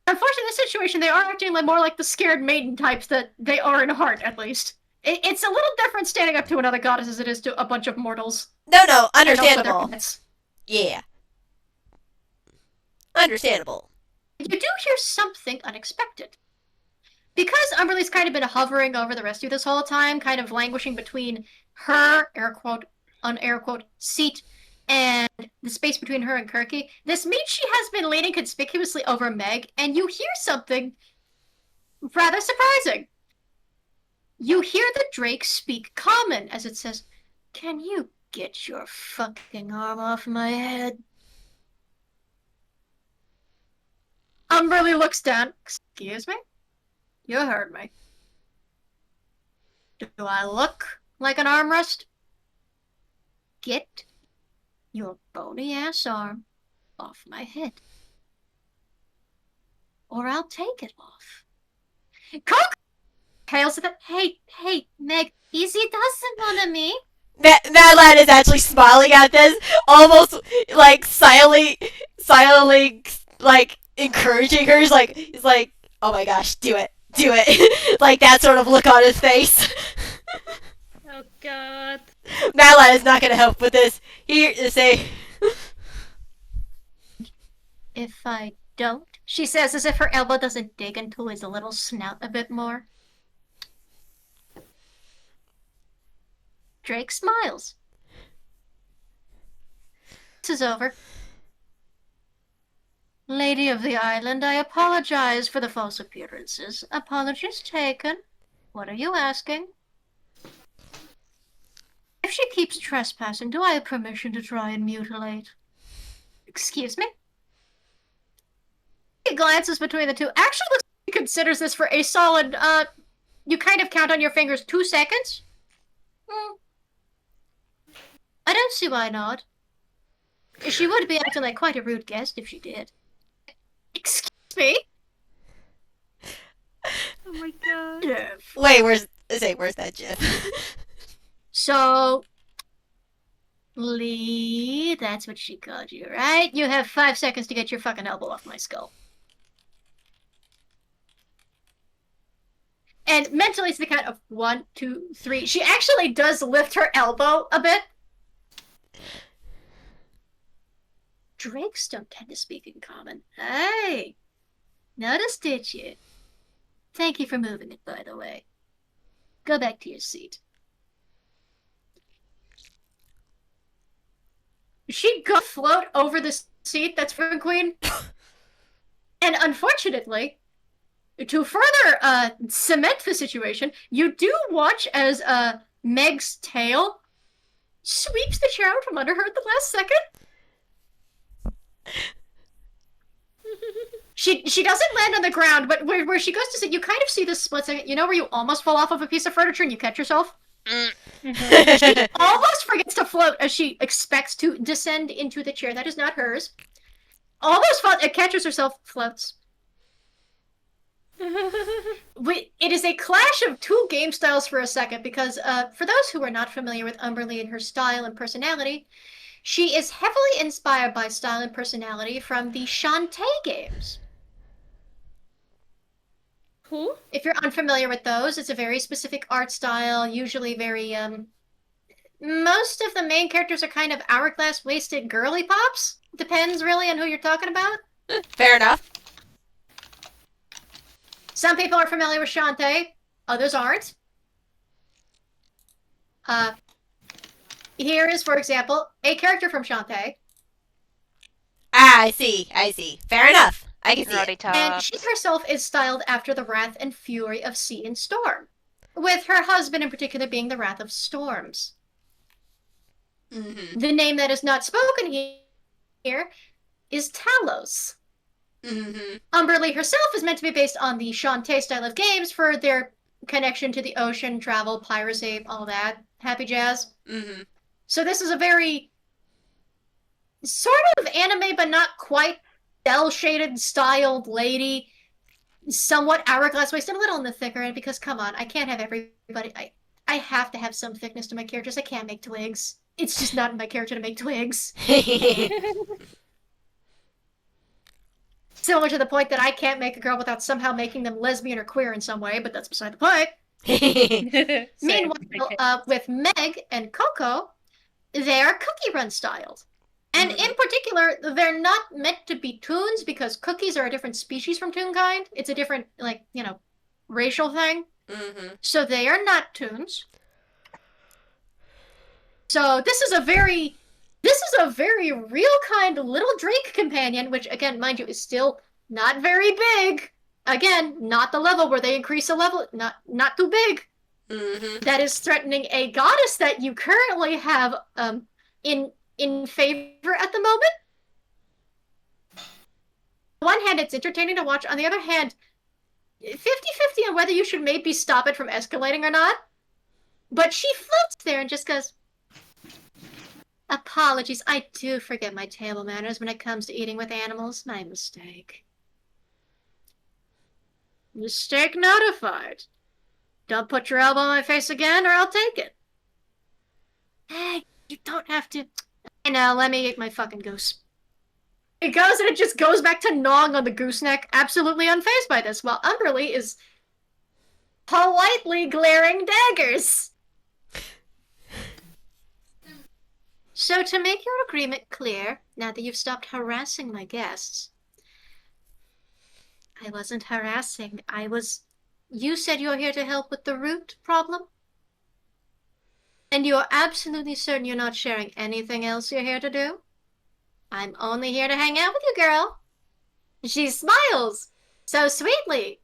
[SPEAKER 1] in this situation, they are acting more like the scared maiden types that they are in heart, at least. It's a little different standing up to another goddess as it is to a bunch of mortals.
[SPEAKER 2] No,
[SPEAKER 1] And also
[SPEAKER 2] understandable.
[SPEAKER 1] their pets.
[SPEAKER 2] Yeah. Understandable.
[SPEAKER 1] You do hear something unexpected. Because Umberly's kind of been hovering over the rest of you this whole time, kind of languishing between her, air quote, unair quote, seat, and the space between her and Kirky, this means she has been leaning conspicuously over Meg, and you hear something rather surprising. You hear the Drake speak common as it says, "Can you get your fucking arm off my head?" Umberly looks down. Excuse me? You heard me. Do I look like an armrest? Get your bony-ass arm off my head. Or I'll take it off. Coke hails at the... Hey, Meg, easy doesn't want me.
[SPEAKER 2] Mad Lad is actually smiling at this, almost, like, silently, like, encouraging her. He's like, oh my gosh, do it. Like, that sort of look on his face.
[SPEAKER 5] Oh god.
[SPEAKER 2] Mad Lad is not gonna help with this. Here to say...
[SPEAKER 1] If I don't, she says as if her elbow doesn't dig into his little snout a bit more. Drake smiles. This is over. Lady of the Island, I apologize for the false appearances. Apologies taken. What are you asking? If she keeps trespassing, do I have permission to try and mutilate? Excuse me? He glances between the two. Actually, looks like he considers this for a solid, you kind of count on your fingers 2 seconds? I don't see why not. She would be acting like quite a rude guest if she did. Excuse me?
[SPEAKER 5] Oh my god.
[SPEAKER 1] Jeff.
[SPEAKER 2] Wait, where's that GIF?
[SPEAKER 1] So, Lee, that's what she called you, right? You have 5 seconds to get your fucking elbow off my skull. And mentally, it's the count of 1, 2, 3. She actually does lift her elbow a bit. Drakes don't tend to speak in common. Hey! Noticed, did you? Thank you for moving it, by the way. Go back to your seat. She go float over the seat that's for the queen. And unfortunately, to further cement the situation, you do watch as Meg's tail sweeps the chair out from under her at the last second. She doesn't land on the ground, but where she goes to sit, you kind of see this split second. You know where you almost fall off of a piece of furniture and you catch yourself? She almost forgets to float as she expects to descend into the chair that is not hers. Almost catches herself, floats. It is a clash of two game styles for a second, because for those who are not familiar with Umberly and her style and personality, she is heavily inspired by style and personality from the Shantae games.
[SPEAKER 5] Who?
[SPEAKER 1] If you're unfamiliar with those, it's a very specific art style, usually very, most of the main characters are kind of hourglass wasted girly pops. Depends really on who you're talking about.
[SPEAKER 2] Fair enough.
[SPEAKER 1] Some people are familiar with Shantae, others aren't. Here is, for example, a character from Shantae.
[SPEAKER 2] Ah, I see. Fair enough. I can see it.
[SPEAKER 1] And she herself is styled after the wrath and fury of sea and storm, with her husband in particular being the Wrath of Storms.
[SPEAKER 2] Mm-hmm.
[SPEAKER 1] The name that is not spoken here is Talos.
[SPEAKER 2] Mm-hmm.
[SPEAKER 1] Umberly herself is meant to be based on the Shantae style of games for their connection to the ocean, travel, piracy, all that happy jazz.
[SPEAKER 2] Mm-hmm.
[SPEAKER 1] So this is a very sort of anime, but not quite cel-shaded styled lady, somewhat hourglass waisted, a little on the thicker end, because come on, I can't have everybody. I have to have some thickness to my characters. I can't make twigs. It's just not in my character to make twigs. Similar to the point that I can't make a girl without somehow making them lesbian or queer in some way, but that's beside the point. Meanwhile, with Meg and Coco, they are cookie run styled. And in particular, they're not meant to be toons because cookies are a different species from Toonkind. It's a different, racial thing.
[SPEAKER 2] Mm-hmm.
[SPEAKER 1] So they are not toons. So this is a very real kind little Drake companion, which again, mind you, is still not very big. Again, not the level where they increase a level, not too big.
[SPEAKER 2] Mm-hmm.
[SPEAKER 1] That is threatening a goddess that you currently have in favor at the moment. On one hand, it's entertaining to watch. On the other hand, 50-50 on whether you should maybe stop it from escalating or not. But she floats there and just goes, apologies, I do forget my table manners when it comes to eating with animals. My mistake. Mistake notified. Don't put your elbow in my face again or I'll take it. Hey, you don't have to. I know, let me eat my fucking goose. It goes and it just goes back to gnawing on the gooseneck, absolutely unfazed by this, while Umberly is politely glaring daggers. So to make your agreement clear, now that you've stopped harassing my guests, I wasn't harassing, you said you're here to help with the root problem? And you're absolutely certain you're not sharing anything else you're here to do? I'm only here to hang out with you, girl. She smiles so sweetly,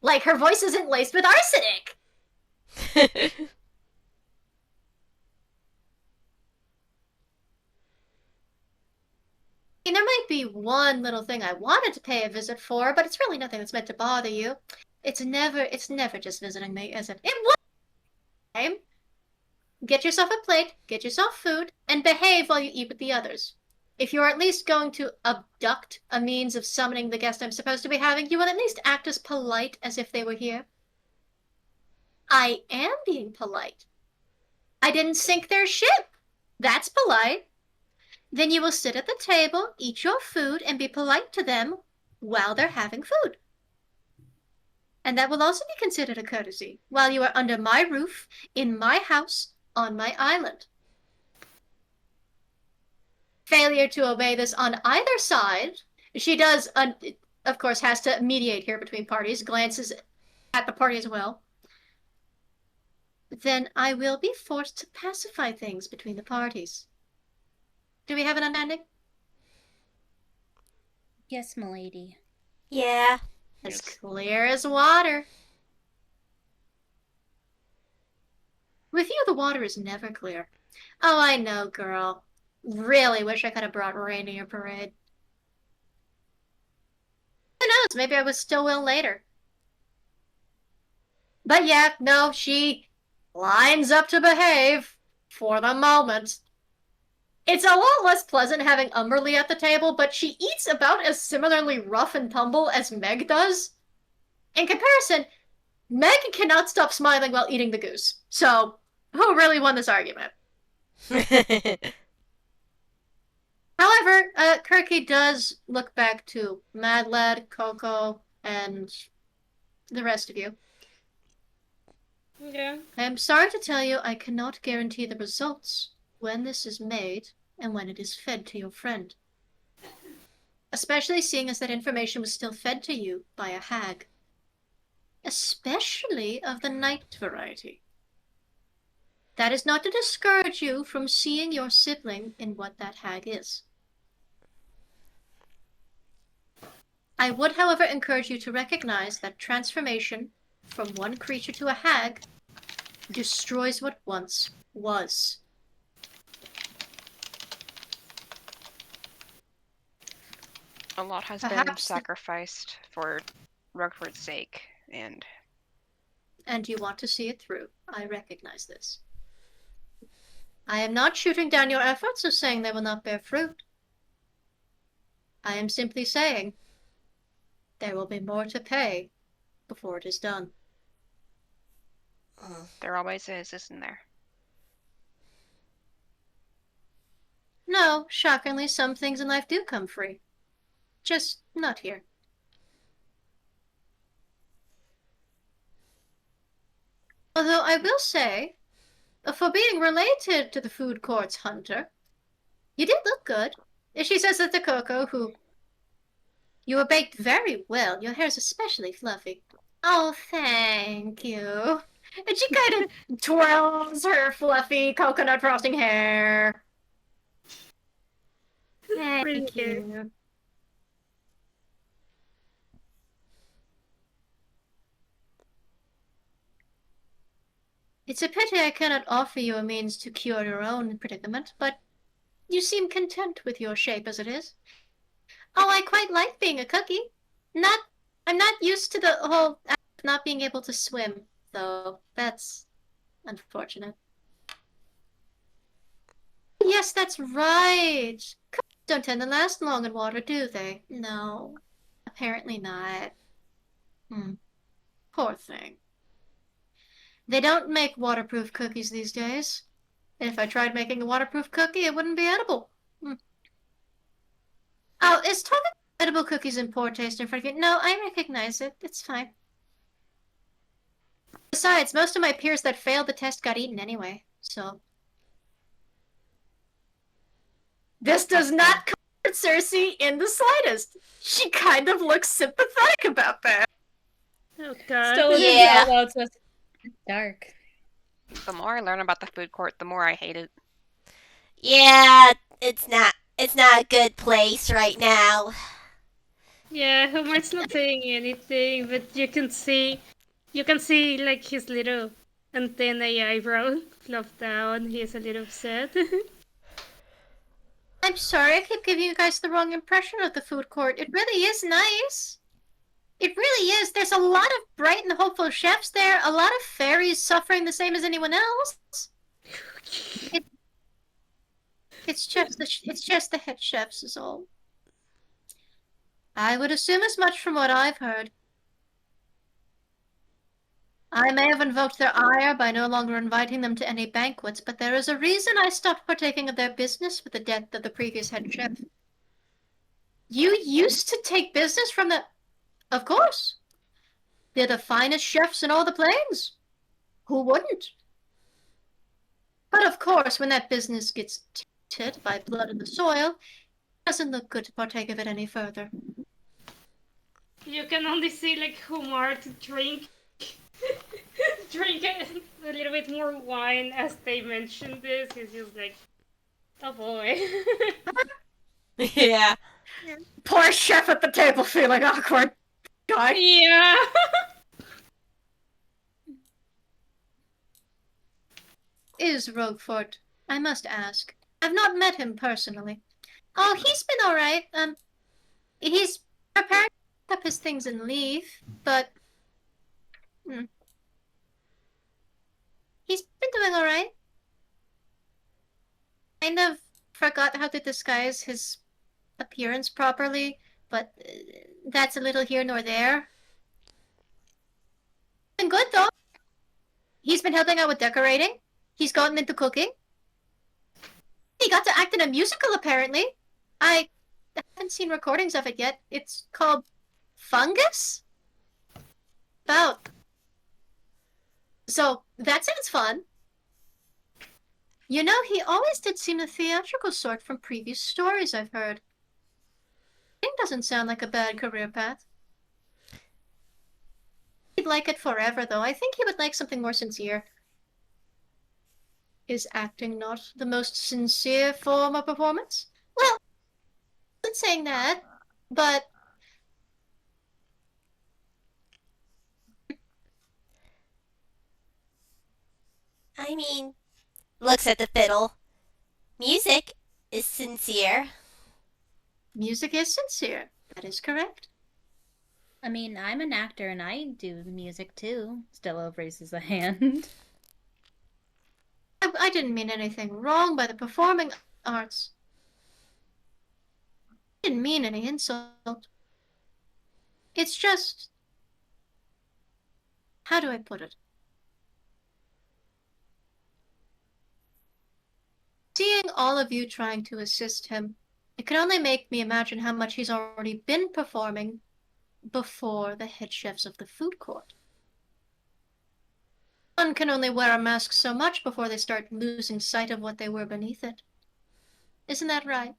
[SPEAKER 1] like her voice isn't laced with arsenic. There might be one little thing I wanted to pay a visit for, but it's really nothing that's meant to bother you. It's never just visiting me, is it? It was time. Get yourself a plate, get yourself food, and behave while you eat with the others. If you're at least going to abduct a means of summoning the guest I'm supposed to be having, you will at least act as polite as if they were here. I am being polite. I didn't sink their ship. That's polite. Then you will sit at the table, eat your food, and be polite to them while they're having food. And that will also be considered a courtesy, while you are under my roof, in my house, on my island. Failure to obey this on either side, she does, of course, has to mediate here between parties, glances at the party as well. Then I will be forced to pacify things between the parties. Do we have an understanding?
[SPEAKER 6] Yes, milady.
[SPEAKER 2] Yeah.
[SPEAKER 1] As
[SPEAKER 3] Yes.
[SPEAKER 1] clear as water. With you, the water is never clear. Oh, I know, girl. Really wish I could have brought rain to your parade. Who knows? Maybe I was still will later. But yeah, no, she lines up to behave for the moment. It's a lot less pleasant having Umberly at the table, but she eats about as similarly rough and tumble as Meg does. In comparison, Meg cannot stop smiling while eating the goose. So, who really won this argument? However, Kirky does look back to Mad Lad, Coco, and the rest of you.
[SPEAKER 5] Yeah.
[SPEAKER 1] I am sorry to tell you I cannot guarantee the results when this is made and when it is fed to your friend. Especially seeing as that information was still fed to you by a hag. Especially of the night variety. That is not to discourage you from seeing your sibling in what that hag is. I would, however, encourage you to recognize that transformation from one creature to a hag destroys what once was.
[SPEAKER 3] A lot has been
[SPEAKER 1] Perhaps
[SPEAKER 3] sacrificed for Roguefort's sake, and
[SPEAKER 1] you want to see it through. I recognize this. I am not shooting down your efforts or saying they will not bear fruit. I am simply saying there will be more to pay before it is done.
[SPEAKER 3] there always is, isn't there?
[SPEAKER 1] No, shockingly, some things in life do come free. Just not here. Although I will say, for being related to the food court's hunter, you did look good. She says that to Coco, who... You were baked very well. Your hair is especially fluffy. Oh, thank you. And she kind of twirls her fluffy coconut frosting hair.
[SPEAKER 5] Pretty
[SPEAKER 1] Thank
[SPEAKER 5] cute.
[SPEAKER 1] you. It's a pity I cannot offer you a means to cure your own predicament, but you seem content with your shape as it is. Oh, I quite like being a cookie. I'm not used to the whole act of not being able to swim, though. That's unfortunate. Yes, that's right. Cookies don't tend to last long in water, do they? No, apparently not. Poor thing. They don't make waterproof cookies these days. If I tried making a waterproof cookie, it wouldn't be edible. Oh, is talking about edible cookies in poor taste in front of you? No, I recognize it. It's fine. Besides, most of my peers that failed the test got eaten anyway, so... This does not comfort Cersei in the slightest. She kind of looks sympathetic about that.
[SPEAKER 5] Oh god.
[SPEAKER 4] Stella
[SPEAKER 2] Yeah.
[SPEAKER 4] just out loud says, dark.
[SPEAKER 3] The more I learn about the food court, the more I hate it.
[SPEAKER 2] Yeah, it's not a good place right now.
[SPEAKER 5] Yeah, Homer's not saying anything, but you can see like his little antennae eyebrow flop down. He's a little upset.
[SPEAKER 1] I'm sorry I keep giving you guys the wrong impression of the food court. It really is nice. It really is. There's a lot of bright and hopeful chefs there, a lot of fairies suffering the same as anyone else. It's just the head chefs is all. I would assume as much from what I've heard. I may have invoked their ire by no longer inviting them to any banquets, but there is a reason I stopped partaking of their business with the death of the previous head chef. You used to take business from the... Of course. They're the finest chefs in all the plains. Who wouldn't? But of course, when that business gets tainted by blood in the soil, it doesn't look good to partake of it any further.
[SPEAKER 5] You can only see like Humar to drink drink a little bit more wine as they mention this. He's just like, oh boy.
[SPEAKER 2] Yeah.
[SPEAKER 1] Poor chef at the table feeling awkward. Guy.
[SPEAKER 5] Yeah.
[SPEAKER 1] Is Roguefort? I must ask. I've not met him personally. Oh, he's been alright. He's preparing to pick up his things and leave, but he's been doing alright. Kind of forgot how to disguise his appearance properly, but that's a little here nor there. Been good though. He's been helping out with decorating. He's gotten into cooking. He got to act in a musical apparently. I haven't seen recordings of it yet. It's called Fungus? About. So that sounds fun. You know, he always did seem the theatrical sort from previous stories I've heard. It doesn't sound like a bad career path. He'd like it forever, though. I think he would like something more sincere. Is acting not the most sincere form of performance? Well, I'm not saying that, but...
[SPEAKER 2] I mean, looks at the fiddle. Music is sincere.
[SPEAKER 1] Music is sincere. That is correct.
[SPEAKER 6] I mean, I'm an actor and I do music too. Stella raises a hand.
[SPEAKER 1] I didn't mean anything wrong by the performing arts. I didn't mean any insult. It's just... How do I put it? Seeing all of you trying to assist him, it can only make me imagine how much he's already been performing before the head chefs of the food court. One can only wear a mask so much before they start losing sight of what they were beneath it. Isn't that right?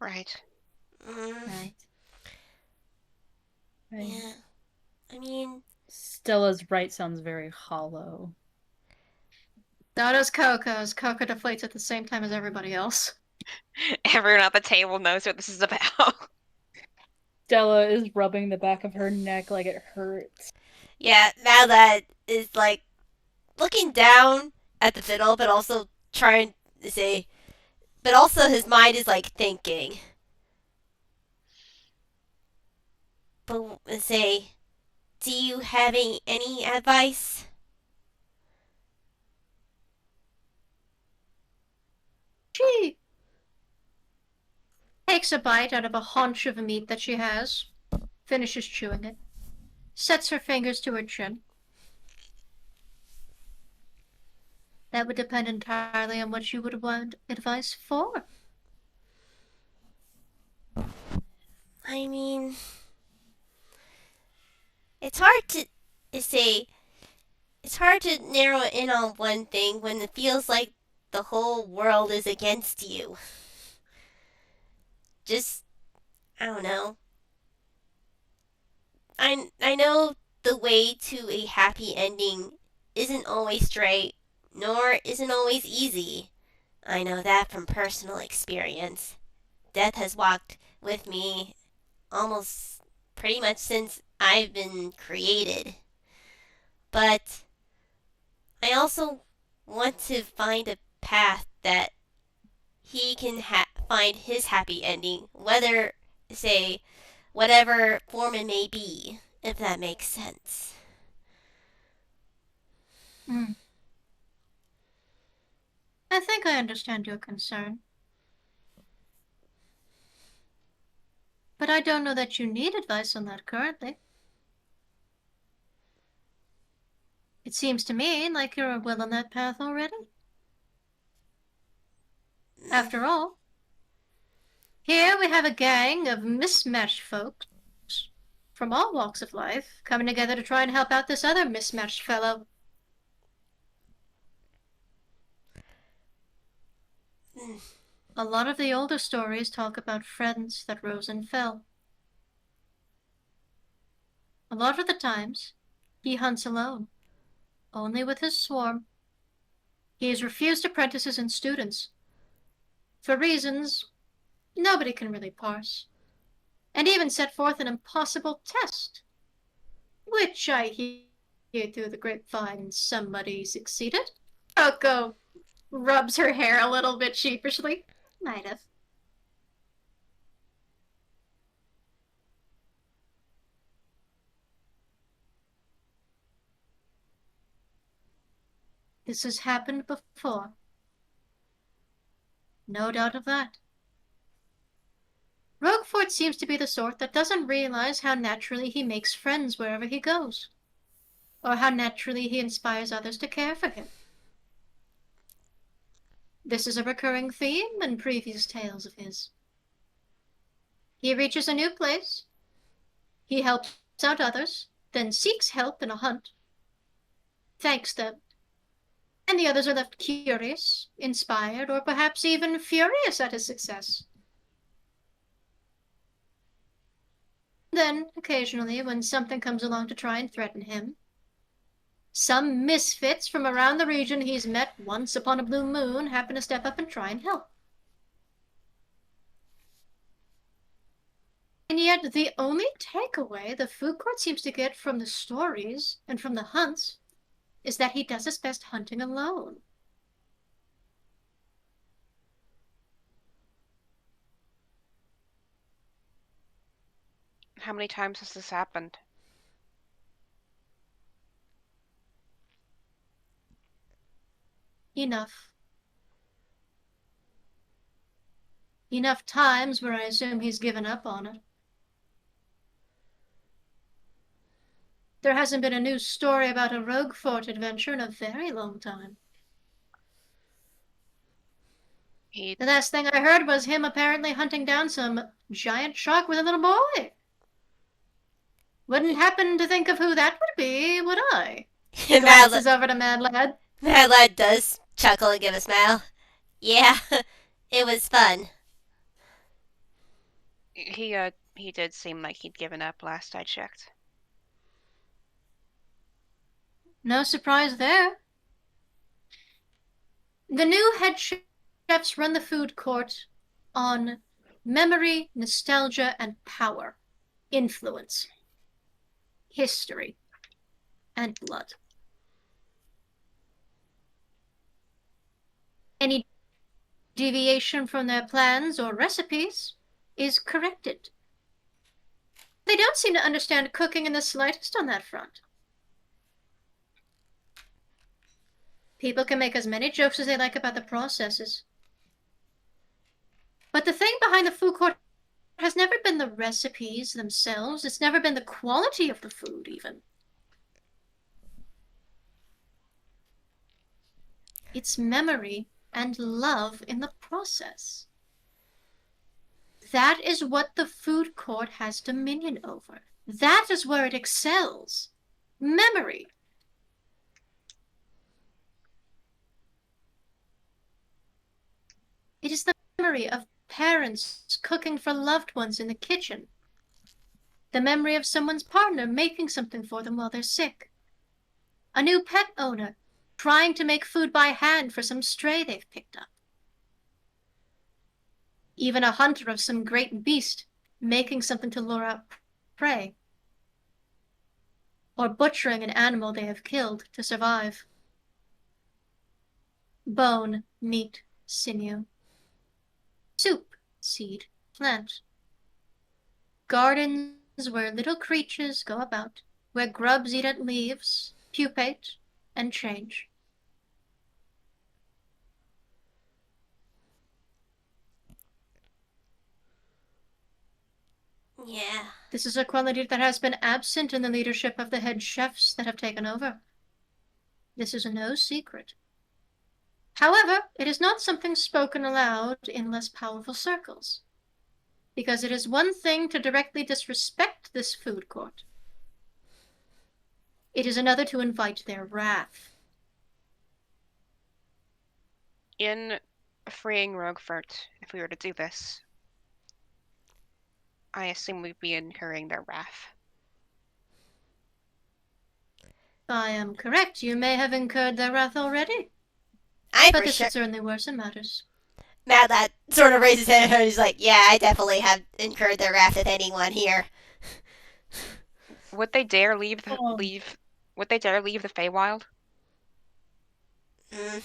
[SPEAKER 3] Right.
[SPEAKER 1] Right.
[SPEAKER 2] Yeah. I mean...
[SPEAKER 4] Stella's right sounds very hollow.
[SPEAKER 1] So does Coco's. Coco deflates at the same time as everybody else.
[SPEAKER 3] Everyone at the table knows what this is about.
[SPEAKER 4] Stella is rubbing the back of her neck like it hurts.
[SPEAKER 2] Yeah, now that is like looking down at the fiddle, but also trying to say, but also his mind is like thinking. But say, do you have any advice?
[SPEAKER 1] She takes a bite out of a haunch of meat that she has, finishes chewing it, sets her fingers to her chin. That would depend entirely on what you would want advice for.
[SPEAKER 2] I mean, it's hard to say. It's hard to narrow in on one thing when it feels like the whole world is against you. Just, I don't know. I know the way to a happy ending isn't always straight, nor isn't always easy. I know that from personal experience. Death has walked with me almost pretty much since I've been created. But I also want to find a path that he can find his happy ending, whether, say, whatever form it may be, if that makes sense.
[SPEAKER 1] I think I understand your concern. But I don't know that you need advice on that currently. It seems to me like you're well on that path already. After all, here we have a gang of mismatched folks from all walks of life coming together to try and help out this other mismatched fellow. A lot of the older stories talk about friends that rose and fell. A lot of the times, he hunts alone, only with his swarm. He has refused apprentices and students, for reasons nobody can really parse, and even set forth an impossible test, which I hear through the grapevine somebody succeeded. Roko rubs her hair a little bit sheepishly. Might have. This has happened before. No doubt of that. Roguefort seems to be the sort that doesn't realize how naturally he makes friends wherever he goes, or how naturally he inspires others to care for him. This is a recurring theme in previous tales of his. He reaches a new place, he helps out others, then seeks help in a hunt, thanks them, and the others are left curious, inspired, or perhaps even furious at his success. Then, occasionally, when something comes along to try and threaten him, some misfits from around the region he's met once upon a blue moon happen to step up and try and help. And yet, the only takeaway the food court seems to get from the stories and from the hunts is that he does his best hunting alone.
[SPEAKER 3] How many times has this happened?
[SPEAKER 1] Enough. Enough times where I assume he's given up on it. There hasn't been a new story about a Roguefort adventure in a very long time. The last thing I heard was him apparently hunting down some giant shark with a little boy. Wouldn't happen to think of who that would be, would I? Glances over to Mad Lad.
[SPEAKER 2] Mad Lad does chuckle and give a smile. Yeah, it was fun.
[SPEAKER 3] He did seem like he'd given up last I checked.
[SPEAKER 1] No surprise there. The new head chefs run the food court on memory, nostalgia, and power, influence, history, and blood. Any deviation from their plans or recipes is corrected. They don't seem to understand cooking in the slightest on that front. People can make as many jokes as they like about the processes. But the thing behind the food court has never been the recipes themselves. It's never been the quality of the food, even. It's memory and love in the process. That is what the food court has dominion over. That is where it excels. Memory. It is the memory of parents cooking for loved ones in the kitchen. The memory of someone's partner making something for them while they're sick. A new pet owner trying to make food by hand for some stray they've picked up. Even a hunter of some great beast making something to lure out prey. Or butchering an animal they have killed to survive. Bone, meat, sinew. Soup, seed, plant. Gardens where little creatures go about, where grubs eat at leaves, pupate, and change.
[SPEAKER 2] Yeah.
[SPEAKER 1] This is a quality that has been absent in the leadership of the head chefs that have taken over. This is no secret. However, it is not something spoken aloud in less powerful circles. because it is one thing to directly disrespect this food court. It is another to invite their wrath.
[SPEAKER 3] In freeing Roguefort, if we were to do this, I assume we'd be incurring their wrath.
[SPEAKER 1] If I am correct, you may have incurred their wrath already.
[SPEAKER 2] But
[SPEAKER 1] this
[SPEAKER 2] sure.
[SPEAKER 1] would certainly worsen matters.
[SPEAKER 2] Mad Lad sort of raises his head and he's like, yeah, I definitely have incurred their wrath with anyone here.
[SPEAKER 3] Would they dare leave the Would they dare leave the Feywild?
[SPEAKER 2] Mm.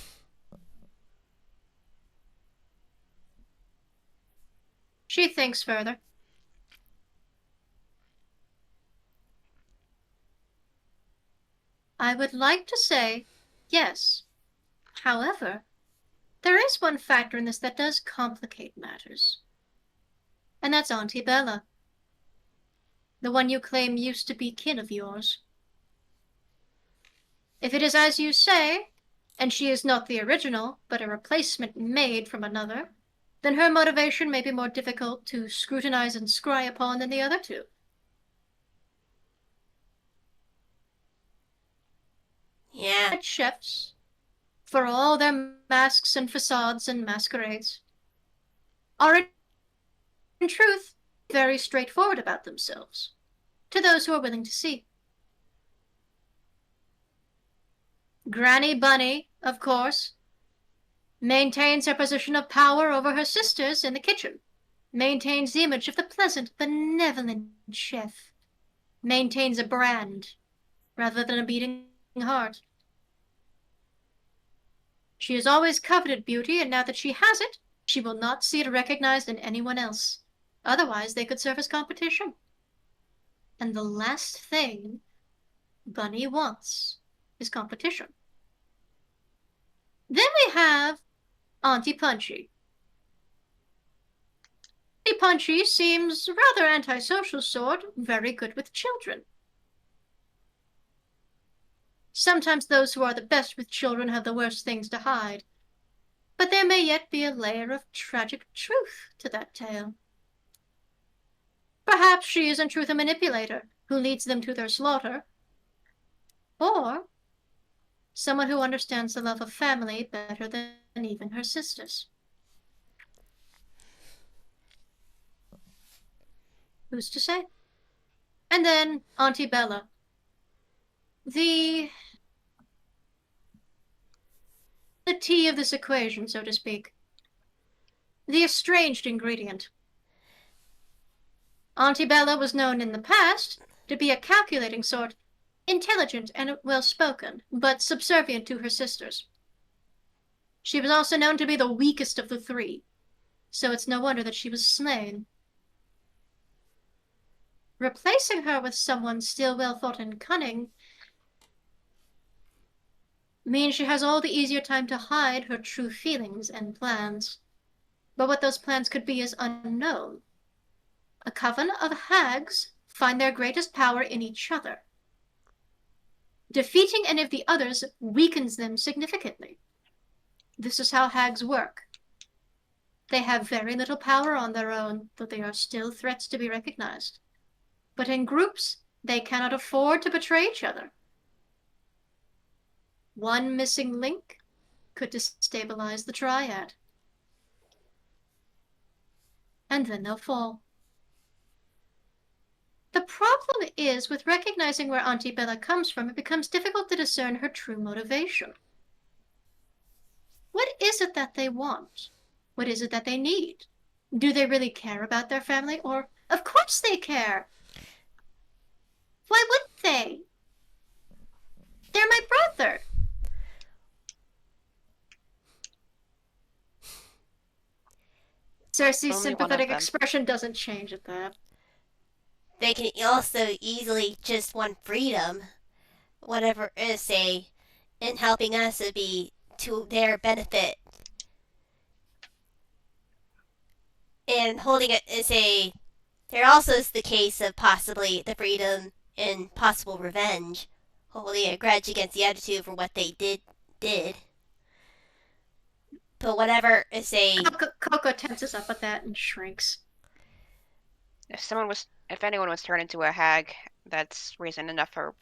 [SPEAKER 1] She thinks further. I would like to say yes. However, there is one factor in this that does complicate matters. And that's Auntie Bella. The one you claim used to be kin of yours. If it is as you say, and she is not the original, but a replacement made from another, then her motivation may be more difficult to scrutinize and scry upon than the other two.
[SPEAKER 2] Yeah.
[SPEAKER 1] Chefs, for all their masks and facades and masquerades, are in truth very straightforward about themselves, to those who are willing to see. Granny Bunny, of course, maintains her position of power over her sisters in the kitchen, maintains the image of the pleasant, benevolent chef, maintains a brand rather than a beating heart. She has always coveted beauty, and now that she has it, she will not see it recognized in anyone else. Otherwise, they could serve as competition. And the last thing Bunny wants is competition. Then we have Auntie Punchy. Auntie Punchy seems rather antisocial sort, very good with children. Sometimes those who are the best with children have the worst things to hide, but there may yet be a layer of tragic truth to that tale. Perhaps she is in truth a manipulator who leads them to their slaughter, or someone who understands the love of family better than even her sisters. Who's to say? And then Auntie Bella. The tea of this equation, so to speak. The estranged ingredient. Auntie Bella was known in the past to be a calculating sort, intelligent and well-spoken, but subservient to her sisters. She was also known to be the weakest of the three, so it's no wonder that she was slain. Replacing her with someone still well-thought and cunning means she has all the easier time to hide her true feelings and plans. But what those plans could be is unknown. A coven of hags find their greatest power in each other. Defeating any of the others weakens them significantly. This is how hags work. They have very little power on their own, though they are still threats to be recognized. But in groups, they cannot afford to betray each other. One missing link could destabilize the triad. And then they'll fall. The problem is, with recognizing where Auntie Bella comes from, it becomes difficult to discern her true motivation. What is it that they want? What is it that they need? Do they really care about their family? Or, of course they care! Why wouldn't they? They're my brother! Cersei's
[SPEAKER 3] Only one of
[SPEAKER 1] sympathetic
[SPEAKER 3] them.
[SPEAKER 1] expression doesn't change at that.
[SPEAKER 2] They can also easily just want freedom. Whatever it is, say, in helping us would be to their benefit. And holding it is there also is the case of possibly the freedom and possible revenge. Holding a grudge against the other two for what they did. But whatever is
[SPEAKER 1] Coco tenses up at that and shrinks.
[SPEAKER 3] if anyone was turned into a hag, that's reason enough for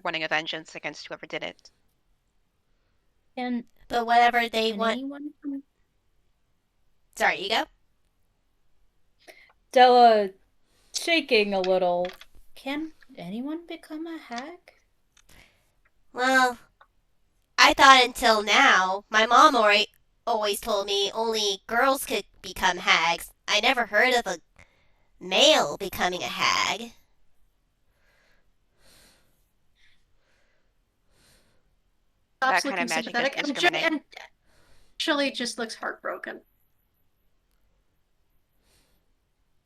[SPEAKER 3] wanting a vengeance against whoever did it.
[SPEAKER 6] Can
[SPEAKER 2] But whatever they want.
[SPEAKER 6] anyone come?
[SPEAKER 2] Sorry, you go.
[SPEAKER 4] Stella, shaking a little. Can anyone become a hag?
[SPEAKER 2] Well, I thought until now, my mom always told me only girls could become hags. I never heard of a male becoming a hag.
[SPEAKER 3] That
[SPEAKER 1] Stops
[SPEAKER 3] kind
[SPEAKER 1] looking
[SPEAKER 3] of magic
[SPEAKER 1] sympathetic
[SPEAKER 3] is
[SPEAKER 1] and
[SPEAKER 3] discriminate.
[SPEAKER 1] actually just looks heartbroken.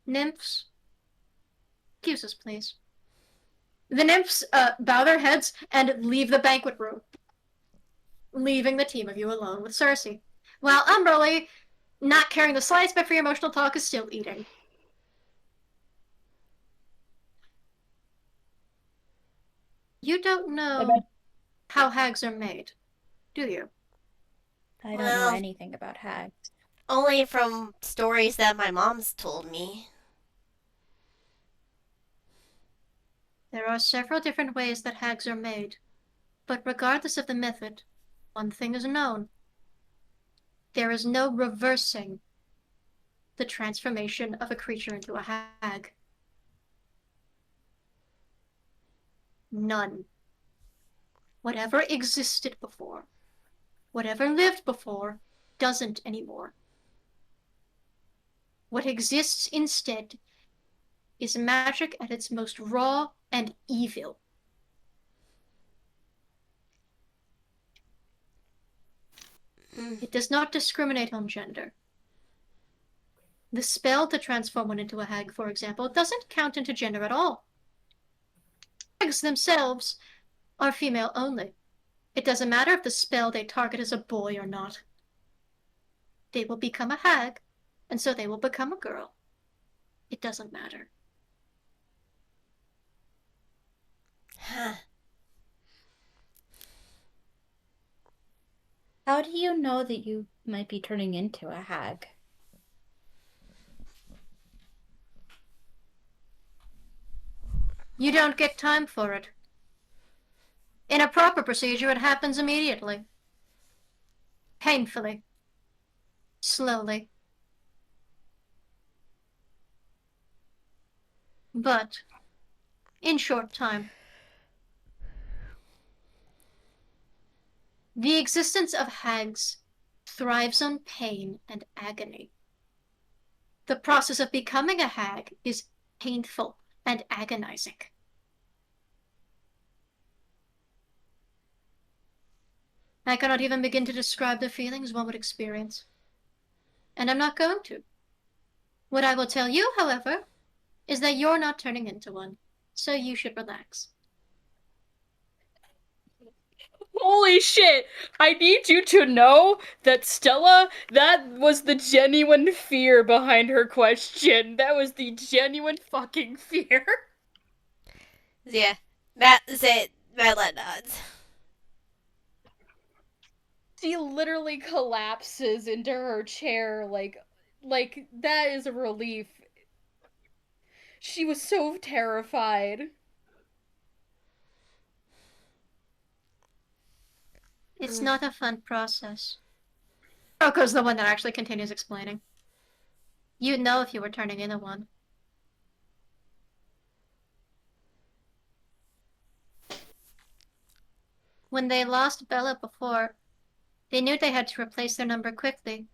[SPEAKER 1] Nymphs, excuse us, please. The nymphs bow their heads and leave the banquet room, leaving the team of you alone with Cersei, while Umberly, not caring the slightest bit for your emotional talk, is still eating. You don't know how hags are made, do you?
[SPEAKER 6] I don't know
[SPEAKER 2] Well-
[SPEAKER 6] anything about hags.
[SPEAKER 2] Only from stories that my mom's told me.
[SPEAKER 1] There are several different ways that hags are made, but regardless of the method, one thing is known. There is no reversing the transformation of a creature into a hag. None. Whatever existed before, whatever lived before, doesn't anymore. What exists instead is magic at its most raw and evil. It does not discriminate on gender. The spell to transform one into a hag, for example, doesn't count into gender at all. Hags themselves are female only. It doesn't matter if the spell they target is a boy or not. They will become a hag, and so they will become a girl. It doesn't matter.
[SPEAKER 2] Huh.
[SPEAKER 6] How do you know that you might be turning into a hag?
[SPEAKER 1] You don't get time for it. In a proper procedure, it happens immediately. Painfully. Slowly. But, in short time. The existence of hags thrives on pain and agony. The process of becoming a hag is painful and agonizing. I cannot even begin to describe the feelings one would experience. And I'm not going to. What I will tell you, however, is that you're not turning into one, so you should relax.
[SPEAKER 4] Holy shit! I need you to know that Stella, that was the genuine fear behind her question. That was the genuine fucking fear.
[SPEAKER 2] Yeah, that's it. Madeline nods.
[SPEAKER 4] She literally collapses into her chair like that is a relief. She was so terrified.
[SPEAKER 1] It's not a fun process. Roko's the one that actually continues explaining. You'd know if you were turning into one. When they lost Bella before, they knew they had to replace their number quickly.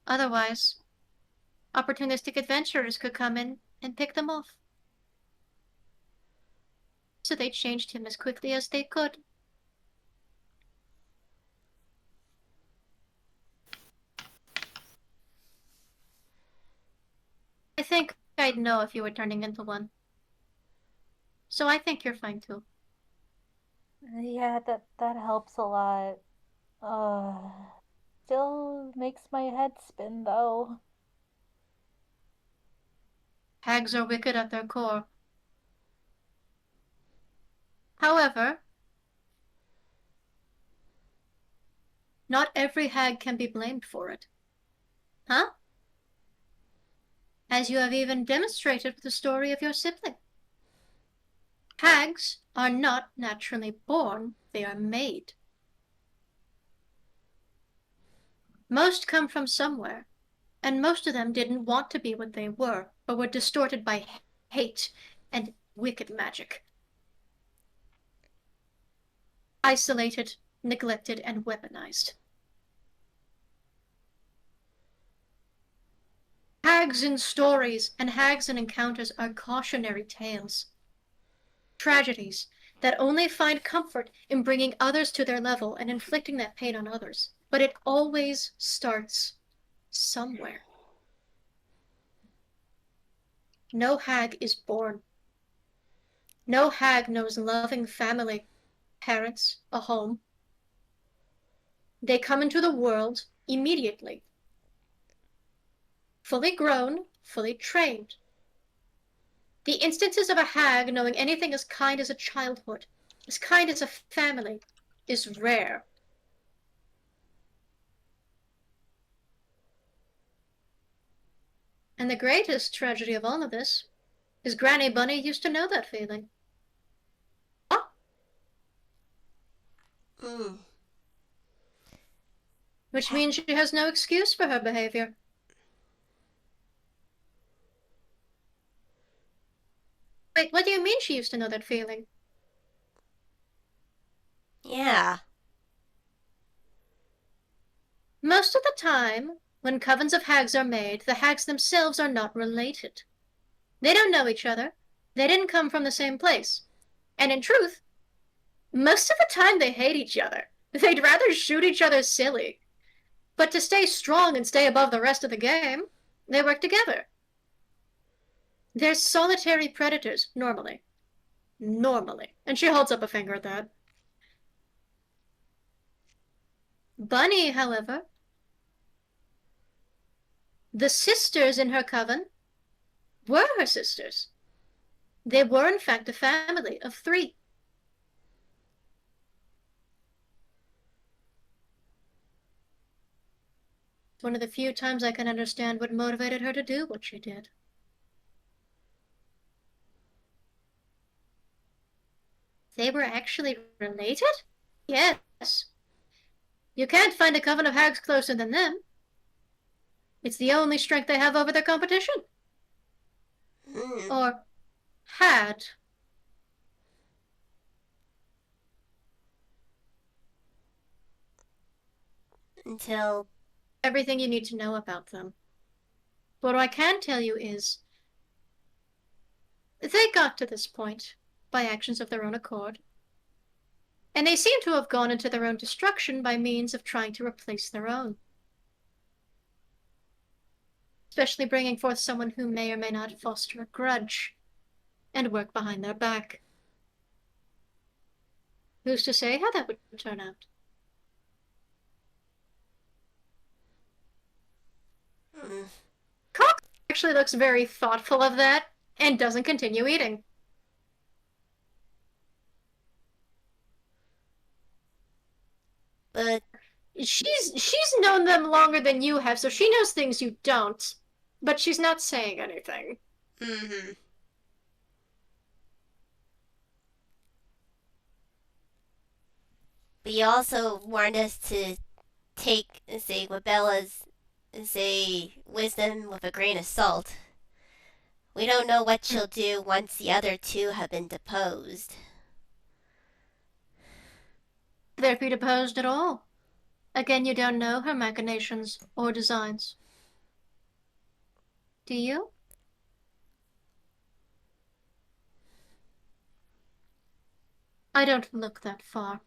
[SPEAKER 1] Otherwise, opportunistic adventurers could come in and pick them off. So they changed him as quickly as they could. I think I'd know if you were turning into one. So I think you're fine too.
[SPEAKER 6] Yeah, that helps a lot. Still makes my head spin though.
[SPEAKER 1] Hags are wicked at their core. However, not every hag can be blamed for it. Huh? as you have even demonstrated with the story of your sibling. Hags are not naturally born, they are made. Most come from somewhere, and most of them didn't want to be what they were, but were distorted by hate and wicked magic. Isolated, neglected, and weaponized. Hags in stories and hags in encounters are cautionary tales. Tragedies that only find comfort in bringing others to their level and inflicting that pain on others. But it always starts somewhere. No hag is born. No hag knows loving family, parents, a home. They come into the world immediately. Fully grown, fully trained. The instances of a hag knowing anything as kind as a childhood, as kind as a family, is rare. And the greatest tragedy of all of this is Granny Bunny used to know that feeling. Which means she has no excuse for her behavior. Wait, what do you mean she used to know that feeling?
[SPEAKER 2] Yeah.
[SPEAKER 1] Most of the time, when covens of hags are made, the hags themselves are not related. They don't know each other. They didn't come from the same place. And in truth, most of the time they hate each other. They'd rather shoot each other silly. But to stay strong and stay above the rest of the game, they work together. They're solitary predators, normally. Normally. And she holds up a finger at that. Bunny, however, the sisters in her coven were her sisters. They were, in fact, a family of 3. It's one of the few times I can understand what motivated her to do what she did. They were actually related? Yes. You can't find a coven of hags closer than them. It's the only strength they have over their competition. Or had.
[SPEAKER 2] Until
[SPEAKER 1] everything you need to know about them. What I can tell you is they got to this point by actions of their own accord. And they seem to have gone into their own destruction by means of trying to replace their own. Especially bringing forth someone who may or may not foster a grudge and work behind their back. Who's to say how that would turn out? Cock actually looks very thoughtful of that and doesn't continue eating.
[SPEAKER 2] But
[SPEAKER 1] she's known them longer than you have, so she knows things you don't. But she's not saying anything.
[SPEAKER 2] But you also warned us to take, say, Wabella's, say, wisdom with a grain of salt. We don't know what she'll do once the other 2 have been deposed.
[SPEAKER 1] They'll be deposed at all. Again, you don't know her machinations or designs. Do you? I don't look that far.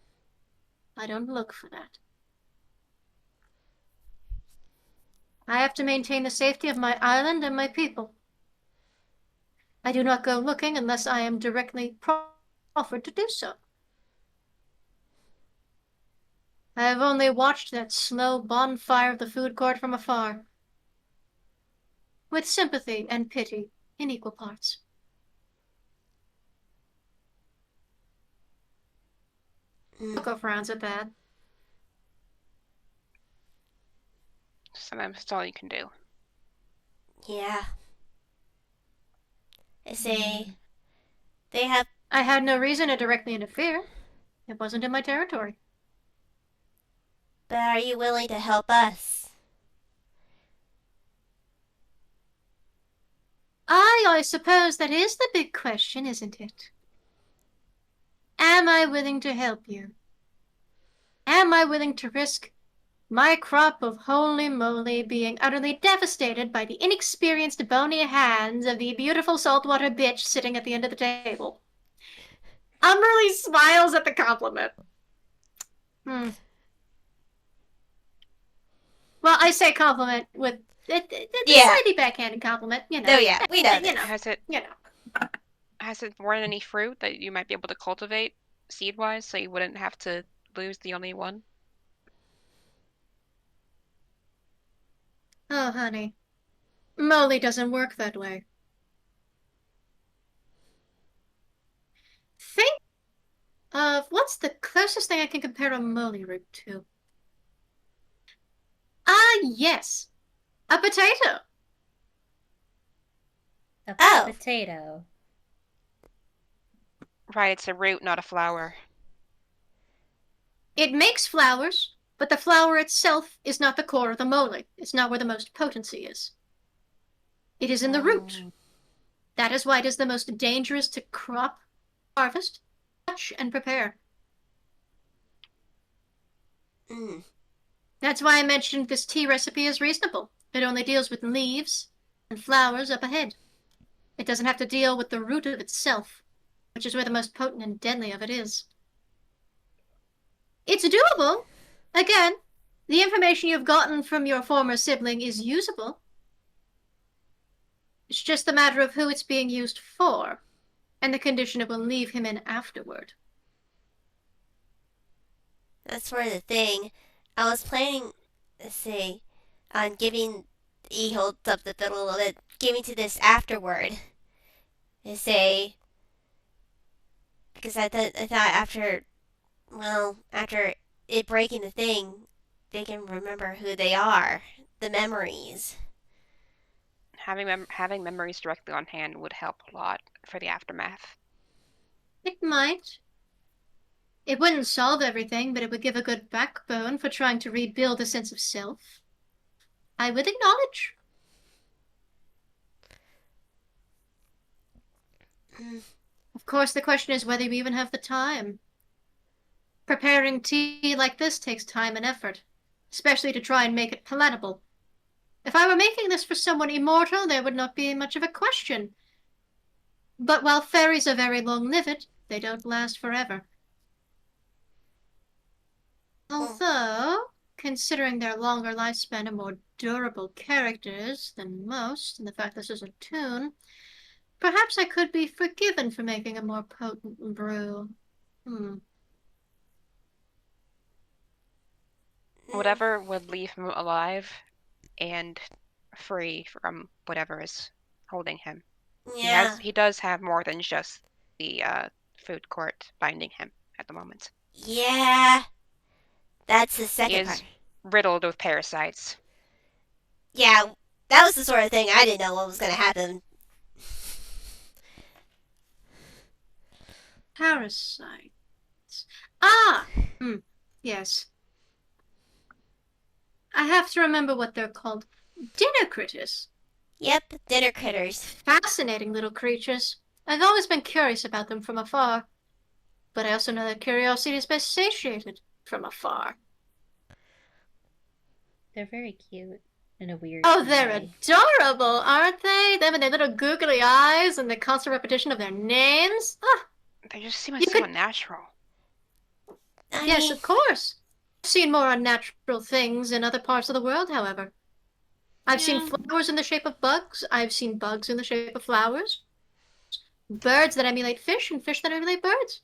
[SPEAKER 1] I don't look for that. I have to maintain the safety of my island and my people. I do not go looking unless I am directly offered to do so. I have only watched that slow bonfire of the food court from afar, with sympathy and pity in equal parts. Coco frowns at that.
[SPEAKER 3] Sometimes it's all you can do.
[SPEAKER 2] Yeah. I say, they have.
[SPEAKER 1] I had no reason to directly interfere. It wasn't in my territory.
[SPEAKER 2] But are you willing to help us?
[SPEAKER 1] I suppose that is the big question, isn't it? Am I willing to help you? Am I willing to risk my crop of holy moly being utterly devastated by the inexperienced bony hands of the beautiful saltwater bitch sitting at the end of the table? Umberly smiles at the compliment. Well, I say compliment with a slightly backhanded compliment, you know.
[SPEAKER 2] Oh yeah, we know.
[SPEAKER 1] You know.
[SPEAKER 3] Has it borne any fruit that you might be able to cultivate seed-wise, so you wouldn't have to lose the only one?
[SPEAKER 1] Oh, honey. Moly doesn't work that way. Think of what's the closest thing I can compare a moly root to? Yes. A potato.
[SPEAKER 6] A
[SPEAKER 2] Oh.
[SPEAKER 6] potato.
[SPEAKER 3] Right, it's a root, not a flower.
[SPEAKER 1] It makes flowers, but the flower itself is not the core of the moly. It's not where the most potency is. It is in the root. That is why it is the most dangerous to crop, harvest, touch, and prepare. That's why I mentioned this tea recipe is reasonable. It only deals with leaves and flowers up ahead. It doesn't have to deal with the root of itself, which is where the most potent and deadly of it is. It's doable. Again, the information you've gotten from your former sibling is usable. It's just a matter of who it's being used for, and the condition it will leave him in afterward.
[SPEAKER 2] That's sort of the thing. I was planning, on giving holds up the fiddle a little bit, giving to this afterward. Because I thought after it breaking the thing, they can remember who they are, the memories.
[SPEAKER 3] Having memories directly on hand would help a lot for the aftermath.
[SPEAKER 1] It might. It wouldn't solve everything, but it would give a good backbone for trying to rebuild a sense of self. I would acknowledge. Of course, the question is whether you even have the time. Preparing tea like this takes time and effort, especially to try and make it palatable. If I were making this for someone immortal, there would not be much of a question. But while fairies are very long-lived, they don't last forever. Although, considering their longer lifespan and more durable characters than most, and the fact this is a toon, perhaps I could be forgiven for making a more potent brew.
[SPEAKER 3] Whatever would leave him alive and free from whatever is holding him.
[SPEAKER 2] Yeah.
[SPEAKER 3] He does have more than just the food court binding him at the moment.
[SPEAKER 2] Yeah. That's the
[SPEAKER 3] He
[SPEAKER 2] second
[SPEAKER 3] is
[SPEAKER 2] part.
[SPEAKER 3] riddled with parasites.
[SPEAKER 2] Yeah, that was the sort of thing I didn't know what was going to happen.
[SPEAKER 1] Parasites. Yes. I have to remember what they're called. Dinner critters.
[SPEAKER 2] Yep, dinner critters.
[SPEAKER 1] Fascinating little creatures. I've always been curious about them from afar. But I also know that curiosity is best satiated from afar.
[SPEAKER 6] They're very cute in a weird
[SPEAKER 1] Oh, they're
[SPEAKER 6] way.
[SPEAKER 1] adorable, aren't they? Them and their little googly eyes and the constant repetition of their names.
[SPEAKER 3] They just seem so unnatural.
[SPEAKER 1] Yes, of course. I've seen more unnatural things in other parts of the world, however. I've seen flowers in the shape of bugs. I've seen bugs in the shape of flowers. Birds that emulate fish and fish that emulate birds.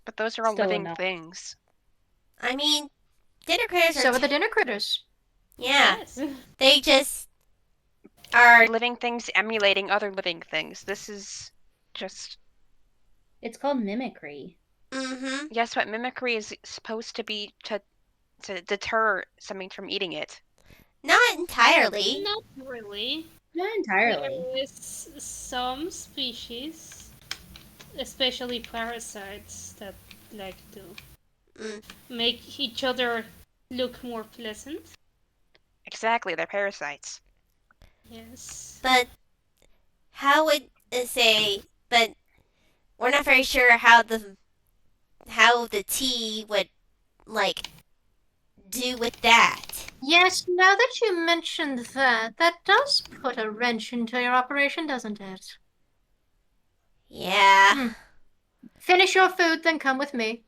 [SPEAKER 3] But those are all
[SPEAKER 6] Still
[SPEAKER 3] living
[SPEAKER 6] enough.
[SPEAKER 3] things.
[SPEAKER 2] I mean, dinner critters
[SPEAKER 1] So are the dinner critters.
[SPEAKER 2] Yeah,
[SPEAKER 5] Yes.
[SPEAKER 2] they just are.
[SPEAKER 3] Living things emulating other living things. This is just...
[SPEAKER 6] It's called mimicry.
[SPEAKER 2] Mm-hmm.
[SPEAKER 3] Yes, but mimicry is supposed to be to deter something from eating it.
[SPEAKER 2] Not entirely.
[SPEAKER 5] Not really.
[SPEAKER 6] Not entirely.
[SPEAKER 5] There's some species, especially parasites, that like to make each other look more pleasant.
[SPEAKER 3] Exactly, they're parasites.
[SPEAKER 5] Yes.
[SPEAKER 2] But how would say? But we're not very sure how the tea would like do with that.
[SPEAKER 1] Yes, now that you mentioned that, that does put a wrench into your operation, doesn't it?
[SPEAKER 2] Yeah.
[SPEAKER 1] Finish your food, then come with me.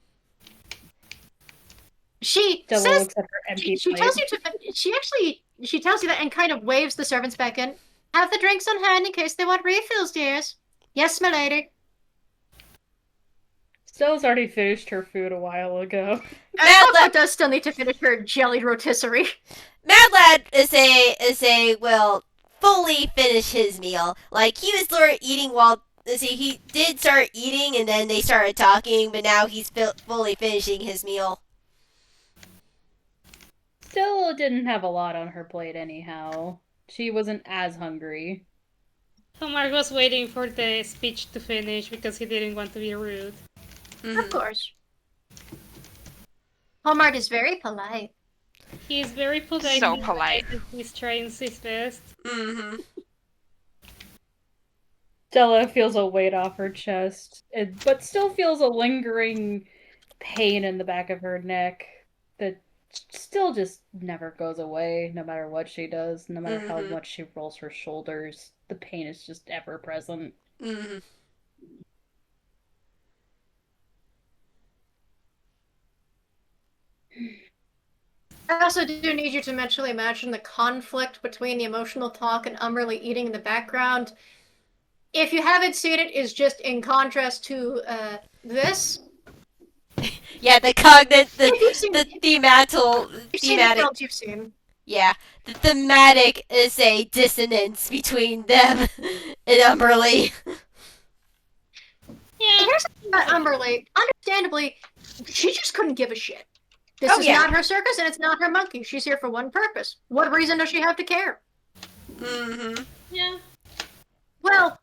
[SPEAKER 1] She
[SPEAKER 4] Stella
[SPEAKER 1] says
[SPEAKER 4] looks at her empty
[SPEAKER 1] she
[SPEAKER 4] plate.
[SPEAKER 1] tells you to. She tells you that and kind of waves the servants back in. Have the drinks on hand in case they want refills, dears. Yes, my lady.
[SPEAKER 4] Stella's already finished her food a while ago.
[SPEAKER 1] Coco does still need to finish her jellied rotisserie.
[SPEAKER 2] Mad Lad will fully finish his meal. Like he was sort of eating while he did start eating and then they started talking, but now he's fully finishing his meal.
[SPEAKER 4] Stella didn't have a lot on her plate anyhow. She wasn't as hungry.
[SPEAKER 5] Omar was waiting for the speech to finish because he didn't want to be rude.
[SPEAKER 1] Of course. Hallmark is very polite.
[SPEAKER 5] He is very polite.
[SPEAKER 3] So polite.
[SPEAKER 5] He's trying his best.
[SPEAKER 2] Mm-hmm.
[SPEAKER 4] Stella feels a weight off her chest, but still feels a lingering pain in the back of her neck that still just never goes away, no matter what she does, no matter how much she rolls her shoulders. The pain is just ever present.
[SPEAKER 2] Mm-hmm.
[SPEAKER 1] I also do need you to mentally imagine the conflict between the emotional talk and Umberly eating in the background. If you haven't seen it, is just in contrast to this.
[SPEAKER 2] Yeah, the thematic.
[SPEAKER 1] You've seen.
[SPEAKER 2] Yeah, the thematic is a dissonance between them and Umberly.
[SPEAKER 5] Yeah.
[SPEAKER 1] And here's the thing about Umberly. Understandably, she just couldn't give a shit. This is not her circus and it's not her monkey. She's here for one purpose. What reason does she have to care?
[SPEAKER 2] Mm-hmm.
[SPEAKER 5] Yeah.
[SPEAKER 1] Well,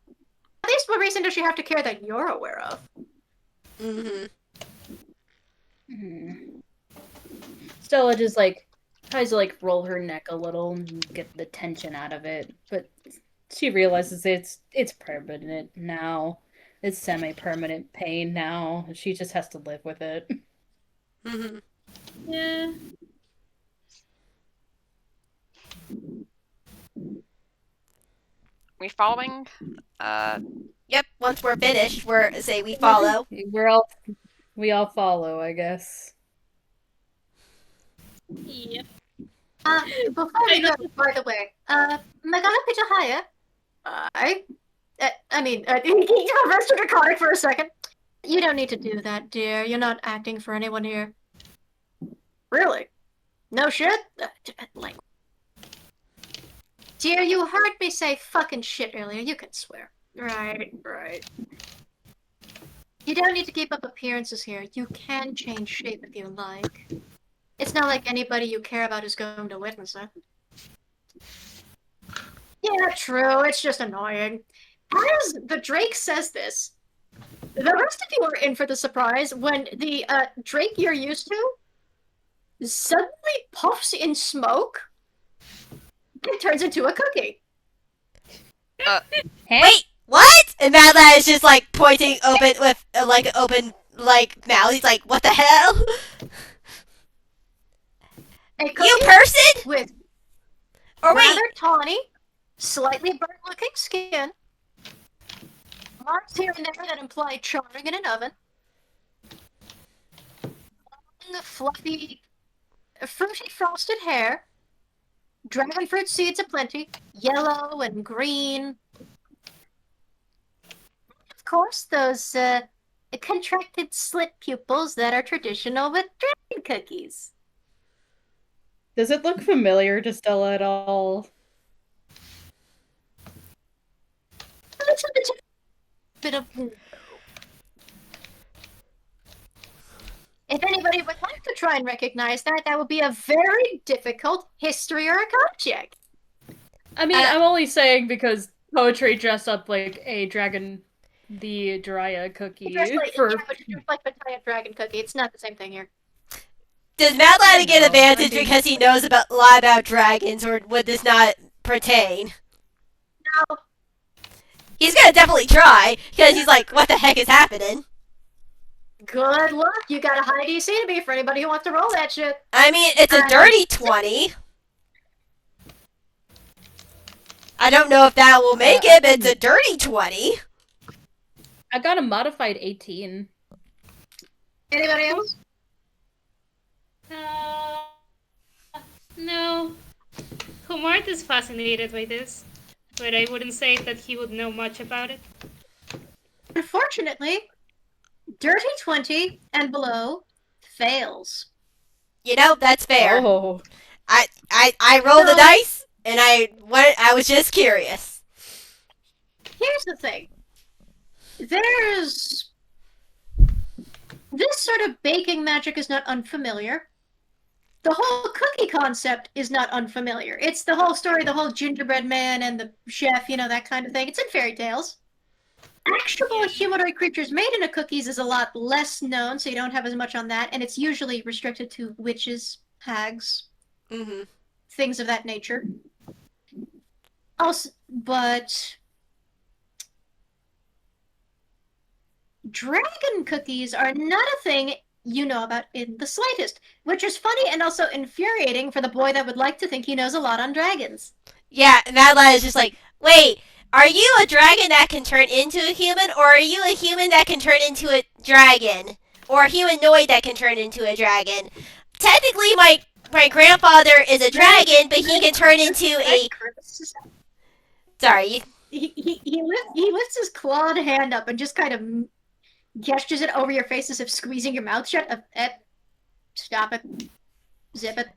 [SPEAKER 1] at least what reason does she have to care that you're aware of?
[SPEAKER 2] Mm-hmm.
[SPEAKER 4] Stella just tries to roll her neck a little and get the tension out of it, but she realizes it's permanent now. It's semi-permanent pain now. She just has to live with it.
[SPEAKER 2] Mm-hmm.
[SPEAKER 5] Yeah.
[SPEAKER 3] We following?
[SPEAKER 2] Yep. Once we're finished, we follow.
[SPEAKER 4] We all follow, I guess.
[SPEAKER 5] Yep.
[SPEAKER 1] Before we go, by the way, Magana Pitahaya, he reverts to Draconic for a second. You don't need to do that, dear. You're not acting for anyone here. Really? No shit? Dear, you heard me say fucking shit earlier. You can swear. Right. You don't need to keep up appearances here. You can change shape if you like. It's not like anybody you care about is going to witness it. Yeah, true. It's just annoying. As the Drake says this, the rest of you are in for the surprise when the Drake you're used to suddenly puffs in smoke and turns into a cookie.
[SPEAKER 2] Wait, what? And Mad Lad is just pointing open with open mouth. He's like, what the hell?
[SPEAKER 1] A cookie
[SPEAKER 2] You person?
[SPEAKER 1] with
[SPEAKER 2] Wait.
[SPEAKER 1] rather tawny, slightly burnt-looking skin, marks here and there that imply charring in an oven, long, fluffy, fruity frosted hair, dragon fruit seeds aplenty, yellow and green. Of course, those contracted slit pupils that are traditional with dragon cookies.
[SPEAKER 4] Does it look familiar to Stella at all?
[SPEAKER 1] Bit of. If anybody would like to try and recognize that, that would be a very difficult history or a con check.
[SPEAKER 4] I mean, I'm only saying because poetry dressed up like a dragon, the Jiraiya cookie for.
[SPEAKER 1] But you dress like a giant dragon cookie. It's not the same thing here.
[SPEAKER 2] Does Mad Lad get
[SPEAKER 4] No,
[SPEAKER 2] advantage
[SPEAKER 4] I mean-
[SPEAKER 2] because he knows a lot about dragons, or would this not pertain?
[SPEAKER 1] No.
[SPEAKER 2] He's gonna definitely try, because he's like, what the heck is happening?
[SPEAKER 1] Good luck. You got a high DC to be for anybody who wants to roll that shit.
[SPEAKER 2] I mean, it's a dirty 20. I don't know if that will make it, but it's a dirty 20.
[SPEAKER 4] I got a modified 18.
[SPEAKER 1] Anybody else?
[SPEAKER 5] No. Kumart is fascinated by this, but I wouldn't say that he would know much about it.
[SPEAKER 1] Unfortunately, dirty 20 and below fails.
[SPEAKER 2] You know, that's fair.
[SPEAKER 4] Oh.
[SPEAKER 2] I rolled the dice, and I was just curious.
[SPEAKER 1] Here's the thing. This sort of baking magic is not unfamiliar. The whole cookie concept is not unfamiliar. It's the whole story, the whole gingerbread man and the chef, that kind of thing. It's in fairy tales. Actual humanoid creatures made into cookies is a lot less known, so you don't have as much on that, and it's usually restricted to witches, hags, things of that nature. Also, but dragon cookies are not a thing you know about in the slightest, which is funny and also infuriating for the boy that would like to think he knows a lot on dragons.
[SPEAKER 2] Yeah, Mad Lad is just like, wait, are you a dragon that can turn into a human, or are you a human that can turn into a dragon? Or a humanoid that can turn into a dragon? Technically, my grandfather is a dragon, but he can turn into a... Sorry.
[SPEAKER 1] He lifts his clawed hand up and just kind of gestures it over your face as if squeezing your mouth shut. Stop it. Zip it.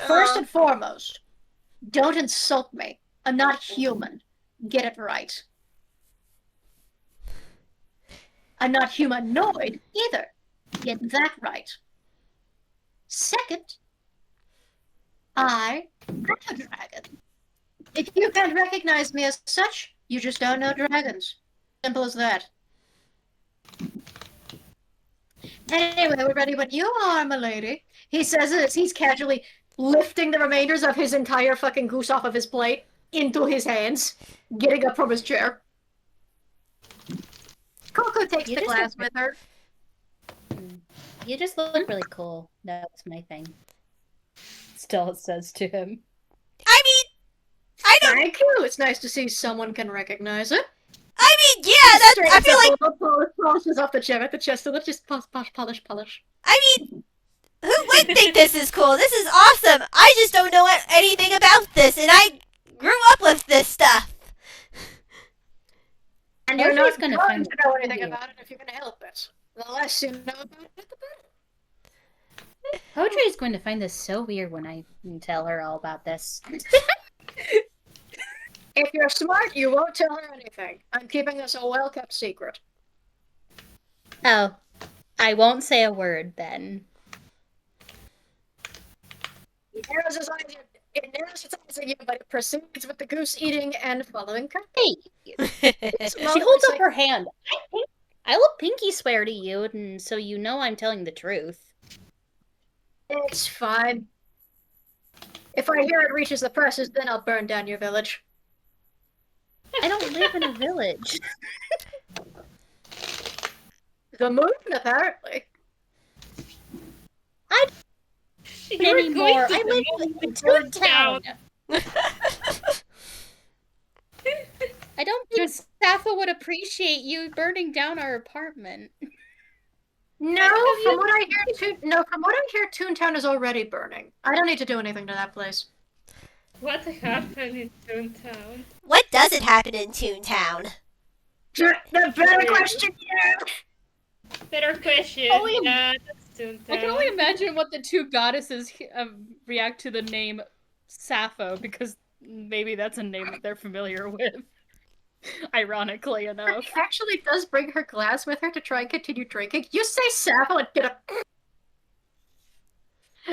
[SPEAKER 1] First and foremost, don't insult me. I'm not human. Get it right. I'm not humanoid either. Get that right. Second, I am a dragon. If you can't recognize me as such, you just don't know dragons. Simple as that. Anyway, we're ready when you are, my lady. He says as he's casually lifting the remainders of his entire fucking goose off of his plate into his hands, getting up from his chair. Coco takes the glass with her.
[SPEAKER 6] You just look really cool. That's my thing.
[SPEAKER 4] Stella says to him.
[SPEAKER 2] I mean, I don't...
[SPEAKER 1] Thank you. It's nice to see someone can recognize it.
[SPEAKER 2] I mean, yeah, I feel like...
[SPEAKER 1] Polishes off the chest, so let's just polish.
[SPEAKER 2] I mean, who would think this is cool? This is awesome. I just don't know anything about this, and I grew up with this stuff.
[SPEAKER 1] And you're not going
[SPEAKER 6] gonna find
[SPEAKER 1] to know anything about it if you're going to help it. The less you know about it, the better.
[SPEAKER 6] Poetry is going to find this so weird when I tell her all about this.
[SPEAKER 1] If you're smart, you won't tell her anything. I'm keeping this a well-kept secret.
[SPEAKER 6] Oh, I won't say a word then.
[SPEAKER 1] It narrows its eyes at you, but it proceeds with the goose eating and following cookie.
[SPEAKER 6] Hey, she holds up her hand. I will pinky swear to you, and so you know I'm telling the truth.
[SPEAKER 1] It's fine. If I hear it reaches the presses, then I'll burn down your village.
[SPEAKER 6] I don't live in a village.
[SPEAKER 1] The moon, apparently.
[SPEAKER 6] Anymore. I live in Toontown. I don't think Sappho would appreciate you burning down our apartment.
[SPEAKER 1] No, from what I hear, Toontown is already burning. I don't need to do anything to that place.
[SPEAKER 5] What happened in Toontown?
[SPEAKER 2] What doesn't happen in Toontown?
[SPEAKER 1] The better question, yeah.
[SPEAKER 5] Better question.
[SPEAKER 4] Oh,
[SPEAKER 5] yeah, that's Toontown.
[SPEAKER 4] I can only imagine what the two goddesses react to the name Sappho, because maybe that's a name that they're familiar with. Ironically enough.
[SPEAKER 1] She actually does bring her glass with her to try and continue drinking. You say Sappho and get a...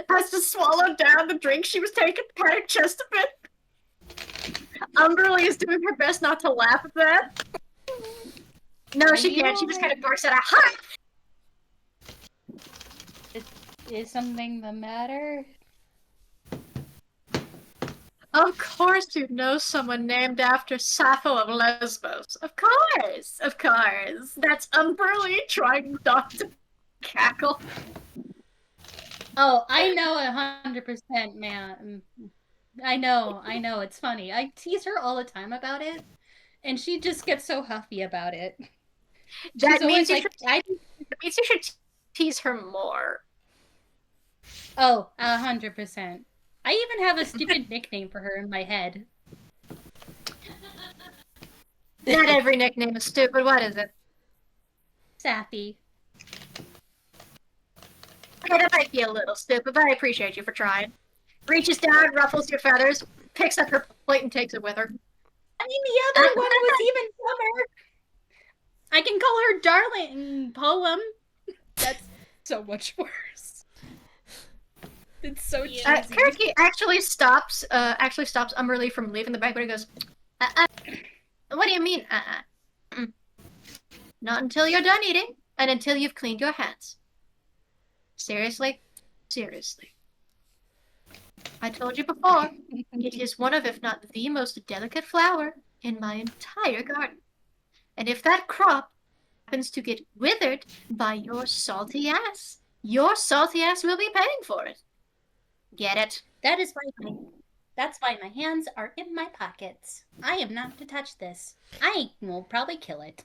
[SPEAKER 1] has to swallow down the drink she was taking, panic just a bit. Umberly is doing her best not to laugh at that. No, she can't. She just kind of barks at her. Ha!
[SPEAKER 4] Is something the matter?
[SPEAKER 1] Of course you know someone named after Sappho of Lesbos. Of course. Of course. That's Umberly trying not to cackle.
[SPEAKER 4] Oh, I know 100%, man. I know, it's funny. I tease her all the time about it, and she just gets so huffy about it.
[SPEAKER 1] That means you should tease her more.
[SPEAKER 4] Oh, 100%. I even have a stupid nickname for her in my head.
[SPEAKER 1] Not every nickname is stupid. What is it?
[SPEAKER 4] Sappy.
[SPEAKER 1] Okay, that might be a little stupid, but I appreciate you for trying. Reaches down, ruffles your feathers, picks up her plate and takes it with her.
[SPEAKER 4] I mean, the other one was even dumber. I can call her Darling Poem. That's so much worse. It's so cheesy.
[SPEAKER 1] Kirky actually stops Umberly from leaving the banquet and goes, what do you mean, Not until you're done eating, and until you've cleaned your hands. Seriously? Seriously. I told you before, it is one of, if not the most delicate flower in my entire garden. And if that crop happens to get withered by your salty ass will be paying for it. Get it?
[SPEAKER 6] That's why my hands are in my pockets. I am not to touch this. I will probably kill it.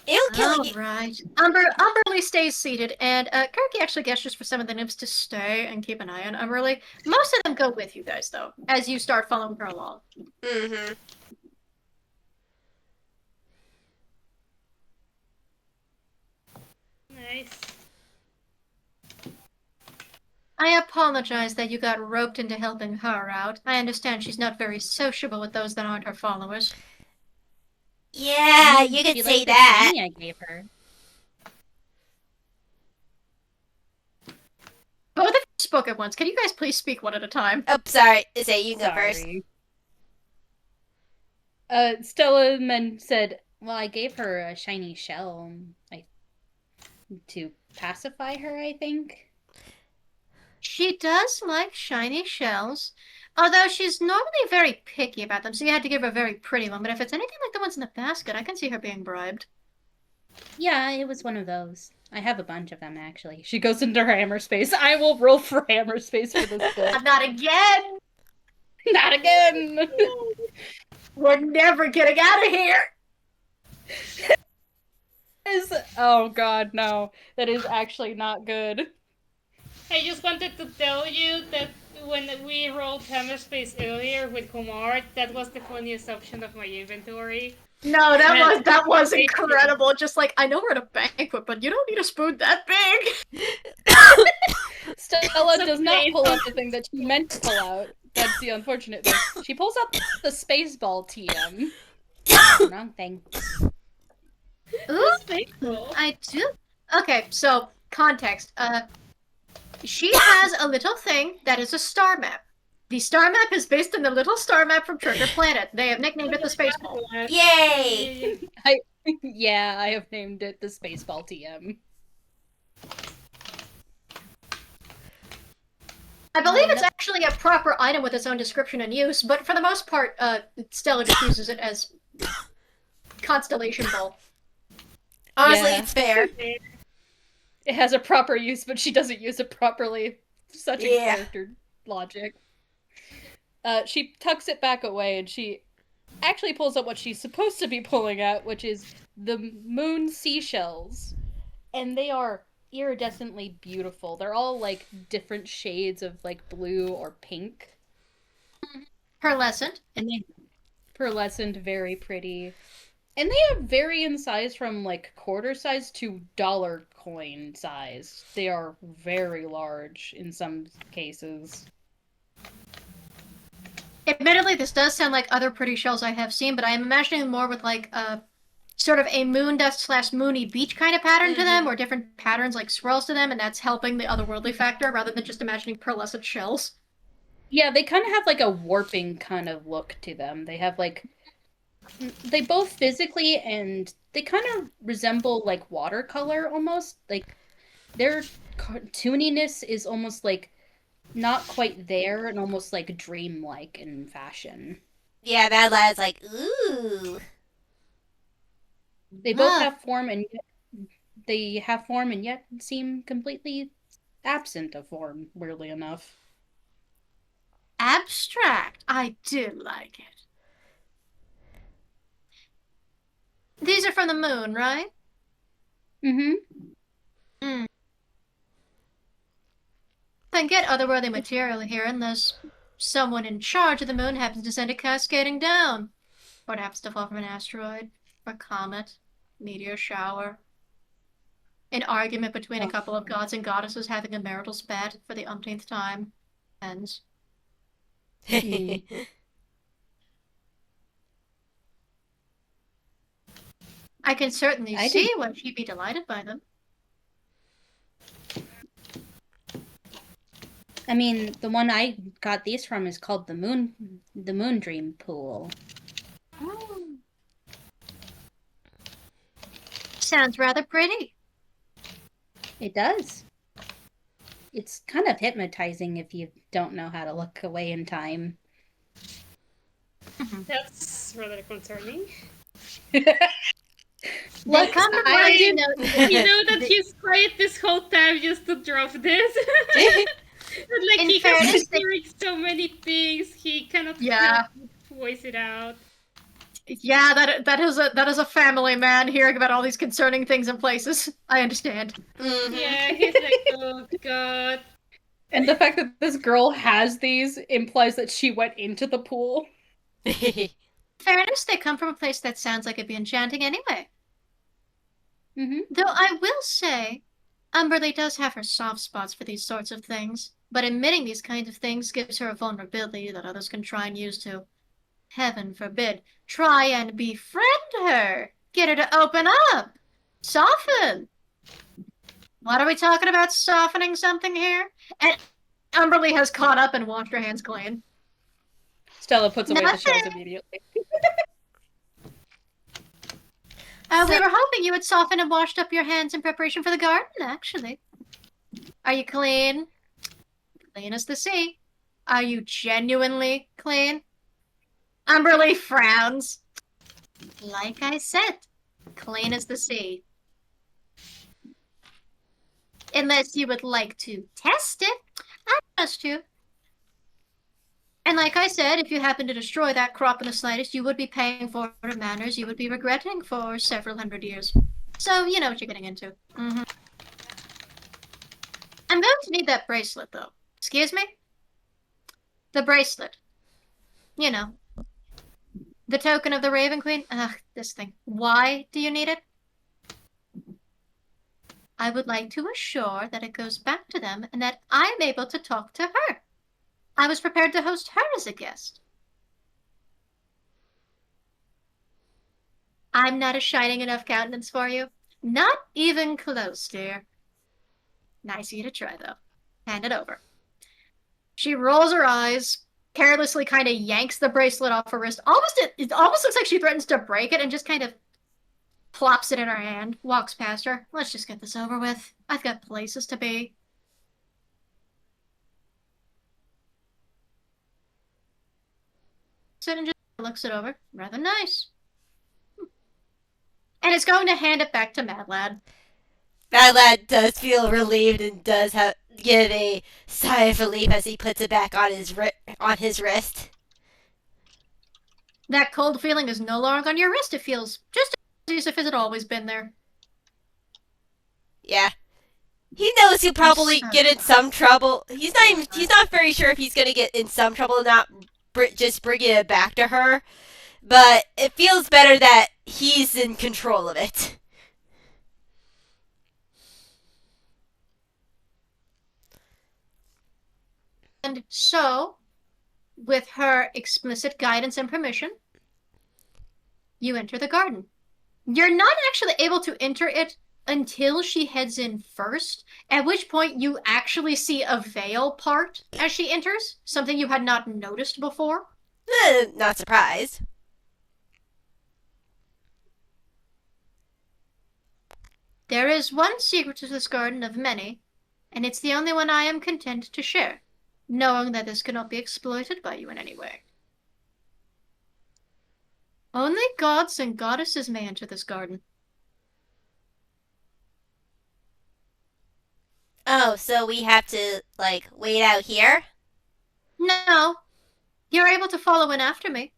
[SPEAKER 2] It'll kill you.
[SPEAKER 1] Right. Umberly stays seated, and Kirky actually gestures for some of the nymphs to stay and keep an eye on Umberly. Most of them go with you guys, though, as you start following her along.
[SPEAKER 2] Mm-hmm.
[SPEAKER 5] Nice.
[SPEAKER 1] I apologize that you got roped into helping her out. I understand she's not very sociable with those that aren't her followers.
[SPEAKER 2] Yeah, you could
[SPEAKER 6] She
[SPEAKER 2] say
[SPEAKER 6] liked the
[SPEAKER 2] that.
[SPEAKER 6] money I gave her.
[SPEAKER 1] Both of you spoke at once. Can you guys please speak one at a time?
[SPEAKER 2] Oh, sorry. Say you go first.
[SPEAKER 4] Sorry. Stella then said, well, I gave her a shiny shell to pacify her, I think.
[SPEAKER 1] She does like shiny shells, although she's normally very picky about them, so you had to give her a very pretty one. But if it's anything like the ones in the basket, I can see her being bribed.
[SPEAKER 6] Yeah, it was one of those. I have a bunch of them, actually.
[SPEAKER 4] She goes into her hammer space. I will roll for hammer space for this bit.
[SPEAKER 1] Not again!
[SPEAKER 4] Not again!
[SPEAKER 1] We're never getting out of here!
[SPEAKER 4] Oh god, no. That is actually not good.
[SPEAKER 5] I just wanted to tell you that when we rolled hammer space earlier with Kumar, that was the funniest option of my inventory.
[SPEAKER 1] No, that was incredible. Just like, I know we're at a banquet, but you don't need a spoon that big.
[SPEAKER 4] Stella does not pull out the thing that she meant to pull out. That's the unfortunate thing. She pulls out the Spaceball TM.
[SPEAKER 6] Wrong thing.
[SPEAKER 1] Ooh, I do. Okay, so context. She has a little thing that is a star map. The star map is based on the little star map from Trigger Planet. They have nicknamed it the Spaceball.
[SPEAKER 2] Yay!
[SPEAKER 4] Yeah, I have named it the Spaceball TM.
[SPEAKER 1] I believe it's actually a proper item with its own description and use, but for the most part, Stella just uses it as Constellation Ball.
[SPEAKER 2] Honestly,
[SPEAKER 4] Yeah.
[SPEAKER 2] it's fair.
[SPEAKER 4] It has a proper use, but she doesn't use it properly. Such a
[SPEAKER 2] Yeah.
[SPEAKER 4] character logic. She tucks it back away, and she actually pulls up what she's supposed to be pulling at, which is the moon seashells. And they are iridescently beautiful. They're all, like, different shades of, like, blue or pink.
[SPEAKER 1] Pearlescent.
[SPEAKER 4] And they pearlescent, very pretty. And they have vary in size from, like, quarter size to dollar coin size. They are very large in some cases.
[SPEAKER 1] Admittedly, this does sound like other pretty shells I have seen, but I'm imagining more with, like, sort of a moon dust / moony beach kind of pattern to them, or different patterns like swirls to them, and that's helping the otherworldly factor rather than just imagining pearlescent shells.
[SPEAKER 4] Yeah, they kind of have like a warping kind of look to them. They have like, they both physically and they kind of resemble like watercolor almost. Like their cartooniness is almost like not quite there and almost like dreamlike in fashion.
[SPEAKER 2] Yeah, Mad Lad's like, ooh.
[SPEAKER 4] They both have form and yet they have form and yet seem completely absent of form, weirdly enough.
[SPEAKER 1] Abstract. I do like it. These are from the moon, right?
[SPEAKER 4] Mm-hmm.
[SPEAKER 1] Then get otherworldly material here unless someone in charge of the moon happens to send it cascading down. Or it happens to fall from an asteroid, or comet, meteor shower. An argument between a couple of gods and goddesses having a marital spat for the umpteenth time ends. I can certainly see why she'd be delighted by them.
[SPEAKER 6] I mean, the one I got these from is called the Moon Dream Pool.
[SPEAKER 1] Sounds rather pretty.
[SPEAKER 6] It does. It's kind of hypnotizing if you don't know how to look away in time.
[SPEAKER 5] That's rather concerning.
[SPEAKER 1] Look, come to mind,
[SPEAKER 5] you know that he's quiet this whole time just to drop this. Like
[SPEAKER 1] in
[SPEAKER 5] he
[SPEAKER 1] fairness,
[SPEAKER 5] has been hearing so many things, he cannot voice it out.
[SPEAKER 1] Yeah, that is a family man hearing about all these concerning things and places. I understand.
[SPEAKER 2] Mm-hmm.
[SPEAKER 5] Yeah, he's like, oh god.
[SPEAKER 4] And the fact that this girl has these implies that she went into the pool.
[SPEAKER 1] Fairness, they come from a place that sounds like it'd be enchanting anyway.
[SPEAKER 6] Mm-hmm.
[SPEAKER 1] Though I will say, Umberly does have her soft spots for these sorts of things, but admitting these kinds of things gives her a vulnerability that others can try and use to, heaven forbid, try and befriend her. Get her to open up. Soften. What are we talking about softening something here? And Umberly has caught up and washed her hands clean.
[SPEAKER 4] Stella puts away the shells immediately.
[SPEAKER 1] We were hoping you had softened and washed up your hands in preparation for the garden, actually. Are you clean? Clean as the sea. Are you genuinely clean? Umberly frowns. Like I said, clean as the sea. Unless you would like to test it, I trust you. And like I said, if you happen to destroy that crop in the slightest, you would be paying for it in manners you would be regretting for several hundred years. So, you know what you're getting into. Mm-hmm. I'm going to need that bracelet, though. Excuse me? The bracelet. You know. The token of the Raven Queen? Ugh, this thing. Why do you need it? I would like to assure that it goes back to them and that I'm able to talk to her. I was prepared to host her as a guest. I'm not a shining enough countenance for you. Not even close, dear. Nice of you to try, though. Hand it over. She rolls her eyes, carelessly kind of yanks the bracelet off her wrist. It almost looks like she threatens to break it and just kind of plops it in her hand, walks past her. Let's just get this over with. I've got places to be. And just looks it over. Rather nice. And it's going to hand it back to Mad Lad.
[SPEAKER 2] Mad Lad does feel relieved and does give a sigh of relief as he puts it back on his wrist.
[SPEAKER 1] That cold feeling is no longer on your wrist. It feels just as if it had always been there.
[SPEAKER 2] Yeah. He knows he'll probably get in some trouble. He's not very sure if he's going to get in some trouble not just bringing it back to her, but it feels better that he's in control of it.
[SPEAKER 1] And so, with her explicit guidance and permission, you enter the garden. You're not actually able to enter it until she heads in first, at which point you actually see a veil part as she enters, something you had not noticed before.
[SPEAKER 2] Not surprised.
[SPEAKER 1] There is one secret to this garden of many, and it's the only one I am content to share, knowing that this cannot be exploited by you in any way. Only gods and goddesses may enter this garden.
[SPEAKER 2] Oh, so we have to, like, wait out here?
[SPEAKER 1] No, you're able to follow in after me.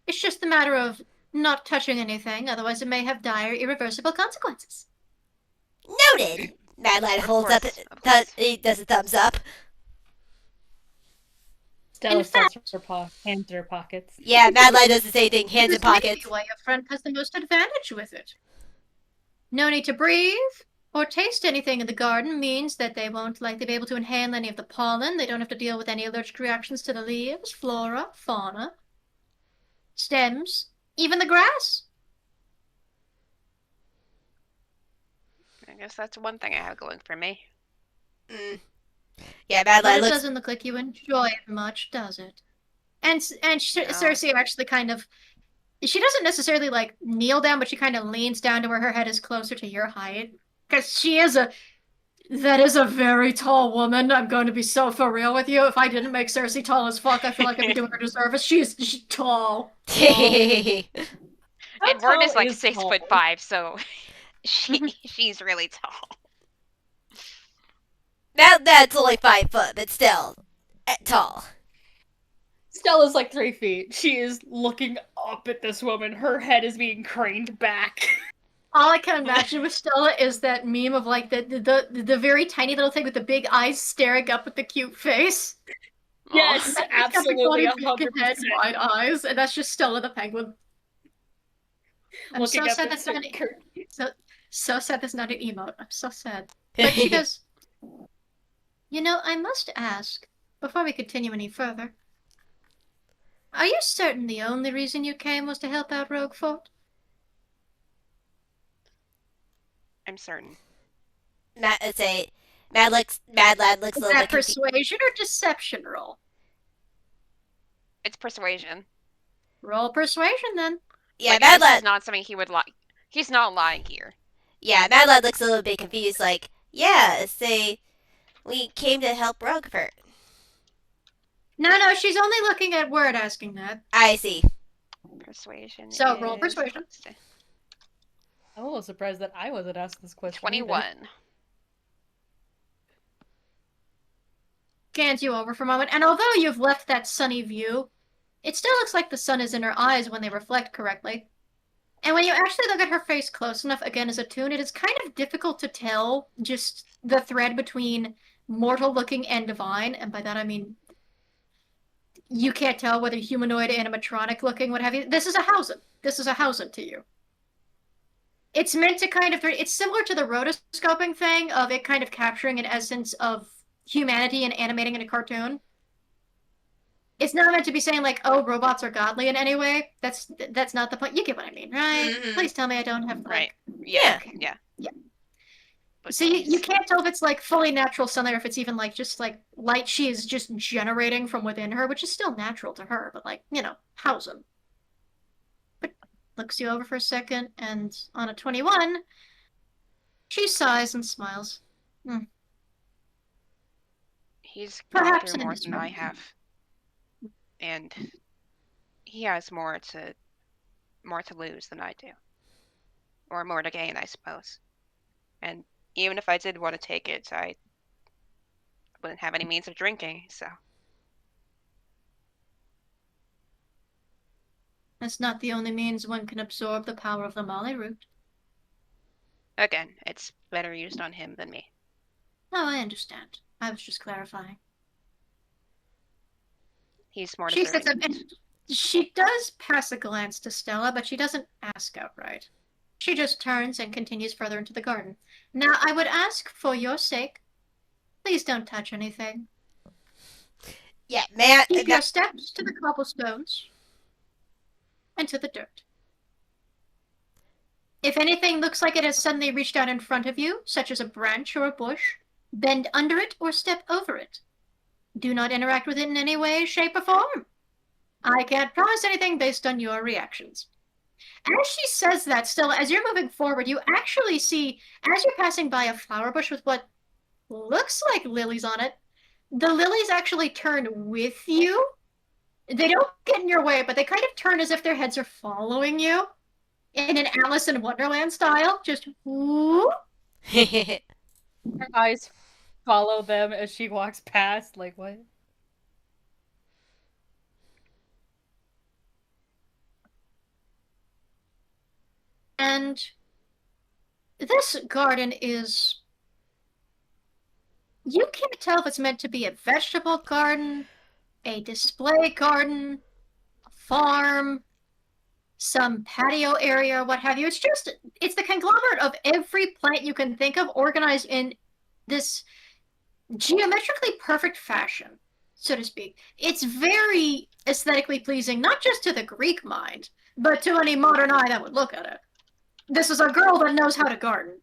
[SPEAKER 1] It's just a matter of not touching anything, otherwise it may have dire, irreversible consequences.
[SPEAKER 2] Noted! Mad Lad holds up,
[SPEAKER 3] Of course.
[SPEAKER 2] he does a thumbs up.
[SPEAKER 4] Stella
[SPEAKER 1] In
[SPEAKER 4] starts her hands in her pockets.
[SPEAKER 2] Yeah, Mad Lad does the same thing, hands in
[SPEAKER 1] This may
[SPEAKER 2] pockets.
[SPEAKER 1] be why your friend has the most advantage with it. No need to breathe or taste anything in the garden means that they won't likely be able to inhale any of the pollen. They don't have to deal with any allergic reactions to the leaves, flora, fauna, stems, even the grass.
[SPEAKER 3] I guess that's one thing I have going for me.
[SPEAKER 2] Yeah, Mad
[SPEAKER 1] But
[SPEAKER 2] Lad
[SPEAKER 1] it
[SPEAKER 2] looks...
[SPEAKER 1] doesn't look like you enjoy it much, does it? And
[SPEAKER 3] No.
[SPEAKER 1] Cersei actually kind of, she doesn't necessarily like kneel down, but she kind of leans down to where her head is closer to your height, because that is a very tall woman. I'm going to be so for real with you. If I didn't make Cersei tall as fuck, I feel like I'd be doing her disservice. She's tall.
[SPEAKER 3] And Vern
[SPEAKER 4] tall
[SPEAKER 3] is like
[SPEAKER 4] is
[SPEAKER 3] 6'5", so she's really tall.
[SPEAKER 2] That's only 5 foot, but still, tall.
[SPEAKER 4] Stella's like 3 feet. She is looking up at this woman. Her head is being craned back.
[SPEAKER 1] All I can imagine with Stella is that meme of like the very tiny little thing with the big eyes staring up with the cute face.
[SPEAKER 4] Yes,
[SPEAKER 1] It's got the
[SPEAKER 4] absolutely,
[SPEAKER 1] funny big
[SPEAKER 4] 100%.
[SPEAKER 1] head, wide eyes, and that's just Stella the penguin. I'm
[SPEAKER 4] Looking
[SPEAKER 1] so
[SPEAKER 4] up
[SPEAKER 1] sad
[SPEAKER 4] at
[SPEAKER 1] that's not an
[SPEAKER 4] Kurt.
[SPEAKER 1] so sad that's not an emote. I'm so sad. But she goes, you know, I must ask, before we continue any further, are you certain the only reason you came was to help out Roguefort?
[SPEAKER 3] I'm certain.
[SPEAKER 2] Mad Lad looks a
[SPEAKER 1] Is
[SPEAKER 2] little
[SPEAKER 1] that
[SPEAKER 2] bit confused.
[SPEAKER 1] persuasion or deception roll?
[SPEAKER 3] It's persuasion.
[SPEAKER 1] Roll persuasion then.
[SPEAKER 2] Yeah,
[SPEAKER 3] Like,
[SPEAKER 2] Mad
[SPEAKER 3] this is
[SPEAKER 2] Lad.
[SPEAKER 3] not something he would lie. He's not lying here.
[SPEAKER 2] Yeah, Mad Lad looks a little bit confused. Like, yeah, we came to help Roguefort.
[SPEAKER 1] No, she's only looking at Word asking that.
[SPEAKER 2] I see.
[SPEAKER 3] Persuasion.
[SPEAKER 1] So, roll
[SPEAKER 3] is-
[SPEAKER 1] persuasion.
[SPEAKER 4] I'm a little surprised that I wasn't asked this question.
[SPEAKER 3] 21.
[SPEAKER 1] Scans you over for a moment, and although you've left that sunny view, it still looks like the sun is in her eyes when they reflect correctly. And when you actually look at her face close enough, again as a toon, it is kind of difficult to tell just the thread between mortal looking and divine, and by that I mean you can't tell whether humanoid, animatronic looking, what have you. This is a Hausen. This is a Hausen to you. It's meant to kind of, it's similar to the rotoscoping thing of it kind of capturing an essence of humanity and animating in a cartoon. It's not meant to be saying like, oh, robots are godly in any way. That's not the point. You get what I mean, right?
[SPEAKER 2] Mhm.
[SPEAKER 1] Please tell me I don't have like...
[SPEAKER 3] Right. Yeah.
[SPEAKER 1] Okay.
[SPEAKER 3] Yeah.
[SPEAKER 1] Yeah.
[SPEAKER 3] But
[SPEAKER 1] So you can't tell if it's like fully natural sunlight or if it's even like just like light she is just generating from within her, which is still natural to her, but like, you know, house them. But looks you over for a second, and on a 21, she sighs and smiles.
[SPEAKER 3] He's gone
[SPEAKER 1] Perhaps
[SPEAKER 3] through
[SPEAKER 1] in
[SPEAKER 3] more
[SPEAKER 1] this
[SPEAKER 3] than I
[SPEAKER 1] moment.
[SPEAKER 3] have, and he has more to lose than I do, or more to gain, I suppose. And even if I did want to take it, I wouldn't have any means of drinking. So
[SPEAKER 1] That's not the only means one can absorb the power of the Molly root.
[SPEAKER 3] again, it's better used on him than me.
[SPEAKER 1] No, I understand. I was just clarifying.
[SPEAKER 3] He's more
[SPEAKER 1] She sits up
[SPEAKER 3] deserving.
[SPEAKER 1] and she does pass a glance to Stella, but she doesn't ask outright. She just turns and continues further into the garden. Now, I would ask, for your sake, please don't touch anything.
[SPEAKER 2] Yeah, man.
[SPEAKER 1] Keep your steps to the cobblestones and to the dirt. If anything looks like it has suddenly reached out in front of you, such as a branch or a bush, bend under it or step over it. Do not interact with it in any way, shape, or form. I can't promise anything based on your reactions. As she says that, Stella, as you're moving forward, you actually see, as you're passing by a flower bush with what looks like lilies on it, the lilies actually turn with you. They don't get in your way, but they kind of turn as if their heads are following you in an Alice in Wonderland style. Just whoop.
[SPEAKER 4] Her eyes follow them as she walks past. Like, what?
[SPEAKER 1] And this garden is... You can't tell if it's meant to be a vegetable garden, a display garden, a farm, some patio area, what have you. It's the conglomerate of every plant you can think of organized in this geometrically perfect fashion, so to speak. It's very aesthetically pleasing, not just to the Greek mind, but to any modern eye that would look at it. This is a girl that knows how to garden.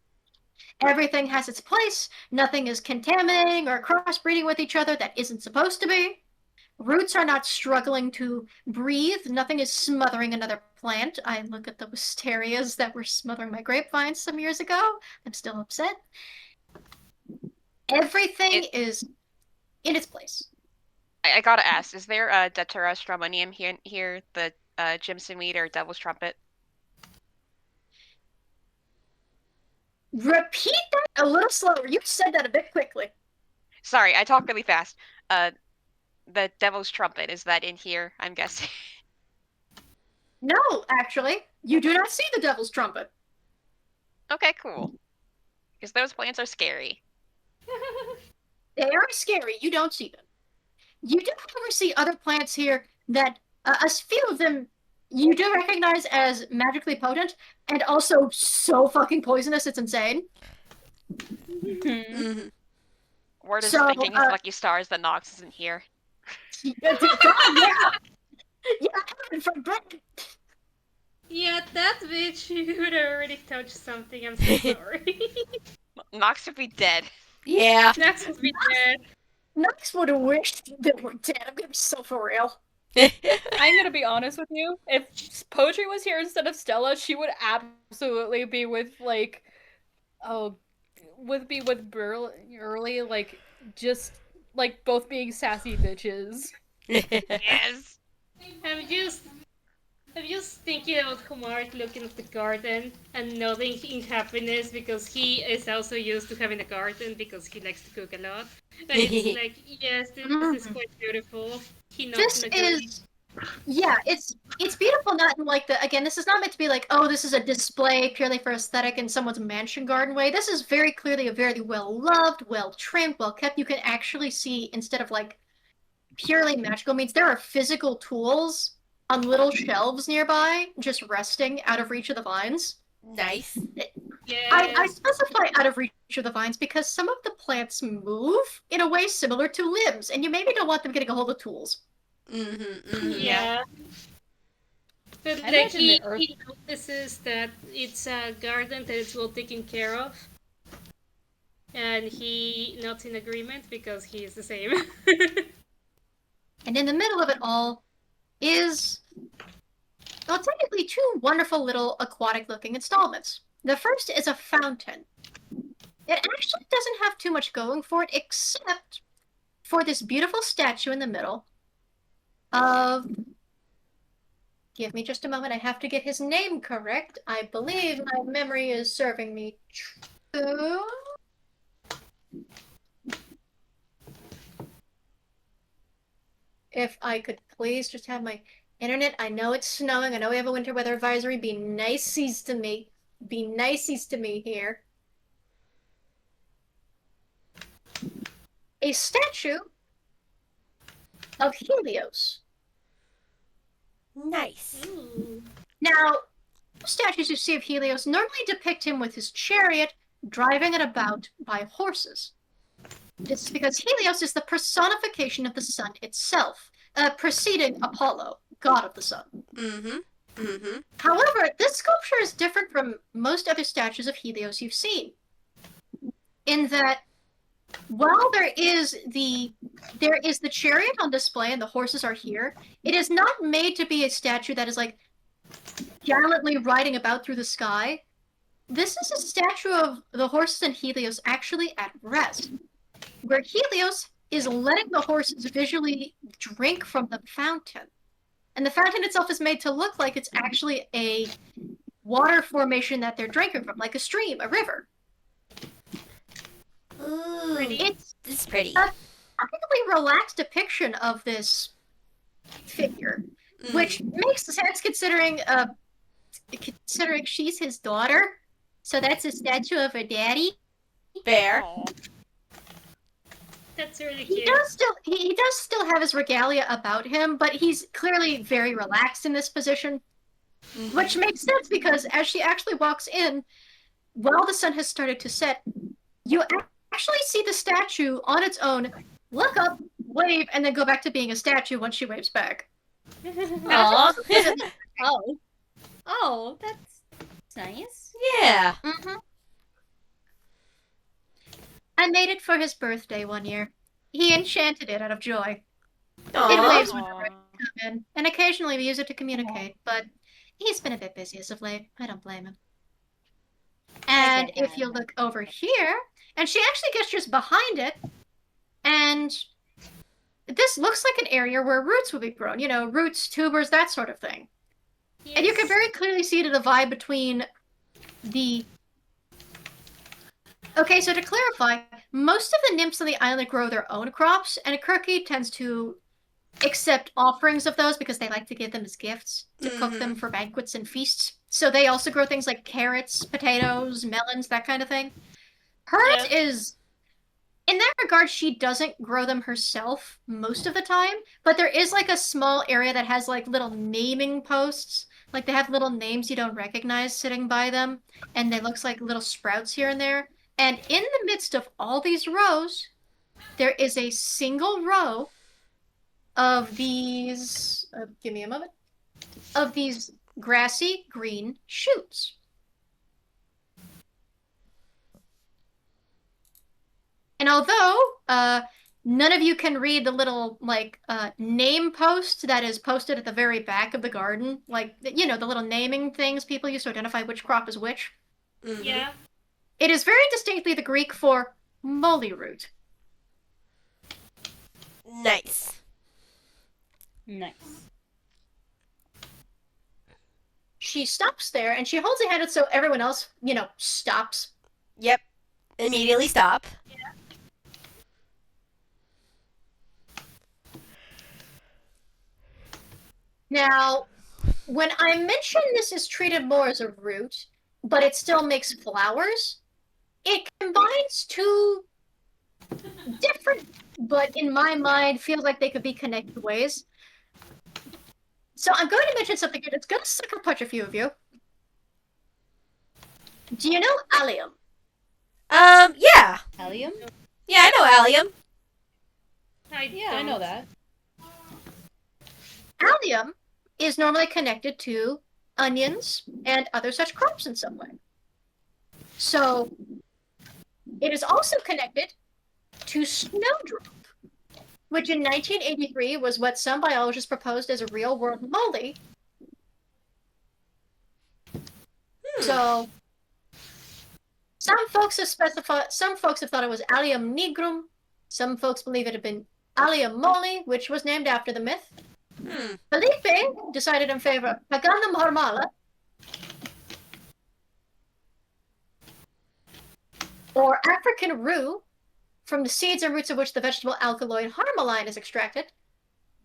[SPEAKER 1] Everything has its place. Nothing is contaminating or crossbreeding with each other that isn't supposed to be. Roots are not struggling to breathe. Nothing is smothering another plant. I look at the wisterias that were smothering my grapevines some years ago. I'm still upset. Everything is in its place.
[SPEAKER 3] I gotta ask, is there a Datura stramonium here, the Jimson weed or Devil's Trumpet?
[SPEAKER 1] Repeat that a little slower. You said that a bit quickly.
[SPEAKER 3] Sorry, I talk really fast. The Devil's Trumpet, is that in here, I'm guessing?
[SPEAKER 1] No, actually. You do not see the Devil's Trumpet.
[SPEAKER 3] Okay, cool. Because those plants are scary.
[SPEAKER 1] They are scary. You don't see them. You do, however, see other plants here that a few of them you do recognize as magically potent and also so fucking poisonous it's insane.
[SPEAKER 2] Mhm.
[SPEAKER 3] Word is
[SPEAKER 1] So,
[SPEAKER 3] thinking his lucky stars that Nox isn't here.
[SPEAKER 1] Yeah. Yeah, from Britain.
[SPEAKER 5] Yeah, that bitch would have already touched something. I'm so sorry.
[SPEAKER 3] Nox would be dead.
[SPEAKER 2] Yeah.
[SPEAKER 5] That's would be dead.
[SPEAKER 1] Nox would have wished they were dead. I'm gonna be so for real.
[SPEAKER 4] I'm gonna be honest with you. If Poetry was here instead of Stella, she would absolutely be with like, with Burley, like just like both being sassy bitches.
[SPEAKER 3] Yes.
[SPEAKER 5] I'm just thinking about Kumar looking at the garden and nodding in happiness because he is also used to having a garden because he likes to cook a lot. And it's like, yes, this is quite beautiful. He nods
[SPEAKER 1] This
[SPEAKER 5] in agreement.
[SPEAKER 1] is, yeah, it's beautiful. Not in like again, this is not meant to be like, oh, this is a display purely for aesthetic in someone's mansion garden way. This is very clearly a very well loved, well trimmed, well kept. You can actually see, instead of like purely magical means, there are physical tools on little shelves nearby, just resting out of reach of the vines.
[SPEAKER 2] Nice.
[SPEAKER 5] Yeah.
[SPEAKER 1] I specify out of reach of the vines because some of the plants move in a way similar to limbs, and you maybe don't want them getting a hold of tools.
[SPEAKER 5] Yeah. But
[SPEAKER 4] I
[SPEAKER 5] like
[SPEAKER 4] imagine
[SPEAKER 5] he
[SPEAKER 4] the earth-
[SPEAKER 5] notices that it's a garden that is well taken care of. And he nods in agreement because he is the same.
[SPEAKER 1] And in the middle of it all is, well, technically two wonderful little aquatic-looking installments. The first is a fountain. It actually doesn't have too much going for it, except for this beautiful statue in the middle of... Give me just a moment, I have to get his name correct. I believe my memory is serving me true. If I could please just have my internet. I know it's snowing. I know we have a winter weather advisory. Be niceies to me. Be niceies to me here. A statue of Helios.
[SPEAKER 2] Nice.
[SPEAKER 5] Ooh.
[SPEAKER 1] Now, statues you see of Helios normally depict him with his chariot driving it about by horses. This is because Helios is the personification of the sun itself, preceding Apollo, god of the sun.
[SPEAKER 2] Mm-hmm. Mm-hmm.
[SPEAKER 1] However, this sculpture is different from most other statues of Helios you've seen, in that while there is the chariot on display and the horses are here, it is not made to be a statue that is like gallantly riding about through the sky. This is a statue of the horses and Helios actually at rest, where Helios is letting the horses visually drink from the fountain. And the fountain itself is made to look like it's actually a water formation that they're drinking from, like a stream, a river.
[SPEAKER 2] Ooh,
[SPEAKER 1] It's
[SPEAKER 2] pretty.
[SPEAKER 1] a really relaxed depiction of this figure, which makes sense considering she's his daughter. So that's a statue of her daddy.
[SPEAKER 2] Fair.
[SPEAKER 3] Aw.
[SPEAKER 5] That's really
[SPEAKER 1] He
[SPEAKER 5] cute.
[SPEAKER 1] does still have his regalia about him, but he's clearly very relaxed in this position, which makes sense because as she actually walks in, while the sun has started to set, you actually see the statue on its own look up, wave, and then go back to being a statue once she waves back.
[SPEAKER 2] Aw.
[SPEAKER 6] Oh, that's nice.
[SPEAKER 2] Yeah.
[SPEAKER 1] Mm-hmm. I made it for his birthday one year. He enchanted it out of joy. It
[SPEAKER 2] Aw.
[SPEAKER 1] waves whenever I come in, and occasionally we use it to communicate, but he's been a bit busy as of late. I don't blame him. And if you look over here, and she actually gestures behind it, and this looks like an area where roots would be grown. You know, roots, tubers, that sort of thing.
[SPEAKER 5] Yes.
[SPEAKER 1] And you can very clearly see the divide between the... Okay, so to clarify, most of the nymphs on the island grow their own crops, and Kirky tends to accept offerings of those because they like to give them as gifts, to cook them for banquets and feasts. So they also grow things like carrots, potatoes, melons, that kind of thing. Hers is... In that regard, she doesn't grow them herself most of the time, but there is like a small area that has like little naming posts. Like they have little names you don't recognize sitting by them, and they looks like little sprouts here and there. And in the midst of all these rows, there is a single row of these, give me a moment, of these grassy green shoots. And although none of you can read the little like name post that is posted at the very back of the garden, like you know the little naming things people use to identify which crop is which.
[SPEAKER 5] Yeah.
[SPEAKER 1] It is very distinctly the Greek for moly root.
[SPEAKER 2] Nice.
[SPEAKER 6] Nice.
[SPEAKER 1] She stops there and she holds a hand out so everyone else, you know, stops.
[SPEAKER 2] Yep. Immediately stop.
[SPEAKER 1] Now, when I mention this is treated more as a root, but it still makes flowers, it combines two different, but in my mind, feels like they could be connected ways. So I'm going to mention something here that's going to sucker punch a few of you. Do you know allium?
[SPEAKER 2] Yeah.
[SPEAKER 6] Helium?
[SPEAKER 2] Yeah, I know allium.
[SPEAKER 6] Yeah, I know that.
[SPEAKER 1] Allium is normally connected to onions and other such crops in some way. So it is also connected to snowdrop, which in 1983 was what some biologists proposed as a real-world moly. So some folks have thought it was Allium nigrum. Some folks believe it had been Allium moly, which was named after the myth. Felipe decided in favor of Paganum hormala, or African rue, from the seeds and roots of which the vegetable alkaloid harmaline is extracted.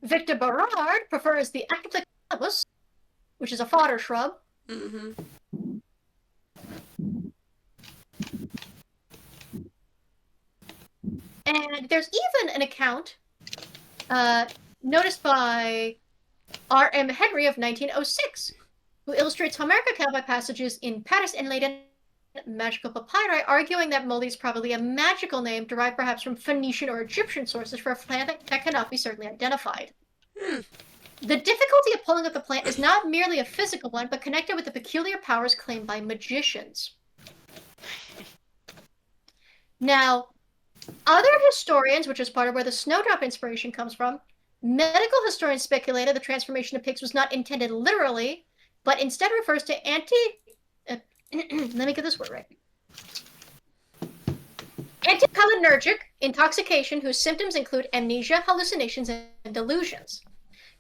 [SPEAKER 1] Victor Berard prefers the Acanthoculus, which is a fodder shrub. And there's even an account noticed by R.M. Henry of 1906, who illustrates Homeric account by passages in Paris and Leiden magical papyri, arguing that moly is probably a magical name derived perhaps from Phoenician or Egyptian sources for a plant that cannot be certainly identified. The difficulty of pulling up the plant is not merely a physical one, but connected with the peculiar powers claimed by magicians. Now, other historians, which is part of where the snowdrop inspiration comes from, medical historians speculated the transformation of pigs was not intended literally, but instead refers to let me get this word right. Anticholinergic intoxication whose symptoms include amnesia, hallucinations, and delusions.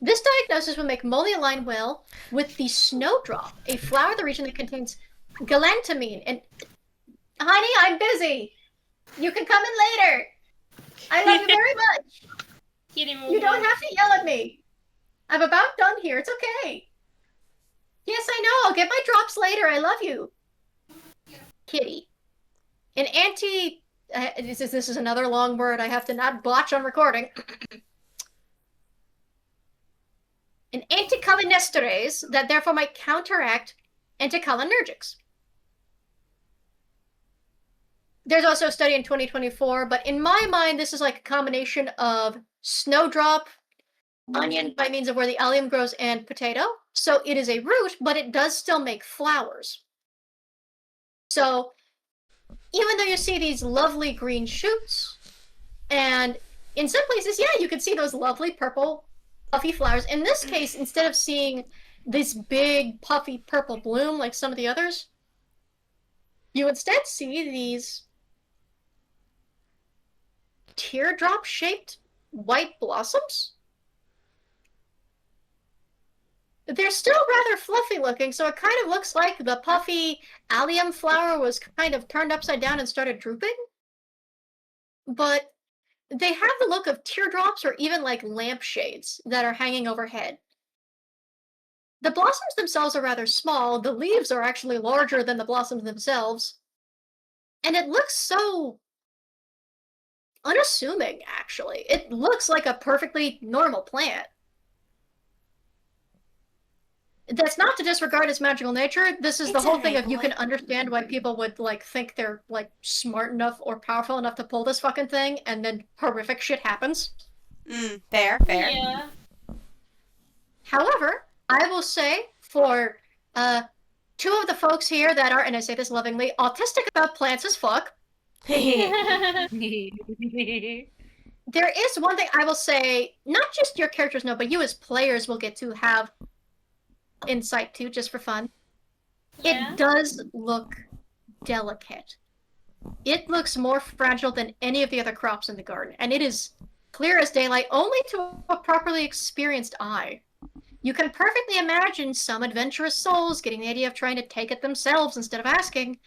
[SPEAKER 1] This diagnosis would make Molly align well with the snowdrop, a flower of the region that contains galantamine. And, honey, I'm busy. You can come in later. I love you very much. You don't have to yell at me. I'm about done here. It's okay. Yes, I know. I'll get my drops later. I love you. Kitty. An this is another long word I have to not botch on recording. An anticholinesterase that therefore might counteract anticholinergics. There's also a study in 2024, but in my mind, this is like a combination of snowdrop, onion by means of where the allium grows, and potato. So it is a root, but it does still make flowers. So even though you see these lovely green shoots, and in some places, yeah, you can see those lovely purple puffy flowers. In this case, instead of seeing this big puffy purple bloom like some of the others, you instead see these teardrop-shaped white blossoms. They're still rather fluffy looking, so it kind of looks like the puffy allium flower was kind of turned upside down and started drooping. But they have the look of teardrops or even like lampshades that are hanging overhead. The blossoms themselves are rather small. The leaves are actually larger than the blossoms themselves. And it looks so unassuming, actually. It looks like a perfectly normal plant. That's not to disregard its magical nature. This is the whole thing of you can understand why people would like think they're like smart enough or powerful enough to pull this fucking thing, and then horrific shit happens.
[SPEAKER 2] Fair.
[SPEAKER 5] Yeah.
[SPEAKER 1] However, I will say for two of the folks here that are, and I say this lovingly, autistic about plants as fuck, there is one thing I will say, not just your characters know, but you as players will get to have insight to, just for fun.
[SPEAKER 5] Yeah.
[SPEAKER 1] It does look delicate. It looks more fragile than any of the other crops in the garden, and it is clear as daylight only to a properly experienced eye. You can perfectly imagine some adventurous souls getting the idea of trying to take it themselves instead of asking,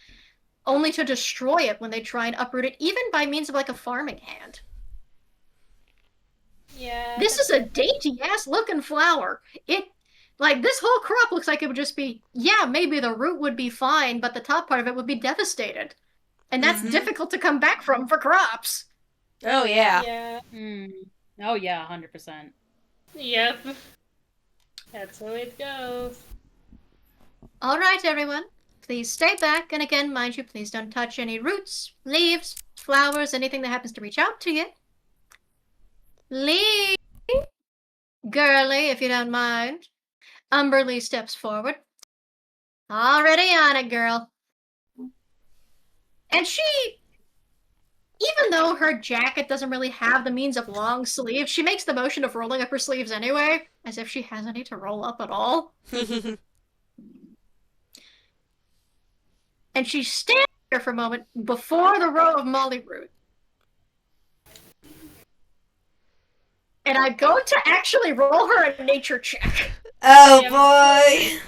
[SPEAKER 1] only to destroy it when they try and uproot it, even by means of like a farming hand.
[SPEAKER 5] Yeah.
[SPEAKER 1] This is a dainty-ass looking flower. This whole crop looks like it would just be, yeah, maybe the root would be fine, but the top part of it would be devastated. And that's difficult to come back from for crops.
[SPEAKER 2] Oh, yeah.
[SPEAKER 5] Yeah.
[SPEAKER 4] Oh, yeah, 100%.
[SPEAKER 5] Yep. That's how it goes.
[SPEAKER 1] All right, everyone. Please stay back, and again, mind you, please don't touch any roots, leaves, flowers, anything that happens to reach out to you. Lee! Girly, if you don't mind. Umberlee steps forward. Already on it, girl. And she, even though her jacket doesn't really have the means of long sleeves, she makes the motion of rolling up her sleeves anyway, as if she has any to roll up at all. And she stands there for a moment before the row of molly root. And I go to actually roll her a nature check.
[SPEAKER 2] Oh, boy.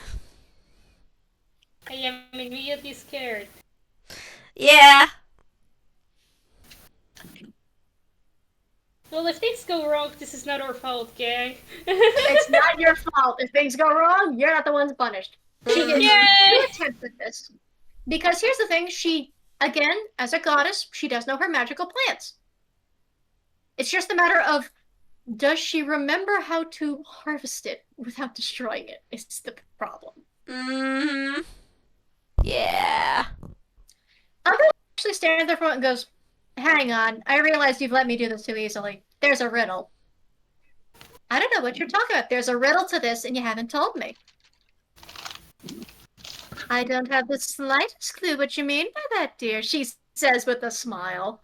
[SPEAKER 5] I am immediately scared.
[SPEAKER 2] Yeah.
[SPEAKER 5] Well, if things go wrong, this is not our fault, gang.
[SPEAKER 1] It's not your fault. If things go wrong, you're not the ones punished. She gets two attempts at this. Because here's the thing, she, again, as a goddess, she does know her magical plants. It's just a matter of, does she remember how to harvest it without destroying it? It's the problem.
[SPEAKER 2] Yeah.
[SPEAKER 1] Umbrella actually stands there for a moment and goes, hang on, I realize you've let me do this too easily. There's a riddle. I don't know what you're talking about. There's a riddle to this and you haven't told me. I don't have the slightest clue what you mean by that, dear, she says with a smile.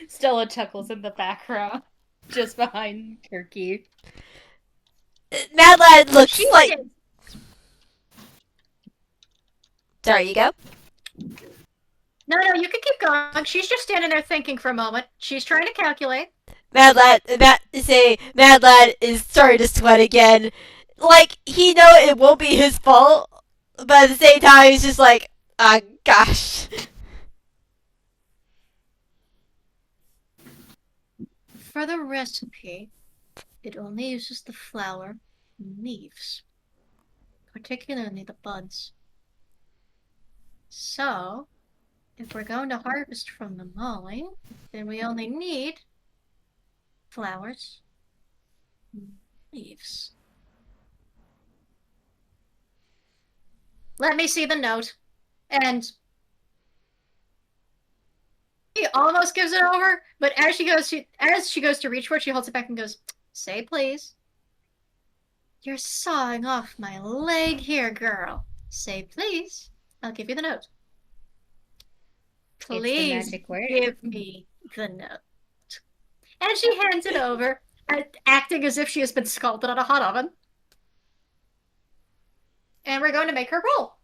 [SPEAKER 4] Stella chuckles in the background, just behind Turkey.
[SPEAKER 2] Mad Lad looks
[SPEAKER 1] She
[SPEAKER 2] like.
[SPEAKER 1] is.
[SPEAKER 2] Sorry, you go.
[SPEAKER 1] No, you can keep going. She's just standing there thinking for a moment. She's trying to calculate.
[SPEAKER 2] Mad Lad is starting to sweat again. Like, he know it won't be his fault, but at the same time, he's just like, gosh.
[SPEAKER 1] For the recipe, it only uses the flower and leaves, particularly the buds. So, if we're going to harvest from the molly, then we only need flowers and leaves. Let me see the note. And he almost gives it over, but as she goes to reach for it, she holds it back and goes, "Say please." "You're sawing off my leg here, girl. Say please. I'll give you the note." "Please
[SPEAKER 4] magic word.
[SPEAKER 1] give me the note." And she hands it over, acting as if she has been scalded on a hot oven. And we're going to make her roll.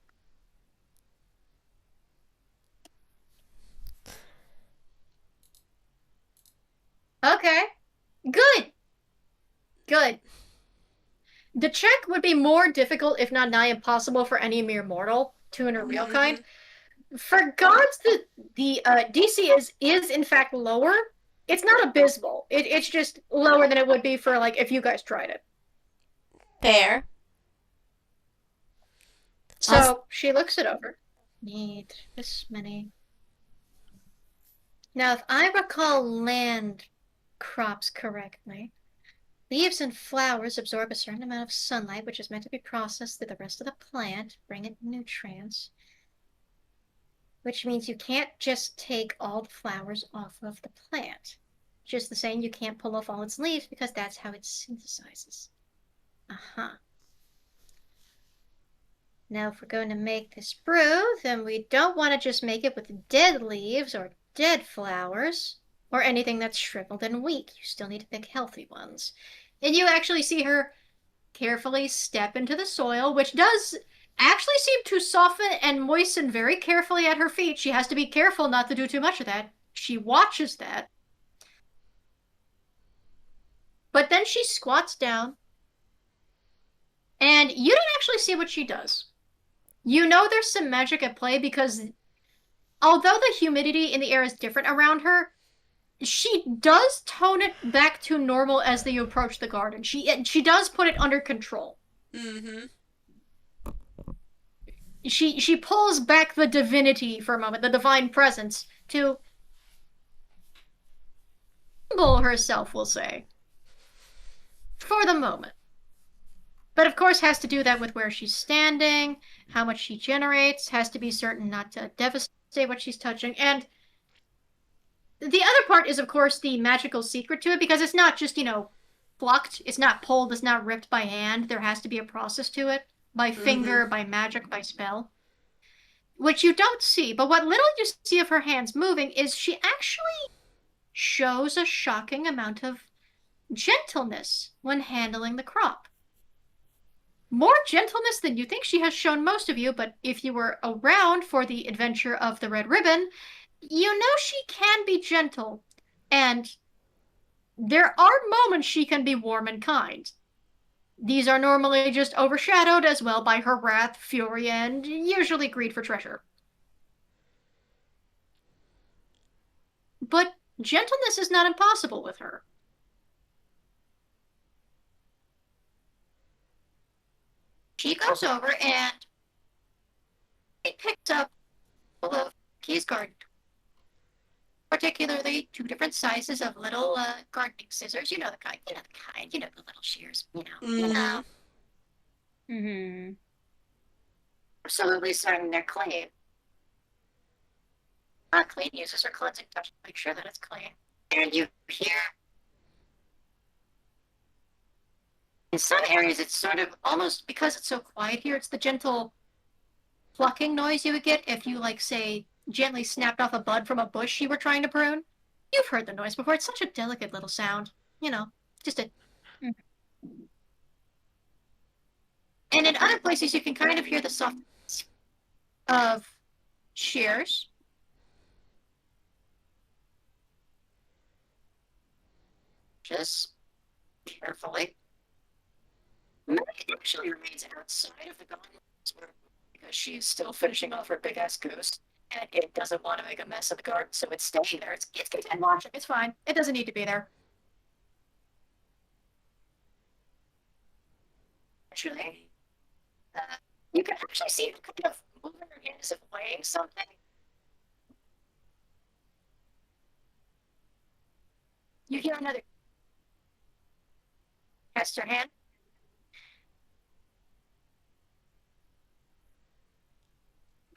[SPEAKER 1] Okay. Good. The check would be more difficult, if not nigh impossible, for any mere mortal to in a real kind. For gods, the DC is in fact lower. It's not abysmal. It's just lower than it would be for, like, if you guys tried it.
[SPEAKER 2] Fair.
[SPEAKER 1] So she looks it over. Need this many. Now, if I recall land crops correctly, leaves and flowers absorb a certain amount of sunlight, which is meant to be processed through the rest of the plant, bring it nutrients. Which means you can't just take all the flowers off of the plant. Just the same, you can't pull off all its leaves because that's how it synthesizes. Now, if we're going to make this brew, then we don't want to just make it with dead leaves or dead flowers or anything that's shriveled and weak. You still need to pick healthy ones. And you actually see her carefully step into the soil, which does actually seem to soften and moisten very carefully at her feet. She has to be careful not to do too much of that. She watches that. But then she squats down, and you don't actually see what she does. You know there's some magic at play because although the humidity in the air is different around her, she does tone it back to normal as they approach the garden. She does put it under control. She pulls back the divinity for a moment, the divine presence, to humble herself, we'll say. For the moment. But of course has to do that with where she's standing, how much she generates, has to be certain not to devastate what she's touching, and the other part is, of course, the magical secret to it, because it's not just, plucked, it's not pulled, it's not ripped by hand, there has to be a process to it, by finger, by magic, by spell. Which you don't see, but what little you see of her hands moving is she actually shows a shocking amount of gentleness when handling the crop. More gentleness than you think she has shown most of you, but if you were around for the adventure of the Red Ribbon, you know she can be gentle, and there are moments she can be warm and kind. These are normally just overshadowed as well by her wrath, fury, and usually greed for treasure. But gentleness is not impossible with her. She goes over and it picks up all of Key's garden. Particularly 2 different sizes of little gardening scissors. You know the kind. You know the little shears. Absolutely certain they're clean. Not clean, uses her cleansing touch to make sure that it's clean. And you hear In some areas, it's sort of almost because it's so quiet here, it's the gentle plucking noise you would get if you, like, say, gently snapped off a bud from a bush you were trying to prune. You've heard the noise before. It's such a delicate little sound. You know, just a. And in other places, you can kind of hear the soft of shears. Just carefully. Meg actually remains outside of the garden because she's still finishing off her big ass goose, and it doesn't want to make a mess of the garden, so it's staying there. It's content watching. It's fine. It doesn't need to be there. Actually, you can actually see it kind of moving her hand as if weighing something. You hear another. Test her hand.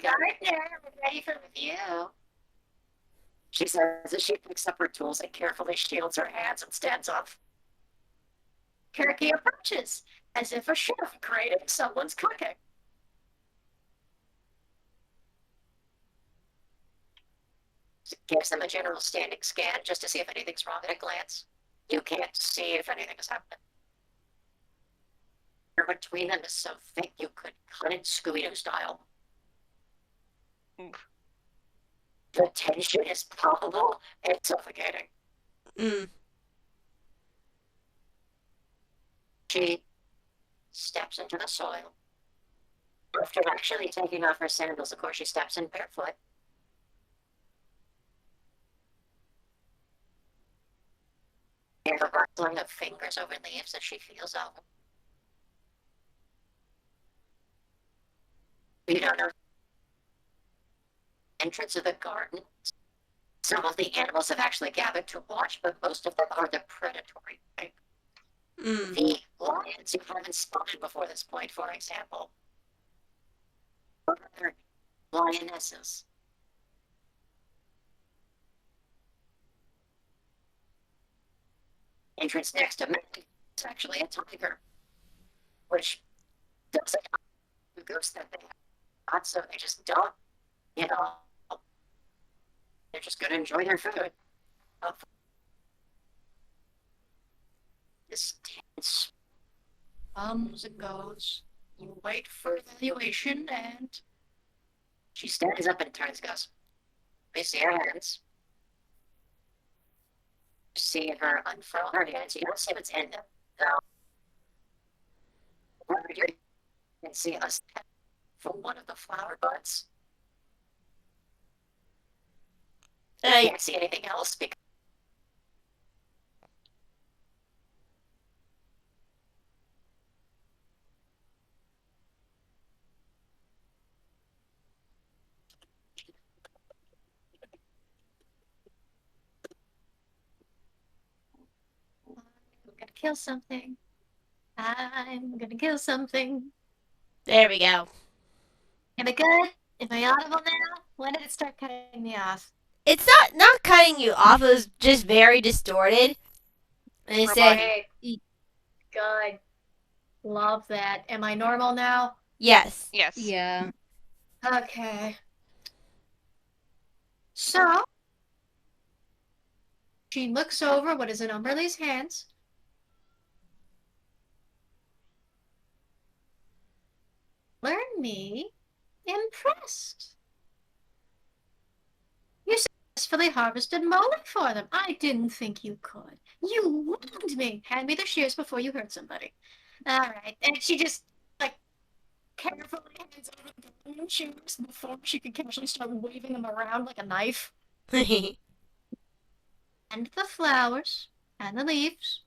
[SPEAKER 1] Gardener, we're ready for review. She says as she picks up her tools and carefully shields her hands and stands up. Kirky approaches, as if a chef creating someone's cooking. She gives them a general standing scan just to see if anything's wrong at a glance. You can't see if anything is happening. The air between them is so thick you could cut it Scooby-Doo style. The tension is palpable and suffocating. She steps into the soil. After actually taking off her sandals, of course, she steps in barefoot. Hear the rustling of fingers over leaves as she feels over. You don't know the entrance of the garden. Some of the animals have actually gathered to watch, but most of them are the predatory type. The lions you haven't spotted before this point, for example, or other lionesses. Entrance next to me is actually a tiger, which doesn't have the ghost that they have, so they just don't, you know, they're just going to enjoy their food. This tense comes and goes. You wait for evaluation, and she stands up and turns, goes, "We see her hands." You see her unfurl her hands. You don't see what's in them, though. You can see a step from one of the flower buds. You can't see anything else because I'm gonna kill something. I'm gonna kill something.
[SPEAKER 2] There we go.
[SPEAKER 1] Am I good? Am I audible now? When did it start cutting me off?
[SPEAKER 2] It's not cutting you off. It was just very distorted. And it said,
[SPEAKER 1] Good. Love that. Am I normal now?
[SPEAKER 2] yes.
[SPEAKER 3] Yes.
[SPEAKER 4] Yeah.
[SPEAKER 1] Okay. So, she looks over what is in Umberly's hands. Learn me impressed. You successfully harvested moly for them. I didn't think you could. You warned me. Hand me the shears before you hurt somebody. All right. And she just, like, carefully hands over the shears before she could casually start waving them around like a knife. And the flowers and the leaves.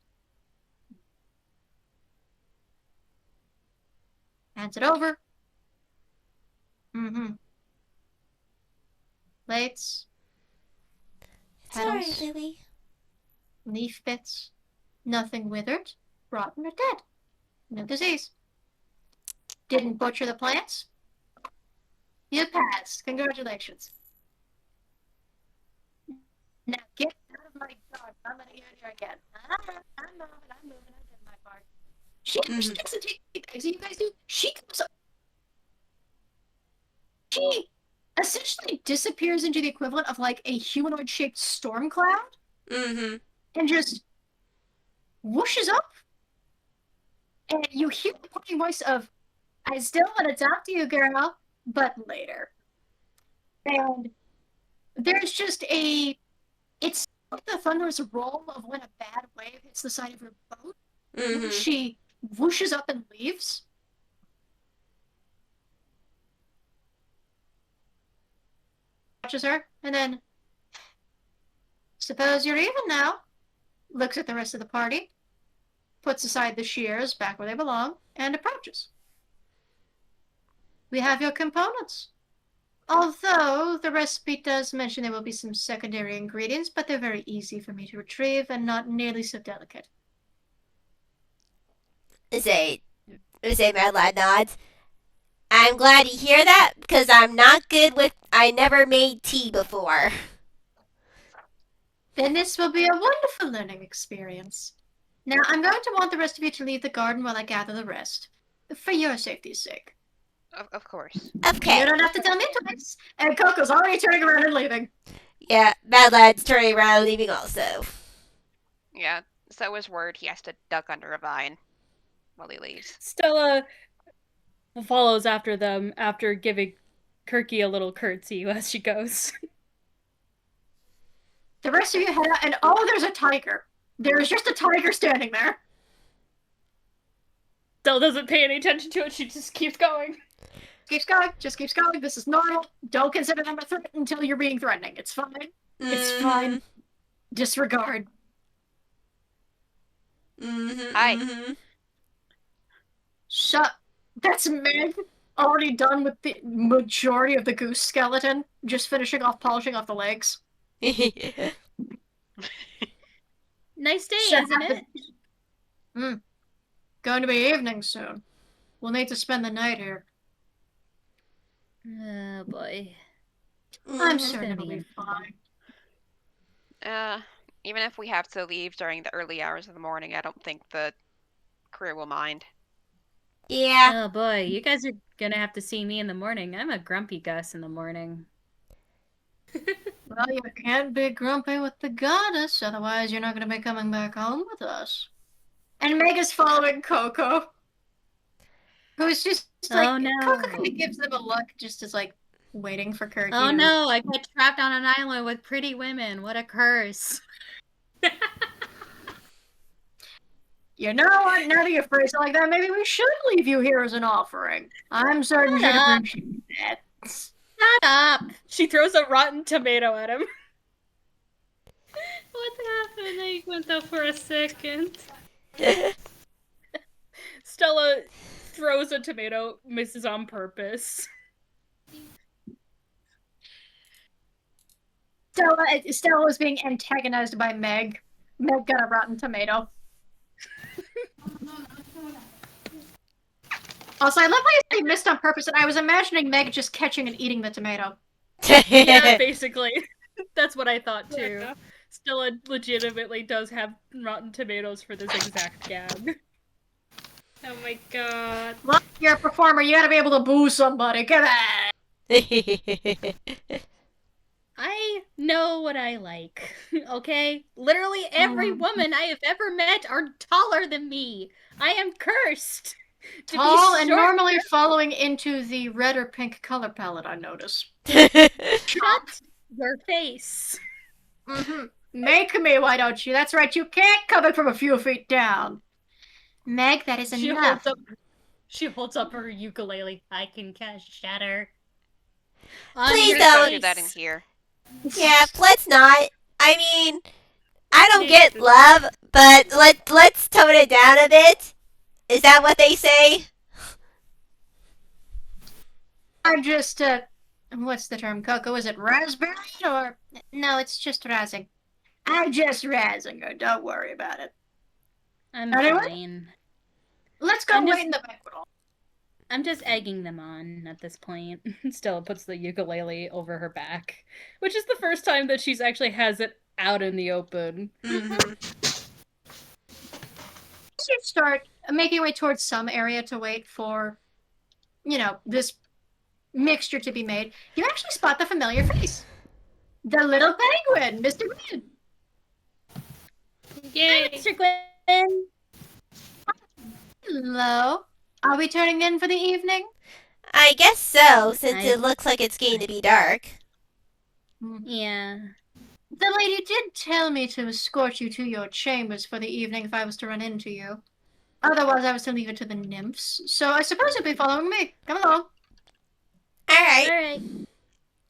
[SPEAKER 1] Hands it over. Plates.
[SPEAKER 2] Sorry,
[SPEAKER 1] Petals.
[SPEAKER 2] Lily.
[SPEAKER 1] Leaf bits. Nothing withered, rotten, or dead. No disease. Didn't butcher the plants. You passed. Congratulations. Now get out of my garden. I'm gonna get here again. I'm moving. I did my part. She doesn't take things you guys do. She comes up. She essentially disappears into the equivalent of like a humanoid-shaped storm cloud
[SPEAKER 2] Mm-hmm.
[SPEAKER 1] and just whooshes up. And you hear the parting voice of, I still want to talk to you, girl, but later. And there's just it's like the thunderous roll of when a bad wave hits the side of your boat.
[SPEAKER 2] Mm-hmm.
[SPEAKER 1] She whooshes up and leaves. Watches her, and then, suppose you're even now. Looks at the rest of the party, puts aside the shears back where they belong, and approaches. We have your components. Although the recipe does mention there will be some secondary ingredients, but they're very easy for me to retrieve and not nearly so delicate.
[SPEAKER 2] Say Mad Lad nods. I'm glad to hear that, because I'm not good with... I never made tea before.
[SPEAKER 1] Then this will be a wonderful learning experience. Now, I'm going to want the rest of you to leave the garden while I gather the rest. For your safety's sake.
[SPEAKER 3] Of course.
[SPEAKER 2] Okay.
[SPEAKER 1] You don't have to tell me twice. And Coco's already turning around and leaving.
[SPEAKER 2] Yeah, Mad Lad's turning around, leaving also.
[SPEAKER 3] Yeah, so is word he has to duck under a vine while he leaves.
[SPEAKER 4] Stella follows after them after giving Kirky a little curtsy as she goes.
[SPEAKER 1] The rest of you head out, and oh, there's a tiger. There's just a tiger standing there.
[SPEAKER 4] Stella doesn't pay any attention to it, she just keeps going.
[SPEAKER 1] Keeps going, just keeps going. This is normal. Don't consider them a threat until you're being threatening. It's fine. It's fine. Disregard.
[SPEAKER 2] Mm-hmm.
[SPEAKER 1] Shut. That's Meg. Already done with the majority of the goose skeleton. Just finishing off polishing off the legs.
[SPEAKER 6] Nice day,
[SPEAKER 1] Shut
[SPEAKER 6] isn't
[SPEAKER 1] up.
[SPEAKER 6] it?
[SPEAKER 1] Going to be evening soon. We'll need to spend the night here.
[SPEAKER 6] Oh boy.
[SPEAKER 1] I'm
[SPEAKER 6] It's
[SPEAKER 1] certain
[SPEAKER 6] gonna
[SPEAKER 1] it'll
[SPEAKER 6] be
[SPEAKER 1] be fine.
[SPEAKER 3] Even if we have to leave during the early hours of the morning, I don't think the crew will mind.
[SPEAKER 2] Yeah.
[SPEAKER 6] Oh boy, you guys are gonna have to see me in the morning. I'm a grumpy Gus in the morning.
[SPEAKER 1] Well, you can't be grumpy with the goddess, otherwise you're not going to be coming back home with us. And Meg is following Coco, who's just like,
[SPEAKER 6] Oh, no.
[SPEAKER 1] Coco kind of gives them a look, just as like waiting for Kirky.
[SPEAKER 6] Oh
[SPEAKER 1] to...
[SPEAKER 6] no, I got trapped on an island with pretty women. What a curse.
[SPEAKER 1] You know what? Now that you phrase it like that, maybe we should leave you here as an offering. I'm certain
[SPEAKER 6] Shut
[SPEAKER 1] you'd
[SPEAKER 6] up.
[SPEAKER 1] appreciate that.
[SPEAKER 6] Shut up.
[SPEAKER 4] She throws a rotten tomato at him.
[SPEAKER 5] What happened? I went out for a second.
[SPEAKER 4] Stella throws a tomato, misses on purpose.
[SPEAKER 1] Stella was being antagonized by Meg. Meg got a rotten tomato. Also, I love how you say missed on purpose, and I was imagining Meg just catching and eating the tomato.
[SPEAKER 4] Yeah, basically. That's what I thought too.
[SPEAKER 5] Yeah.
[SPEAKER 4] Stella legitimately does have rotten tomatoes for this exact gag.
[SPEAKER 5] Oh my god.
[SPEAKER 1] Well, you're a performer, you gotta be able to boo somebody. Come on!
[SPEAKER 6] I know what I like, okay? Literally every woman I have ever met are taller than me. I am cursed. to be
[SPEAKER 1] Tall and
[SPEAKER 6] short.
[SPEAKER 1] normally following into the red or pink color palette, I notice.
[SPEAKER 6] Shut your face.
[SPEAKER 1] Mm-hmm. Make me, why don't you? That's right, you can't come in from a few feet down. Meg, that is
[SPEAKER 4] She
[SPEAKER 1] enough.
[SPEAKER 4] holds up her ukulele.
[SPEAKER 6] I can cast shatter.
[SPEAKER 2] Please
[SPEAKER 6] your
[SPEAKER 2] don't.
[SPEAKER 3] Don't do that in
[SPEAKER 6] face.
[SPEAKER 3] here.
[SPEAKER 2] Yeah, let's not. I mean, I don't get love, but let's tone it down a bit. Is that what they say?
[SPEAKER 1] I'm just, what's the term, Coco? Is it raspberry or... No, it's just razzing. I'm just razzing her, don't worry about it.
[SPEAKER 6] I'm
[SPEAKER 1] Anyway?
[SPEAKER 6] fine.
[SPEAKER 1] Let's go
[SPEAKER 6] I'm
[SPEAKER 1] wait
[SPEAKER 6] just-
[SPEAKER 1] in the banquet hall.
[SPEAKER 6] I'm just egging them on at this point.
[SPEAKER 4] Stella puts the ukulele over her back, which is the first time that she's actually has it out in the open.
[SPEAKER 2] Mm-hmm.
[SPEAKER 1] as you start making your way towards some area to wait for, this mixture to be made, you actually spot the familiar face. The little penguin, Mr. Gwyn.
[SPEAKER 5] Yay!
[SPEAKER 6] Hi, Mr. Gwyn.
[SPEAKER 1] Hello. Are we turning in for the evening?
[SPEAKER 2] I guess so, since it looks like it's going to be dark.
[SPEAKER 6] Yeah.
[SPEAKER 1] The lady did tell me to escort you to your chambers for the evening if I was to run into you. Otherwise, I was to leave it to the nymphs. So I suppose you'll be following me. Come along.
[SPEAKER 2] Alright.
[SPEAKER 6] Alright.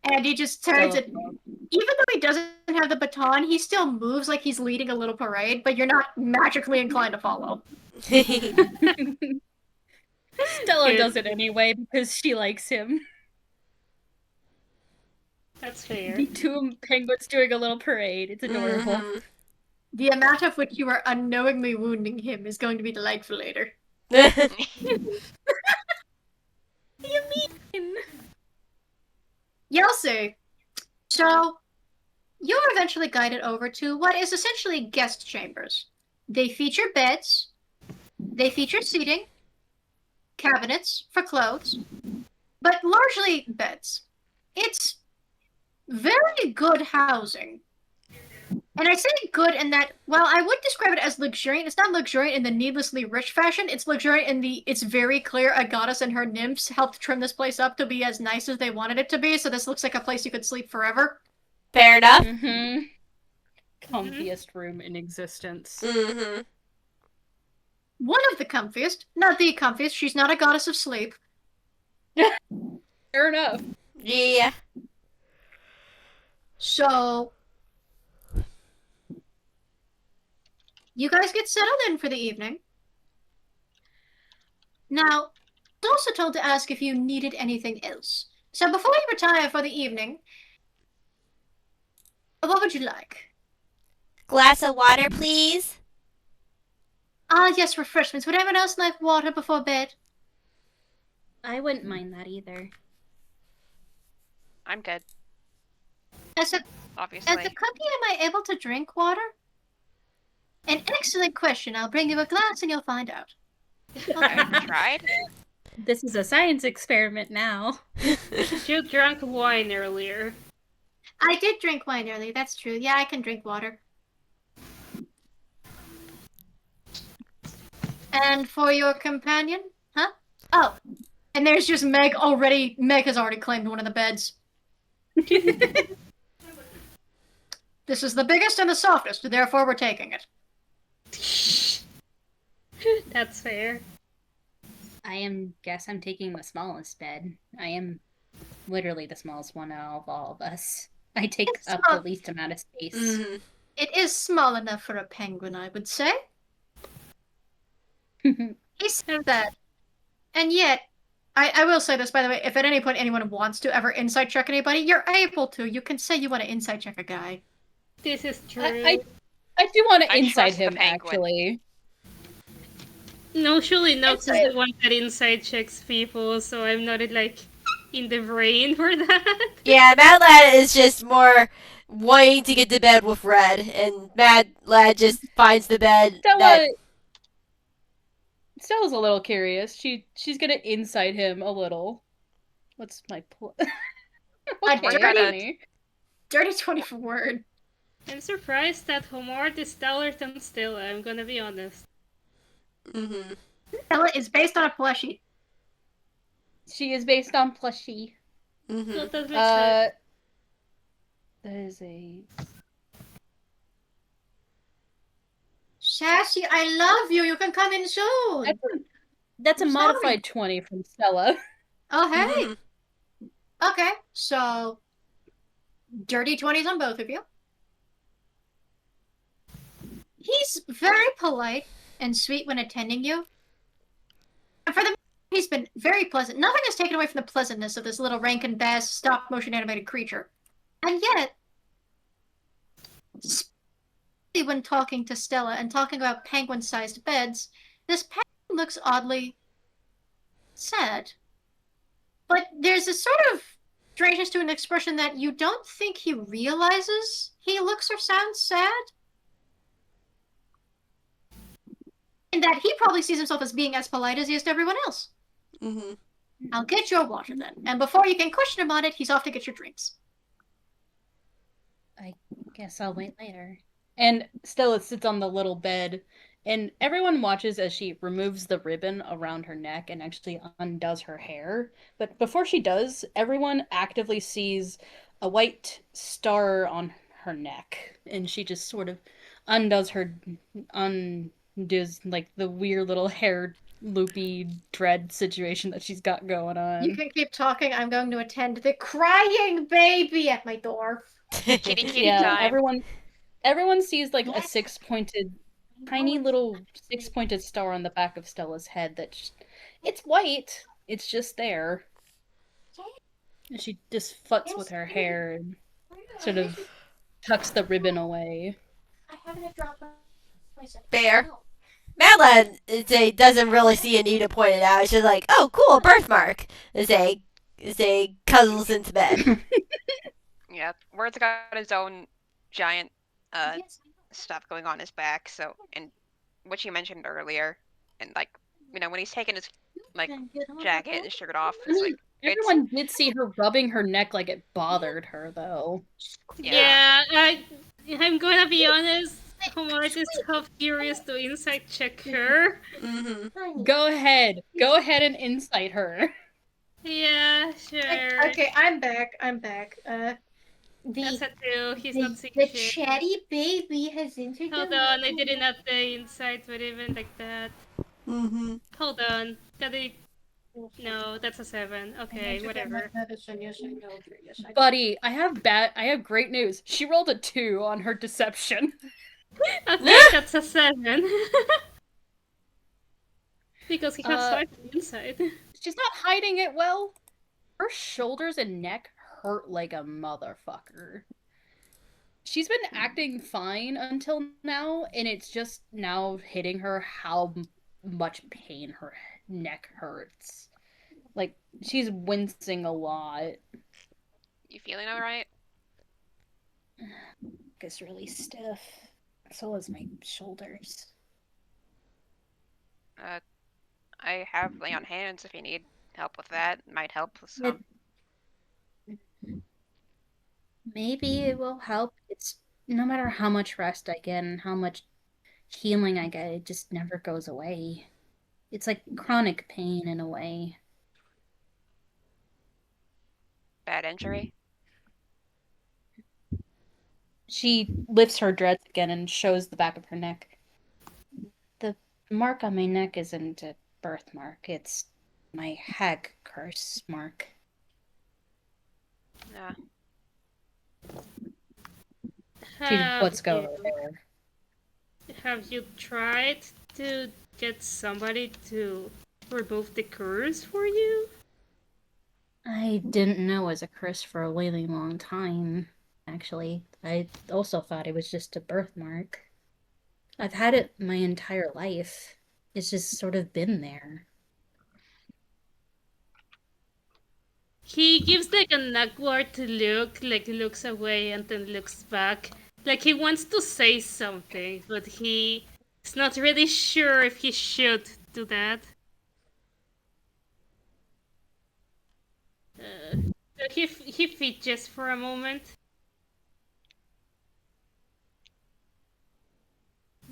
[SPEAKER 1] And he just turns it. Even though he doesn't have the baton, he still moves like he's leading a little parade, but you're not magically inclined to follow.
[SPEAKER 6] Stella does it anyway because she likes him.
[SPEAKER 5] That's fair.
[SPEAKER 6] The two penguins doing a little parade. It's adorable.
[SPEAKER 2] Mm-hmm.
[SPEAKER 1] The amount of which you are unknowingly wounding him is going to be delightful later.
[SPEAKER 6] You mean?
[SPEAKER 1] You'll see. So, you're eventually guided over to what is essentially guest chambers. They feature beds, they feature seating, cabinets for clothes, but largely beds. It's very good housing. And I say good in that, well, I would describe it as luxuriant. It's not luxuriant in the needlessly rich fashion. It's luxuriant in the, it's very clear a goddess and her nymphs helped trim this place up to be as nice as they wanted it to be, so this looks like a place you could sleep forever.
[SPEAKER 2] Fair enough.
[SPEAKER 6] Mm-hmm. Comfiest room in existence.
[SPEAKER 2] Mm-hmm.
[SPEAKER 1] One of the comfiest, not the comfiest, she's not a goddess of sleep.
[SPEAKER 6] Fair enough.
[SPEAKER 2] Yeah.
[SPEAKER 1] So, you guys get settled in for the evening. Now, I was also told to ask if you needed anything else. So before you retire for the evening, what would you like?
[SPEAKER 2] Glass of water, please.
[SPEAKER 1] Ah, yes, refreshments. Would anyone else like water before bed?
[SPEAKER 6] I wouldn't mind that either.
[SPEAKER 3] I'm good,
[SPEAKER 1] As a
[SPEAKER 3] obviously.
[SPEAKER 1] cookie, am I able to drink water? An excellent question. I'll bring you a glass and you'll find out.
[SPEAKER 3] I tried.
[SPEAKER 6] This is a science experiment now.
[SPEAKER 5] You drank wine earlier.
[SPEAKER 1] I did drink wine earlier, that's true. Yeah, I can drink water. And for your companion? Huh? Oh. And there's just Meg already. Meg has already claimed one of the beds. This is the biggest and the softest, therefore we're taking it.
[SPEAKER 5] That's fair.
[SPEAKER 6] Guess I'm taking the smallest bed. I am literally the smallest one out of all of us. I take
[SPEAKER 1] It's
[SPEAKER 6] up
[SPEAKER 1] small.
[SPEAKER 6] the least amount of space.
[SPEAKER 2] Mm-hmm.
[SPEAKER 1] It is small enough for a penguin, I would say. He said that. And yet, I will say this, by the way, if at any point anyone wants to ever insight check anybody, you're able to. You can say you want to insight check a guy.
[SPEAKER 5] This is true.
[SPEAKER 6] I do want to
[SPEAKER 3] I
[SPEAKER 6] inside
[SPEAKER 3] trust the
[SPEAKER 6] him,
[SPEAKER 3] penguin.
[SPEAKER 6] actually.
[SPEAKER 5] No, surely Nox is
[SPEAKER 1] Inside.
[SPEAKER 5] the one that inside checks people, so I'm not like in the brain for that.
[SPEAKER 2] Yeah, Mad Lad is just more wanting to get to bed with Red, and Mad Lad just finds the bed
[SPEAKER 6] Stella's a little curious. She's gonna inside him a little. What's my
[SPEAKER 1] dirty 24 word.
[SPEAKER 5] I'm surprised that Homard is taller than Stella, I'm gonna be honest.
[SPEAKER 2] Mm-hmm.
[SPEAKER 1] Stella is based on a plushie.
[SPEAKER 6] She is based on plushie.
[SPEAKER 2] Mm-hmm.
[SPEAKER 5] So that makes sense.
[SPEAKER 6] That is a...
[SPEAKER 1] Sassy, I love you. You can come in soon.
[SPEAKER 6] That's a
[SPEAKER 1] I'm
[SPEAKER 6] modified
[SPEAKER 1] sorry.
[SPEAKER 6] 20 from Stella.
[SPEAKER 1] Oh, hey.
[SPEAKER 2] Mm-hmm.
[SPEAKER 1] Okay, so dirty 20s on both of you. He's very polite and sweet when attending you. And for the he's been very pleasant. Nothing has taken away from the pleasantness of this little Rankin Bass stop-motion animated creature. And yet, especially when talking to Stella and talking about penguin-sized beds, this penguin looks oddly sad. But there's a sort of strangeness to an expression that you don't think he realizes he looks or sounds sad. in that he probably sees himself as being as polite as he is to everyone else.
[SPEAKER 2] Mm-hmm.
[SPEAKER 1] I'll get your water then. And before you can question him on it, he's off to get your drinks.
[SPEAKER 4] I guess I'll wait later. And Stella sits on the little bed, and everyone watches as she removes the ribbon around her neck and actually undoes her hair. But before she does, everyone actively sees a white star on her neck, and she just sort of undoes like the weird little hair loopy dread situation that she's got going on.
[SPEAKER 1] You can keep talking. I'm going to attend the crying baby at my door.
[SPEAKER 3] Kitty
[SPEAKER 4] Yeah,
[SPEAKER 3] time.
[SPEAKER 4] everyone sees like a tiny little six-pointed star on the back of Stella's head it's white. It's just there. And she just futs with her hair and sort of tucks the ribbon away.
[SPEAKER 1] I haven't dropped my
[SPEAKER 2] Fair. Madeline doesn't really see a need to point it out. She's like, oh, cool, birthmark. Cuddles into bed.
[SPEAKER 3] Yeah, Word's got his own giant stuff going on his back. So, and what you mentioned earlier, and like, when he's taking his like jacket and shirt off, it's like
[SPEAKER 4] everyone did see her rubbing her neck like it bothered her, though.
[SPEAKER 5] Yeah, I'm gonna be honest. Homart is half curious to insight check her.
[SPEAKER 2] Mm-hmm.
[SPEAKER 4] Go ahead and insight her.
[SPEAKER 5] Yeah, sure.
[SPEAKER 1] Okay, I'm back.
[SPEAKER 5] That's a 2. He's not seeing
[SPEAKER 1] the
[SPEAKER 5] shit.
[SPEAKER 1] chatty baby has entered
[SPEAKER 5] Hold on, I didn't have the insight with even like that.
[SPEAKER 2] Mm-hmm.
[SPEAKER 5] Hold on. No, that's a 7. Okay, whatever.
[SPEAKER 4] Buddy, I have great news. She rolled a 2 on her deception.
[SPEAKER 5] Okay, that's a 7. Because he has 5 inside.
[SPEAKER 4] She's not hiding it well. Her shoulders and neck hurt like a motherfucker. She's been acting fine until now, and it's just now hitting her how much pain her neck hurts. Like, she's wincing a lot.
[SPEAKER 3] You feeling alright?
[SPEAKER 4] It's really stiff. So is my shoulders.
[SPEAKER 3] I have lay on hands if you need help with that. Might help with some.
[SPEAKER 6] Maybe it will help. It's no matter how much rest I get and how much healing I get, it just never goes away. It's like chronic pain in a way.
[SPEAKER 3] Bad injury?
[SPEAKER 4] She lifts her dreads again and shows the back of her neck.
[SPEAKER 6] The mark on my neck isn't a birthmark. It's my hag curse mark.
[SPEAKER 3] Yeah.
[SPEAKER 4] Let's go there.
[SPEAKER 5] Have you tried to get somebody to remove the curse for you?
[SPEAKER 6] I didn't know it was a curse for a really long time, actually. I also thought it was just a birthmark. I've had it my entire life. It's just sort of been there.
[SPEAKER 5] He gives like a Nagwart look, like looks away and then looks back. Like he wants to say something, but he's not really sure if he should do that. He fidgets for a moment.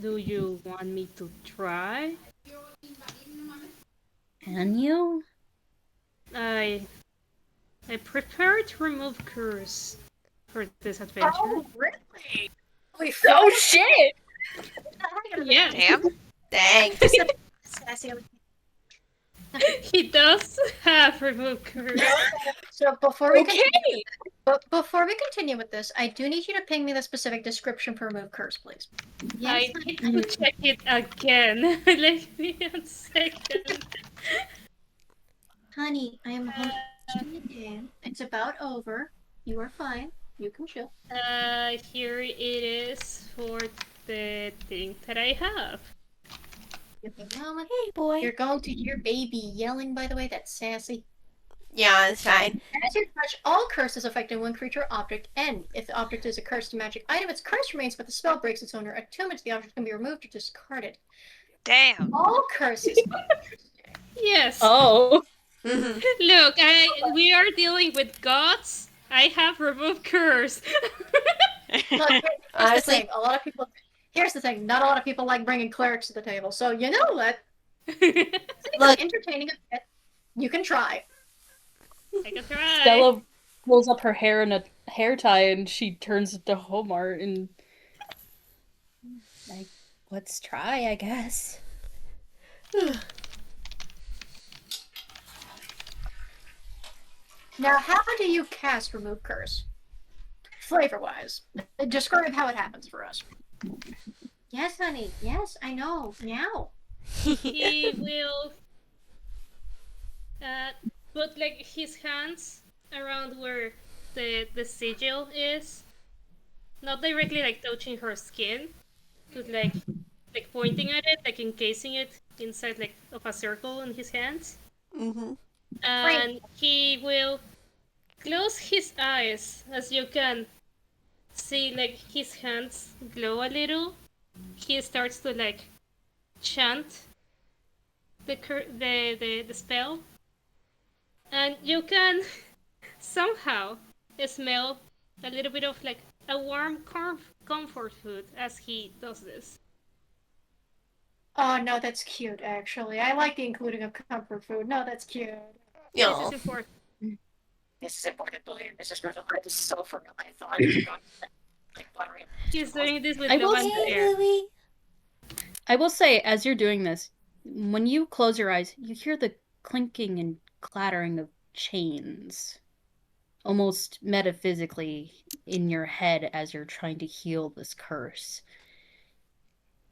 [SPEAKER 5] Do you want me to try?
[SPEAKER 6] Can you?
[SPEAKER 5] I prepared to remove curse for this adventure.
[SPEAKER 1] Oh, really?
[SPEAKER 4] Oh shit!
[SPEAKER 5] Yeah.
[SPEAKER 3] Damn.
[SPEAKER 2] Dang.
[SPEAKER 5] He does have remove curse.
[SPEAKER 1] So before we continue with this, I do need you to ping me the specific description for remove curse, please.
[SPEAKER 5] I need to check it again. Let me a second.
[SPEAKER 1] Honey, I am home. It's about over. You are fine. You can chill.
[SPEAKER 5] Here it is for the thing that I have.
[SPEAKER 2] Hey, boy.
[SPEAKER 1] You're going to hear baby yelling, by the way. That's sassy.
[SPEAKER 2] Yeah, it's fine.
[SPEAKER 1] As you touch, all curses affecting one creature or object end. If the object is a cursed magic item, its curse remains, but the spell breaks its owner. Attunement to the object can be removed or discarded.
[SPEAKER 3] Damn.
[SPEAKER 1] All curses.
[SPEAKER 5] Yes.
[SPEAKER 4] Oh.
[SPEAKER 5] Look, we are dealing with gods. I have removed curse.
[SPEAKER 1] Look, here's
[SPEAKER 2] Honestly-
[SPEAKER 1] the thing. A lot of people. Here's the thing. Not a lot of people like bringing clerics to the table. So you know what?
[SPEAKER 2] Look,
[SPEAKER 1] Entertaining a bit. You can try.
[SPEAKER 5] I can try.
[SPEAKER 4] Stella pulls up her hair in a hair tie and she turns to Hobart and like, let's try, I guess.
[SPEAKER 1] Now, how do you cast Remove Curse? Flavor-wise. Describe how it happens for us. Yes, honey. Yes, I know. Meow.
[SPEAKER 5] He will put like his hands around where the sigil is, not directly like touching her skin, but like pointing at it, like encasing it inside like of a circle in his hands.
[SPEAKER 2] Mm-hmm.
[SPEAKER 5] And he will close his eyes, as you can see like his hands glow a little. He starts to like chant the spell, and you can somehow smell a little bit of like a warm comfort food as he does this.
[SPEAKER 1] Oh, no, that's cute, actually. I like the including of comfort food. No, that's cute.
[SPEAKER 5] This
[SPEAKER 2] Aw.
[SPEAKER 5] is important.
[SPEAKER 1] This is important, believe This is so for real. I thought like buttery.
[SPEAKER 5] He's doing this with
[SPEAKER 4] I will
[SPEAKER 5] lavender
[SPEAKER 2] Hey,
[SPEAKER 5] air.
[SPEAKER 2] Louie.
[SPEAKER 4] I will say, as you're doing this, when you close your eyes, you hear the clinking and clattering of chains. Almost metaphysically in your head as you're trying to heal this curse.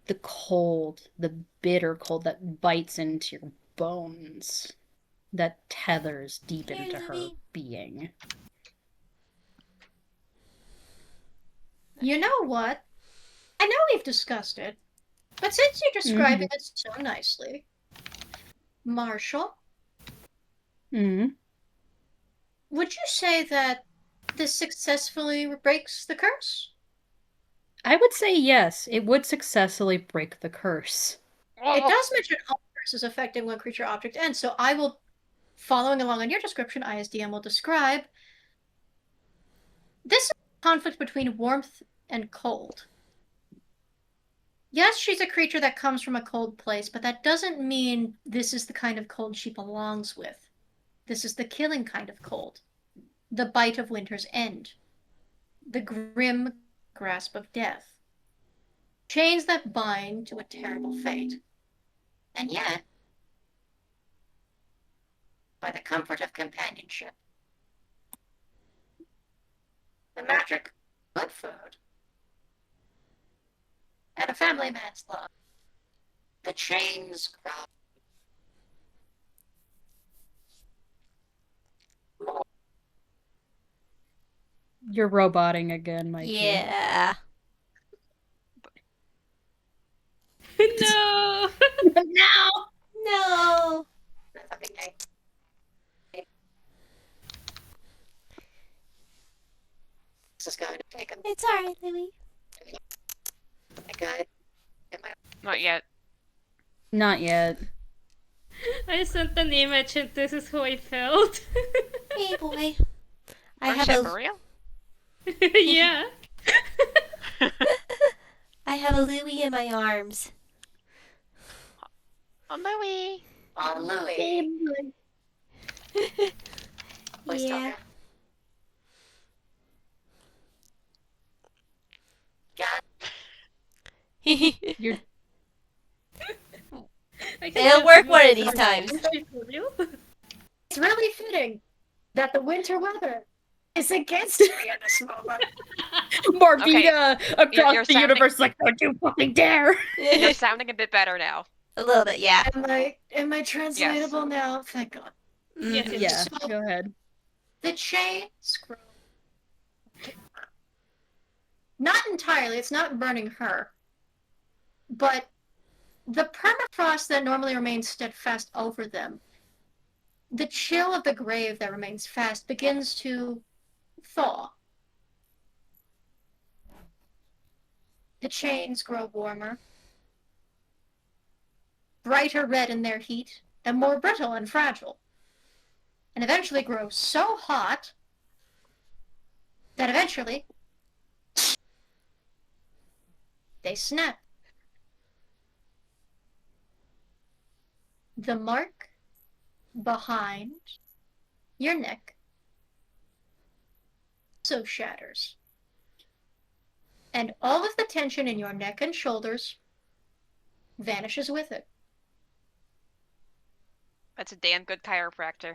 [SPEAKER 4] The cold, the bitter cold that bites into your bones, that tethers deep
[SPEAKER 2] Here,
[SPEAKER 4] into her
[SPEAKER 2] Louie.
[SPEAKER 4] being.
[SPEAKER 1] You know what? I know we've discussed it, but since you're describing it so nicely, Marshall,
[SPEAKER 4] Mm-hmm.
[SPEAKER 1] would you say that this successfully breaks the curse?
[SPEAKER 4] I would say yes, it would successfully break the curse.
[SPEAKER 1] It does mention all curses affecting one creature object ends, so I will, following along on your description, I as DM will describe this conflict between warmth and cold. Yes, she's a creature that comes from a cold place, but that doesn't mean this is the kind of cold she belongs with. This is the killing kind of cold. The bite of winter's end. The grim grasp of death. Chains that bind to a terrible fate. And yet, by the comfort of companionship, the magic of good food, and a family man's love, the chains grow more.
[SPEAKER 4] You're roboting again, Mikey.
[SPEAKER 2] Yeah.
[SPEAKER 5] No!
[SPEAKER 1] Now!
[SPEAKER 2] No.
[SPEAKER 1] This is going to take a
[SPEAKER 2] It's alright, Louie.
[SPEAKER 1] good.
[SPEAKER 3] Not yet.
[SPEAKER 4] Not yet.
[SPEAKER 5] I sent an image and this is how I felt.
[SPEAKER 2] Hey, boy. I
[SPEAKER 3] Or
[SPEAKER 2] have
[SPEAKER 3] shit,
[SPEAKER 2] a
[SPEAKER 3] for real?
[SPEAKER 5] Yeah.
[SPEAKER 2] I have a Louie in my arms.
[SPEAKER 3] Oh, Louie.
[SPEAKER 1] Oh, Louie. Please tell
[SPEAKER 2] Yeah.
[SPEAKER 1] me. God,
[SPEAKER 4] You're
[SPEAKER 5] I can
[SPEAKER 2] It'll
[SPEAKER 5] just
[SPEAKER 2] work
[SPEAKER 5] do
[SPEAKER 2] one of
[SPEAKER 5] it.
[SPEAKER 2] these times.
[SPEAKER 5] For real?
[SPEAKER 1] it's really fitting that the winter weather is against me at this moment.
[SPEAKER 4] Morbida across
[SPEAKER 3] you're
[SPEAKER 4] the
[SPEAKER 3] sounding-
[SPEAKER 4] universe like, don't you fucking dare!
[SPEAKER 3] You're sounding a bit better now.
[SPEAKER 2] A little bit, yeah.
[SPEAKER 1] Am I translatable now? Thank God.
[SPEAKER 5] Yes,
[SPEAKER 2] Mhm.
[SPEAKER 5] yes.
[SPEAKER 4] Yeah,
[SPEAKER 1] So-
[SPEAKER 4] go ahead.
[SPEAKER 1] The chains grow. Not entirely, it's not burning her. But the permafrost that normally remains steadfast over them, the chill of the grave that remains fast begins to thaw. The chains grow warmer. brighter red in their heat and more brittle and fragile, and eventually grow so hot that eventually they snap. The mark behind your neck so shatters, and all of the tension in your neck and shoulders vanishes with it.
[SPEAKER 3] That's a damn good chiropractor.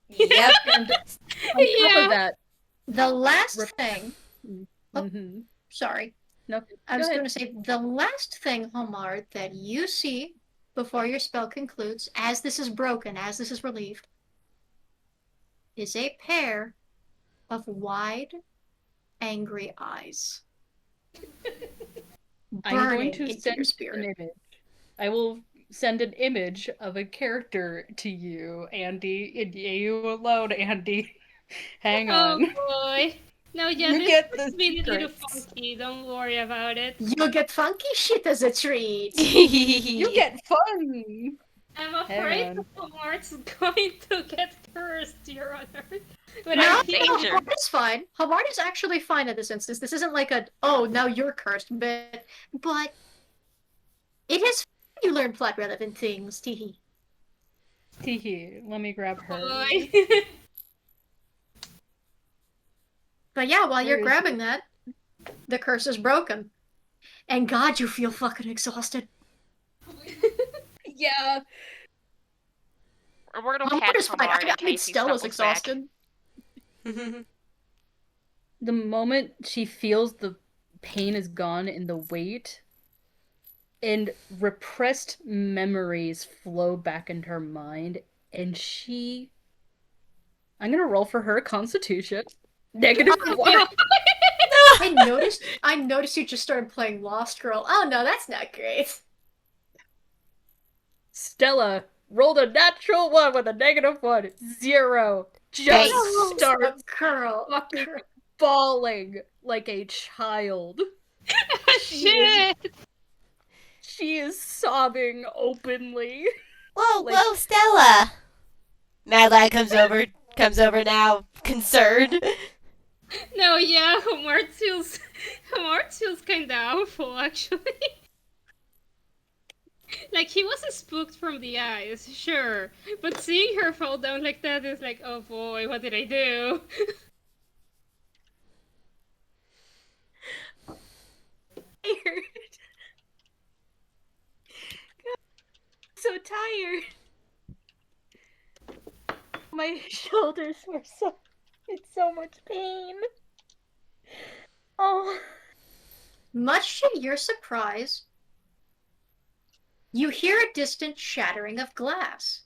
[SPEAKER 2] Yep.
[SPEAKER 4] And on top of that,
[SPEAKER 1] The last thing,
[SPEAKER 4] mhm.
[SPEAKER 1] sorry,
[SPEAKER 4] No,
[SPEAKER 1] I was
[SPEAKER 4] go
[SPEAKER 1] going
[SPEAKER 4] ahead.
[SPEAKER 1] to say the last thing, Homar, that you see before your spell concludes, as this is broken, as this is relieved, is a pair of wide, angry eyes.
[SPEAKER 4] I'm going
[SPEAKER 1] Burning
[SPEAKER 4] to
[SPEAKER 1] into your
[SPEAKER 4] send an
[SPEAKER 1] spirit.
[SPEAKER 4] image. I will send an image of a character to you, Andy. And you alone, Andy. Hang
[SPEAKER 5] Oh
[SPEAKER 4] on.
[SPEAKER 5] boy. No, yeah,
[SPEAKER 4] You
[SPEAKER 5] this
[SPEAKER 4] get
[SPEAKER 5] has
[SPEAKER 4] the
[SPEAKER 5] been a little
[SPEAKER 4] secrets.
[SPEAKER 5] funky. Don't worry about it.
[SPEAKER 1] You'll get funky shit as a treat.
[SPEAKER 4] You get fun.
[SPEAKER 5] I'm
[SPEAKER 4] Hang
[SPEAKER 5] afraid
[SPEAKER 4] on.
[SPEAKER 5] Homart's going to get cursed, Your Honor. But
[SPEAKER 1] No,
[SPEAKER 5] I
[SPEAKER 3] no,
[SPEAKER 5] feel
[SPEAKER 3] danger.
[SPEAKER 1] Hamard is fine. Hamard is actually fine in this instance. This isn't like a, oh, now you're cursed bit. But it is you learn plot relevant things, teehee.
[SPEAKER 4] Teehee. Let me grab her.
[SPEAKER 5] boy.
[SPEAKER 1] But yeah, while
[SPEAKER 4] Where
[SPEAKER 1] you're
[SPEAKER 4] is
[SPEAKER 1] grabbing that, the curse is broken. And God, you feel fucking exhausted.
[SPEAKER 4] Yeah.
[SPEAKER 3] We're gonna
[SPEAKER 1] Hamard
[SPEAKER 3] pat
[SPEAKER 1] is fine.
[SPEAKER 3] Hamard
[SPEAKER 1] I
[SPEAKER 3] in
[SPEAKER 1] mean,
[SPEAKER 3] case he
[SPEAKER 1] Stella's
[SPEAKER 3] stumbles back.
[SPEAKER 1] exhausted.
[SPEAKER 4] The moment she feels the pain is gone in the weight, and repressed memories flow back into her mind, and I'm gonna roll for her Constitution. -1.
[SPEAKER 1] I noticed you just started playing Lost Girl. Oh no, that's not great.
[SPEAKER 4] Stella rolled a natural 1 with a -1. 0. Just
[SPEAKER 2] Nice.
[SPEAKER 4] starts
[SPEAKER 1] Girl.
[SPEAKER 4] fucking bawling like a child.
[SPEAKER 5] Shit!
[SPEAKER 4] She is sobbing openly.
[SPEAKER 2] Whoa,
[SPEAKER 4] Like-
[SPEAKER 2] whoa, Stella! Mad Lad comes over now, concerned.
[SPEAKER 5] No, yeah, Homart feels kinda awful, actually. Like, he wasn't spooked from the eyes, sure. But seeing her fall down like that is like, oh boy, what did I do?
[SPEAKER 4] Tired. So tired. My shoulders were in so much pain. Oh.
[SPEAKER 1] Much to your surprise, you hear a distant shattering of glass.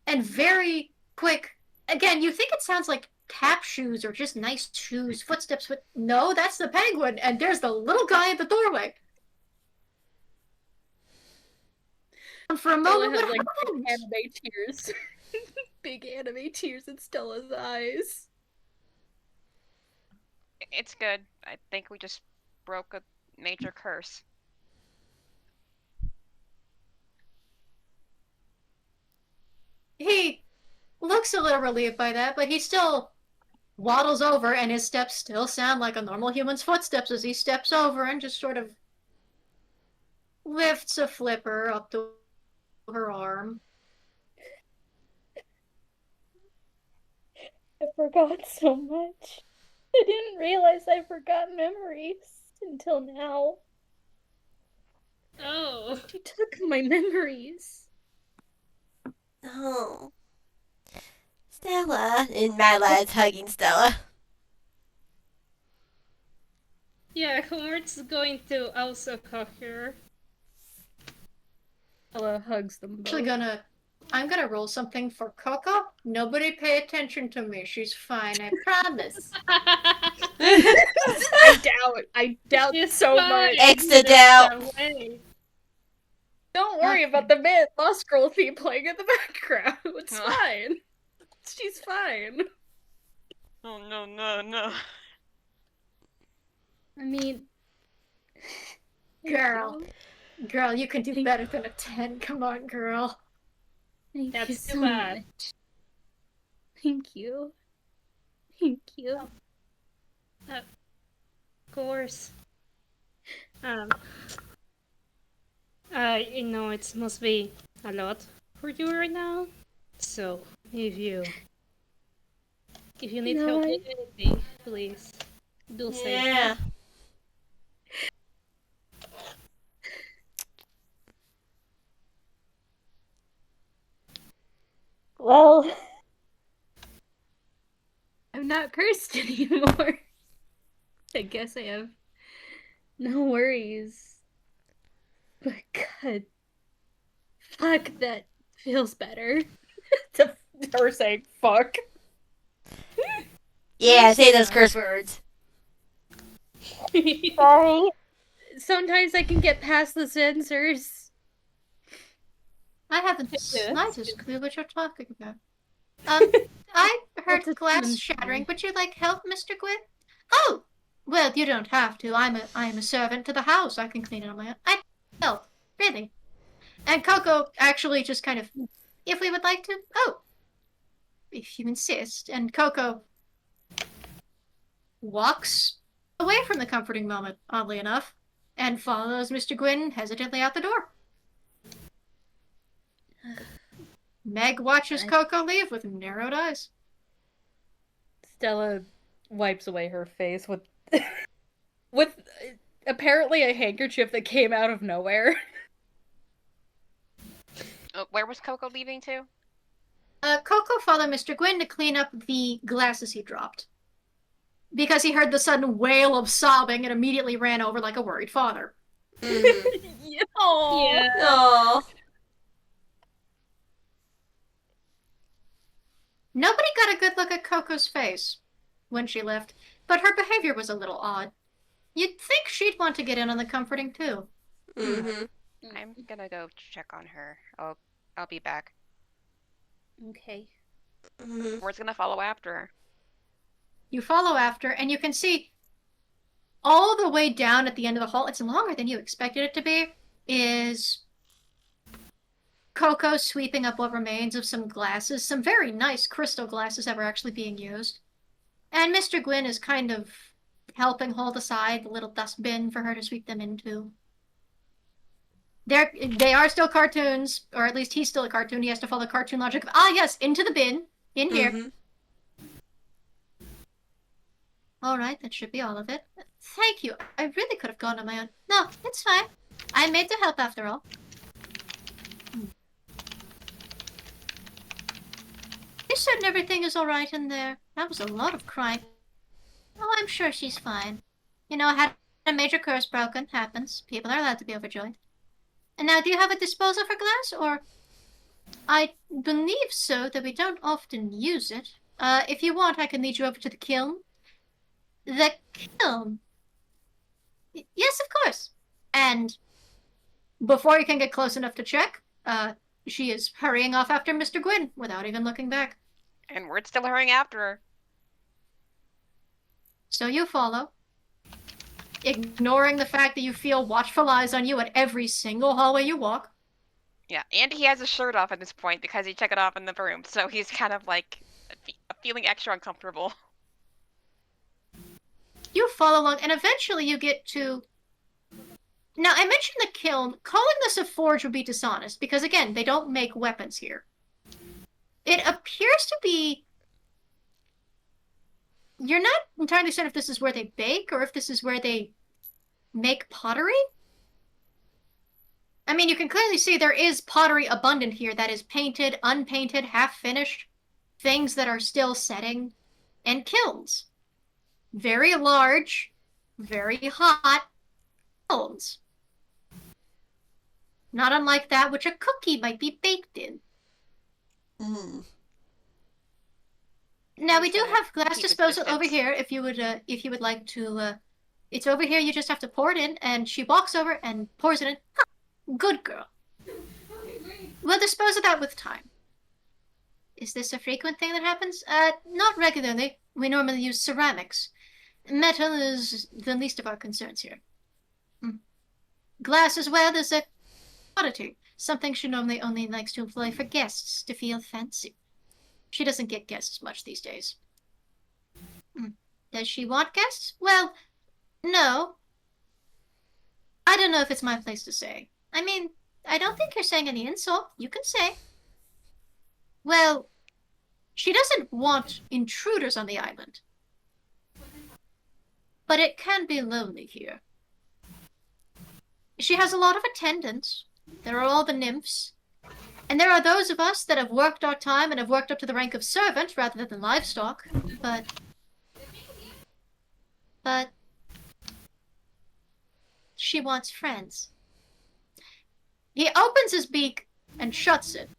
[SPEAKER 1] And very quick, again, you think it sounds like tap shoes or just nice shoes, footsteps. No, that's the penguin, and there's the little guy at the doorway. And for a
[SPEAKER 4] Stella
[SPEAKER 1] moment,
[SPEAKER 4] has
[SPEAKER 1] what
[SPEAKER 4] like
[SPEAKER 1] happens?
[SPEAKER 4] anime tears. Big anime tears in Stella's eyes.
[SPEAKER 3] It's good. I think we just broke a major curse.
[SPEAKER 1] He looks a little relieved by that, but he still waddles over, and his steps still sound like a normal human's footsteps as he steps over and just sort of lifts a flipper up to her arm.
[SPEAKER 6] I forgot so much. I didn't realize I forgot memories until now.
[SPEAKER 5] Oh.
[SPEAKER 4] She took my memories.
[SPEAKER 2] Oh. Stella. And Mad Lad's hugging Stella.
[SPEAKER 5] Yeah, Homart's going to also hug her.
[SPEAKER 4] Stella hugs them both.
[SPEAKER 1] Actually I'm gonna roll something for Coco. Nobody pay attention to me. She's fine, I promise.
[SPEAKER 4] I doubt
[SPEAKER 5] She's
[SPEAKER 4] so
[SPEAKER 5] fine.
[SPEAKER 4] much.
[SPEAKER 2] Extra doubt.
[SPEAKER 5] That way.
[SPEAKER 4] Don't worry about the Lost Girl theme playing in the background. It's fine. She's fine.
[SPEAKER 3] Oh no, no, no.
[SPEAKER 4] I mean,
[SPEAKER 1] Girl. Girl, you can do better than a 10. Come on, girl.
[SPEAKER 6] Thank you
[SPEAKER 5] That's
[SPEAKER 6] so
[SPEAKER 5] too bad.
[SPEAKER 6] much. Thank you. Thank you.
[SPEAKER 5] Of course. You know, it must be a lot for you right now. So, if you need
[SPEAKER 6] No,
[SPEAKER 5] help with anything, please do say.
[SPEAKER 2] Yeah.
[SPEAKER 6] Well, I'm not cursed anymore. I guess I have no worries. But God, fuck, that feels better.
[SPEAKER 4] To her saying fuck.
[SPEAKER 2] Yeah, say those curse words.
[SPEAKER 6] Sorry. Sometimes I can get past the censors.
[SPEAKER 1] I haven't the
[SPEAKER 5] Yes.
[SPEAKER 1] slightest clue what you're talking about. I heard
[SPEAKER 6] That's a
[SPEAKER 1] glass
[SPEAKER 6] fun
[SPEAKER 1] shattering.
[SPEAKER 6] thing.
[SPEAKER 1] Would you like help, Mr. Gwyn? Oh! Well, you don't have to. I am a servant to the house. I can clean it on my own. I help. Really. And Coco actually just kind of, if we would like to. Oh! If you insist. And Coco walks away from the comforting moment, oddly enough, and follows Mr. Gwyn hesitantly out the door. Meg watches Coco leave with narrowed eyes.
[SPEAKER 4] Stella wipes away her face with with apparently a handkerchief that came out of nowhere.
[SPEAKER 3] Where was Coco leaving to?
[SPEAKER 1] Coco followed Mr. Gwyn to clean up the glasses he dropped. Because he heard the sudden wail of sobbing and immediately ran over like a worried father.
[SPEAKER 4] Yeah.
[SPEAKER 2] Oh.
[SPEAKER 1] Nobody got a good look at Coco's face when she left, but her behavior was a little odd. You'd think she'd want to get in on the comforting too.
[SPEAKER 2] Mm-hmm.
[SPEAKER 3] I'm gonna go check on her. I'll be back.
[SPEAKER 6] Okay.
[SPEAKER 2] Mm-hmm.
[SPEAKER 3] We're gonna follow after her.
[SPEAKER 1] You follow after, and you can see all the way down at the end of the hall, it's longer than you expected it to be, is Coco sweeping up what remains of some glasses, some very nice crystal glasses that were actually being used. And Mr. Gwyn is kind of helping hold aside the little dustbin for her to sweep them into. They are still cartoons, or at least he's still a cartoon. He has to follow the cartoon logic of, yes, into the bin, in here.
[SPEAKER 2] Mm-hmm.
[SPEAKER 1] Alright, that should be all of it. Thank you. I really could have gone on my own. No, it's fine. I'm made to help after all. You certain everything is alright in there? That was a lot of crying. Oh, I'm sure she's fine. You know, I had a major curse broken. Happens. People are allowed to be overjoyed. And now, do you have a disposal for glass, or... I believe so, though we don't often use it. If you want, I can lead you over to the kiln. The kiln? Yes, of course. And before you can get close enough to check, she is hurrying off after Mr. Gwyn without even looking back.
[SPEAKER 3] And we're still hurrying after her.
[SPEAKER 1] So you follow, ignoring the fact that you feel watchful eyes on you at every single hallway you walk.
[SPEAKER 3] Yeah, and he has his shirt off at this point because he took it off in the room, so he's kind of like feeling extra uncomfortable.
[SPEAKER 1] You follow along, and eventually you get to... Now, I mentioned the kiln. Calling this a forge would be dishonest, because again, they don't make weapons here. It appears to be... You're not entirely certain if this is where they bake, or if this is where they make pottery? I mean, you can clearly see there is pottery abundant here that is painted, unpainted, half-finished, things that are still setting, and kilns. Very large, very hot kilns. Not unlike that which a cookie might be baked in.
[SPEAKER 2] Mm.
[SPEAKER 1] Now we do have glass
[SPEAKER 3] keep it
[SPEAKER 1] disposal over
[SPEAKER 3] distance.
[SPEAKER 1] here if you would like to. It's over here. You just have to pour it in, and she walks over and pours it in. Huh, good girl. We'll dispose of that with time. Is this a frequent thing that happens? Not regularly. We normally use ceramics. Metal is the least of our concerns here. Glass as well is a commodity, something she normally only likes to employ for guests to feel fancy. She doesn't get guests much these days. Does she want guests? Well, no. I don't know if it's my place to say. I mean, I don't think you're saying any insult. You can say. Well, she doesn't want intruders on the island. But it can be lonely here. She has a lot of attendants. There are all the nymphs. And there are those of us that have worked our time and have worked up to the rank of servant rather than livestock. But she wants friends. He opens his beak and shuts it.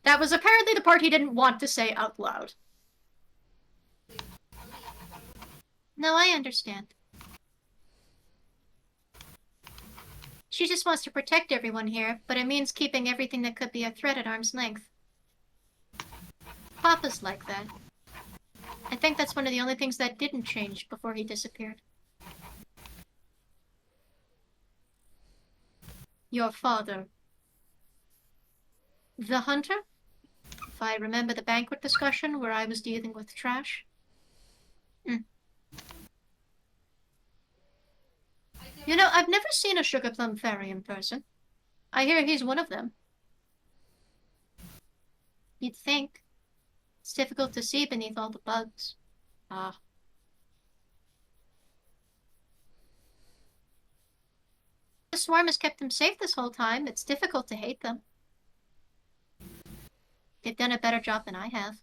[SPEAKER 1] That was apparently the part he didn't want to say out loud. No, I understand. She just wants to protect everyone here, but it means keeping everything that could be a threat at arm's length. Papa's like that. I think that's one of the only things that didn't change before he disappeared. Your father. The hunter? If I remember the banquet discussion where I was dealing with trash. You know, I've never seen a sugar plum fairy in person. I hear he's one of them. You'd think. It's difficult to see beneath all the bugs. Ah. The swarm has kept them safe this whole time. It's difficult to hate them. They've done a better job than I have.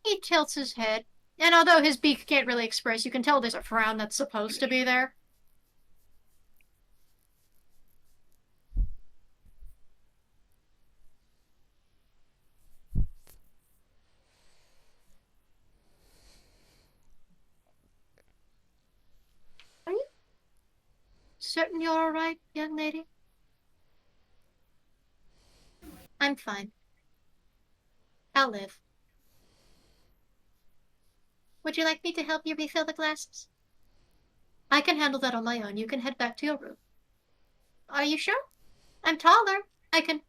[SPEAKER 1] He tilts his head, and although his beak can't really express, you can tell there's a frown that's supposed to be there. Are you certain you're all right, young lady? I'm fine. I'll live. Would you like me to help you refill the glasses? I can handle that on my own. You can head back to your room. Are you sure? I'm taller. I can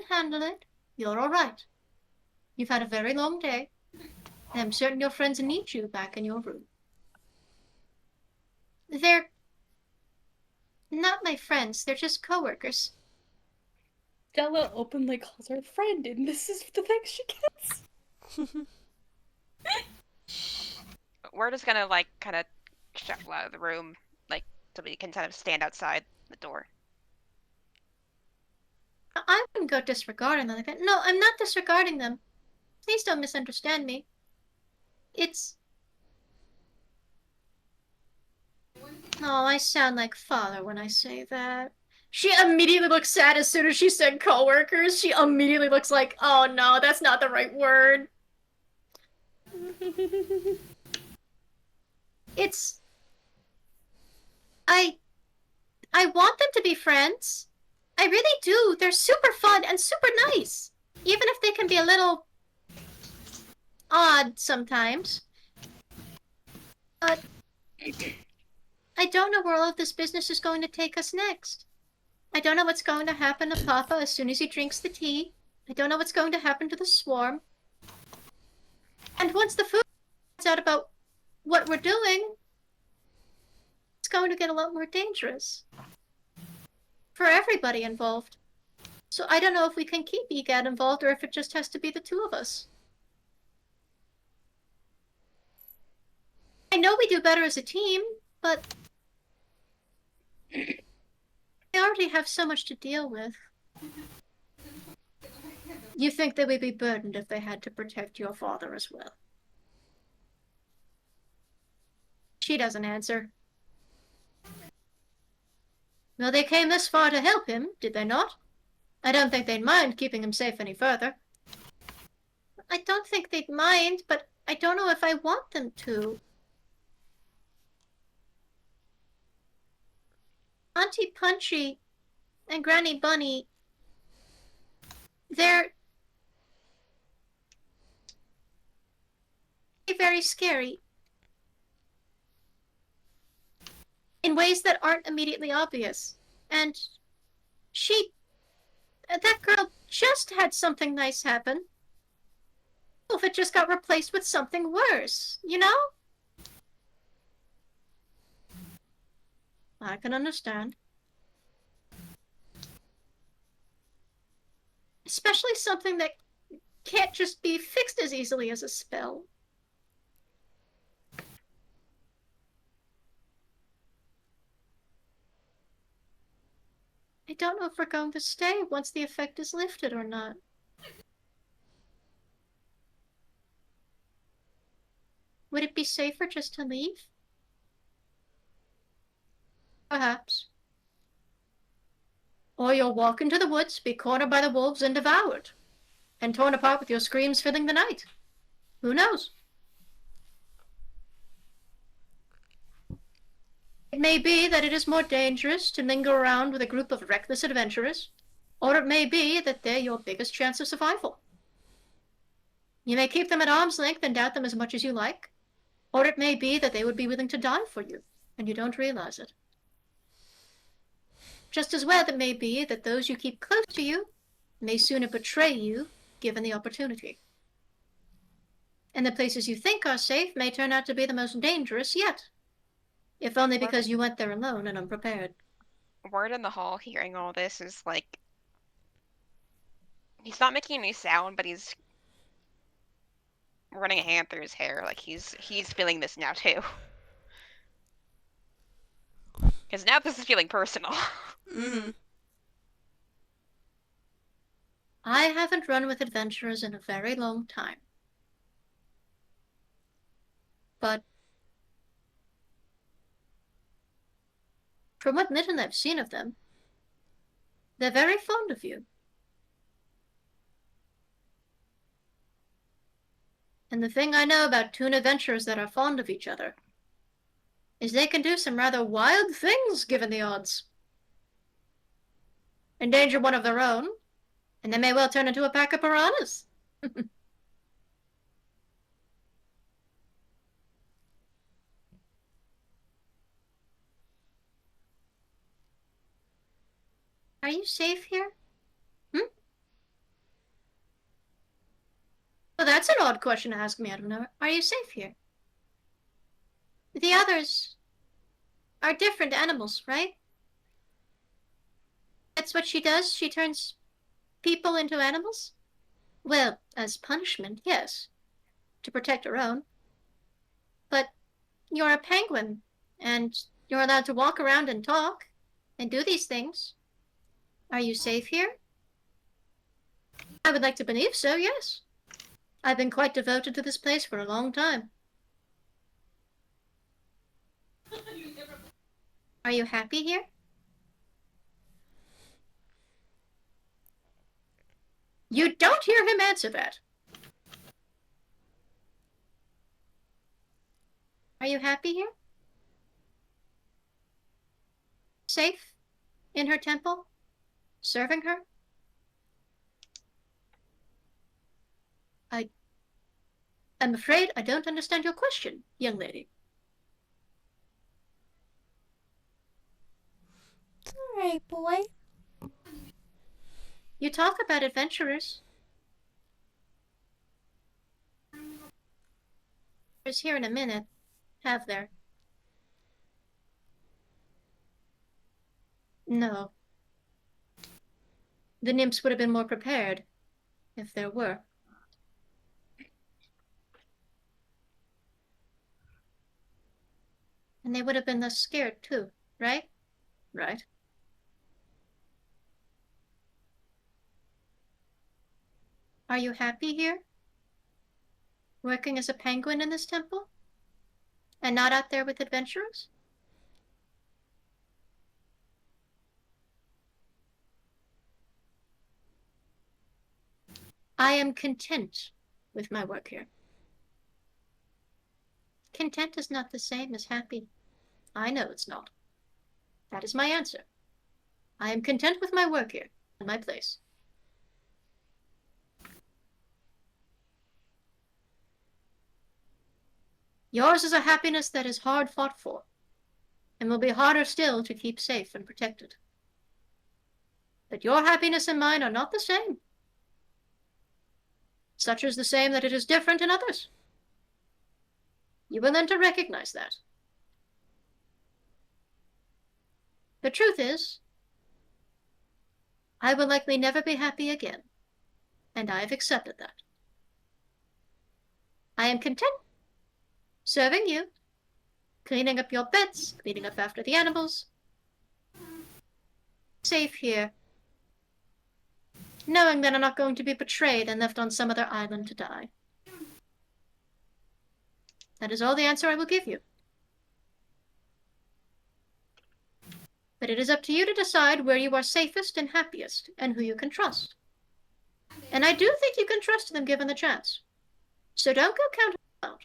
[SPEAKER 1] handle it. You're all right. You've had a very long day. And I'm certain your friends need you back in your room. They're not my friends. They're just coworkers.
[SPEAKER 4] Stella openly calls her friend, and this is the thing she gets.
[SPEAKER 3] We're just gonna, like, kind of shuffle out of the room, like, so we can kind of stand outside the door.
[SPEAKER 1] I wouldn't go disregarding them like that. No, I'm not disregarding them. Please don't misunderstand me. It's... Oh, I sound like father when I say that. She immediately looks sad as soon as she said coworkers. She immediately looks like, oh no, that's not the right word. It's... I want them to be friends. I really do. They're super fun and super nice. Even if they can be a little... odd sometimes. But... I don't know where all of this business is going to take us next. I don't know what's going to happen to Papa as soon as he drinks the tea. I don't know what's going to happen to the swarm. And once the food finds out about what we're doing, it's going to get a lot more dangerous. For everybody involved. So I don't know if we can keep Egad involved or if it just has to be the two of us. I know we do better as a team, but... they already have so much to deal with. You think they would be burdened if they had to protect your father as well? She doesn't answer. Well, they came this far to help him, did they not? I don't think they'd mind keeping him safe any further. I don't think they'd mind, but I don't know if I want them to. Auntie Punchy and Granny Bunny, they're very scary. In ways that aren't immediately obvious. And that girl just had something nice happen. If it just got replaced with something worse, you know? I can understand. Especially something that can't just be fixed as easily as a spell. I don't know if we're going to stay once the effect is lifted or not. Would it be safer just to leave? Perhaps. Or you'll walk into the woods, be cornered by the wolves and devoured, and torn apart with your screams filling the night. Who knows? It may be that it is more dangerous to linger around with a group of reckless adventurers, or it may be that they're your biggest chance of survival. You may keep them at arm's length and doubt them as much as you like, or it may be that they would be willing to die for you, and you don't realize it. Just as well, it may be that those you keep close to you may sooner betray you, given the opportunity. And the places you think are safe may turn out to be the most dangerous yet. If only because you went there alone and unprepared.
[SPEAKER 3] Word in the hall hearing all this is like... He's not making any sound, but he's running a hand through his hair. Like, he's feeling this now, too. Because now this is feeling personal.
[SPEAKER 2] Mm-hmm.
[SPEAKER 1] I haven't run with adventurers in a very long time. But from what little I've seen of them, they're very fond of you. And the thing I know about toon adventurers that are fond of each other is they can do some rather wild things given the odds. Endanger one of their own, and they may well turn into a pack of piranhas. Are you safe here? Well, that's an odd question to ask me out of nowhere. Are you safe here? The others are different animals, right? That's what she does? She turns people into animals? Well, as punishment, yes. To protect her own. But you're a penguin, and you're allowed to walk around and talk, and do these things. Are you safe here? I would like to believe so, yes. I've been quite devoted to this place for a long time. Are you happy here? You don't hear him answer that. Are you happy here? Safe? In her temple? Serving her? I'm afraid I don't understand your question, young lady.
[SPEAKER 2] It's alright, boy.
[SPEAKER 1] You talk about adventurers. There's here in a minute, have there? No. The nymphs would have been more prepared, if there were. And they would have been less scared, too, right? Right. Are you happy here? Working as a penguin in this temple? And not out there with adventurers? I am content with my work here. Content is not the same as happy. I know it's not. That is my answer. I am content with my work here, in my place. Yours is a happiness that is hard fought for, and will be harder still to keep safe and protected. But your happiness and mine are not the same. Such is the same that it is different in others. You will learn to recognize that. The truth is, I will likely never be happy again, and I have accepted that. I am content serving you, cleaning up your beds, cleaning up after the animals, safe here, knowing that I'm not going to be betrayed and left on some other island to die. That is all the answer I will give you. But it is up to you to decide where you are safest and happiest, and who you can trust. And I do think you can trust them given the chance. So don't go counting them out.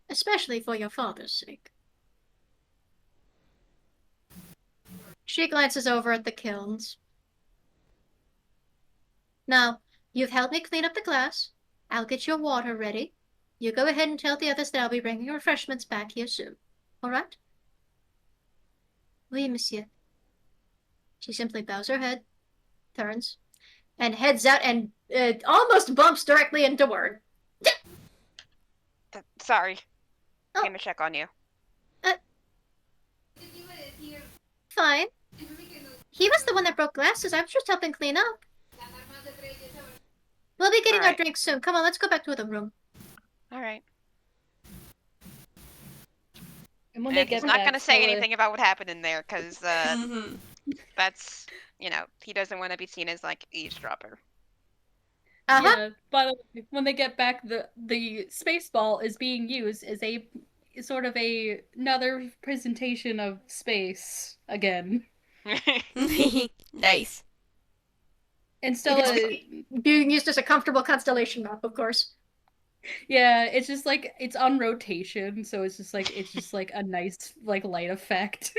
[SPEAKER 1] Especially for your father's sake. She glances over at the kilns. Now, you've helped me clean up the glass. I'll get your water ready. You go ahead and tell the others that I'll be bringing refreshments back here soon. All right? Oui, monsieur. She simply bows her head, turns, and heads out and almost bumps directly into Word.
[SPEAKER 3] Sorry.
[SPEAKER 1] Oh.
[SPEAKER 3] Came to check on you.
[SPEAKER 1] Fine. He was the one that broke glasses. I was just helping clean up. We'll be getting our drinks soon. Come on, let's go back to the room.
[SPEAKER 3] Alright.
[SPEAKER 4] And when they get
[SPEAKER 3] He's not
[SPEAKER 4] back,
[SPEAKER 3] going to say
[SPEAKER 4] Stella-
[SPEAKER 3] anything about what happened in there, because that's, he doesn't want to be seen as, like, eavesdropper.
[SPEAKER 1] Uh-huh.
[SPEAKER 4] Yeah, by the way, when they get back, the space ball is being used as a sort of another presentation of space again.
[SPEAKER 2] Nice.
[SPEAKER 4] And Stella,
[SPEAKER 1] Being used as a comfortable constellation map, of course.
[SPEAKER 4] yeah, it's just like it's on rotation, so it's just like a nice like light effect.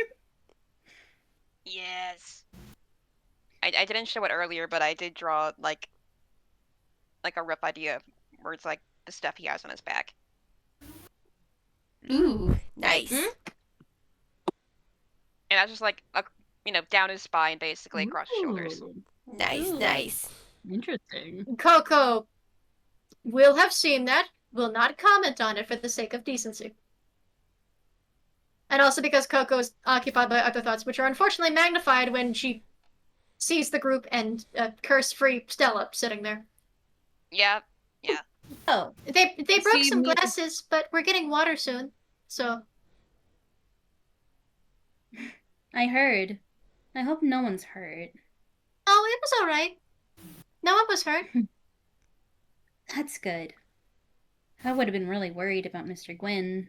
[SPEAKER 3] Yes. I didn't show it earlier, but I did draw, like a rough idea of where it's, like, the stuff he has on his back.
[SPEAKER 2] Ooh, nice.
[SPEAKER 3] And that's just, like, down his spine, basically, across his shoulders.
[SPEAKER 2] Nice,
[SPEAKER 4] Ooh.
[SPEAKER 2] nice.
[SPEAKER 4] Interesting.
[SPEAKER 1] Coco will have seen that, will not comment on it for the sake of decency. And also because Coco is occupied by other thoughts, which are unfortunately magnified when she sees the group and curse-free Stella sitting there.
[SPEAKER 3] Yeah.
[SPEAKER 6] Oh,
[SPEAKER 1] They broke
[SPEAKER 4] See,
[SPEAKER 1] some
[SPEAKER 4] me-
[SPEAKER 1] glasses, but we're getting water soon, so...
[SPEAKER 6] I heard. I hope no one's hurt.
[SPEAKER 1] Oh, it was alright. No one was hurt.
[SPEAKER 6] That's good. I would have been really worried about Mr. Gwyn.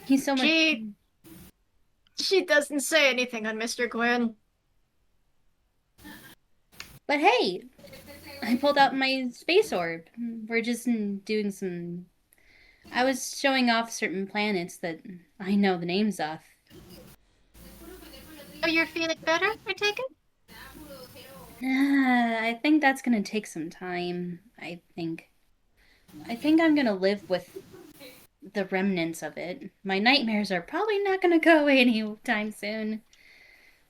[SPEAKER 6] He's so much.
[SPEAKER 1] She doesn't say anything on Mr. Gwyn.
[SPEAKER 6] But hey, I pulled out my space orb. We're just doing some. I was showing off certain planets that I know the names of.
[SPEAKER 1] Oh, you're feeling better, I take it?
[SPEAKER 6] I think that's gonna take some time. I think I'm gonna live with the remnants of it. My nightmares are probably not gonna go away anytime soon.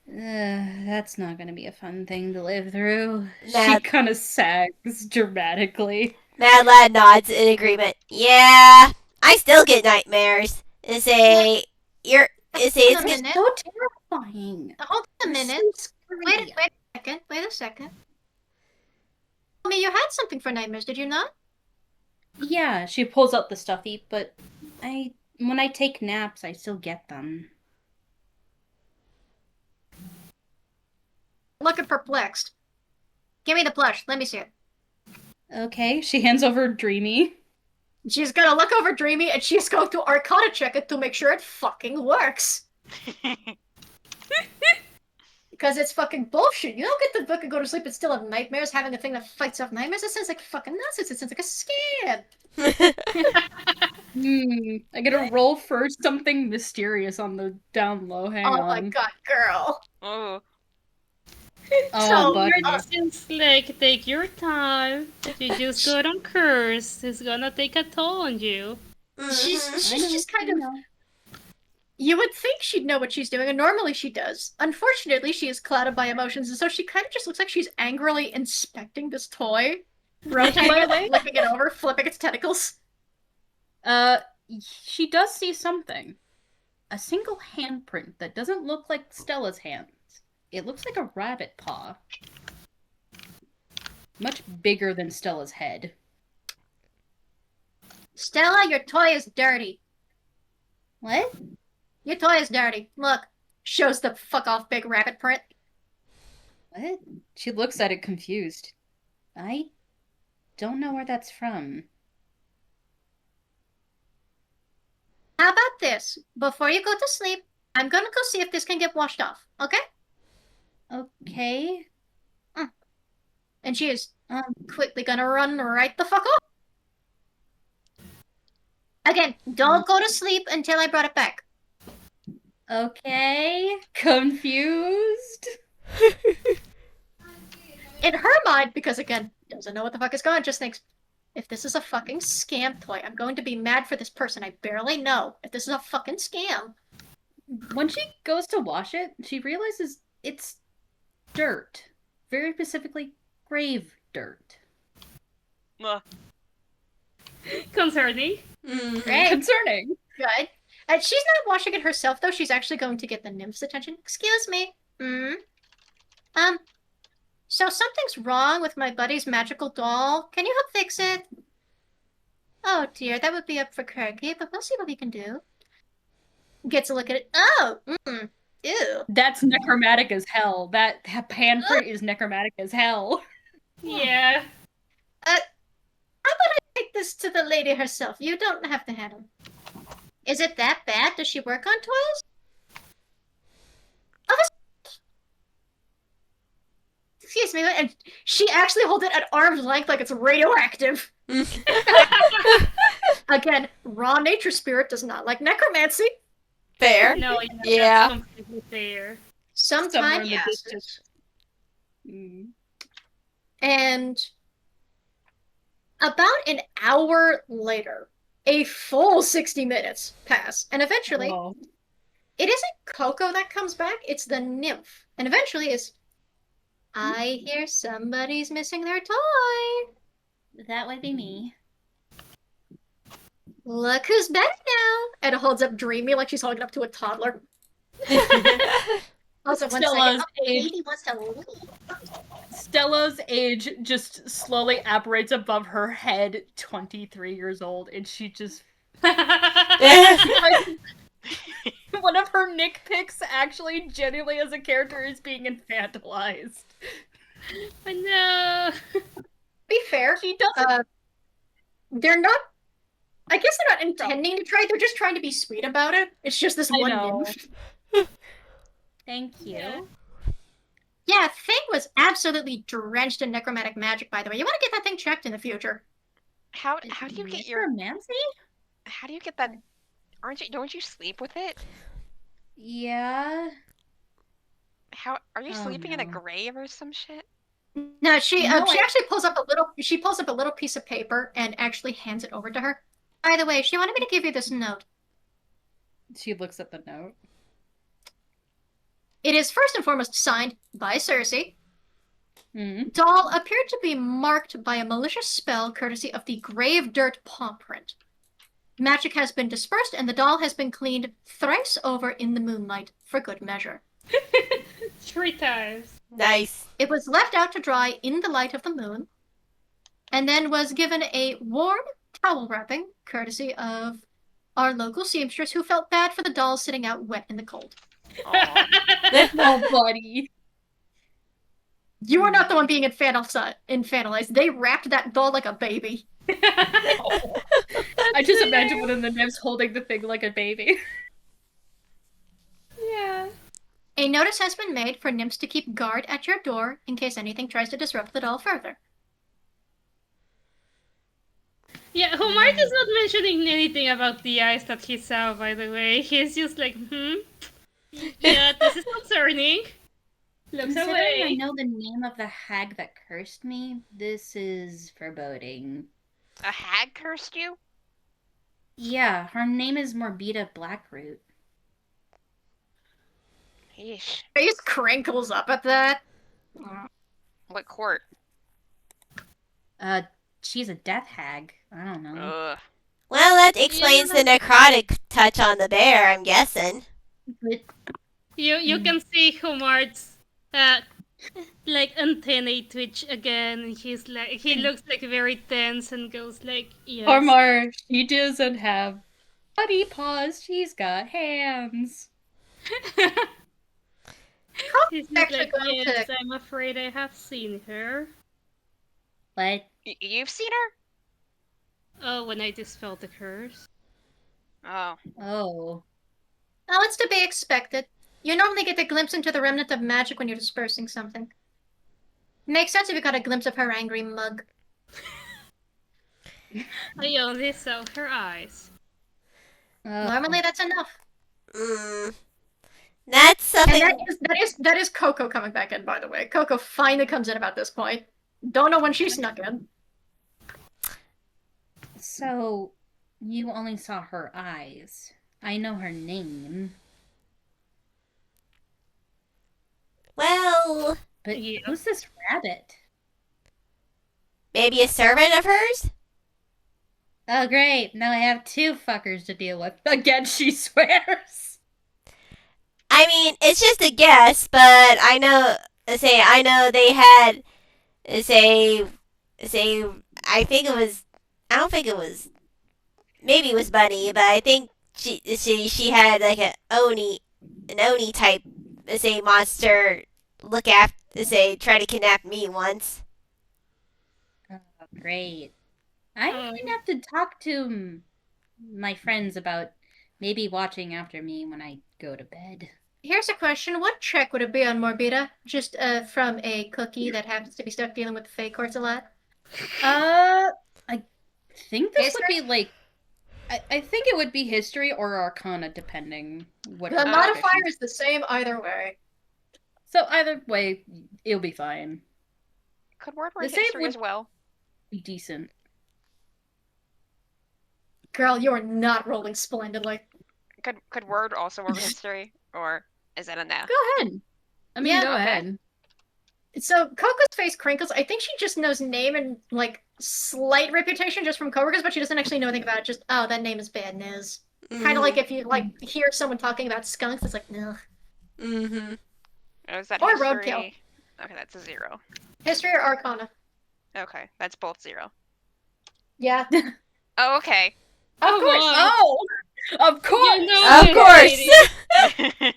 [SPEAKER 6] That's not gonna be a fun thing to live through.
[SPEAKER 4] She kind of sags dramatically.
[SPEAKER 2] Mad Lad nods in agreement. Yeah, I still get nightmares. It's
[SPEAKER 1] Hold
[SPEAKER 2] it's
[SPEAKER 1] a minute.
[SPEAKER 6] So terrifying.
[SPEAKER 1] Hold a minute. Wait a second. Tell me you had something for nightmares, did you not?
[SPEAKER 6] Yeah, she pulls out the stuffy, but when I take naps, I still get them.
[SPEAKER 1] Looking perplexed. Give me the plush. Let me see it.
[SPEAKER 6] Okay.
[SPEAKER 4] She hands over Dreamy.
[SPEAKER 1] She's gonna look over Dreamy and she's going to Arcana check it to make sure it fucking works. Because it's fucking bullshit. You don't get the book and go to sleep and still have nightmares, having a thing that fights off nightmares. It sounds like fucking nonsense. It sounds like a scam.
[SPEAKER 4] I get a roll for something mysterious on the down low. Hang on.
[SPEAKER 1] Oh my god, girl.
[SPEAKER 3] Oh.
[SPEAKER 4] Oh,
[SPEAKER 1] So,
[SPEAKER 4] buddy.
[SPEAKER 5] It's just like, take your time. You just got on curse. It's gonna take a toll on you.
[SPEAKER 1] she's
[SPEAKER 2] Mhm.
[SPEAKER 1] just kind of.
[SPEAKER 4] know.
[SPEAKER 1] You would think she'd know what she's doing, and normally she does. Unfortunately, she is clouded by emotions, and so she kind of just looks like she's angrily inspecting this toy, rubbing it, flipping it over, flipping its tentacles.
[SPEAKER 4] She does see something. A single handprint that doesn't look like Stella's hands. It looks like a rabbit paw. Much bigger than Stella's head.
[SPEAKER 1] Stella, your toy is dirty.
[SPEAKER 4] What?
[SPEAKER 1] Your toy is dirty. Look. Shows the fuck off big rabbit print.
[SPEAKER 4] What? She looks at it confused. I don't know where that's from.
[SPEAKER 1] How about this? Before you go to sleep, I'm gonna go see if this can get washed off, okay?
[SPEAKER 4] Okay.
[SPEAKER 1] And she is quickly gonna run right the fuck off. Again, don't go to sleep until I brought it back.
[SPEAKER 4] Okay. Confused?
[SPEAKER 1] In her mind, because again, doesn't know what the fuck is going on, just thinks, if this is a fucking scam toy, I'm going to be mad for this person I barely know. If this is a fucking scam.
[SPEAKER 4] When she goes to wash it, she realizes it's dirt. Very specifically, grave dirt.
[SPEAKER 5] Concerning.
[SPEAKER 1] Great.
[SPEAKER 4] Concerning.
[SPEAKER 1] Good. And she's not washing it herself, though. She's actually going to get the nymph's attention. Excuse me. So something's wrong with my buddy's magical doll. Can you help fix it? Oh dear, that would be up for Kirky, but we'll see what we can do. Gets a look at it. Oh, ew.
[SPEAKER 4] That's necromantic as hell. That handprint is necromantic as hell.
[SPEAKER 5] Yeah.
[SPEAKER 1] How about I take this to the lady herself? You don't have to handle it. Is it that bad? Does she work on toys? Oh, excuse me, and she actually holds it at arm's length like it's radioactive. Again, raw nature spirit does not like necromancy.
[SPEAKER 2] Fair.
[SPEAKER 5] No,
[SPEAKER 2] Yeah.
[SPEAKER 5] that's completely fair.
[SPEAKER 1] Sometimes
[SPEAKER 4] Somewhere in the
[SPEAKER 1] yes.
[SPEAKER 4] distance.
[SPEAKER 1] And about an hour later, a full 60 minutes pass, and eventually,
[SPEAKER 4] Whoa.
[SPEAKER 1] it isn't Coco that comes back, it's the nymph. And eventually is, I hear somebody's missing their toy.
[SPEAKER 4] That would be me.
[SPEAKER 1] Look who's back now. And it holds up Dreamy like she's holding it up to a toddler. Also, one
[SPEAKER 4] Stella's
[SPEAKER 1] second. Oh,
[SPEAKER 4] age.
[SPEAKER 1] baby wants to leave.
[SPEAKER 4] Stella's age just slowly apparates above her head, 23 years old, and she just... One of her nitpicks actually genuinely as a character is being infantilized.
[SPEAKER 5] I know.
[SPEAKER 1] Be fair,
[SPEAKER 4] She doesn't...
[SPEAKER 1] they're not. I guess they're not intending to try. They're just trying to be sweet about it. It's just this
[SPEAKER 4] I
[SPEAKER 1] one
[SPEAKER 4] know.
[SPEAKER 1] nymph.
[SPEAKER 4] Thank you.
[SPEAKER 5] Yeah.
[SPEAKER 1] Yeah, Thing was absolutely drenched in necromantic magic. By the way, you want to get that thing checked in the future.
[SPEAKER 3] How do you get your
[SPEAKER 4] Necromancy?
[SPEAKER 3] how do you get that? Don't you sleep with it?
[SPEAKER 4] Yeah.
[SPEAKER 3] How are you
[SPEAKER 4] Oh,
[SPEAKER 3] sleeping in a
[SPEAKER 4] no.
[SPEAKER 3] grave or some shit?
[SPEAKER 1] No, she
[SPEAKER 4] No,
[SPEAKER 1] she actually pulls up a little. She pulls up a little piece of paper and actually hands it over to her. By the way, she wanted me to give you this note.
[SPEAKER 4] She looks at the note.
[SPEAKER 1] It is first and foremost signed by Cersei.
[SPEAKER 4] Mm.
[SPEAKER 1] Doll appeared to be marked by a malicious spell courtesy of the grave dirt paw print. Magic has been dispersed and the doll has been cleaned thrice over in the moonlight for good measure.
[SPEAKER 5] 3 times.
[SPEAKER 2] Nice.
[SPEAKER 1] It was left out to dry in the light of the moon, and then was given a warm towel wrapping courtesy of our local seamstress who felt bad for the doll sitting out wet in the cold.
[SPEAKER 4] Oh, buddy.
[SPEAKER 1] You are not the one being infantilized. They wrapped that doll like a baby.
[SPEAKER 4] I just imagine one of the nymphs holding the thing like a baby.
[SPEAKER 5] Yeah.
[SPEAKER 1] A notice has been made for nymphs to keep guard at your door in case anything tries to disrupt the doll further.
[SPEAKER 5] Yeah, Homart is not mentioning anything about the eyes that he saw, by the way. He's just like, Yeah, this is concerning. Looks
[SPEAKER 6] Considering I
[SPEAKER 5] away.
[SPEAKER 6] know the name of the hag that cursed me, this is foreboding.
[SPEAKER 3] A hag cursed you?
[SPEAKER 6] Yeah, her name is Morbida Blackroot.
[SPEAKER 3] Yeesh.
[SPEAKER 1] Face crinkles up at that.
[SPEAKER 3] What court?
[SPEAKER 6] She's a death hag. I don't know.
[SPEAKER 3] Ugh.
[SPEAKER 2] Well, that explains the necrotic touch on the bear, I'm guessing.
[SPEAKER 6] But
[SPEAKER 5] You can see Homart's like antennae twitch again, and he looks like very tense and goes like, yes.
[SPEAKER 4] Armor, she doesn't have body paws, she's got hands.
[SPEAKER 5] He's just
[SPEAKER 1] actually
[SPEAKER 5] like,
[SPEAKER 1] going
[SPEAKER 5] yes,
[SPEAKER 1] to-
[SPEAKER 5] I'm afraid I have seen her.
[SPEAKER 6] what?
[SPEAKER 3] You've seen her?
[SPEAKER 5] Oh, when I dispelled the curse.
[SPEAKER 3] Oh.
[SPEAKER 6] Oh.
[SPEAKER 1] Oh, it's to be expected. You normally get a glimpse into the remnant of magic when you're dispersing something. Makes sense if you got a glimpse of her angry mug.
[SPEAKER 5] I only saw her eyes.
[SPEAKER 1] Normally that's enough.
[SPEAKER 2] That's something.
[SPEAKER 1] And that is Coco coming back in, by the way. Coco finally comes in about this point. Don't know when she snuck in.
[SPEAKER 6] So, you only saw her eyes. I know her name.
[SPEAKER 2] Well,
[SPEAKER 6] But
[SPEAKER 5] Yeah.
[SPEAKER 6] who's this rabbit?
[SPEAKER 2] maybe a servant of hers?
[SPEAKER 6] Oh, great. Now I have two fuckers to deal with. Again, she swears.
[SPEAKER 2] I mean, it's just a guess, but I know they had, I think it was, I don't think it was, maybe it was Bunny, but I think she had like an Oni type, monster try to kidnap me once.
[SPEAKER 6] Oh, great. I'm going to have to talk to my friends about maybe watching after me when I go to bed.
[SPEAKER 1] Here's a question. What check would it be on Morbida? Just from a cookie that happens to be stuck dealing with the fake courts a lot?
[SPEAKER 4] I think this
[SPEAKER 1] History?
[SPEAKER 4] would be like I think it would be history or arcana depending what
[SPEAKER 1] The
[SPEAKER 4] her
[SPEAKER 1] modifier
[SPEAKER 4] proficiency-
[SPEAKER 1] is the same either way.
[SPEAKER 4] So either way, it'll be fine.
[SPEAKER 3] Could word
[SPEAKER 4] The save
[SPEAKER 3] history
[SPEAKER 4] would-
[SPEAKER 3] as well?
[SPEAKER 4] Be decent.
[SPEAKER 1] Girl, you're not rolling splendidly.
[SPEAKER 3] Could word also work history? Or is that a no?
[SPEAKER 4] Go ahead. I mean,
[SPEAKER 1] Yeah.
[SPEAKER 4] go
[SPEAKER 3] Okay.
[SPEAKER 4] ahead.
[SPEAKER 1] So Coco's face crinkles. I think she just knows name and like slight reputation just from coworkers, but she doesn't actually know anything about it. Just, oh, that name is bad news. Kind of like if you like hear someone talking about skunks, it's like, no.
[SPEAKER 2] Mm-hmm.
[SPEAKER 3] Or is that
[SPEAKER 1] Or
[SPEAKER 3] history?
[SPEAKER 1] roadkill.
[SPEAKER 3] Okay, that's a 0.
[SPEAKER 1] History or arcana?
[SPEAKER 3] Okay, that's both 0.
[SPEAKER 1] Yeah.
[SPEAKER 3] Oh, okay.
[SPEAKER 1] Of course.
[SPEAKER 5] wow.
[SPEAKER 4] Oh, of course.
[SPEAKER 5] You know
[SPEAKER 2] Of
[SPEAKER 5] this,
[SPEAKER 2] course.
[SPEAKER 5] lady.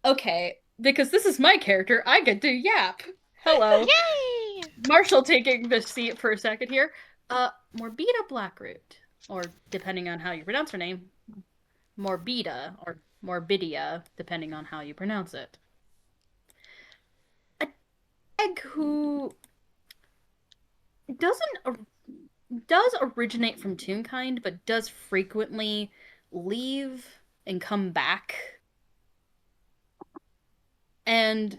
[SPEAKER 4] Okay, because this is my character, I get to yap. Hello.
[SPEAKER 3] Yay!
[SPEAKER 4] Marshall taking the seat for a second here. Morbida Blackroot, or depending on how you pronounce her name, Morbida, or Morbidia, depending on how you pronounce it. A egg who does originate from Toonkind, but does frequently leave and come back. And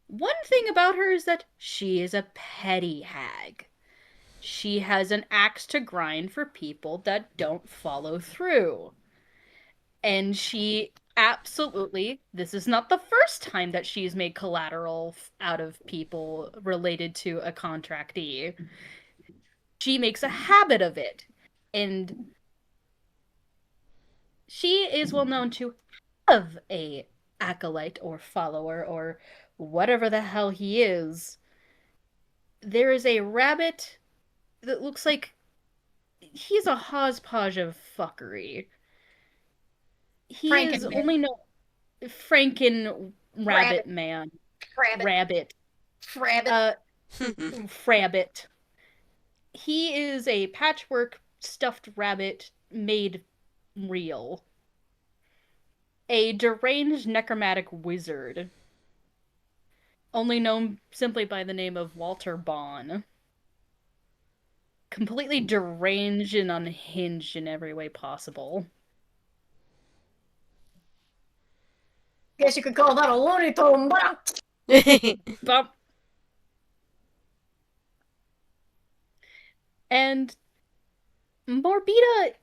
[SPEAKER 4] one thing about her is that she is a petty hag. She has an axe to grind for people that don't follow through. And she absolutely, this is not the first time that she's made collateral out of people related to a contractee. She makes a habit of it. And she is well known to have a acolyte or follower or whatever the hell he is. There is a rabbit that looks like he's a hodgepodge of fuckery. He is
[SPEAKER 1] Frankenman.
[SPEAKER 4] only known Franken Rabbit
[SPEAKER 1] Rabbit.
[SPEAKER 4] Man.
[SPEAKER 1] Rabbit.
[SPEAKER 4] Rabbit.
[SPEAKER 1] Frabbit.
[SPEAKER 4] Frabbit. He is a patchwork stuffed rabbit made real. A deranged necromantic wizard. Only known simply by the name of Walter Bond. Completely deranged and unhinged in every way possible.
[SPEAKER 1] Guess you could call that a Looney Tune.
[SPEAKER 4] Bump. And Morbida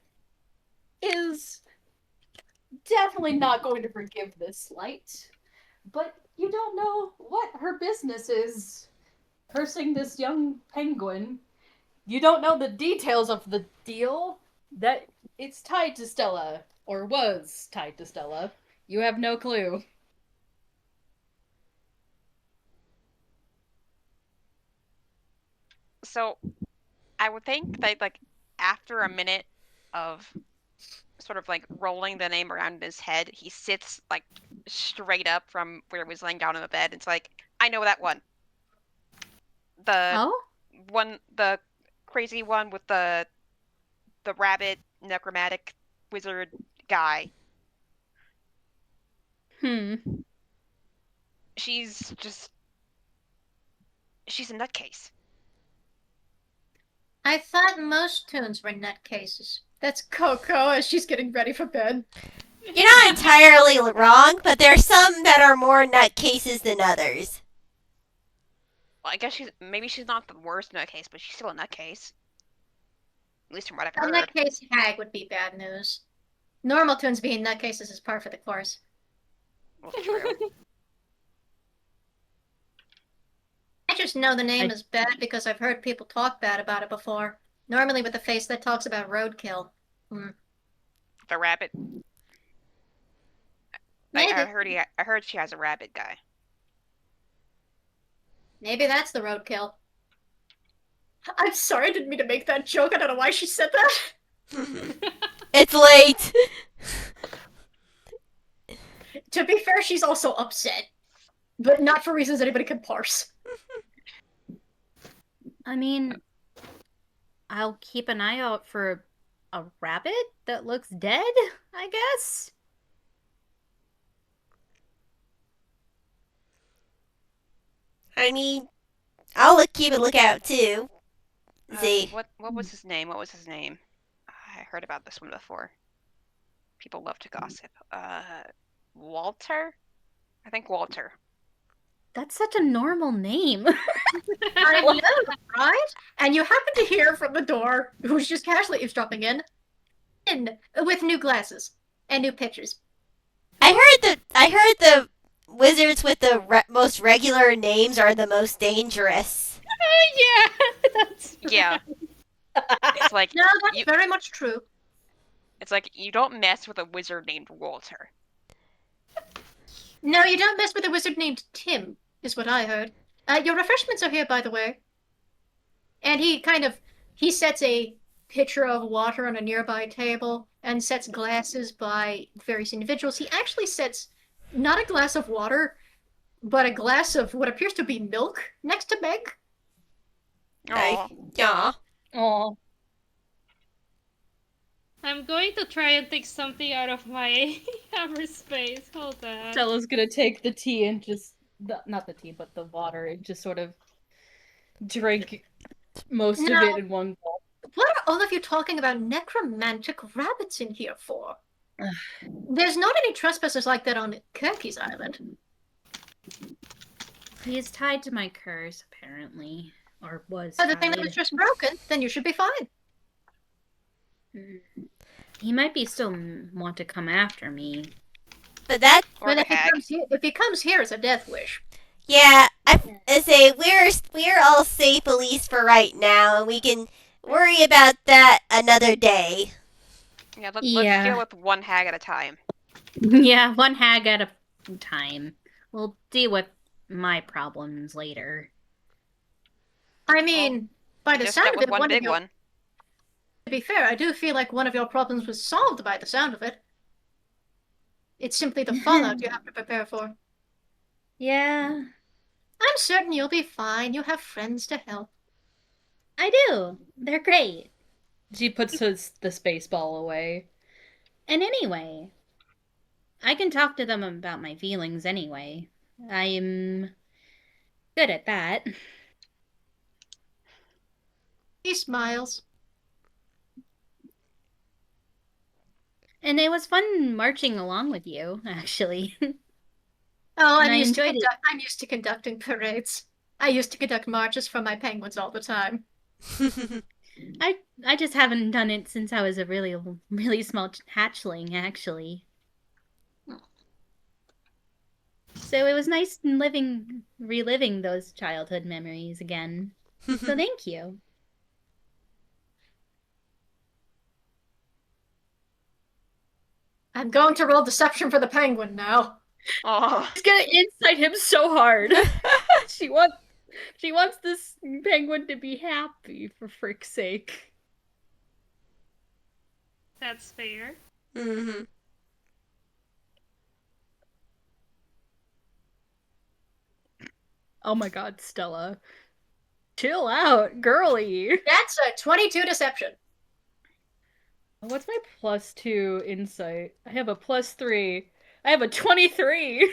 [SPEAKER 4] is definitely not going to forgive this slight. But you don't know what her business is. Cursing this young penguin. You don't know the details of the deal. That it's tied to Stella. Or was tied to Stella. You have no clue.
[SPEAKER 3] So, I would think that, like, after a minute of sort of, like, rolling the name around in his head, he sits, like, straight up from where he was laying down in the bed. It's like, I know that one. The crazy one with the rabbit necromantic wizard guy. She's a nutcase.
[SPEAKER 1] I thought most tunes were nutcases. That's Coco as she's getting ready for bed.
[SPEAKER 2] You're not entirely wrong, but there's some that are more nutcases than others.
[SPEAKER 3] Well, I guess maybe she's not the worst nutcase, but she's still a nutcase. At least from what I've
[SPEAKER 1] A
[SPEAKER 3] heard.
[SPEAKER 1] nutcase hag would be bad news. Normal tunes being nutcases is par for the course.
[SPEAKER 3] Well, true.
[SPEAKER 1] I just know the name is bad because I've heard people talk bad about it before. Normally with a face that talks about roadkill.
[SPEAKER 3] The rabbit.
[SPEAKER 1] Maybe.
[SPEAKER 3] I heard she has a rabbit guy.
[SPEAKER 1] Maybe that's the roadkill. I'm sorry, I didn't mean to make that joke. I don't know why she said that.
[SPEAKER 2] It's late.
[SPEAKER 1] To be fair, she's also upset. But not for reasons anybody can parse.
[SPEAKER 6] I mean, I'll keep an eye out for a rabbit that looks dead, I guess.
[SPEAKER 2] I mean, I'll keep a lookout too. See.
[SPEAKER 3] What was his name? I heard about this one before. People love to gossip. Walter? I think Walter.
[SPEAKER 6] That's such a normal name.
[SPEAKER 1] I know, right? And you happen to hear from the door, who's just casually eavesdropping in with new glasses and new pictures.
[SPEAKER 2] I heard the wizards with the most regular names are the most dangerous.
[SPEAKER 3] Yeah. It's like
[SPEAKER 1] No, that's very much true.
[SPEAKER 3] It's like you don't mess with a wizard named Walter.
[SPEAKER 1] No, you don't mess with a wizard named Tim, is what I heard. Your refreshments are here, by the way. And he sets a pitcher of water on a nearby table and sets glasses by various individuals. He actually sets not a glass of water, but a glass of what appears to be milk next to Meg.
[SPEAKER 3] Oh,
[SPEAKER 2] Yeah.
[SPEAKER 4] Oh,
[SPEAKER 5] I'm going to try and take something out of my hammer space. Hold on.
[SPEAKER 4] Stella's gonna take the tea and just not the tea, but the water and just sort of drink most of it in one gulp.
[SPEAKER 1] What are all of you talking about necromantic rabbits in here for? There's not any trespassers like that on Kirky's Island.
[SPEAKER 6] He is tied to my curse, apparently. Or was
[SPEAKER 1] Oh, the thing that was just broken, then you should be fine.
[SPEAKER 6] He might be still want to come after me.
[SPEAKER 2] But that,
[SPEAKER 1] But if he comes here, it's a death wish.
[SPEAKER 2] yeah, I say we're all safe at least for right now, and we can worry about that another day.
[SPEAKER 3] Yeah, let's deal with one hag at a time.
[SPEAKER 6] Yeah, one hag at a time. We'll deal with my problems later.
[SPEAKER 1] I mean, by the
[SPEAKER 3] Just
[SPEAKER 1] sound
[SPEAKER 3] met
[SPEAKER 1] of
[SPEAKER 3] with
[SPEAKER 1] it,
[SPEAKER 3] one big one.
[SPEAKER 1] To be fair, I do feel like one of your problems was solved by the sound of it. It's simply the fallout you have to prepare for.
[SPEAKER 6] Yeah,
[SPEAKER 1] I'm certain you'll be fine. You have friends to help.
[SPEAKER 6] I do. They're great.
[SPEAKER 4] She puts the space ball away.
[SPEAKER 6] And anyway, I can talk to them about my feelings anyway. I'm good at that.
[SPEAKER 1] He smiles.
[SPEAKER 6] And it was fun marching along with you, actually.
[SPEAKER 1] Oh,
[SPEAKER 6] And I enjoyed it.
[SPEAKER 1] I'm used to conducting parades. I used to conduct marches for my penguins all the time.
[SPEAKER 6] I just haven't done it since I was a really small hatchling, actually. So it was nice reliving those childhood memories again. So thank you.
[SPEAKER 1] I'm going to roll deception for the penguin now.
[SPEAKER 3] Oh,
[SPEAKER 4] She's gonna incite him so hard. She wants this penguin to be happy, for frick's sake.
[SPEAKER 5] That's fair.
[SPEAKER 2] Mm-hmm.
[SPEAKER 4] Oh my god, Stella. Chill out, girly.
[SPEAKER 1] That's a 22 deception.
[SPEAKER 4] What's my +2 insight? I have a +3. I have a 23.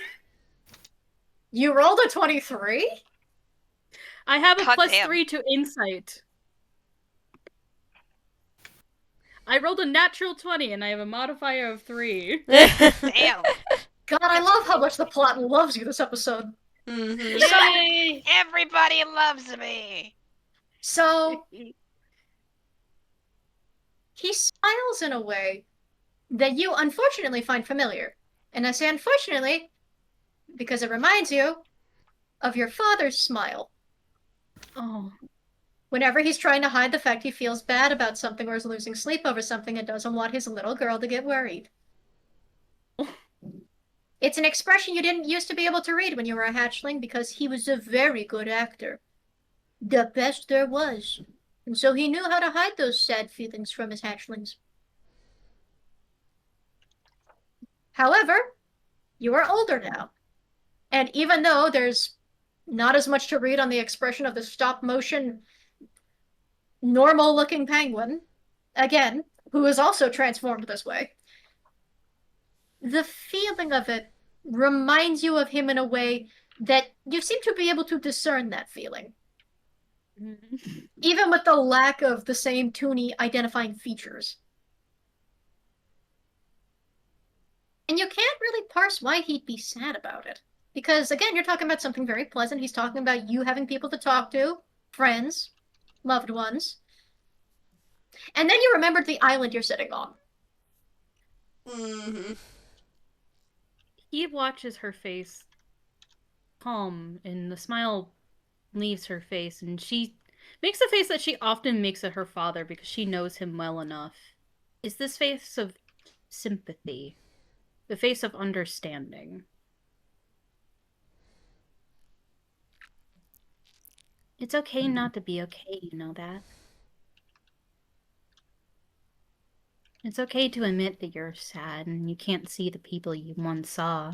[SPEAKER 1] You rolled a 23?
[SPEAKER 4] I have a
[SPEAKER 3] God
[SPEAKER 4] +3 to insight. I rolled a natural 20 and I have a modifier of 3.
[SPEAKER 3] damn.
[SPEAKER 1] God, I love how much the plot loves you this episode.
[SPEAKER 2] Mm-hmm.
[SPEAKER 5] Yay!
[SPEAKER 3] Everybody loves me.
[SPEAKER 1] So, he smiles in a way that you unfortunately find familiar. And I say unfortunately because it reminds you of your father's smile.
[SPEAKER 4] Oh.
[SPEAKER 1] Whenever he's trying to hide the fact he feels bad about something or is losing sleep over something and doesn't want his little girl to get worried. It's an expression you didn't used to be able to read when you were a hatchling because he was a very good actor. The best there was. And so he knew how to hide those sad feelings from his hatchlings. However, you are older now. And even though there's not as much to read on the expression of the stop-motion, normal-looking penguin, again, who is also transformed this way, the feeling of it reminds you of him in a way that you seem to be able to discern that feeling. Even with the lack of the same toony identifying features. And you can't really parse why he'd be sad about it. Because, again, you're talking about something very pleasant. He's talking about you having people to talk to, friends, loved ones. And then you remembered the island you're sitting on.
[SPEAKER 2] Mm-hmm.
[SPEAKER 4] He watches her face calm, and the smile leaves her face, and she makes the face that she often makes at her father because she knows him well enough. Is this face of sympathy, the face of understanding. It's okay not to be okay, you know that? It's okay to admit that you're sad and you can't see the people you once saw.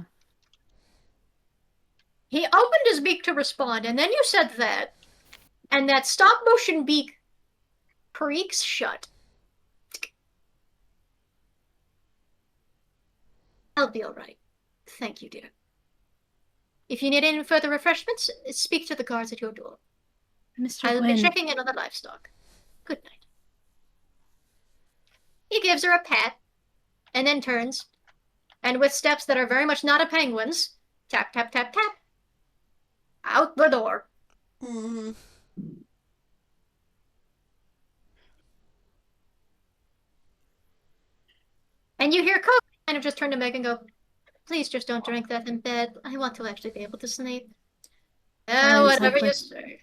[SPEAKER 1] He opened his beak to respond, and then you said that. And that stop-motion beak creaks shut. I'll be all right. Thank you, dear. If you need any further refreshments, speak to the guards at your door.
[SPEAKER 6] Mr.
[SPEAKER 1] I'll
[SPEAKER 6] Gwyn.
[SPEAKER 1] be checking in on the livestock. Good night. He gives her a pat, and then turns, and with steps that are very much not a penguin's, tap, tap, tap, tap, out the door.
[SPEAKER 2] Mm-hmm.
[SPEAKER 1] And you hear Coke kind of just turn to Meg and go, please just don't drink that in bed. I want to actually be able to sleep. Whatever you say.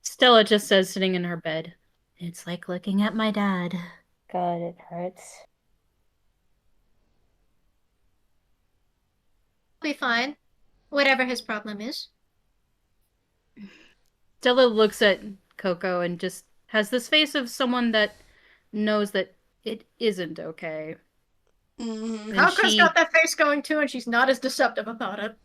[SPEAKER 4] Stella just says, sitting in her bed, it's like looking at my dad.
[SPEAKER 6] God, it hurts.
[SPEAKER 1] Be fine. Whatever his problem is.
[SPEAKER 4] Stella looks at Coco and just has this face of someone that knows that it isn't okay.
[SPEAKER 2] Mm-hmm.
[SPEAKER 1] Coco's got that face going too, and she's not as deceptive about it.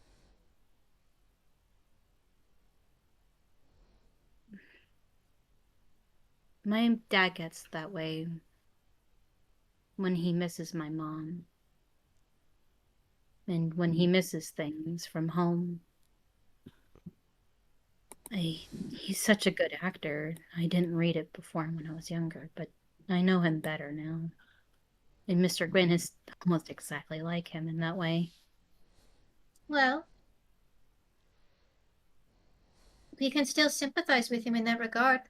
[SPEAKER 4] My dad gets that way when he misses my mom. And when he misses things from home. He's such a good actor. I didn't read it before when I was younger, but I know him better now. And Mr. Gwyn is almost exactly like him in that way.
[SPEAKER 1] Well, we can still sympathize with him in that regard.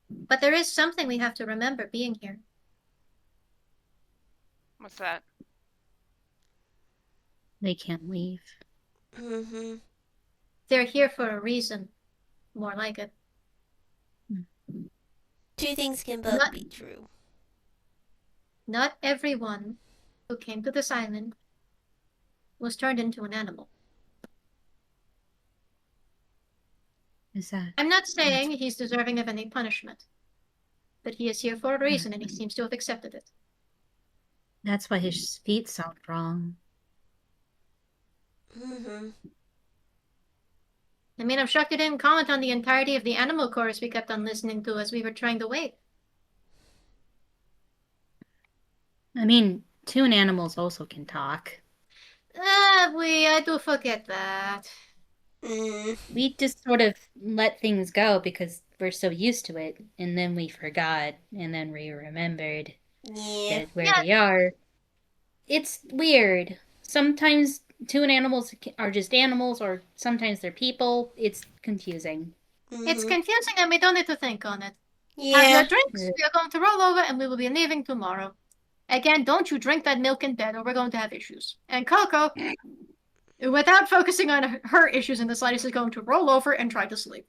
[SPEAKER 1] But there is something we have to remember being here.
[SPEAKER 3] What's that?
[SPEAKER 6] They can't leave.
[SPEAKER 2] Mm-hmm.
[SPEAKER 1] They're here for a reason. More like it.
[SPEAKER 2] Two things can both be true.
[SPEAKER 1] Not everyone who came to this island was turned into an animal.
[SPEAKER 6] Is that?
[SPEAKER 1] I'm not saying he's deserving of any punishment. But he is here for a reason, and he seems to have accepted it.
[SPEAKER 6] That's why his feet sound wrong.
[SPEAKER 2] Mm-hmm.
[SPEAKER 1] I mean, I'm shocked you didn't comment on the entirety of the animal chorus we kept on listening to as we were trying to wait.
[SPEAKER 6] I mean, toon animals also can talk.
[SPEAKER 1] I do forget that.
[SPEAKER 6] We just sort of let things go because we're so used to it, and then we forgot, and then we remembered
[SPEAKER 2] Yeah.
[SPEAKER 6] that where they are. It's weird. Sometimes toon animals are just animals, or sometimes they're people. It's confusing.
[SPEAKER 1] It's confusing and we don't need to think on it. Have your
[SPEAKER 2] Yeah.
[SPEAKER 1] drinks, we are going to roll over and we will be leaving tomorrow. Again, don't you drink that milk in bed or we're going to have issues. And Coco, without focusing on her issues in the slightest, is going to roll over and try to sleep.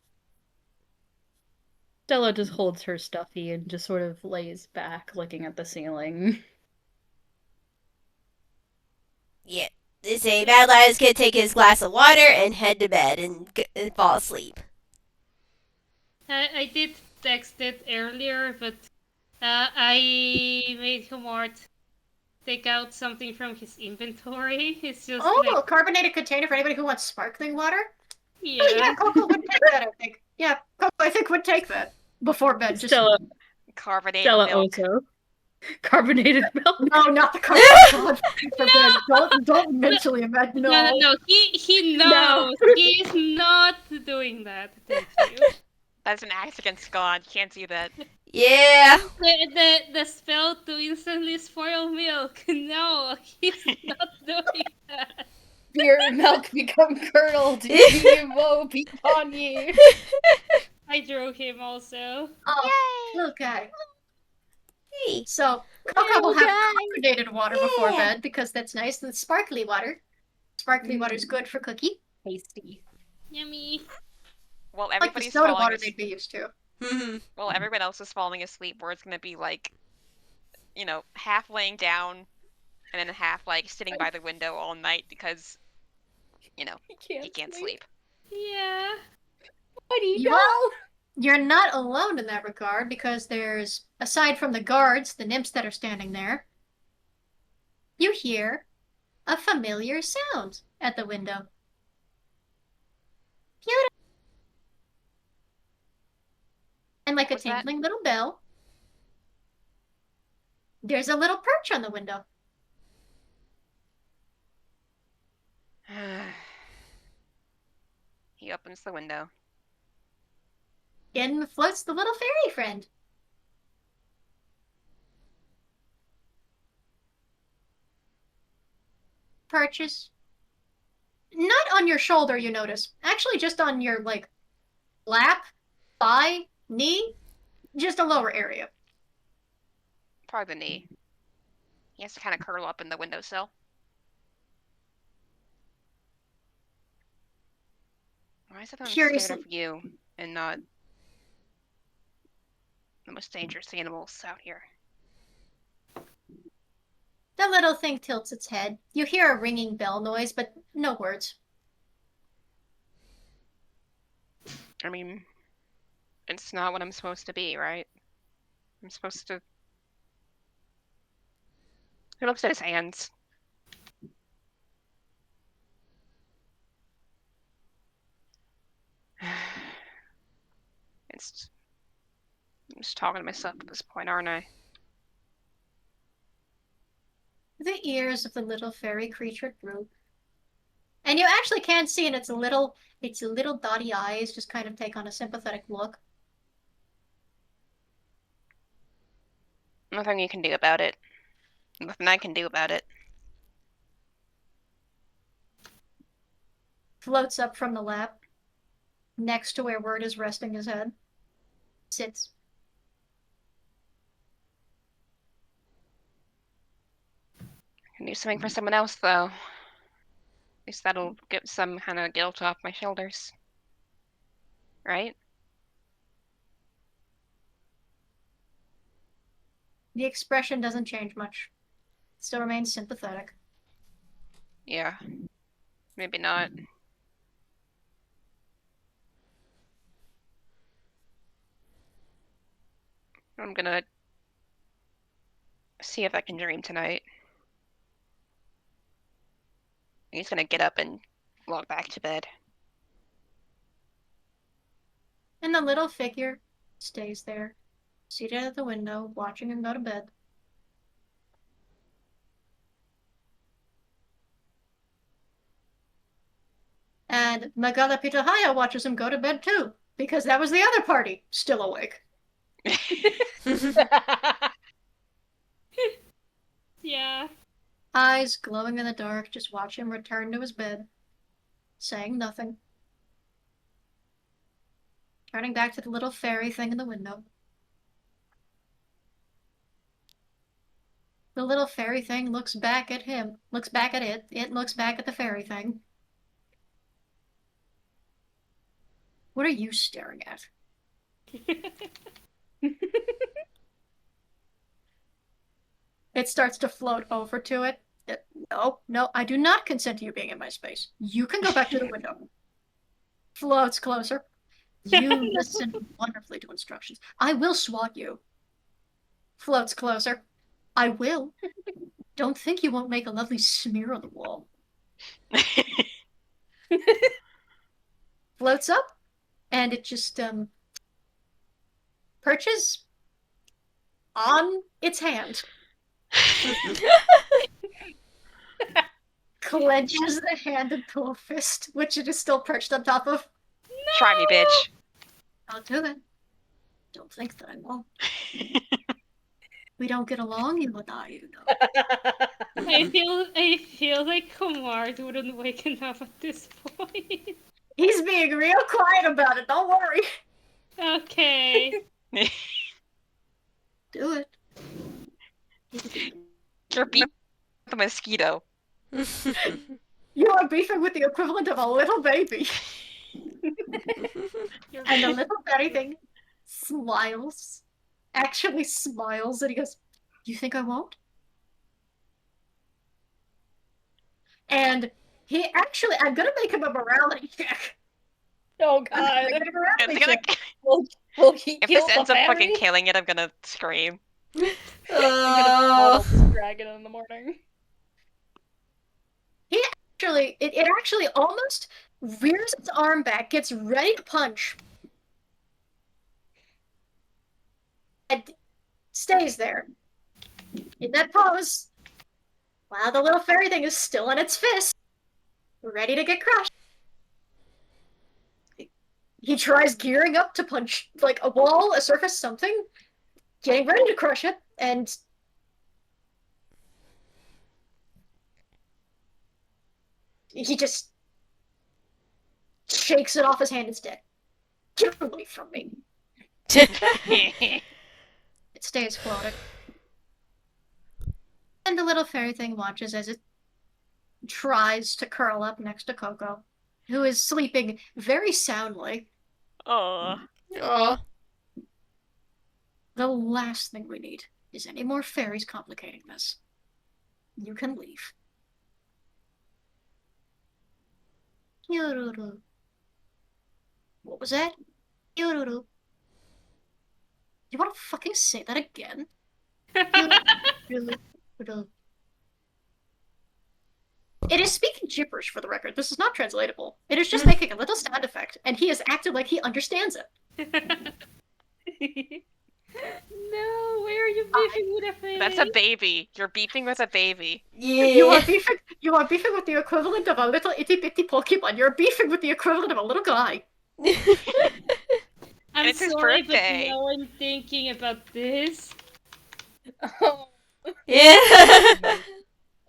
[SPEAKER 4] Stella just holds her stuffy and just sort of lays back looking at the ceiling.
[SPEAKER 2] Yeah. They say Mad Lad is gonna take his glass of water and head to bed and fall asleep.
[SPEAKER 5] I did text it earlier, but I made Humort take out something from his inventory. It's just
[SPEAKER 1] a carbonated container for anybody who wants sparkling water?
[SPEAKER 5] yeah.
[SPEAKER 1] Oh, yeah, Coco would take that, I think. Yeah, Coco, I think, would take that before bed. Just...
[SPEAKER 4] Stella
[SPEAKER 3] Carbonated milk.
[SPEAKER 4] also. Carbonated milk.
[SPEAKER 1] No, not the carbonated milk for bed. Don't mentally imagine.
[SPEAKER 5] No. He knows. He's not doing that. Thank you.
[SPEAKER 3] That's an axe against God. You can't do that.
[SPEAKER 2] Yeah.
[SPEAKER 5] The spell to instantly spoil milk. No, he's not doing that.
[SPEAKER 4] Your milk become curdled. You woe be upon you.
[SPEAKER 5] I drew him also.
[SPEAKER 1] Oh, little guy.
[SPEAKER 2] Hey.
[SPEAKER 1] So, Coco will have carbonated water before bed because that's nice. And sparkly water. Sparkly water is good for Cookie.
[SPEAKER 4] Tasty.
[SPEAKER 5] Yummy.
[SPEAKER 3] Well,
[SPEAKER 1] Like the
[SPEAKER 3] everybody's
[SPEAKER 1] soda
[SPEAKER 3] falling
[SPEAKER 1] water
[SPEAKER 3] asleep.
[SPEAKER 1] they'd be used to.
[SPEAKER 3] Well, everyone else is falling asleep, where it's gonna be like, half laying down, and then half like sitting by the window all night because, he can't sleep.
[SPEAKER 5] Yeah.
[SPEAKER 4] Where do you
[SPEAKER 1] Well,
[SPEAKER 4] go?
[SPEAKER 1] You're not alone in that regard because there's, aside from the guards, the nymphs that are standing there, you hear a familiar sound at the window. Beautiful. And like
[SPEAKER 3] What's
[SPEAKER 1] a
[SPEAKER 3] that?
[SPEAKER 1] tinkling little bell, there's a little perch on the window.
[SPEAKER 3] He opens the window.
[SPEAKER 1] In floats the little fairy friend. Perches. Not on your shoulder, you notice. Actually, just on your, lap, thigh, knee. Just a lower area.
[SPEAKER 3] Probably the knee. He has to kind of curl up in the windowsill. Why is it on a standard view and not the most dangerous animals out here?
[SPEAKER 1] The little thing tilts its head. You hear a ringing bell noise, but no words.
[SPEAKER 3] I mean, it's not what I'm supposed to be, right? I'm supposed to... He looks at his hands. I'm just talking to myself at this point, aren't I?
[SPEAKER 1] The ears of the little fairy creature droop. And you actually can see in its little dotty eyes just kind of take on a sympathetic look.
[SPEAKER 3] Nothing you can do about it. Nothing I can do about it.
[SPEAKER 1] floats up from the lap, next to where Word is resting his head. Sits.
[SPEAKER 3] I can do something for someone else, though. At least that'll get some kind of guilt off my shoulders. Right?
[SPEAKER 1] The expression doesn't change much. It still remains sympathetic.
[SPEAKER 3] Yeah. Maybe not. I'm gonna see if I can dream tonight. He's gonna get up and walk back to bed.
[SPEAKER 1] And the little figure stays there, seated at the window, watching him go to bed. And Magala Pitahaya watches him go to bed too, because that was the other party, still awake.
[SPEAKER 5] Yeah.
[SPEAKER 1] Eyes glowing in the dark, just watch him return to his bed, saying nothing. Turning back to the little fairy thing in the window. The little fairy thing looks back at him, looks back at it looks back at the fairy thing. What are you staring at? It starts to float over to it. No, I do not consent to you being in my space. You can go back to the window. Floats closer. You listen wonderfully to instructions. I will swat you. Floats closer. I will. Don't think you won't make a lovely smear on the wall. Floats up, and it just perches on its hand. Clenches the hand into a fist, which it is still perched on top of.
[SPEAKER 3] Try me, bitch.
[SPEAKER 1] I'll do it. Don't think that I won't. We don't get along, you and I, you know.
[SPEAKER 5] I feel like Komar wouldn't waken up at this point.
[SPEAKER 1] He's being real quiet about it, don't worry.
[SPEAKER 5] Okay.
[SPEAKER 1] Do it.
[SPEAKER 3] You're being the mosquito.
[SPEAKER 1] You are beefing with the equivalent of a little baby. And the little fairy thing smiles. Actually smiles, and he goes, "You think I won't?" And he actually, I'm gonna make him a morality check.
[SPEAKER 4] Oh
[SPEAKER 1] I'm gonna make
[SPEAKER 4] god.
[SPEAKER 1] him a morality
[SPEAKER 3] It's gonna,
[SPEAKER 1] check.
[SPEAKER 4] Will he
[SPEAKER 3] if
[SPEAKER 4] kill
[SPEAKER 3] this
[SPEAKER 4] the
[SPEAKER 3] ends up fucking
[SPEAKER 4] fairy?
[SPEAKER 3] killing it, I'm gonna scream.
[SPEAKER 4] I'm gonna model this dragon in the morning.
[SPEAKER 1] Actually, it actually almost rears its arm back, gets ready to punch, and stays there in that pose while the little fairy thing is still in its fist, ready to get crushed. He tries gearing up to punch like a wall, a surface, something, getting ready to crush it, and he just shakes it off his hand instead. Get away from me. It stays floating. And the little fairy thing watches as it tries to curl up next to Coco, who is sleeping very soundly.
[SPEAKER 3] Aw.
[SPEAKER 2] Aw.
[SPEAKER 1] The last thing we need is any more fairies complicating this. You can leave. Yoruru. What was that? Yoruru. You want to fucking say that again? Yoruru. It is speaking gibberish for the record. This is not translatable. It is just making a little sound effect, and he has acted like he understands it.
[SPEAKER 5] No, why are you beefing with a fairy?
[SPEAKER 3] That's a baby. You're beefing with a baby.
[SPEAKER 2] Yeah.
[SPEAKER 1] You are beefing with the equivalent of a little itty bitty Pokemon. You're beefing with the equivalent of a little guy.
[SPEAKER 5] I'm
[SPEAKER 3] It's his
[SPEAKER 5] sorry,
[SPEAKER 3] birthday.
[SPEAKER 5] but now I'm thinking about this.
[SPEAKER 4] Oh,
[SPEAKER 2] Yeah.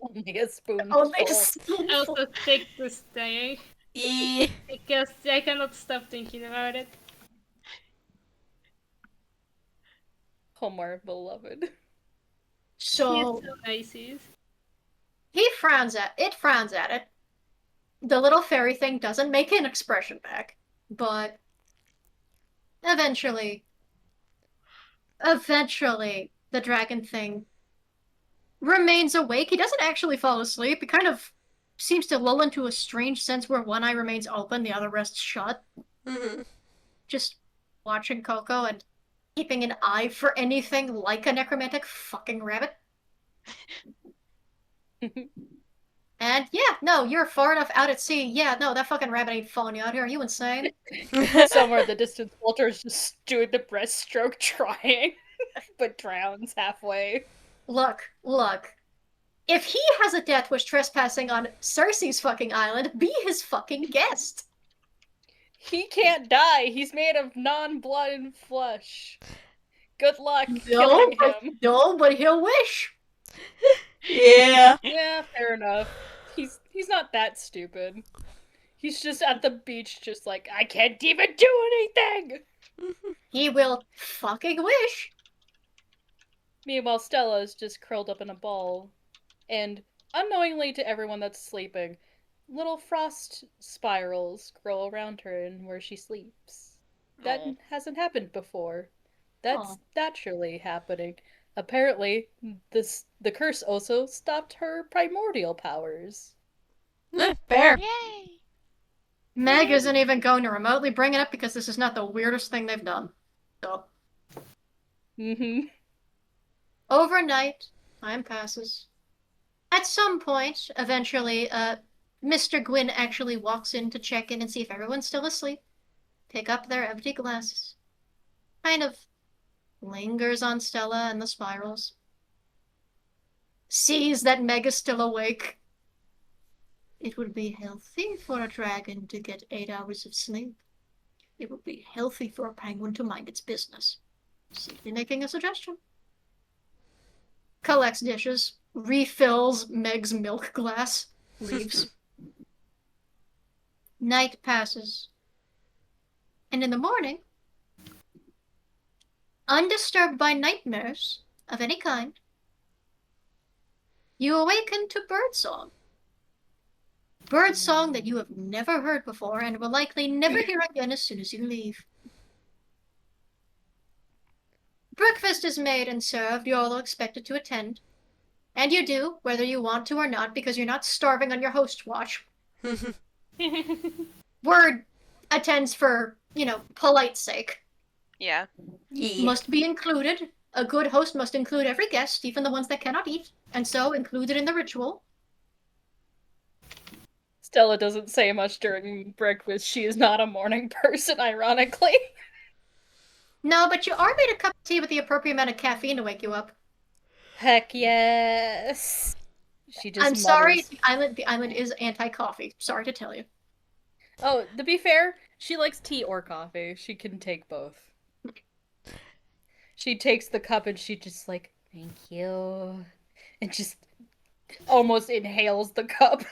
[SPEAKER 4] only a spoonful.
[SPEAKER 1] Only a spoonful.
[SPEAKER 5] Also, take this thing. Because I cannot stop thinking about it.
[SPEAKER 4] Homer, beloved.
[SPEAKER 1] So
[SPEAKER 5] He's so nice.
[SPEAKER 1] he frowns at it. The little fairy thing doesn't make an expression back, but eventually, the dragon thing remains awake. He doesn't actually fall asleep. He kind of seems to lull into a strange sense where one eye remains open, the other rests shut.
[SPEAKER 2] Mhm.
[SPEAKER 1] Just watching Coco and keeping an eye for anything like a necromantic fucking rabbit. And yeah, no, you're far enough out at sea. Yeah, no, that fucking rabbit ain't following you out here. Are you insane?
[SPEAKER 4] Somewhere in the distance, Walter's just doing the breaststroke trying, but drowns halfway.
[SPEAKER 1] Look. If he has a death wish trespassing on Cersei's fucking island, be his fucking guest.
[SPEAKER 4] He can't die. He's made of non-blood and flesh. Good luck killing him.
[SPEAKER 1] No, but he'll wish.
[SPEAKER 2] Yeah.
[SPEAKER 4] Yeah, fair enough. He's not that stupid. He's just at the beach, just like, I can't even do anything!
[SPEAKER 1] He will fucking wish.
[SPEAKER 4] Meanwhile, Stella is just curled up in a ball. And, unknowingly to everyone that's sleeping, little frost spirals grow around her and where she sleeps. That hasn't happened before. That's naturally happening. Apparently, the curse also stopped her primordial powers.
[SPEAKER 2] Fair.
[SPEAKER 3] Yay!
[SPEAKER 1] Meg isn't even going to remotely bring it up because this is not the weirdest thing they've done. So. Overnight, time passes. At some point, eventually, Mr. Gwyn actually walks in to check in and see if everyone's still asleep. Pick up their empty glasses. Kind of lingers on Stella and the spirals. Sees that Meg is still awake. It would be healthy for a dragon to get 8 hours of sleep. It would be healthy for a penguin to mind its business. Simply making a suggestion. Collects dishes, refills Meg's milk glass, leaves. Night passes. And in the morning, undisturbed by nightmares of any kind, you awaken to birdsong. Birdsong that you have never heard before and will likely never hear again as soon as you leave. Breakfast is made and served. You're all expected to attend. And you do, whether you want to or not, because you're not starving on your host watch. Word attends for, polite sake.
[SPEAKER 3] Yeah.
[SPEAKER 1] Must be included. A good host must include every guest, even the ones that cannot eat, and so included in the ritual.
[SPEAKER 4] Stella doesn't say much during breakfast. She is not a morning person, ironically.
[SPEAKER 1] No, but you are made a cup of tea with the appropriate amount of caffeine to wake you up.
[SPEAKER 4] Heck yes. She just
[SPEAKER 1] I'm
[SPEAKER 4] mutters.
[SPEAKER 1] sorry, the island is anti-coffee. Sorry to tell you.
[SPEAKER 4] Oh, to be fair, she likes tea or coffee. She can take both. She takes the cup and she just like, thank you. And just almost inhales the cup.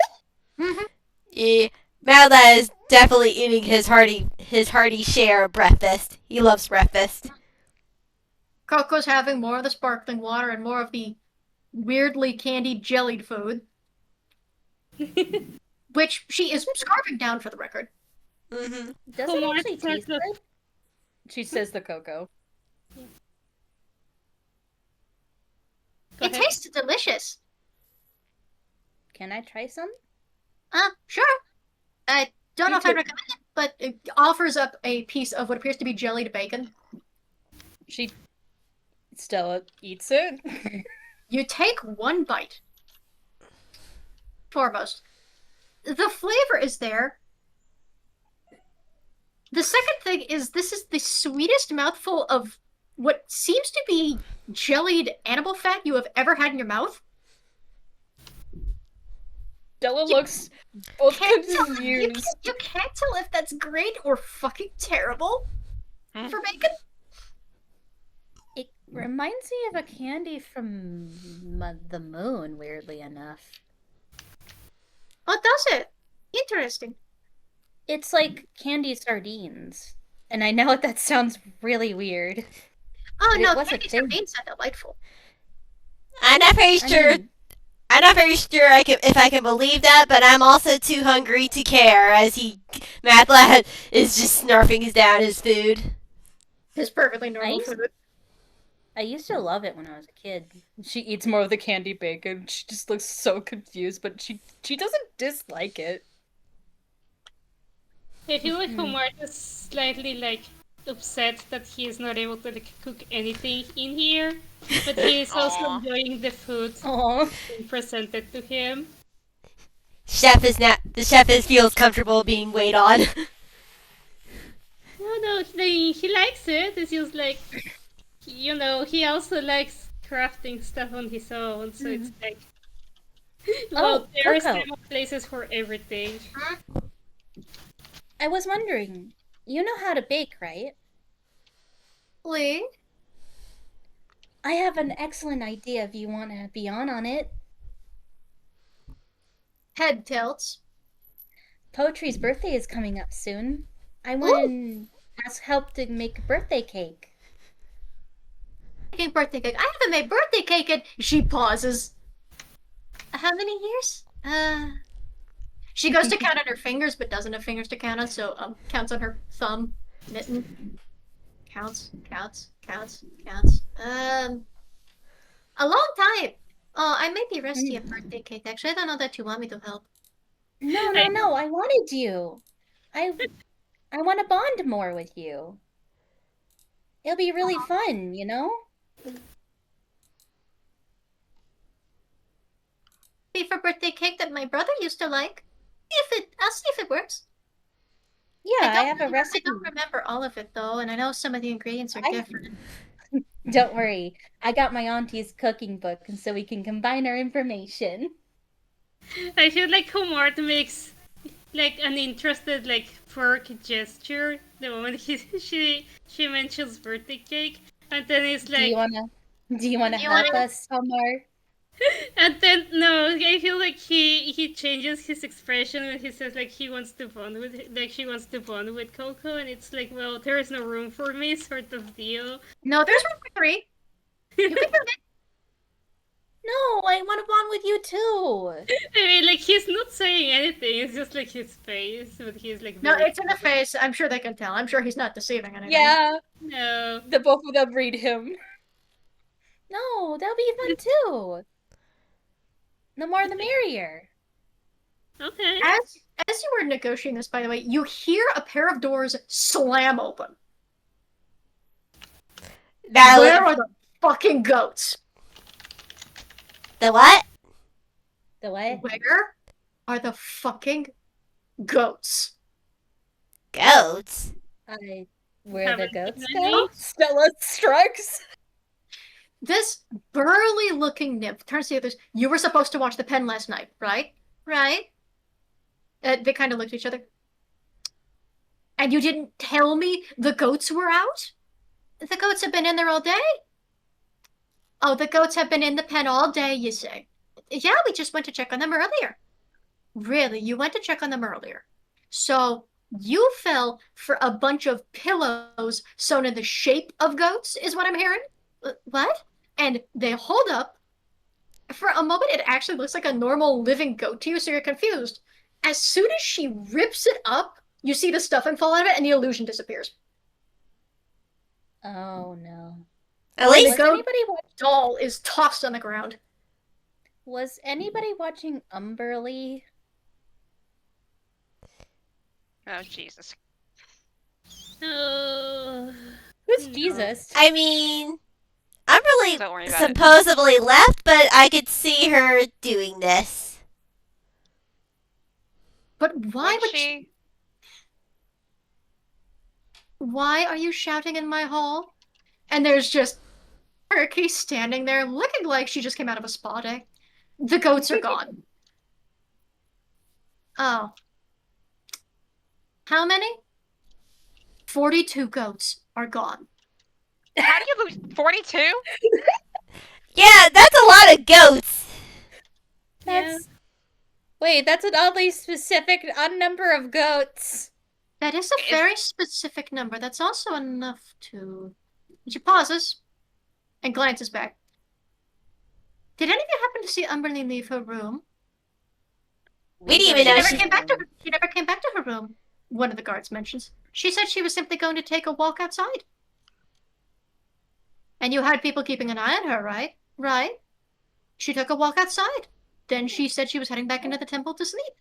[SPEAKER 2] Yeah. Malda is definitely eating his hearty share of breakfast. He loves breakfast.
[SPEAKER 1] Coco's having more of the sparkling water and more of the weirdly candied jellied food. Which she is scarfing down for the record.
[SPEAKER 6] Does it actually taste good?
[SPEAKER 4] She says the cocoa.
[SPEAKER 1] It tastes delicious.
[SPEAKER 6] Can I try some?
[SPEAKER 1] Sure. I don't know if I'd recommend it, but it offers up a piece of what appears to be jellied bacon.
[SPEAKER 4] Stella eats it.
[SPEAKER 1] You take one bite. Foremost. The flavor is there. The second thing is this is the sweetest mouthful of what seems to be jellied animal fat you have ever had in your mouth.
[SPEAKER 4] Stella looks both confused.
[SPEAKER 1] You can't tell if that's great or fucking terrible for bacon.
[SPEAKER 6] It reminds me of a candy from the moon, weirdly enough.
[SPEAKER 1] Oh, does it? Interesting.
[SPEAKER 6] It's like candy sardines. And I know that sounds really weird.
[SPEAKER 1] Oh
[SPEAKER 6] But
[SPEAKER 1] no,
[SPEAKER 6] it was a
[SPEAKER 1] candy
[SPEAKER 6] thing.
[SPEAKER 1] sardines are delightful.
[SPEAKER 2] I'm not very
[SPEAKER 6] I
[SPEAKER 2] sure.
[SPEAKER 6] mean,
[SPEAKER 2] I'm not very sure if I can believe that, but I'm also too hungry to care. As Math Lad is just snarfing down his food.
[SPEAKER 1] It's perfectly normal
[SPEAKER 6] used-
[SPEAKER 1] food.
[SPEAKER 6] I used to love it when I was a kid.
[SPEAKER 4] She eats more of the candy bacon. She just looks so confused, but she doesn't dislike it.
[SPEAKER 5] I feel like Omar is slightly like upset that he is not able to like cook anything in here, but he is also
[SPEAKER 3] Aw.
[SPEAKER 5] enjoying the food
[SPEAKER 4] Aww.
[SPEAKER 5] being presented to him.
[SPEAKER 2] The chef feels comfortable being weighed on.
[SPEAKER 5] No, he likes it. It's just like, he also likes crafting stuff on his own, so it's like, well, there's
[SPEAKER 6] Coco.
[SPEAKER 5] places for everything.
[SPEAKER 6] I was wondering, you know how to bake, right?
[SPEAKER 1] Lee?
[SPEAKER 6] I have an excellent idea if you want to be on it.
[SPEAKER 1] Head tilts.
[SPEAKER 6] Poetry's birthday is coming up soon. I want to ask help to make a birthday cake.
[SPEAKER 1] Making birthday cake. I haven't made birthday cake in. She pauses. How many years? She goes to count on her fingers, but doesn't have fingers to count on, so counts on her thumb, mitten. Counts. A long time. Oh, I may be rusty at birthday cake. Actually, I don't know that you want me to help.
[SPEAKER 6] No, I wanted you. I want to bond more with you. It'll be really fun, you know?
[SPEAKER 1] Be for birthday cake that my brother used to like. I'll see if it works.
[SPEAKER 6] Yeah, I have a
[SPEAKER 1] I
[SPEAKER 6] recipe.
[SPEAKER 1] don't remember all of it though, and I know some of the ingredients are different.
[SPEAKER 6] Don't worry. I got my auntie's cooking book, and so we can combine our information.
[SPEAKER 5] I feel like Omar makes like an interested like fork gesture the moment she mentions birthday cake, and then it's like,
[SPEAKER 6] Do you wanna help us, Omar?
[SPEAKER 5] and then no, I feel like he changes his expression when he says like she wants to bond with Coco, and it's like, well, there is no room for me, sort of deal.
[SPEAKER 1] No, there's room for 3. You can do it.
[SPEAKER 6] No, I want to bond with you too.
[SPEAKER 5] I mean, like, he's not saying anything. It's just like his face, but he's like,
[SPEAKER 1] No,
[SPEAKER 5] very
[SPEAKER 1] it's in the face. I'm sure they can tell. I'm sure he's not deceiving anything.
[SPEAKER 4] Yeah,
[SPEAKER 5] no.
[SPEAKER 4] the both of them read him.
[SPEAKER 6] No, that'll be fun too. The more the merrier.
[SPEAKER 5] Okay.
[SPEAKER 1] As you were negotiating this, by the way, you hear a pair of doors slam open. Where are the fucking goats?
[SPEAKER 2] The what?
[SPEAKER 6] The what?
[SPEAKER 1] Where are the fucking goats?
[SPEAKER 2] Goats?
[SPEAKER 6] Where the goats
[SPEAKER 5] Maybe?
[SPEAKER 6] go?
[SPEAKER 4] Stella strikes.
[SPEAKER 1] This burly-looking nymph turns to the others. You were supposed to watch the pen last night, right? Right? They kind of looked at each other. And you didn't tell me the goats were out? The goats have been in there all day? Oh, the goats have been in the pen all day, you say? Yeah, we just went to check on them earlier. Really? You went to check on them earlier. So you fell for a bunch of pillows sewn in the shape of goats, is what I'm hearing? What? And they hold up. For a moment, it actually looks like a normal living goat to you, so you're confused. As soon as she rips it up, you see the stuffing fall out of it, and the illusion disappears.
[SPEAKER 6] Oh no.
[SPEAKER 2] At least
[SPEAKER 1] Doll is tossed on the ground.
[SPEAKER 6] Was anybody watching Umberly?
[SPEAKER 3] Oh, Jesus.
[SPEAKER 5] Oh.
[SPEAKER 6] Who's Jesus?
[SPEAKER 2] I mean, I'm really
[SPEAKER 3] Don't worry about it.
[SPEAKER 2] supposedly left, but I could see her doing this.
[SPEAKER 1] But why
[SPEAKER 3] Wouldn't
[SPEAKER 1] would
[SPEAKER 3] she?
[SPEAKER 1] Why are you shouting in my hall? And there's just Turkey standing there looking like she just came out of a spa day. The goats are gone. Oh. How many? 42 goats are gone.
[SPEAKER 3] How do you lose 42?
[SPEAKER 2] Yeah, that's a lot of goats.
[SPEAKER 6] Wait, that's an oddly specific number of goats.
[SPEAKER 1] That is a very specific number. That's also enough to... She pauses and glances back. Did any of you happen to see Umberly leave her room?
[SPEAKER 2] We didn't even know
[SPEAKER 1] She never came back to her room, one of the guards mentions. She said she was simply going to take a walk outside. And you had people keeping an eye on her, right? Right? She took a walk outside. Then she said she was heading back into the temple to sleep.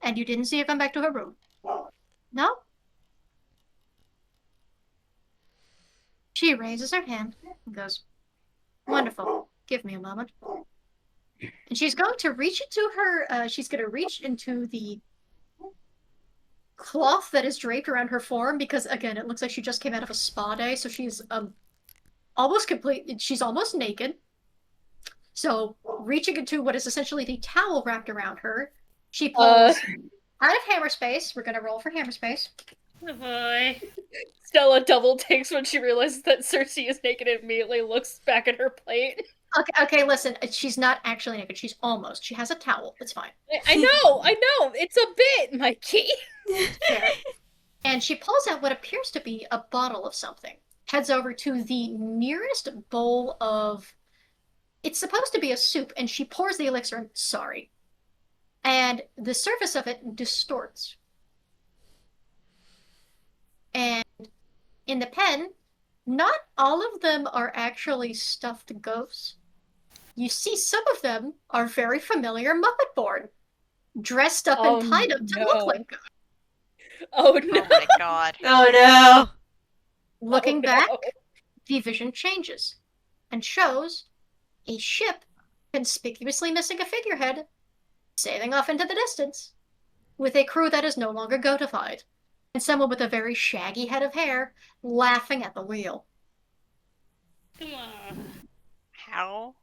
[SPEAKER 1] And you didn't see her come back to her room? No? She raises her hand and goes, wonderful. Give me a moment. And she's going to reach into her, she's going to reach into the cloth that is draped around her form because, again, it looks like she just came out of a spa day, so she's she's almost naked. So, reaching into what is essentially the towel wrapped around her, she pulls out of hammer space. We're going to roll for hammer space.
[SPEAKER 5] Oh boy.
[SPEAKER 4] Stella double takes when she realizes that Cersei is naked and immediately looks back at her plate.
[SPEAKER 1] Okay, listen. She's not actually naked. She's almost. She has a towel. It's fine.
[SPEAKER 4] I know. It's a bit, Mikey.
[SPEAKER 1] Fair. And she pulls out what appears to be a bottle of something. Heads over to the nearest bowl of... It's supposed to be a soup, and she pours the elixir in. Sorry. And the surface of it distorts. And in the pen, not all of them are actually stuffed ghosts. You see some of them are very familiar Muppet born, dressed up and tied up to look like ghosts.
[SPEAKER 4] Oh no.
[SPEAKER 3] Oh my god.
[SPEAKER 2] Oh no.
[SPEAKER 1] Looking back, the vision changes and shows a ship conspicuously missing a figurehead, sailing off into the distance, with a crew that is no longer goatified, and someone with a very shaggy head of hair laughing at the wheel.
[SPEAKER 5] Come on.
[SPEAKER 3] How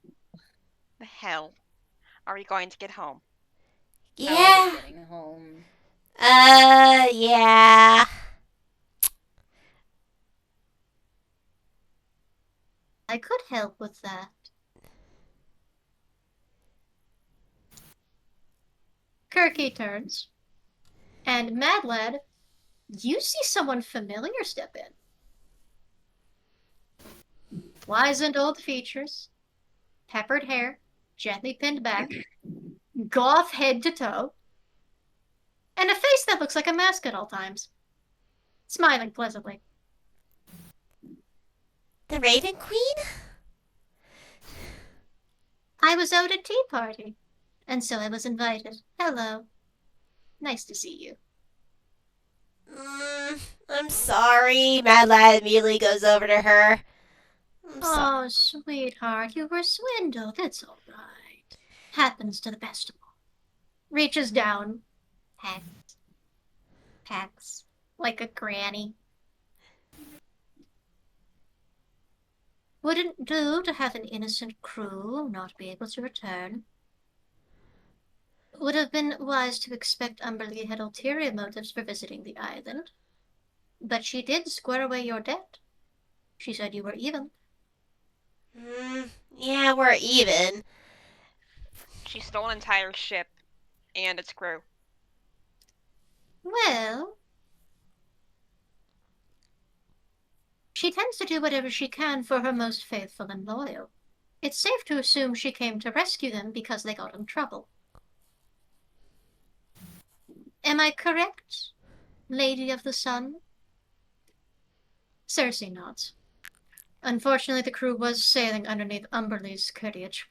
[SPEAKER 3] the hell are we going to get home?
[SPEAKER 2] Yeah.
[SPEAKER 4] Getting home.
[SPEAKER 2] Yeah.
[SPEAKER 1] I could help with that. Kirky turns, and Mad Lad, you see someone familiar step in. Wizened old features, peppered hair, gently pinned back, goth head to toe, and a face that looks like a mask at all times, smiling pleasantly.
[SPEAKER 2] The Raven Queen?
[SPEAKER 1] I was owed a tea party, and so I was invited. Hello. Nice to see you.
[SPEAKER 2] I'm sorry. Mad Lad immediately goes over to her.
[SPEAKER 1] Oh, sweetheart, you were swindled. It's all right. Happens to the best of all. Reaches down, pats, like a granny. Wouldn't do to have an innocent crew not be able to return. Would have been wise to expect Umberly had ulterior motives for visiting the island. But she did square away your debt. She said you were even.
[SPEAKER 2] Yeah, we're even.
[SPEAKER 3] She stole an entire ship and its crew.
[SPEAKER 1] Well, she tends to do whatever she can for her most faithful and loyal. It's safe to assume she came to rescue them because they got in trouble. Am I correct, Lady of the Sun? Cersei nods. Unfortunately, the crew was sailing underneath Umberly's carriage.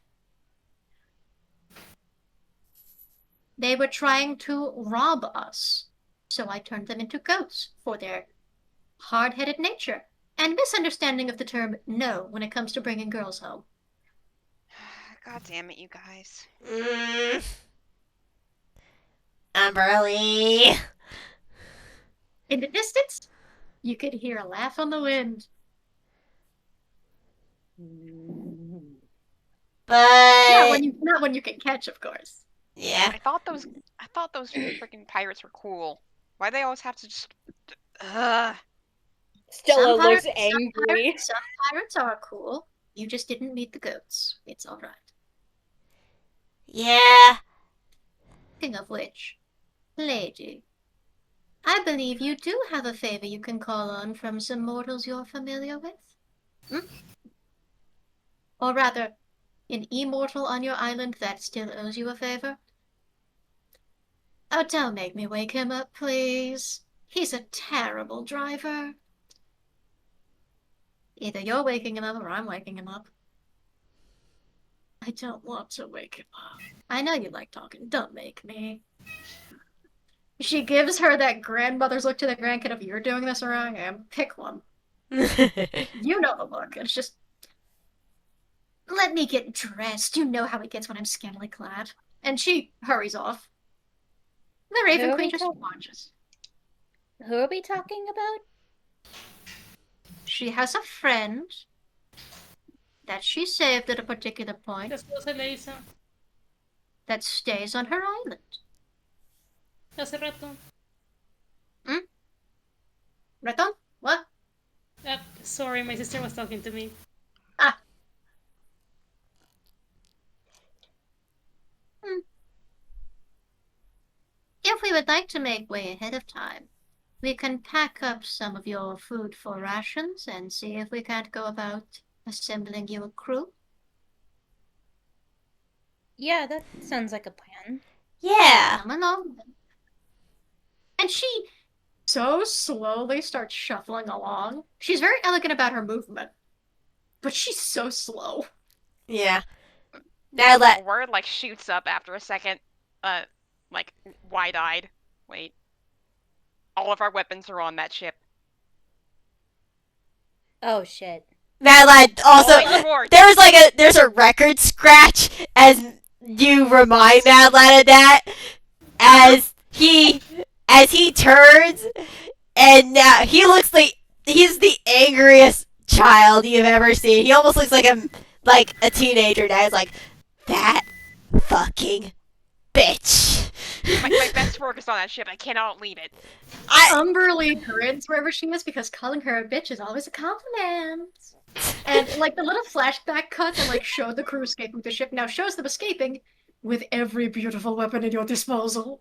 [SPEAKER 1] They were trying to rob us, so I turned them into goats for their hard-headed nature and misunderstanding of the term no when it comes to bringing girls home.
[SPEAKER 3] God damn it, you guys.
[SPEAKER 2] Umberly.
[SPEAKER 1] In the distance, you could hear a laugh on the wind.
[SPEAKER 2] But
[SPEAKER 1] Not when you can catch, of course.
[SPEAKER 2] yeah.
[SPEAKER 3] I thought those freaking pirates were cool. Why they always have to just
[SPEAKER 4] Stella
[SPEAKER 1] Some
[SPEAKER 4] looks
[SPEAKER 1] pirates-
[SPEAKER 4] angry.
[SPEAKER 1] Some pirates are cool. You just didn't meet the goats. It's all right.
[SPEAKER 2] Yeah.
[SPEAKER 1] Speaking of which, lady, I believe you do have a favor you can call on from some mortals you're familiar with. Or rather, an immortal on your island that still owes you a favor. Oh, don't make me wake him up, please. He's a terrible driver. Either you're waking him up or I'm waking him up. I don't want to wake him up. I know you like talking. Don't make me. She gives her that grandmother's look to the grandkid of you're doing this or I am. Pick one. You know the look. It's just... Let me get dressed. You know how it gets when I'm scantily clad. And she hurries off. The Raven Queen just watches.
[SPEAKER 6] Who are we talking about?
[SPEAKER 1] She has a friend that she saved at a particular point
[SPEAKER 5] Después Aeaea.
[SPEAKER 1] that stays on her island.
[SPEAKER 5] Hace rato.
[SPEAKER 1] Raton? What?
[SPEAKER 5] Sorry, my sister was talking to me.
[SPEAKER 1] Ah. If we would like to make way ahead of time, we can pack up some of your food for rations and see if we can't go about assembling you a crew.
[SPEAKER 6] Yeah, that sounds like a plan.
[SPEAKER 2] Yeah.
[SPEAKER 1] Come along. And she so slowly starts shuffling along. She's very elegant about her movement, but she's so slow.
[SPEAKER 2] Yeah. Now let
[SPEAKER 3] Word like shoots up after a second, like wide-eyed. Wait. All of our weapons are on that ship.
[SPEAKER 6] Oh shit.
[SPEAKER 2] Madeline also
[SPEAKER 3] Only more.
[SPEAKER 2] there's a record scratch as you remind Madeline of that as he turns and now he looks like he's the angriest child you've ever seen. He almost looks like a teenager now. He's like, that fucking bitch.
[SPEAKER 3] My best work is on that ship. I cannot leave it.
[SPEAKER 1] Umberly grins wherever she is because calling her a bitch is always a compliment. And like the little flashback cut that like showed the crew escaping the ship now shows them escaping with every beautiful weapon at your disposal.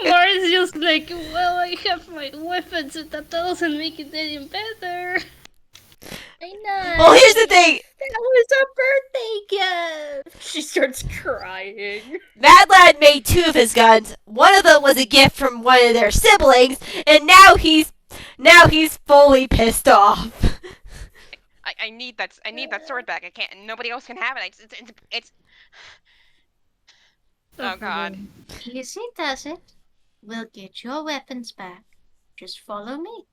[SPEAKER 5] Omar is just like, well, I have my weapons, and that doesn't make it any better.
[SPEAKER 6] I know.
[SPEAKER 2] Well, here's the thing.
[SPEAKER 6] That was a birthday gift. She starts crying.
[SPEAKER 2] Madeline made 2 of his guns. One of them was a gift from one of their siblings, and now he's fully pissed off.
[SPEAKER 3] I need that sword back. I can't. Nobody else can have it. It's Oh god.
[SPEAKER 1] Easy does it. We'll get your weapons back. Just follow me.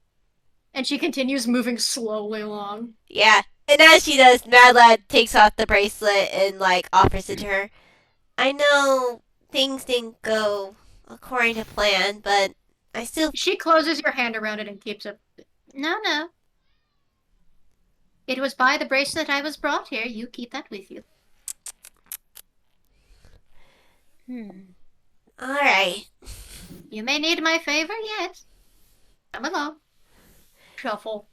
[SPEAKER 1] And she continues moving slowly along.
[SPEAKER 2] Yeah, and as she does, Madeline takes off the bracelet and like offers it to her. I know things didn't go according to plan, but I still.
[SPEAKER 1] She closes your hand around it and keeps it. No. It was by the bracelet I was brought here. You keep that with you.
[SPEAKER 2] Alright.
[SPEAKER 1] You may need my favor yet. Come along. Shuffle.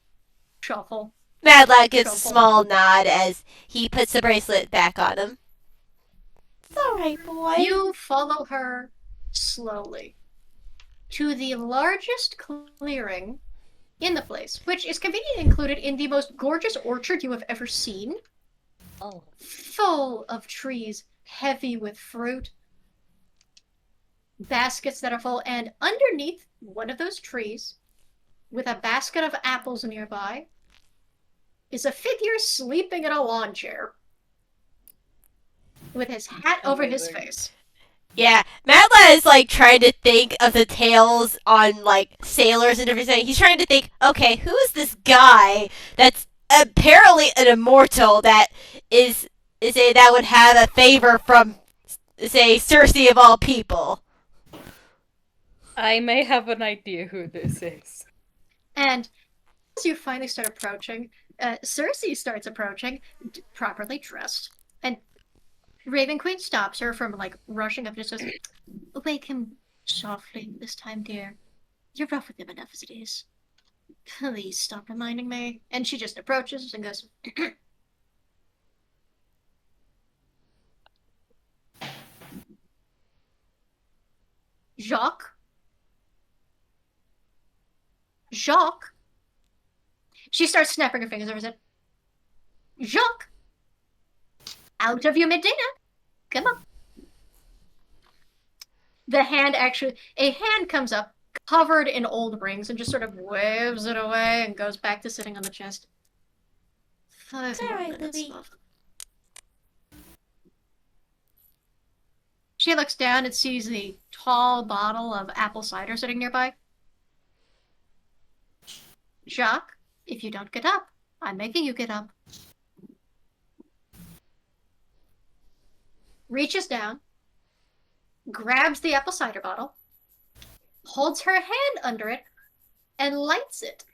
[SPEAKER 2] Madeline gives a
[SPEAKER 1] Shuffle.
[SPEAKER 2] small nod as he puts the bracelet back on him. It's alright, boy.
[SPEAKER 1] You follow her slowly to the largest clearing in the place, which is conveniently included in the most gorgeous orchard you have ever seen.
[SPEAKER 6] Oh.
[SPEAKER 1] Full of trees, heavy with fruit, baskets that are full, and underneath one of those trees, with a basket of apples nearby, is a figure sleeping in a lawn chair with his hat over his face.
[SPEAKER 2] Yeah, Madeline is like trying to think of the tales on like sailors and everything. He's trying to think, okay, who is this guy that's apparently an immortal that that would have a favor from, say, Cersei of all people.
[SPEAKER 4] I may have an idea who this is.
[SPEAKER 1] And as you finally start approaching, Cersei starts approaching, properly dressed, and Raven Queen stops her from like rushing up and just goes, "Wake him softly this time, dear. You're rough with him enough as it is. Please stop reminding me." And she just approaches and goes, "Jacques, Jacques. She starts snapping her fingers over his head. Jacques, out of your midday nap. Come on. A hand comes up, covered in old rings, and just sort of waves it away and goes back to sitting on the chest. 5 more
[SPEAKER 2] alright,
[SPEAKER 1] minutes,
[SPEAKER 2] Louis.
[SPEAKER 1] love. She looks down and sees the tall bottle of apple cider sitting nearby. Jacques, if you don't get up, I'm making you get up. Reaches down, grabs the apple cider bottle, holds her hand under it, and lights it.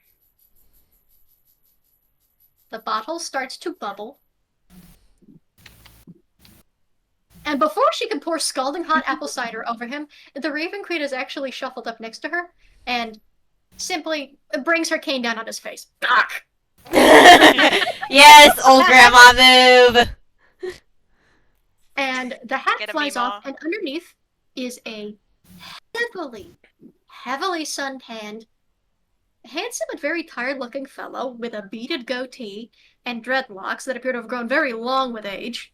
[SPEAKER 1] The bottle starts to bubble. And before she can pour scalding hot apple cider over him, the Raven Queen has actually shuffled up next to her and simply brings her cane down on his face. Back!
[SPEAKER 2] Yes, old grandma move.
[SPEAKER 1] And the hat
[SPEAKER 3] Get a
[SPEAKER 1] flies
[SPEAKER 3] Mima.
[SPEAKER 1] off, and underneath is a heavily suntanned, handsome and very tired-looking fellow with a beaded goatee and dreadlocks that appear to have grown very long with age.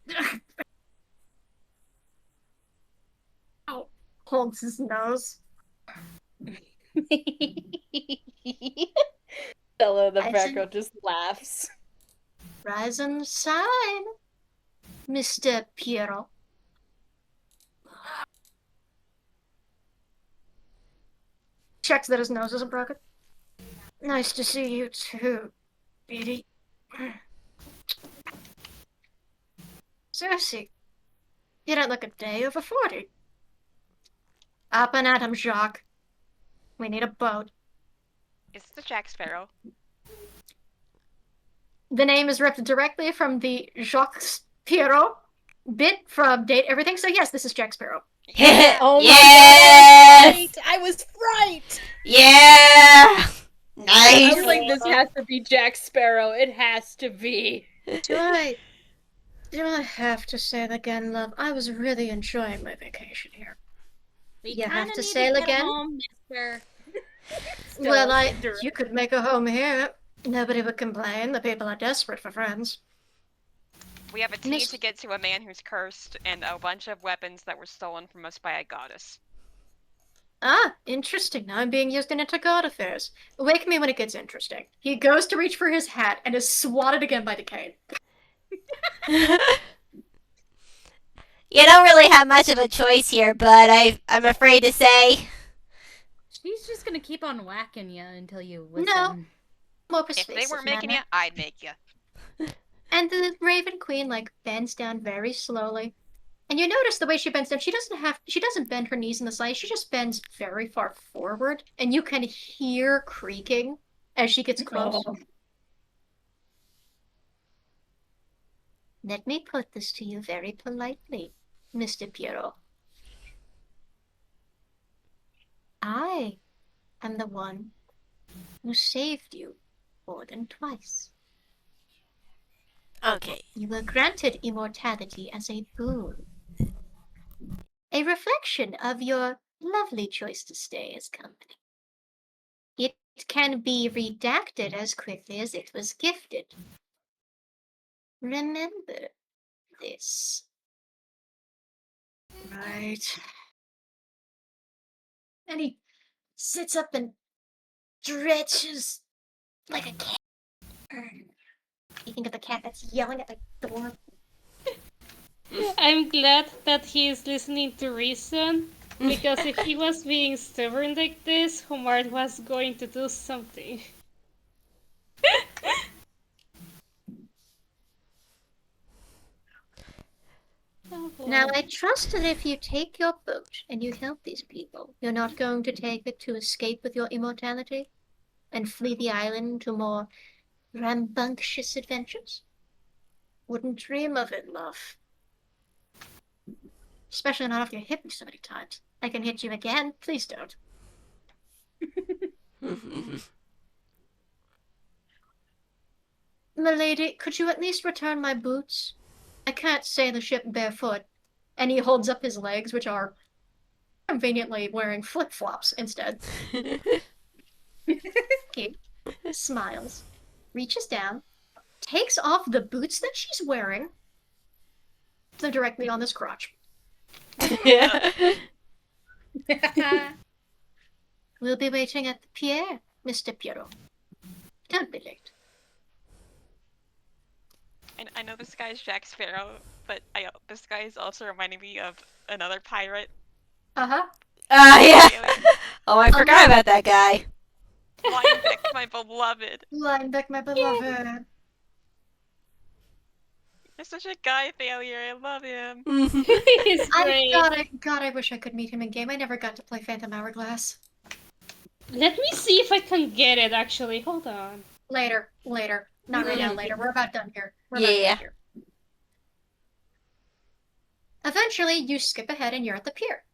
[SPEAKER 1] Oh, holds his nose.
[SPEAKER 4] Stella in the
[SPEAKER 1] I
[SPEAKER 4] background just laughs.
[SPEAKER 1] Rise and shine, Mr. Piero. Checks that his nose isn't broken. Nice to see you too, Beady. Cersei, you don't look a day over 40. Up and at him, Jacques. We need a boat.
[SPEAKER 3] Is the Jack Sparrow?
[SPEAKER 1] The name is ripped directly from the Jacques Piero bit from Date Everything, so yes, this is Jack Sparrow.
[SPEAKER 4] Oh my
[SPEAKER 2] Yes!
[SPEAKER 4] god, I was right!
[SPEAKER 2] Yeah!
[SPEAKER 4] I was
[SPEAKER 2] Nice!
[SPEAKER 4] like, this has to be Jack Sparrow. It has to be.
[SPEAKER 1] Do I have to sail again, love? I was really enjoying my vacation here. You have to sail again?
[SPEAKER 6] Home, mister.
[SPEAKER 1] Well, you could make a home here. Nobody would complain. The people are desperate for friends.
[SPEAKER 3] We have a team
[SPEAKER 1] Miss-
[SPEAKER 3] to get to a man who's cursed and a bunch of weapons that were stolen from us by a goddess.
[SPEAKER 1] Ah, interesting. Now I'm being used in intergod affairs. Wake me when it gets interesting. He goes to reach for his hat and is swatted again by the cane.
[SPEAKER 2] You don't really have much of a choice here, but I'm afraid to say.
[SPEAKER 6] She's just gonna keep on whacking you until you listen.
[SPEAKER 1] No. More
[SPEAKER 3] If
[SPEAKER 1] persuasive.
[SPEAKER 3] they weren't making
[SPEAKER 1] manner.
[SPEAKER 3] you, I'd make you.
[SPEAKER 1] And the Raven Queen bends down very slowly. And you notice the way she bends down, she doesn't bend her knees in the slightest, she just bends very far forward, and you can hear creaking as she gets close.
[SPEAKER 6] Oh.
[SPEAKER 1] Let me put this to you very politely, Mr. Piero. I am the one who saved you more than twice.
[SPEAKER 2] Okay.
[SPEAKER 1] You were granted immortality as a boon. A reflection of your lovely choice to stay as company. It can be redacted as quickly as it was gifted. Remember this. Right. And he sits up and stretches like a cat. You think of the cat that's yelling at the door?
[SPEAKER 5] I'm glad that he is listening to reason, because if he was being stubborn like this, Homard was going to do something. Oh,
[SPEAKER 1] Now,
[SPEAKER 5] boy.
[SPEAKER 1] I trust that if you take your boat and you help these people, you're not going to take it to escape with your immortality and flee the island to more rambunctious adventures? Wouldn't dream of it, love. Especially not after you hit me so many times. I can hit you again. Please don't. Milady, could you at least return my boots? I can't sail the ship barefoot. And he holds up his legs, which are conveniently wearing flip-flops instead. He smiles, reaches down, takes off the boots that she's wearing, them directly on this crotch. We'll be waiting at the pier, Mr. Pierrot. Don't be late.
[SPEAKER 3] And I know this guy's Jack Sparrow, but this guy is also reminding me of another pirate.
[SPEAKER 1] Uh-huh.
[SPEAKER 2] Yeah.
[SPEAKER 3] Alien.
[SPEAKER 2] Oh, I forgot about that guy.
[SPEAKER 3] Linebeck, my beloved.
[SPEAKER 1] Linebeck, my beloved.
[SPEAKER 3] You're such a guy failure. I love him.
[SPEAKER 5] He's great.
[SPEAKER 1] God, I wish I could meet him in game. I never got to play Phantom Hourglass.
[SPEAKER 5] Let me see if I can get it, actually. Hold on.
[SPEAKER 1] Later. Not right now, later. We're about done here.
[SPEAKER 2] Yeah.
[SPEAKER 1] Eventually, you skip ahead and you're at the pier.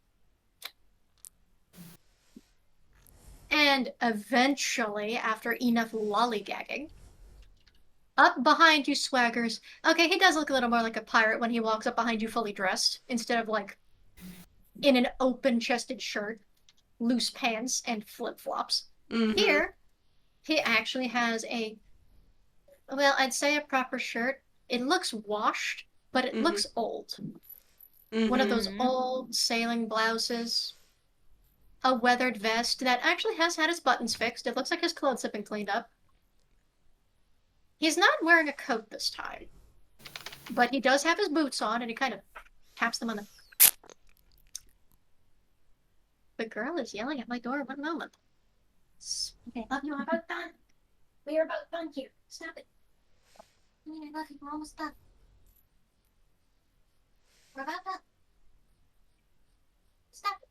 [SPEAKER 1] And eventually, after enough lollygagging, up behind you swaggers. Okay, he does look a little more like a pirate when he walks up behind you fully dressed, instead of like in an open-chested shirt, loose pants, and flip-flops.
[SPEAKER 2] Mm-hmm.
[SPEAKER 1] Here, he actually has well, I'd say a proper shirt. It looks washed, but it looks old. One of those old sailing blouses. A weathered vest that actually has had his buttons fixed. It looks like his clothes have been cleaned up. He's not wearing a coat this time. But he does have his boots on, and he kind of taps them on the... The girl is yelling at my door at one moment. Okay, love you, I'm about done. We are about done here. Stop it. I love you, we're almost done. We're about done. Stop it.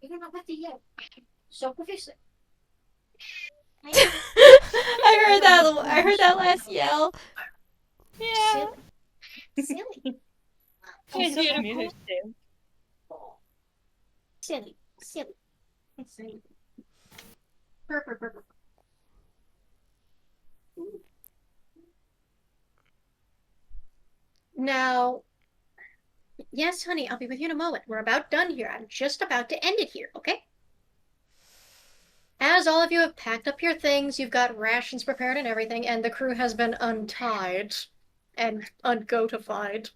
[SPEAKER 1] You're not with the yet. So profusely.
[SPEAKER 2] I heard that last yell.
[SPEAKER 5] Yeah.
[SPEAKER 1] Silly.
[SPEAKER 5] It's
[SPEAKER 4] so
[SPEAKER 5] beautiful.
[SPEAKER 4] music too.
[SPEAKER 1] Silly. Purr. Now, yes, honey, I'll be with you in a moment. We're about done here. I'm just about to end it here, okay? As all of you have packed up your things, you've got rations prepared and everything, and the crew has been untied and ungoatified.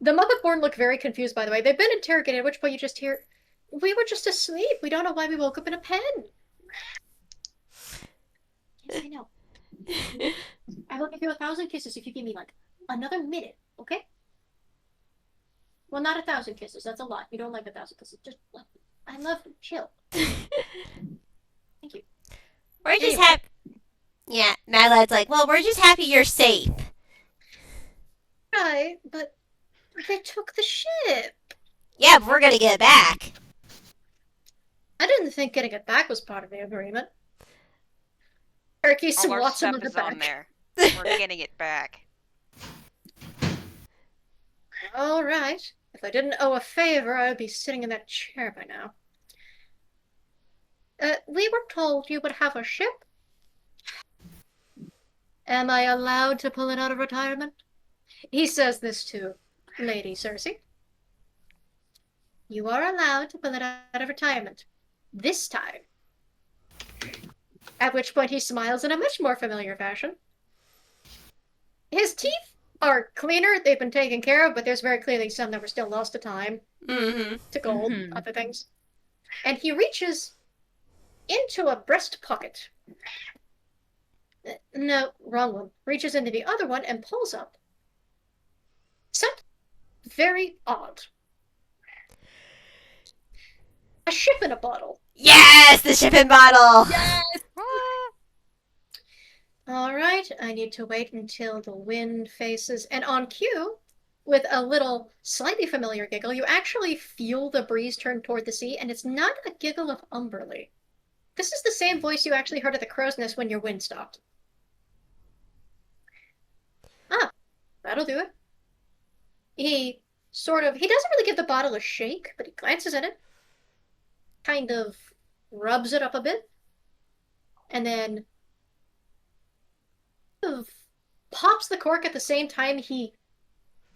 [SPEAKER 1] The Muppet Born look very confused, by the way. They've been interrogated, at which point you just hear, we were just asleep. We don't know why we woke up in a pen. Yes, I know. I will give you 1,000 kisses if you give me, like, another minute, okay? Well, not 1,000 kisses. That's a lot. You don't like 1,000 kisses. Just, I love you. Chill. Thank you.
[SPEAKER 2] We're just happy. Yeah, Madeline's like, well, we're just happy you're safe.
[SPEAKER 1] Right, but they took the ship.
[SPEAKER 2] Yeah, but we're gonna get it back.
[SPEAKER 1] I didn't think getting it back was part of the agreement. Turkey
[SPEAKER 3] All our
[SPEAKER 1] swats him
[SPEAKER 3] stuff
[SPEAKER 1] on the
[SPEAKER 3] is on
[SPEAKER 1] back.
[SPEAKER 3] there. We're getting it back.
[SPEAKER 1] All right. If I didn't owe a favor, I would be sitting in that chair by now. We were told you would have a ship. Am I allowed to pull it out of retirement? He says this to Lady Cersei. You are allowed to pull it out of retirement. This time. At which point he smiles in a much more familiar fashion. His teeth are cleaner, they've been taken care of, but there's very clearly some that were still lost to time, to gold, other things. And he reaches into a breast pocket. No, wrong one. Reaches into the other one and pulls up something very odd. A ship in a bottle.
[SPEAKER 2] Yes, the shipping bottle.
[SPEAKER 1] Yes! Alright, I need to wait until the wind faces, and on cue, with a little slightly familiar giggle, you actually feel the breeze turn toward the sea, and it's not a giggle of Umberly. This is the same voice you actually heard at the crow's nest when your wind stopped. Ah, that'll do it. He doesn't really give the bottle a shake, but he glances at it, kind of rubs it up a bit, and then pops the cork at the same time he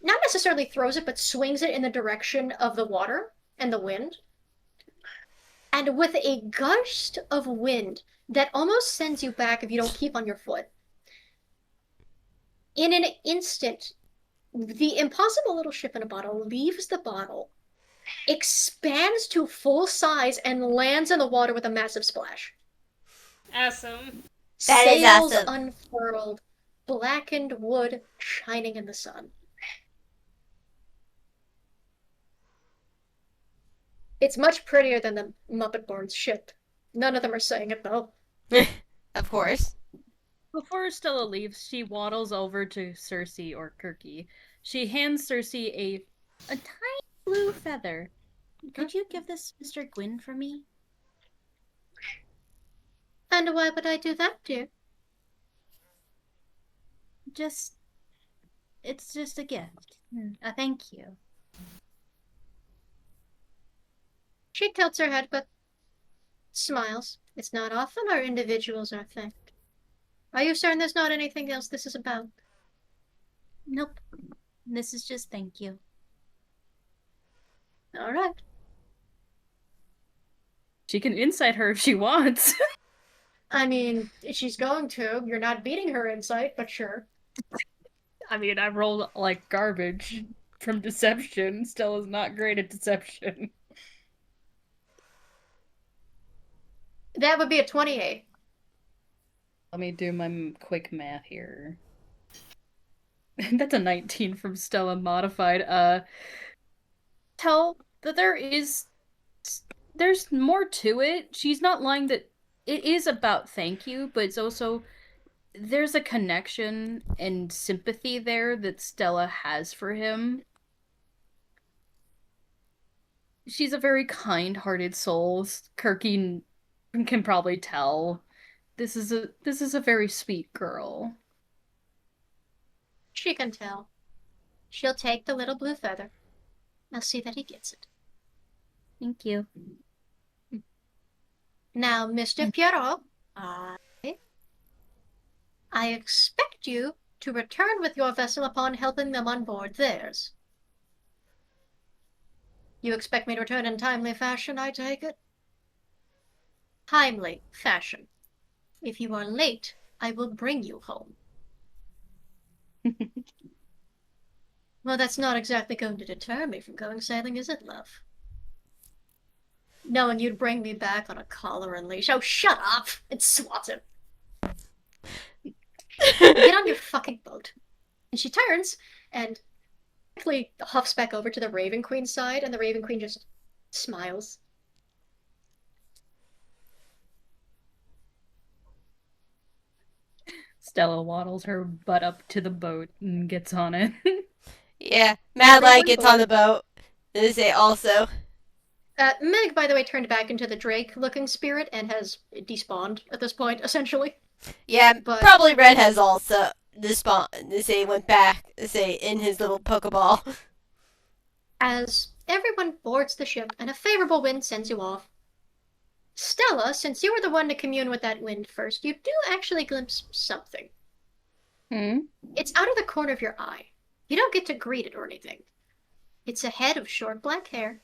[SPEAKER 1] not necessarily throws it, but swings it in the direction of the water and the wind. And with a gust of wind that almost sends you back if you don't keep on your foot, in an instant, the impossible little ship in a bottle leaves the bottle, expands to full size, and lands in the water with a massive splash.
[SPEAKER 5] Awesome.
[SPEAKER 2] That is
[SPEAKER 1] Sails
[SPEAKER 2] awesome.
[SPEAKER 1] unfurled, blackened wood shining in the sun. It's much prettier than the Muppet Barn's ship. None of them are saying it, though.
[SPEAKER 2] Of course.
[SPEAKER 4] Before Stella leaves, she waddles over to Cersei or Kirky. She hands Cersei a tiny blue feather. Could you give this Mr. Gwyn for me?
[SPEAKER 1] And why would I do that, dear?
[SPEAKER 6] It's just a gift. A thank you.
[SPEAKER 1] She tilts her head, but smiles. It's not often our individuals are thanked. Are you certain there's not anything else this is about?
[SPEAKER 6] Nope. This is just thank you.
[SPEAKER 1] All right.
[SPEAKER 4] She can insight her if she wants.
[SPEAKER 1] I mean, she's going to. You're not beating her insight, but sure.
[SPEAKER 4] I mean, I rolled like garbage from deception. Stella's not great at deception.
[SPEAKER 1] That would be a 28.
[SPEAKER 4] Let me do my quick math here. That's a 19 from Stella modified. Tell that there's more to it. She's not lying that it is about thank you, but it's also there's a connection and sympathy there that Stella has for him. She's a very kind-hearted soul. Kirky can probably tell. This is a very sweet girl.
[SPEAKER 1] She can tell. She'll take the little blue feather. I'll see that he gets it.
[SPEAKER 6] Thank you.
[SPEAKER 1] Now, Mr. Pierrot, I expect you to return with your vessel upon helping them on board theirs. You expect me to return in timely fashion, I take it? Timely fashion. If you are late, I will bring you home. Well, that's not exactly going to deter me from going sailing, is it, love? Knowing you'd bring me back on a collar and leash. Oh, shut up! And swats him. Get on your fucking boat. And she turns and quickly huffs back over to the Raven Queen's side, and the Raven Queen just smiles.
[SPEAKER 4] Stella waddles her butt up to the boat and gets on it.
[SPEAKER 2] Yeah, Mad Lad gets on the boat. They say also.
[SPEAKER 1] Meg, by the way, turned back into the Drake-looking spirit and has despawned at this point, essentially.
[SPEAKER 2] Yeah,
[SPEAKER 1] But
[SPEAKER 2] probably Red has also despawned. They say went back. They say in his little Pokeball.
[SPEAKER 1] as everyone boards the ship and a favorable wind sends you off, Stella, since you were the one to commune with that wind first, you do actually glimpse something. It's out of the corner of your eye. You don't get to greet it or anything. It's a head of short black hair,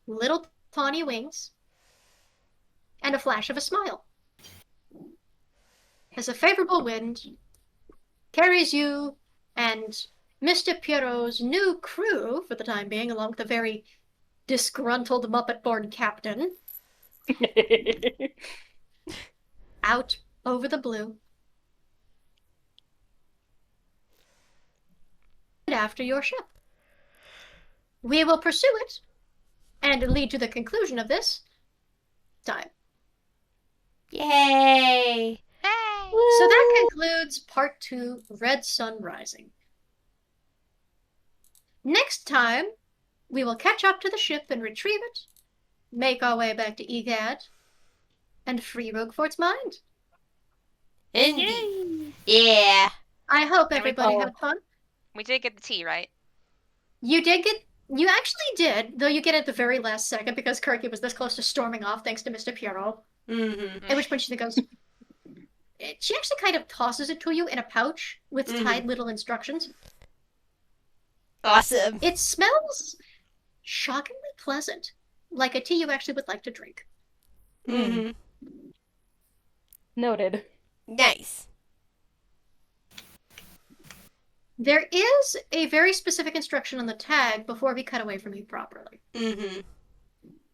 [SPEAKER 1] little tawny wings, and a flash of a smile. As a favorable wind carries you and Mr. Pierrot's new crew, for the time being, along with a very disgruntled Muppet-born captain, out over the blue. And after your ship. We will pursue it and lead to the conclusion of this time.
[SPEAKER 2] Yay!
[SPEAKER 3] Hey!
[SPEAKER 1] So that concludes part 2, Red Sun Rising. Next time, we will catch up to the ship and retrieve it, make our way back to Aeaea, and free Roguefort's mind.
[SPEAKER 2] Indeed. Yeah.
[SPEAKER 1] I hope
[SPEAKER 3] And we
[SPEAKER 1] everybody
[SPEAKER 3] follow.
[SPEAKER 1] had fun.
[SPEAKER 3] We did get the tea, right?
[SPEAKER 1] You actually did, though you get it at the very last second because Kirky was this close to storming off thanks to Mr. Pierrot.
[SPEAKER 2] Mm-hmm.
[SPEAKER 1] At which point she goes, she actually kind of tosses it to you in a pouch with tied little instructions.
[SPEAKER 2] Awesome.
[SPEAKER 1] It smells shockingly pleasant. like a tea you actually would like to drink.
[SPEAKER 2] Mm-hmm.
[SPEAKER 4] Noted.
[SPEAKER 2] Nice.
[SPEAKER 1] There is a very specific instruction on the tag before we cut away from you properly.
[SPEAKER 2] Mm-hmm.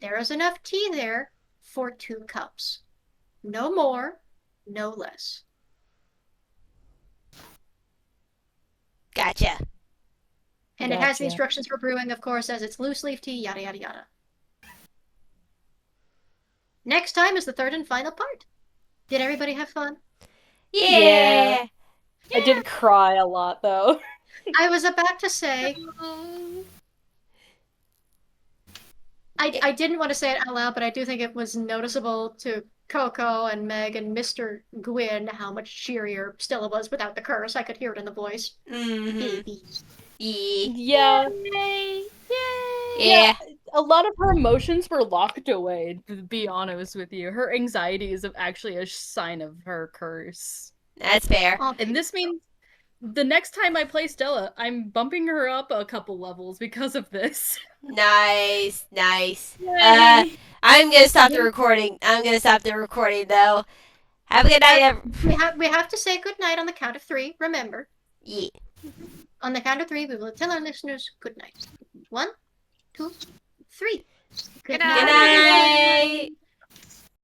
[SPEAKER 1] There is enough tea there for 2 cups. No more, no less.
[SPEAKER 2] Gotcha.
[SPEAKER 1] And it has the
[SPEAKER 4] Gotcha.
[SPEAKER 1] instructions for brewing, of course, as it's loose leaf tea, yada yada yada. Next time is the third and final part. Did everybody have fun?
[SPEAKER 2] Yeah.
[SPEAKER 4] I did cry a lot, though.
[SPEAKER 1] I was about to say, I didn't want to say it out loud, but I do think it was noticeable to Coco and Meg and Mr. Gwyn how much cheerier Stella was without the curse. I could hear it in the voice.
[SPEAKER 2] Mm-hmm.
[SPEAKER 1] Baby.
[SPEAKER 4] Yeah.
[SPEAKER 5] Yay! Yay!
[SPEAKER 2] Yeah.
[SPEAKER 4] A lot of her emotions were locked away, to be honest with you. Her anxiety is actually a sign of her curse.
[SPEAKER 2] That's fair.
[SPEAKER 4] And this means the next time I play Stella, I'm bumping her up a couple levels because of this.
[SPEAKER 2] Nice. Nice.
[SPEAKER 5] Yay!
[SPEAKER 2] I'm gonna stop the recording. Though. Have a good night,
[SPEAKER 1] We have to say goodnight on the count of 3, remember.
[SPEAKER 2] Yeah.
[SPEAKER 1] On the count of 3, we will tell our listeners good night. 1, 2, 3.
[SPEAKER 3] Good
[SPEAKER 2] Good night.